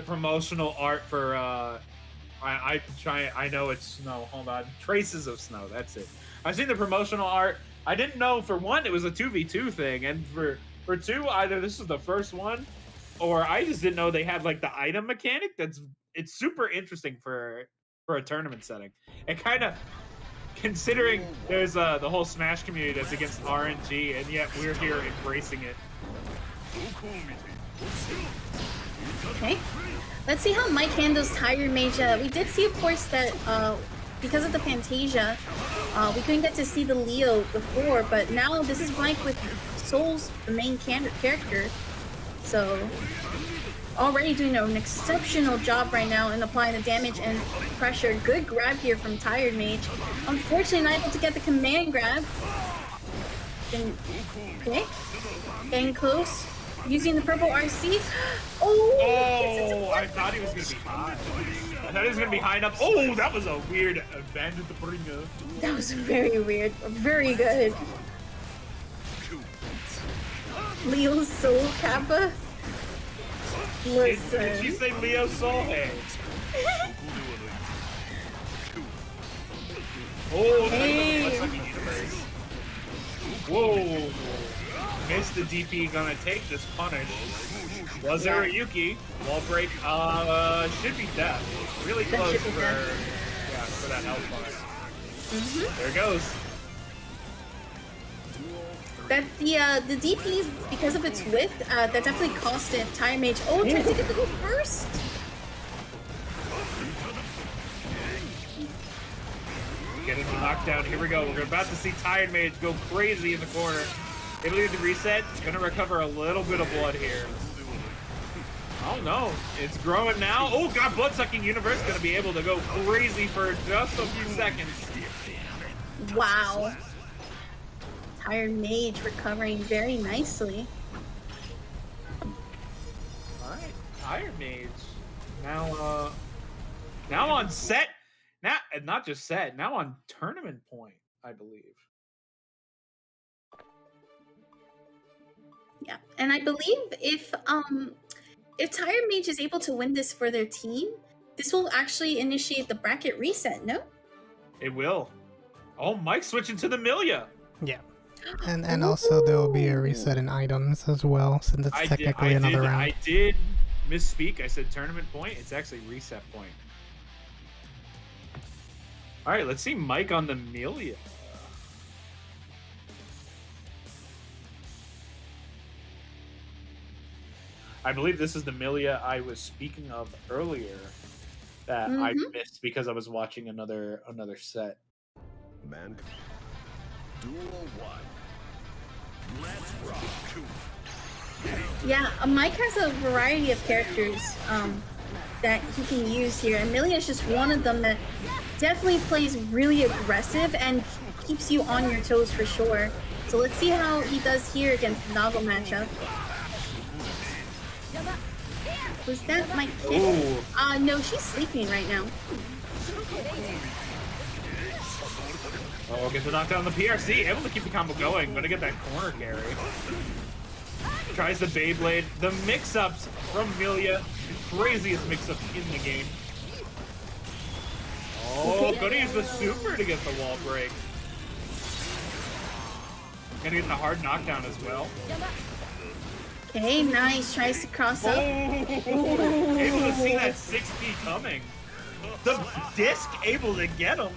promotional art for I know it's snow. Hold on. Traces of Snow. That's it. I've seen the promotional art. I didn't know, for one, it was a 2v2 thing, and for two, either this is the first one, or I just didn't know they had like the item mechanic. It's super interesting for a tournament setting. And kind of considering there's the whole Smash community that's against RNG, and yet we're here embracing it. Okay. Let's see how Mike handles Tired Mage. We did see, of course, that because of the Fantasia, we couldn't get to see the Leo before, but now this is Mike with Soul's the main character. So, already doing an exceptional job right now in applying the damage and pressure. Good grab here from Tired Mage. Unfortunately, not able to get the command grab. Okay. Getting close. Using the purple RC. Oh, I thought he was going to be high. I thought he was going to be high enough. Oh, that was a weird bandit to bring up. That was very weird. Very good. Leo Soul Kappa. Listen. Did you say Leo Soul? Hey. Oh, hey. Looks like he universe. Whoa. Missed the DP, gonna take this punish. Was there a Yuki? Wall break, should be death. Really close for that health bar. There it goes. that the DP, because of its width, that definitely cost it. Tire Mage. Oh, tries to get the go first. Getting the knockdown. Here we go. We're about to see Tired Mage go crazy in the corner. Able to get the reset. Gonna recover a little bit of blood here. Oh no, it's growing now. Oh god, Blood-Sucking Universe gonna be able to go crazy for just a few seconds. Wow. Tired Mage recovering very nicely. Alright, Tired Mage. Now on set. Now, not just set, now on tournament point, I believe. Yeah, and I believe if Tired Mage is able to win this for their team, this will actually initiate the bracket reset, no? It will. Oh, Mike's switching to the Milia. Yeah. And also there will be a reset in items as well, since it's technically another round. I did misspeak. I said tournament point. It's actually reset point. All right, let's see Mike on the Milia. I believe this is the Milia I was speaking of earlier that I missed because I was watching another set. Man, duel 1. Let's rock. Yeah, Mike has a variety of characters that he can use here. Amelia is just one of them that definitely plays really aggressive and keeps you on your toes for sure. So let's see how he does here against the Nago matchup. Was that my kid? No, she's sleeping right now. Oh, gets the knockdown on the PRC. Able to keep the combo going. Gonna get that corner carry. Tries the Beyblade. The mix-ups from Milia. Craziest mix-ups in the game. Oh, gonna use the super to get the wall break. Gonna get the hard knockdown as well. Okay, nice. Tries to cross up. Able to see that 6P coming. The disc able to get him.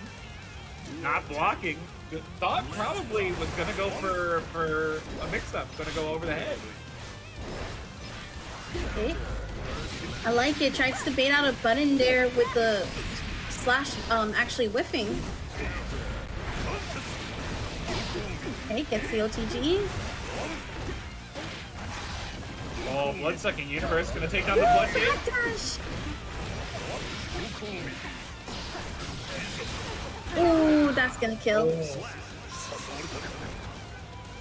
Not blocking. Thought probably was gonna go for a mix-up. Gonna go over the head. Okay. I like it. Tries to bait out a button there with the slash actually whiffing. Okay, gets the OTG. Oh, Blood-Sucking Universe gonna take down the Blood Gate. Ooh, that's gonna kill.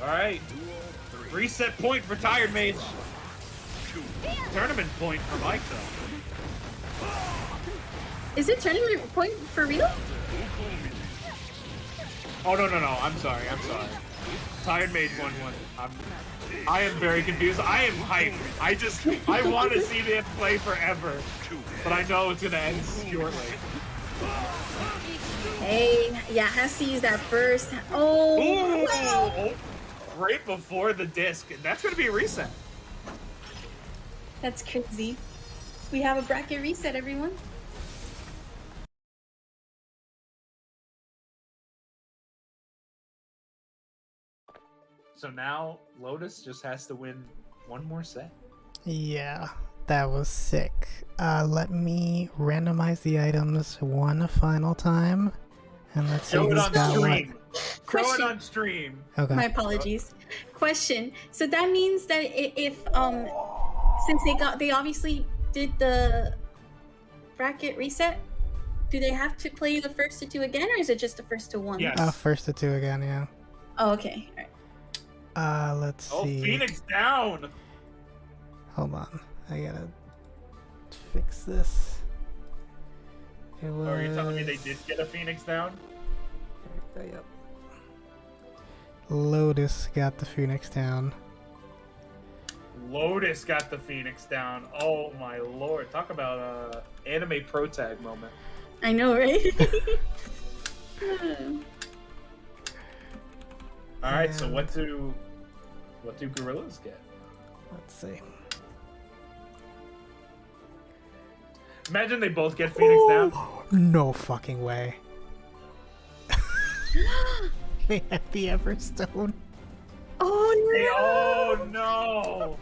Alright. Reset point for Tired Mage. Tournament point for Mike, though. Is it tournament point for real? Oh, no. I'm sorry. Tired Mage 1-1. I am very confused. I am hyped. I want to see them play forever. But I know it's going to end shortly. Hey, yeah, has to use that first. Oh, ooh, wow. Oh, right before the disc. That's going to be a reset. That's crazy. We have a bracket reset, everyone. So now Lotus just has to win one more set. Yeah, that was sick. Let me randomize the items one final time. And let's see who's got what. Throw it on stream. Okay. My apologies. Question. So that means that if since they obviously did the bracket reset, do they have to play the first to two again, or is it just the first to one? Yes. First to two again, yeah. Oh, okay. All right. Let's see. Oh, Phoenix down. Hold on. I gotta fix this. It was... Oh, are you telling me they did get a Phoenix down? Yep. Lotus got the Phoenix down. Lotus got the Phoenix down. Oh my lord. Talk about a anime pro tag moment. I know, right? Alright, so what do Gorilas get? Let's see. Imagine they both get Phoenix down. No fucking way. They have the Everstone. Oh Oh no!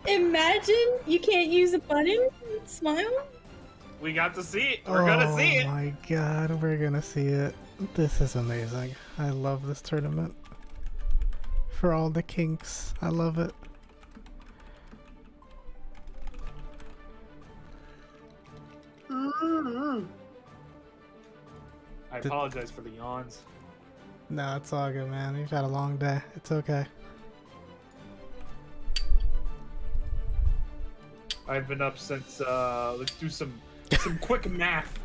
Imagine you can't use a button. Smile. We got to see it. We're gonna see it. Oh my god, we're gonna see it. This is amazing. I love this tournament. For all the kinks, I love it. I apologize for the yawns. No, it's all good, man. You've had a long day. It's okay. I've been up since let's do some quick math.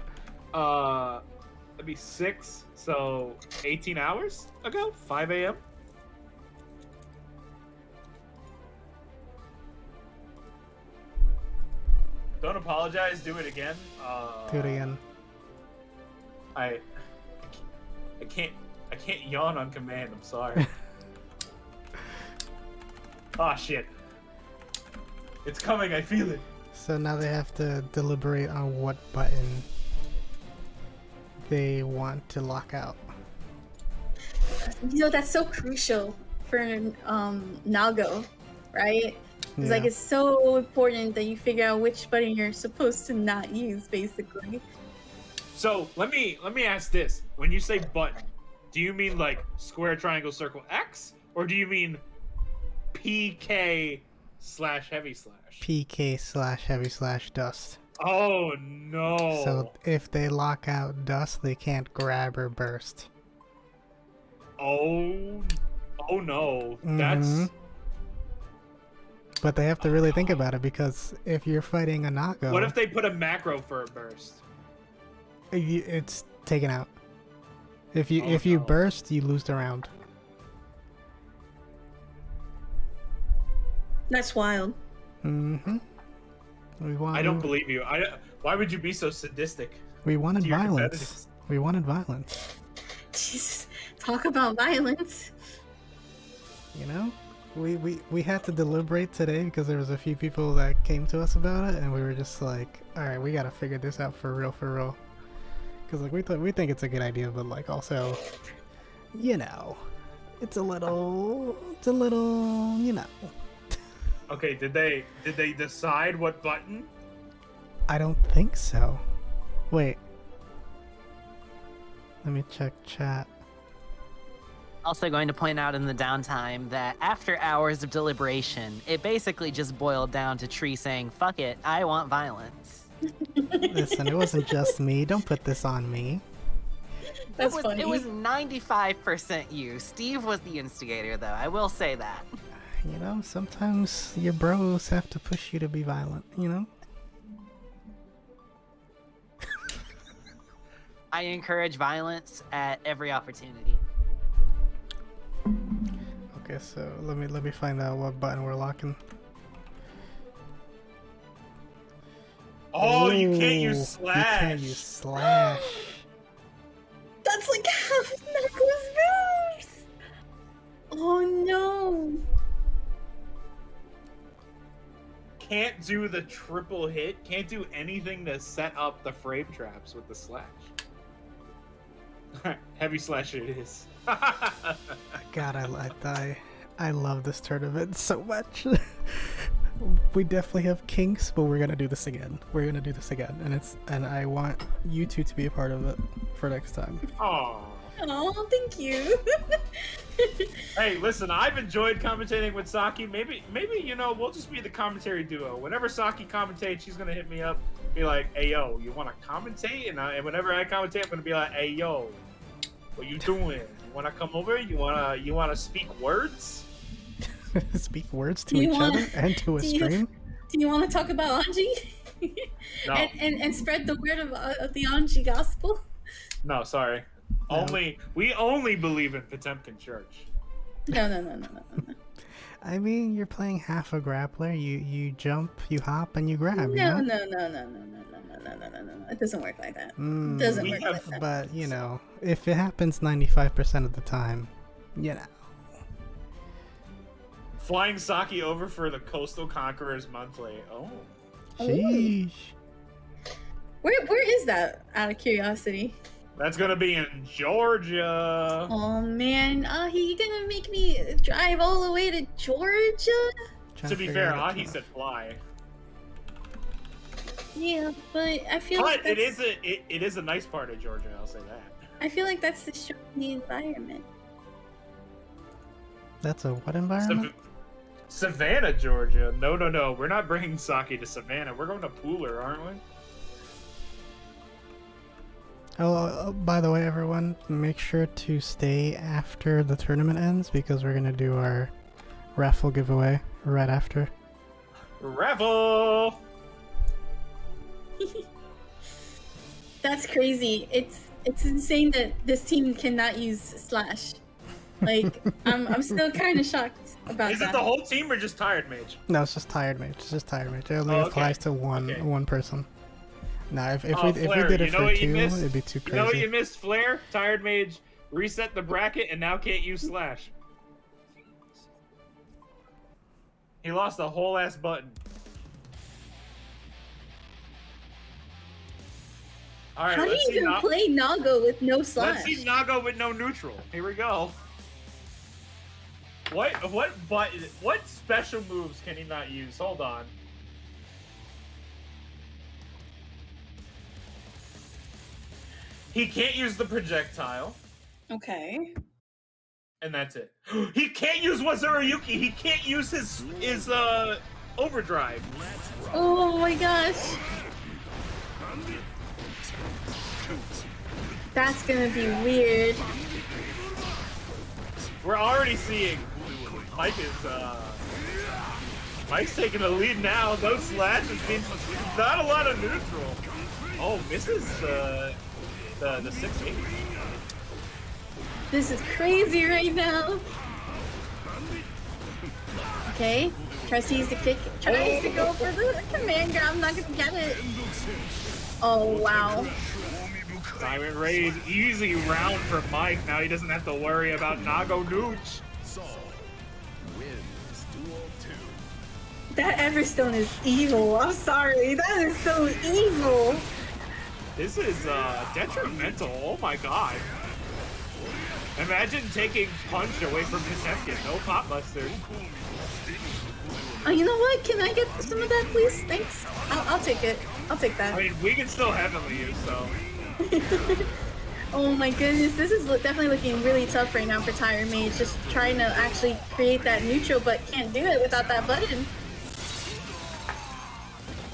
That'd be 6, so 18 hours ago, 5 a.m. Don't apologize. Do it again. Do it again. I can't yawn on command. I'm sorry. Ah, shit. It's coming. I feel it. So now they have to deliberate on what button they want to lock out. You know, that's so crucial for Nago, right? It's like, it's so important that you figure out which button you're supposed to not use, basically. So let me ask this: when you say button, do you mean like square, triangle, circle, X, or do you mean PK/heavy/? PK/heavy/dust. Oh no! So if they lock out dust, they can't grab or burst. Oh no! That's. But they have to really think about it, because if you're fighting a Nago, What if they put a macro for a burst? it's taken out. If you burst, you lose the round. That's wild. I don't believe you. Why would you be so sadistic? We wanted to your violence. competitors? We wanted violence. Jesus, talk about violence. You know, we had to deliberate today because there was a few people that came to us about it, and we were just like, all right, we gotta figure this out for real. Because like we think it's a good idea, but like also, you know, it's a little, you know. Okay, did they decide what button? I don't think so. Wait. Let me check chat. Also going to point out in the downtime that after hours of deliberation, it basically just boiled down to Tree saying, fuck it, I want violence. Listen, it wasn't just me. Don't put this on me. That's funny. It was 95% you. Steve was the instigator, though. I will say that. You know, sometimes your bros have to push you to be violent, you know? I encourage violence at every opportunity. Okay, so let me find out what button we're locking. Oh, you can't Ooh, use slash. You can't use slash. That's like half of Nago's moves. Oh no. Can't do the triple hit. Can't do anything to set up the frame traps with the slash. Heavy slash it is. God, I love this tournament so much. We definitely have kinks, but we're gonna do this again. And I want you two to be a part of it for next time. Oh, Thank you. hey, listen, I've enjoyed commentating with Saki. Maybe you know, we'll just be the commentary duo. Whenever Saki commentates, she's gonna hit me up, be like, "Hey yo, you want to commentate?" And whenever I commentate, I'm gonna be like, "Hey yo, what you doing? You want to come over? You wanna speak words?" Speak words to each other and to a stream. Do you want to talk about Anji? No. and spread the word of the Anji gospel? No, sorry. No. We only believe in Potemkin Church. No. I mean, you're playing half a grappler. You jump, you hop, and you grab. No. You know? No. It doesn't work like that. Mm, It doesn't work like that. But you know, if it happens 95% of the time, you know. Flying Saki over for the Coastal Conquerors monthly. Oh. Sheesh. Where is that? Out of curiosity. That's gonna be in Georgia. Oh man, he gonna make me drive all the way to Georgia? To be fair, Ahi said fly. Yeah, but I feel But like it is a nice part of Georgia, I'll say that. I feel like that's destroying the environment. That's a what environment? Savannah, Georgia. No. We're not bringing Saki to Savannah. We're going to Pooler, aren't we? Oh, by the way, everyone, make sure to stay after the tournament ends because we're gonna do our raffle giveaway right after. Raffle! That's crazy. It's insane that this team cannot use Slash. Like, I'm still kind of shocked about Is that. it the whole team or just Tired Mage? No, it's just tired mage. It's just tired mage. It only applies to one person. No, if we did it for two, it'd be too crazy. You know what you missed, Flare? Tired Mage reset the bracket and now can't use Slash. He lost the whole ass button. All right, How do let's you see even play Nago with no Slash? Let's see Nago with no neutral. Here we go. What special moves can he not use? Hold on. He can't use the projectile. Okay. And that's it. He can't use Wazurayuki. He can't use his overdrive. Oh my gosh. That's gonna be weird. We're already seeing Mike's taking the lead now. Those slashes means not a lot of neutral. Oh, misses the 6-8. This is crazy right now. Okay. Tries to use the kick. Tries to go for the command grab. I'm not gonna get it. Oh wow. Diamond Rays, easy round for Mike. Now he doesn't have to worry about Nago Nooch. That Everstone is evil. I'm sorry. That is so evil. This is detrimental. Oh my god. Imagine taking punch away from Potemkin. No pop buster. Oh, you know what? Can I get some of that, please? Thanks. I'll take it. I'll take that. I mean, we can still heavenly use, so. Oh my goodness, this is definitely looking really tough right now for Tire Mage. Just trying to actually create that neutral, but can't do it without that button.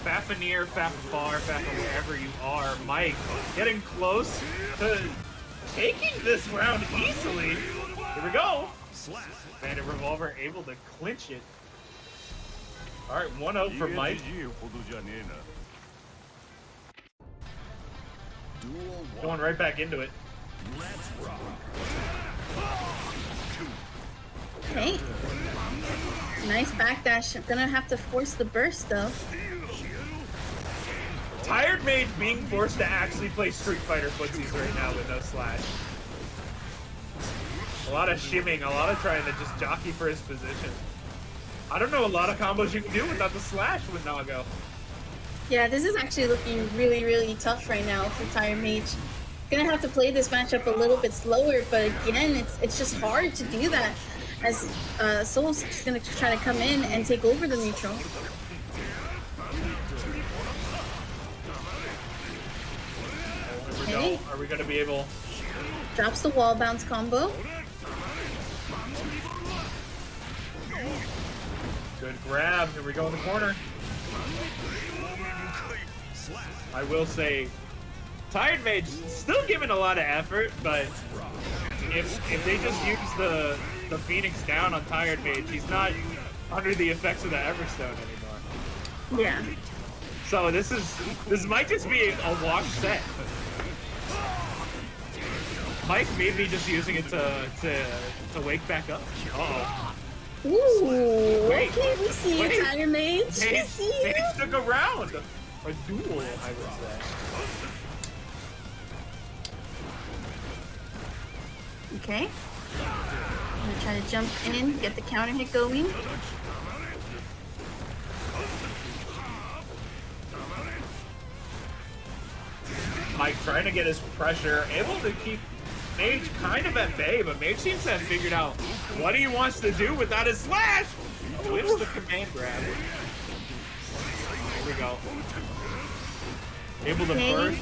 Faffa near, Faffa far, Faffa wherever you are. Mike getting close to taking this round easily. Here we go. Bandit Revolver able to clinch it. All right, 1-0 for Mike. Going right back into it. Okay. Nice backdash. I'm gonna have to force the burst though. Tired Mage being forced to actually play Street Fighter footsies right now with no slash. A lot of shimming, a lot of trying to just jockey for his position. I don't know a lot of combos you can do without the slash with Nago. Yeah, this is actually looking really, really tough right now for Tire Mage. Gonna have to play this matchup a little bit slower, but again, it's just hard to do that as Soul's gonna try to come in and take over the neutral. Okay. Are we gonna be able? Drops the wall bounce combo. Good grab. Here we go in the corner. I will say, Tired Mage still giving a lot of effort, but if they just use the Phoenix down on Tired Mage, he's not under the effects of the Everstone anymore. Yeah. So this might just be a wash set. Mike may be just using it to wake back up. Uh-oh. Ooh, Wait, okay, we see you, Tire Mage. We see you. Mage took a round. A duel, I would say. Okay. I'm gonna try to jump in, get the counter hit going. Mike trying to get his pressure, able to keep Mage kind of at bay, but Mage seems to have figured out what he wants to do without his slash. Whips the command grab. Here we go. Able to burst.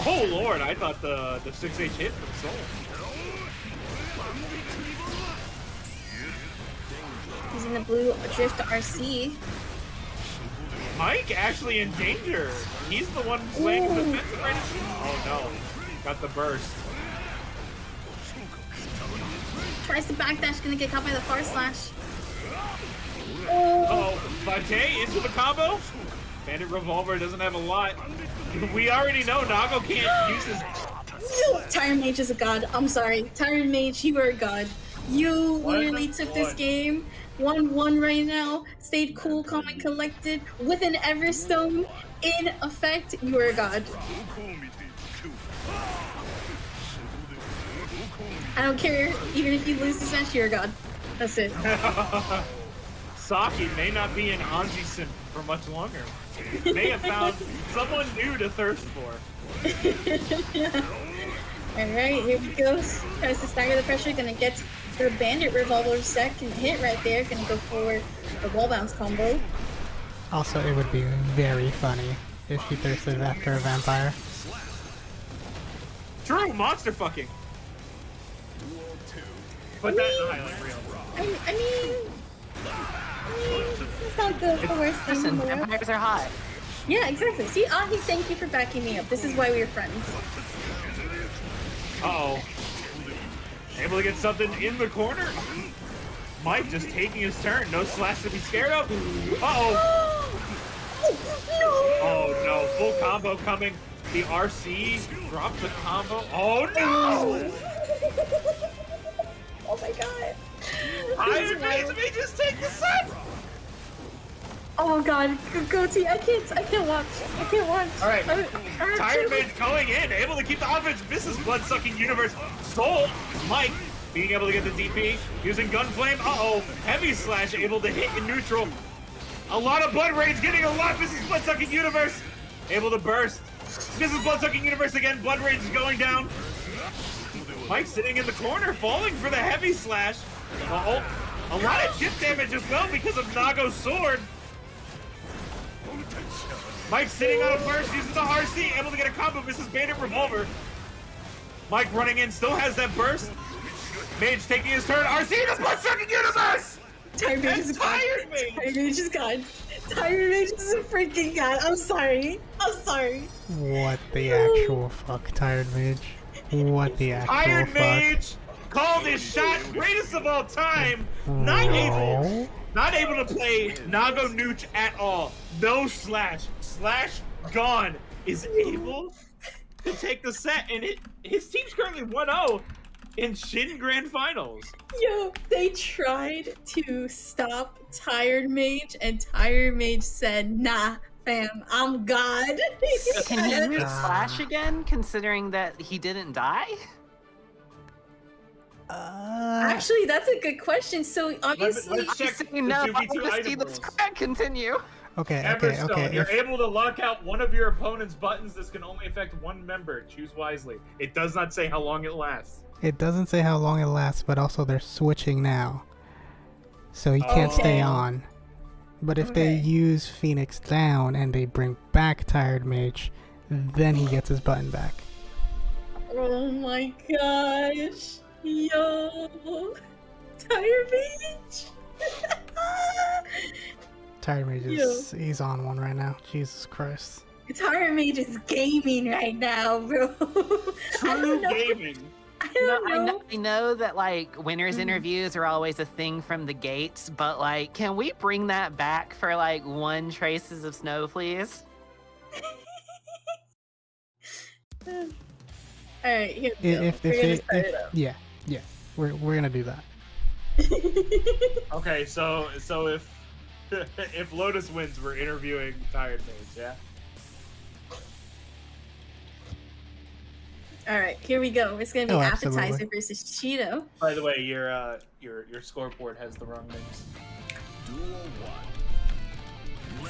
Oh lord, I thought the 6H hit from Soul. Using the blue drift RC. Mike actually in danger. He's the one playing the defense right now. Oh no. Got the burst. Tries to backdash, gonna get caught by the far slash. Oh, Vate into the combo. Bandit Revolver doesn't have a lot. We already know Nago can't use his... No, Tire Mage is a god. I'm sorry. Tire Mage, you are a god. You literally took this game 1-1 right now, stayed cool, calm, and collected with an Everstone in effect. You are a god. I don't care. Even if you lose this match, you're a god. That's it. Saki may not be an Anzi simp for much longer. May have found someone new to thirst for. Alright, here he goes. Tries to stagger the pressure, gonna get the Bandit Revolver second hit right there. Gonna go for the wall bounce combo. Also, it would be very funny if she thirsted after a vampire. True, monster fucking. Put that in the highlight reel. I mean, it's not the worst thing in Listen, the world. vampires are hot. Yeah, exactly. See, Ahi, thank you for backing me up. This is why we're friends. Uh-oh. Able to get something in the corner. Mike just taking his turn. No slash to be scared of. Uh-oh. Oh, no. Full combo coming. The RC dropped the combo. Oh, no! Oh, my God. Iron Mage may just take the set! Oh, God. Go T. I can't watch. I can't watch. All right. Tired Mage going in. Able to keep the offense. Misses Blood-Sucking Universe. Soul. Mike being able to get the DP. Using Gunflame. Uh-oh. Heavy Slash able to hit in neutral. A lot of Blood Rage getting a lot. Misses Blood-Sucking Universe. Able to burst. Misses Blood-Sucking Universe again. Blood Rage is going down. Mike sitting in the corner, falling for the Heavy Slash. Uh-oh. A lot of chip damage as well because of Nago's sword. Mike sitting on a burst, using the RC, able to get a combo, misses Bandit Revolver. Mike running in, still has that burst. Mage taking his turn, RC in the Blood-Sucking Universe! Tired Mage is a god. Tired Mage is god. Tired Mage is a freaking god. I'm sorry. I'm sorry. What the actual fuck, Tired Mage? What the actual Iron fuck? Mage called his shot, greatest of all time. Not able to play Nago Nooch at all. No slash. Slash gone. Is able to take the set, and his team's currently 1-0 in Shin Grand Finals. Yo, they tried to stop Tired Mage, and Tired Mage said, nah, fam, I'm God. Can he use Slash again, considering that he didn't die? Actually, that's a good question. So obviously, Let's check the No, I 2v2 want to see item the rules. spread continue. Okay, Everstone, you're if- able to lock out one of your opponent's buttons. This can only affect one member. Choose wisely. It does not say how long it lasts. It doesn't say how long it lasts, but also they're switching now. So he can't stay on. But if they use Phoenix down and they bring back Tired Mage, then he gets his button back. oh my gosh, yo, Tired Mage. Tired Mage is he's on one right now. Jesus Christ. Tired Mage is gaming right now, bro. I True don't know. gaming. I don't know. I know that like winners interviews are always a thing from the gates, but like, can we bring that back for like one Traces of Snow, please? All right, here we go. If We're they gonna start it up. yeah, we're gonna do that. Okay, so if if Lotus wins, we're interviewing Tired Mage, yeah? All right, here we go. It's gonna be Oh, Appetizer absolutely. versus Cheeto. By the way, your scoreboard has the wrong names. Duel 1.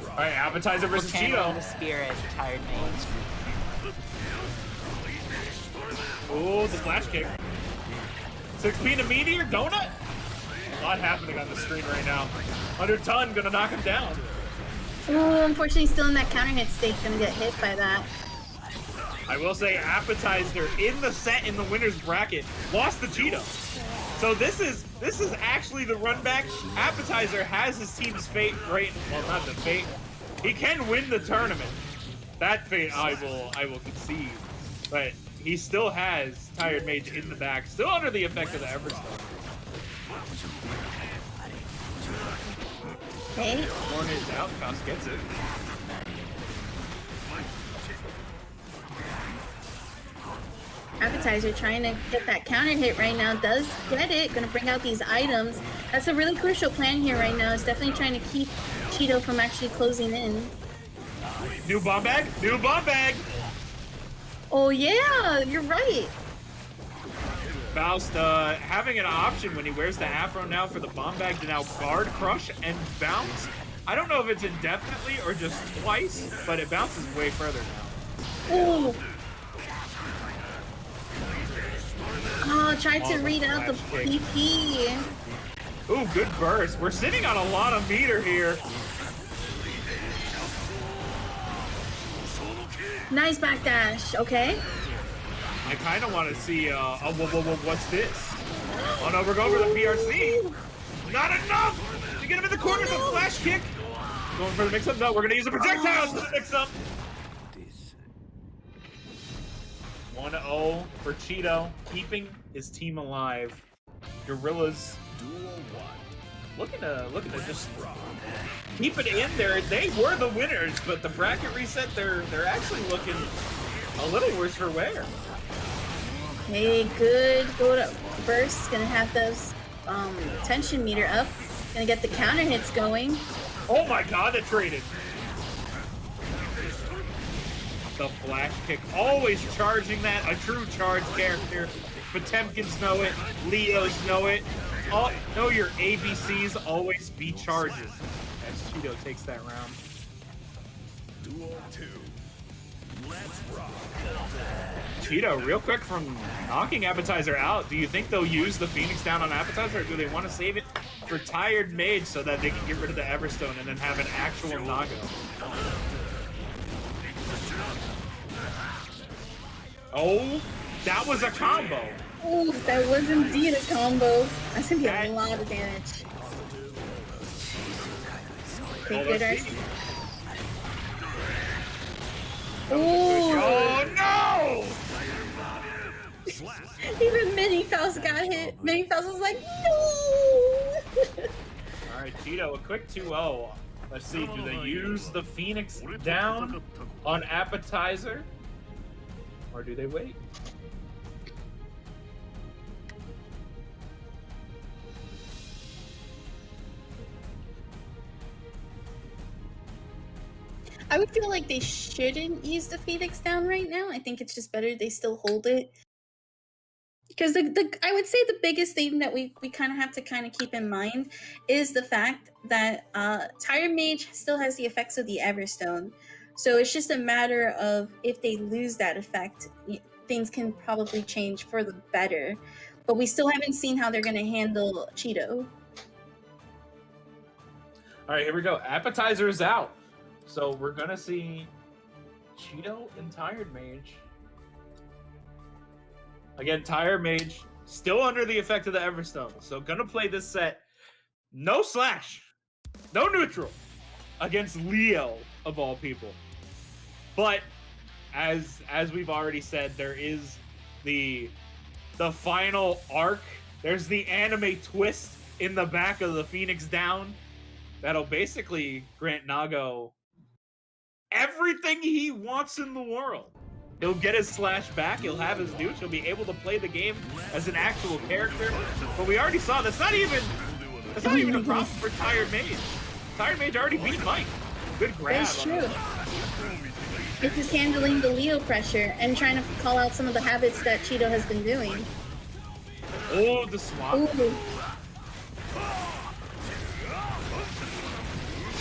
All right, Appetizer versus Channeling Cheeto. the spirit, tired mage. Oh, the flash kick. 6P to Meteor, Donut? A lot happening on the screen right now. Under ton, gonna knock him down. Oh, unfortunately, still in that counter hit state, gonna get hit by that. I will say, Appetizer in the set in the winner's bracket lost to Cheeto. So this is actually the run back. Appetizer has his team's fate right. Well, not the fate. He can win the tournament. That fate I will concede. But he still has Tired Mage in the back, still under the effect of the Everstone. Okay. Horn is out, Faust gets it. Appetizer trying to get that counter hit right now. Does get it. Gonna bring out these items. That's a really crucial plan here right now. It's definitely trying to keep Cheeto from actually closing in. New bomb bag? New bomb bag! Oh yeah, you're right. Faust having an option when he wears the afro now for the bomb bag to now guard, crush, and bounce. I don't know if it's indefinitely or just twice, but it bounces way further now. Ooh. Oh, tried to read out the PP. Ooh, good burst. We're sitting on a lot of meter here. Nice backdash. Okay. I kind of want to see, what's this? Oh no, we're going for the PRC. Not enough to get him in the corner with a flash kick. Going for the mix-up. No, we're going to use the projectiles for the mix-up. 1-0 for Cheeto, keeping his team alive. Gorilas looking to just keep it in there. They were the winners, but the bracket reset, they're actually looking a little worse for wear. Hey, good. Go to burst. Gonna have those tension meter up. Gonna get the counter hits going. Oh my god, that traded. The flash kick, always charging that. A true charge character. Potemkins know it. Leos know it. Know your ABCs, always be charges. As Cheeto takes that round. Duel 2. Let's rock. Cheeto, real quick from knocking Appetizer out, do you think they'll use the Phoenix down on Appetizer, or do they want to save it for Tired Mage so that they can get rid of the Everstone and then have an actual Nago? Oh, that was a combo. Ooh, that was indeed a combo. That's gonna be a lot of damage. Okay, good RC. Ooh. Oh no! Even Mini Faust got hit. Mini Faust was like, no! Alright, Cheeto, a quick 2-0. Let's see, do they use the Phoenix down on Appetizer? Or do they wait? I would feel like they shouldn't use the Phoenix down right now. I think it's just better they still hold it. Because I would say the biggest thing that we kind of have to kind of keep in mind is the fact that Tired Mage still has the effects of the Everstone. So it's just a matter of if they lose that effect, things can probably change for the better. But we still haven't seen how they're going to handle Cheeto. All right, here we go. Appetizer is out. So we're going to see Cheeto and Tired Mage. Again, Tired Mage still under the effect of the Everstone. So going to play this set. No slash. No neutral. Against Leo, of all people. But as we've already said, there is the final arc. There's the anime twist in the back of the Phoenix down that'll basically grant Nago everything he wants in the world. He'll get his slash back, he'll have his neutral, he'll be able to play the game as an actual character. But we already saw that's not even a problem for Tired Mage. Tired Mage already beat Mike. Good grab. That's true. It's just handling the Leo pressure and trying to call out some of the habits that Cheeto has been doing. Oh, the swap. Ooh.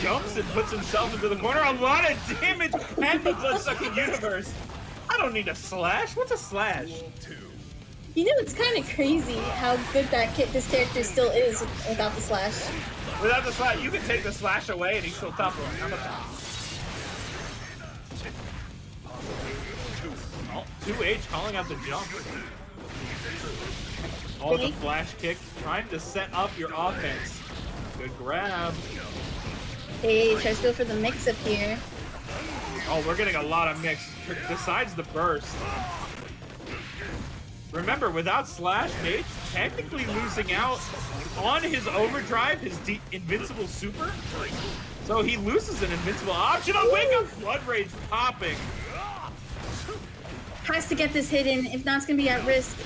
jumps and puts himself into the corner. A lot of damage at the blood-sucking universe. I don't need a slash. What's a slash? You know, it's kind of crazy how good this character still is without the slash. Without the slash, you can take the slash away and he's still top row. How about that? Oh, 2H calling out the jump. Oh, the flash kick, trying to set up your offense. Good grab. Hey, tries to go for the mix-up here. Oh, we're getting a lot of mix. Besides the burst. Remember, without Slash, Mage technically losing out on his overdrive, his invincible super. So he loses an invincible option on Wake Up. Blood Rage popping. Has to get this hit in, if not, it's gonna be at risk.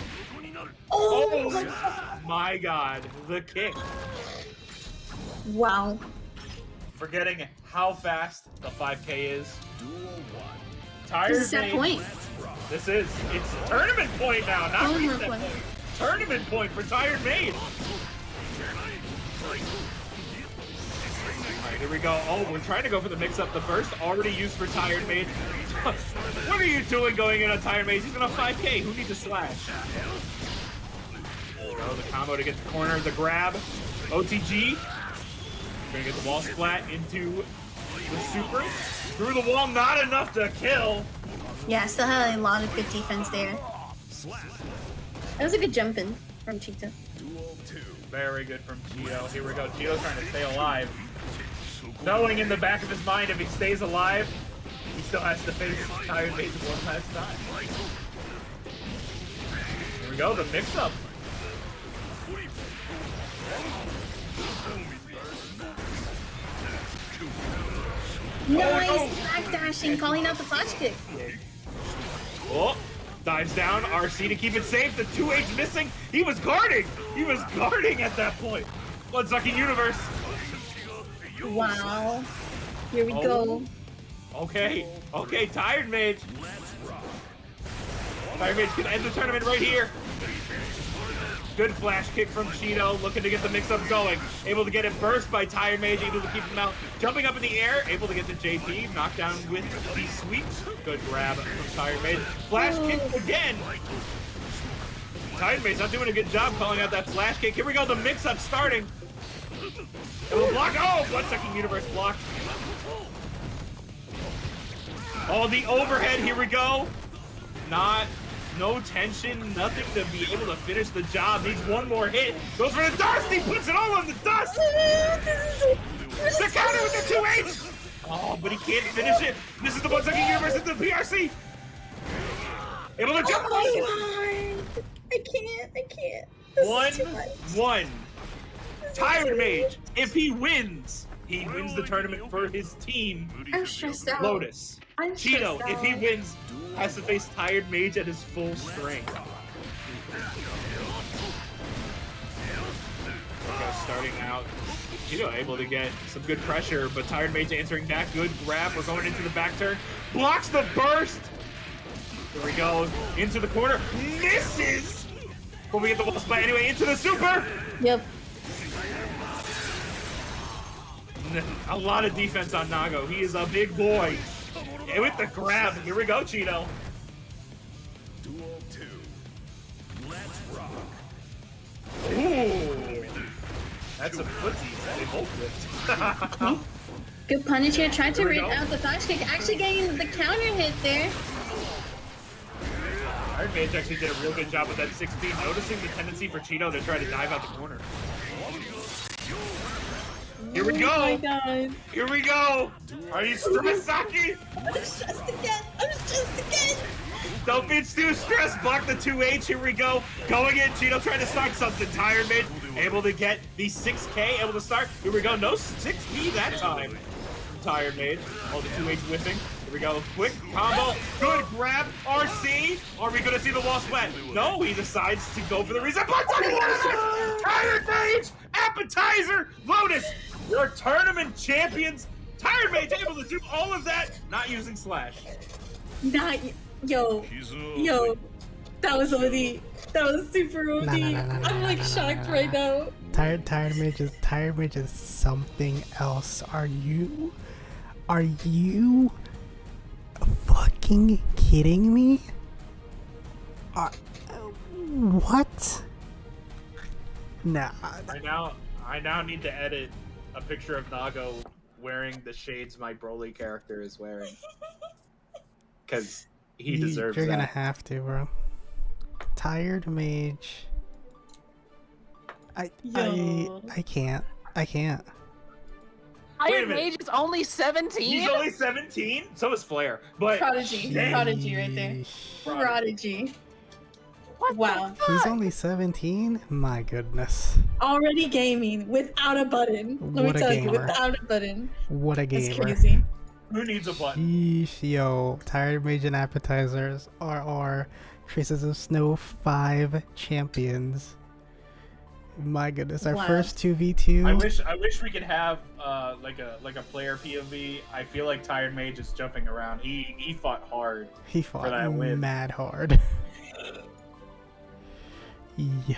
Oh my god, the kick. Wow. Forgetting how fast the 5K is. Tired This is that point. It's tournament point now, not Tournament reset point. point. Tournament point for Tired Maid. Alright, here we go. Oh, we're trying to go for the mix-up. The burst already used for Tired Maid. What are you doing going in on Tired Maid? He's on a 5K. Who needs a slash? There we go. The combo to get the corner. The grab. OTG. We're gonna get the wall splat into the super. Through the wall, not enough to kill. Yeah, still had a lot of good defense there. That was a good jump in from Cheeto. Very good from Cheeto. Here we go. Cheeto's trying to stay alive. Knowing in the back of his mind, if he stays alive, he still has to face Tired Maid one last time. Here we go, the mix-up. Nice backdashing, calling out the flash kick. Oh, dives down. RC to keep it safe. The 2H missing. He was guarding. He was guarding at that point. Bloodsucking universe. Wow. Here we go. Okay. Okay, Tired Mage. Tired Mage can end the tournament right here. Good flash kick from Cheeto, looking to get the mix-up going. Able to get it burst by Tired Mage, able to keep him out. Jumping up in the air, able to get the JP, knocked down with the sweep. Good grab from Tired Mage. Flash kick again. Tired Mage not doing a good job calling out that flash kick. Here we go, the mix-up starting. It will block. Oh, Bloodsucking Universe blocked. Oh, the overhead, here we go. No tension, nothing to be able to finish the job. Needs one more hit. Goes for the dust. He puts it all on the dust. The counter with the 2H. Oh, but he can't finish it. This is the Bloodsucking Universe into the PRC. Able to jump. Oh my god. I can't. This is too much. 1-1. Tired Mage. If he wins the tournament for his team. I'm stressed out. Lotus. I'm Cheeto, stressed if he out. wins, has to face Tired Mage at his full strength. Okay, starting out, Cheeto able to get some good pressure, but Tired Mage answering back. Good grab. We're going into the back turn. Blocks the burst. Here we go. Into the corner. Misses. But we get the wall splat anyway. Into the super. Yep. A lot of defense on Nago. He is a big boy. And with the grab, here we go, Cheeto. Duel 2. Let's rock. Ooh. That's a footsie. They both whipped. Good punish here. Tried to Here we rip go. out the flash kick. Actually getting the counter hit there. Iron Mage actually did a real good job with that 16, noticing the tendency for Cheeto to try to dive out the corner. Here we go. Oh my god. Here we go. Are you stressed, Saki? I'm stressed again. Don't be too stressed. Block the 2H. Here we go. Going in. Cheeto trying to start something. Tired Mage able to get the 6K. Able to start. Here we go. No 6P that time. Tired Mage. Oh, the 2H whipping. Here we go. Quick combo. Good grab. RC. Are we going to see the wall splat? No, he decides to go for the reset. Tired Mage. Appetizer. Lotus. Your tournament champions. Tired Mage able to do all of that, not using Slash. Yo, that was OD. That was super OD. I'm like shocked right now. Tired Mage is something else. Are you fucking kidding me? What? Nah. I now need to edit a picture of Nago wearing the shades my Broly character is wearing. Because he deserves You're that. gonna have to, bro. Tired Mage. I can't. Wait a Iron minute. Mage is only 17? He's only 17? So is Flare. But Prodigy right there. Sheesh. Prodigy. What Wow. the He's fuck? only 17? My goodness. Already gaming without a button. Let What a me tell you, gamer. without a button. What a That's gamer. crazy. who needs a button? Sheesh, yo. Tired Mage and Appetizers are our Traces of Snow 5 champions. My goodness, our Wow. first 2v2. I wish we could have like a player POV. I feel like Tired Mage is jumping around. He fought hard. He for fought that win. mad hard. Yo.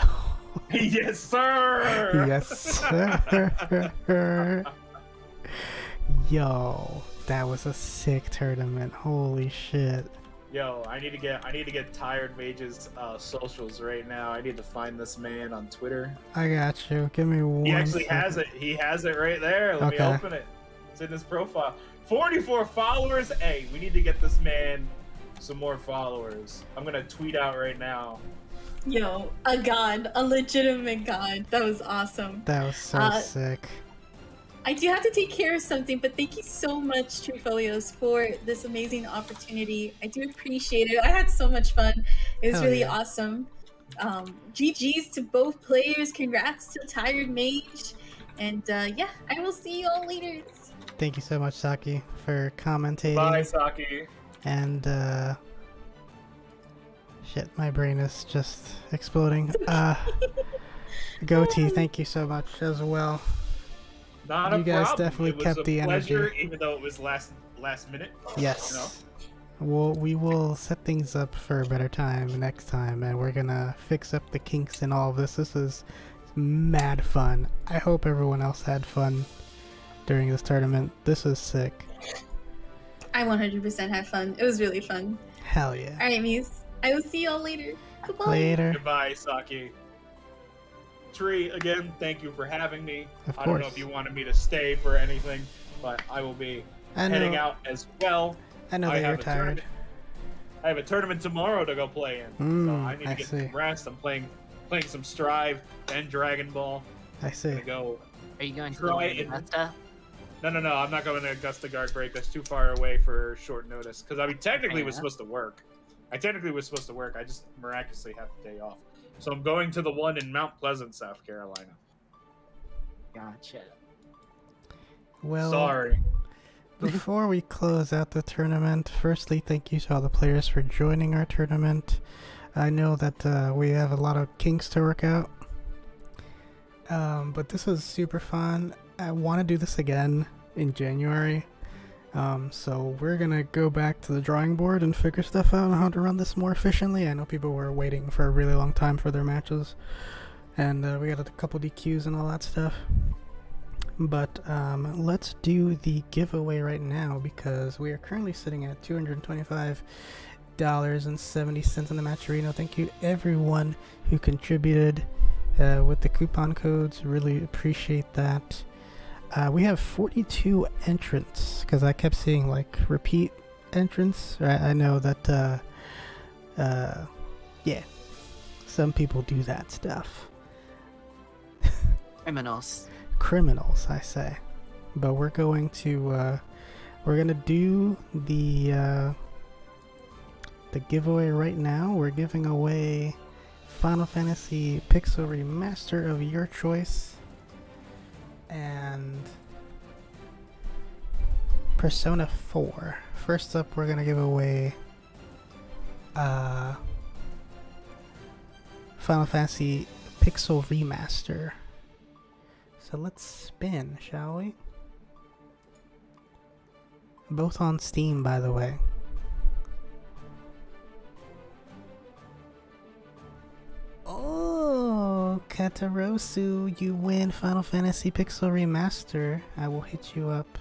Yes, sir. Yes, sir. Yo, that was a sick tournament. Holy shit. Yo, I need to get Tired Mage's socials right now. I need to find this man on Twitter. I got you. Give me one. He actually second. has it. He has it right there. Let me Okay. open it. It's in his profile. 44 followers. Hey, we need to get this man some more followers. I'm gonna tweet out right now. Yo, a god, a legitimate god. That was awesome. That was so sick. I do have to take care of something, but thank you so much, Trufolios, for this amazing opportunity. I do appreciate it. I had so much fun. It was Hell really yeah. awesome. GG's to both players. Congrats to Tired Mage. And yeah, I will see you all later. Thank you so much, Saki, for commentating. Bye, Saki. And shit, my brain is just exploding. Goatee, thank you so much as well. Not a You guys problem. definitely It was kept a the pleasure, energy. even though it was last minute. Yes. We will set things up for a better time next time, and we're gonna fix up the kinks in all of this. This is mad fun. I hope everyone else had fun during this tournament. This is sick. I 100% had fun. It was really fun. Hell yeah. All right, Muse. I will see you all later. Goodbye. Later. Goodbye, Saki. Tree, again, thank you for having me. Of I don't know course. if you wanted me to stay for anything, but I will be heading out as well. I know that you're tired. I have a tournament tomorrow to go play in, so I need to I get see. some rest. I'm playing some Strive and Dragon Ball. I see. I'm gonna go. Are you going to Try the it. Augusta? No, I'm not going to Augusta Guard Break. That's too far away for short notice. Because I mean, technically, it was Fair supposed to work. I just miraculously have the day off. So I'm going to the one in Mount Pleasant, South Carolina. Gotcha. Well, Sorry. before we close out the tournament, firstly, thank you to all the players for joining our tournament. I know that we have a lot of kinks to work out, but this was super fun. I want to do this again in January, so we're gonna go back to the drawing board and figure stuff out on how to run this more efficiently. I know people were waiting for a really long time for their matches, and we got a couple DQs and all that stuff. But let's do the giveaway right now, because we are currently sitting at $225.70 in the match arena. Thank you everyone who contributed with the coupon codes. Really appreciate that. We have 42 entrants, because I kept seeing like repeat entrants. I know that yeah, some people do that stuff. Criminals, I say. But we're going to do the giveaway right now. We're giving away Final Fantasy Pixel Remaster of your choice and Persona 4. First up, we're gonna give away Final Fantasy Pixel Remaster. So let's spin, shall we? Both on Steam, by the way. Oh, Katarosu, you win Final Fantasy Pixel Remaster. I will hit you up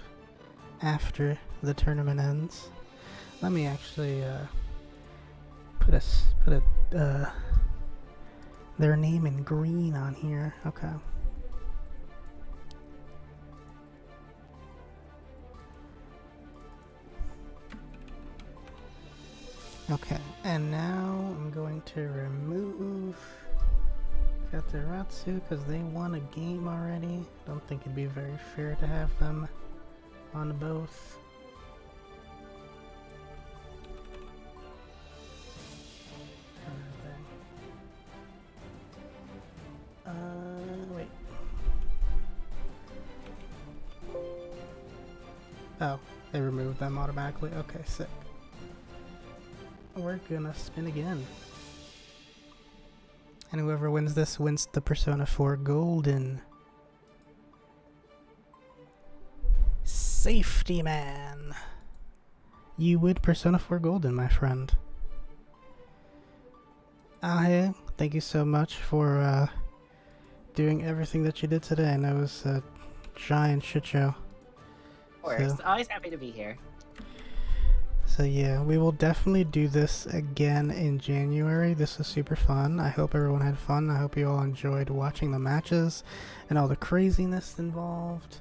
after the tournament ends. Let me actually put their name in green on here. Okay. Okay, and now I'm going to remove Kataratsu because they won a game already. Don't think it'd be very fair to have them on both. Wait. Oh, they removed them automatically. Okay, sick. We're gonna spin again. And whoever wins this wins the Persona 4 Golden. Safety Man! You win Persona 4 Golden, my friend. Ahe, thank you so much for doing everything that you did today. I know it was a giant shit show. Of course, always happy to be here. So yeah, we will definitely do this again in January. This was super fun. I hope everyone had fun. I hope you all enjoyed watching the matches and all the craziness involved.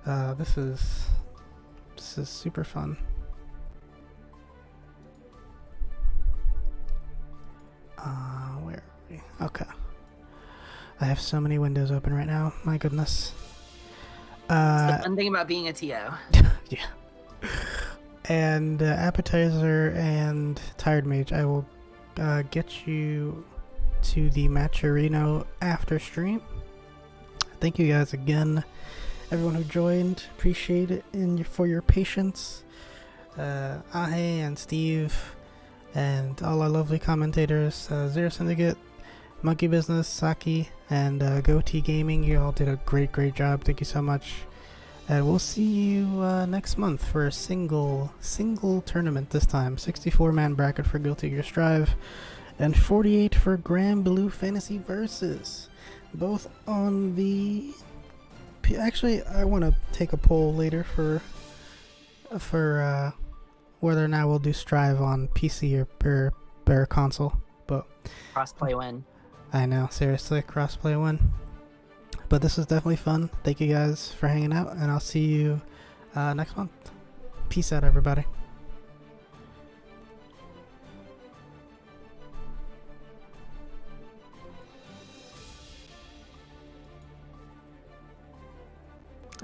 This is super fun. Where are we? Okay. I have so many windows open right now. My goodness. It's the fun thing about being a TO. Yeah. And Appetizer and Tired Mage, I will get you to the Matcherino after stream. Thank you guys again, everyone who joined. Appreciate it for your patience. Ahe and Steve and all our lovely commentators, Zero Syndicate, Monkey Business, Saki, and Goatee Gaming. You all did a great job. Thank you so much. And we'll see you next month for a single tournament this time. 64-man bracket for Guilty Gear Strive, and 48 for Grand Blue Fantasy Versus. Both on the... Actually, I want to take a poll later for whether or not we'll do Strive on PC or console. But Crossplay win. I know, seriously, crossplay win. But this was definitely fun. Thank you guys for hanging out, and I'll see you next month. Peace out, everybody.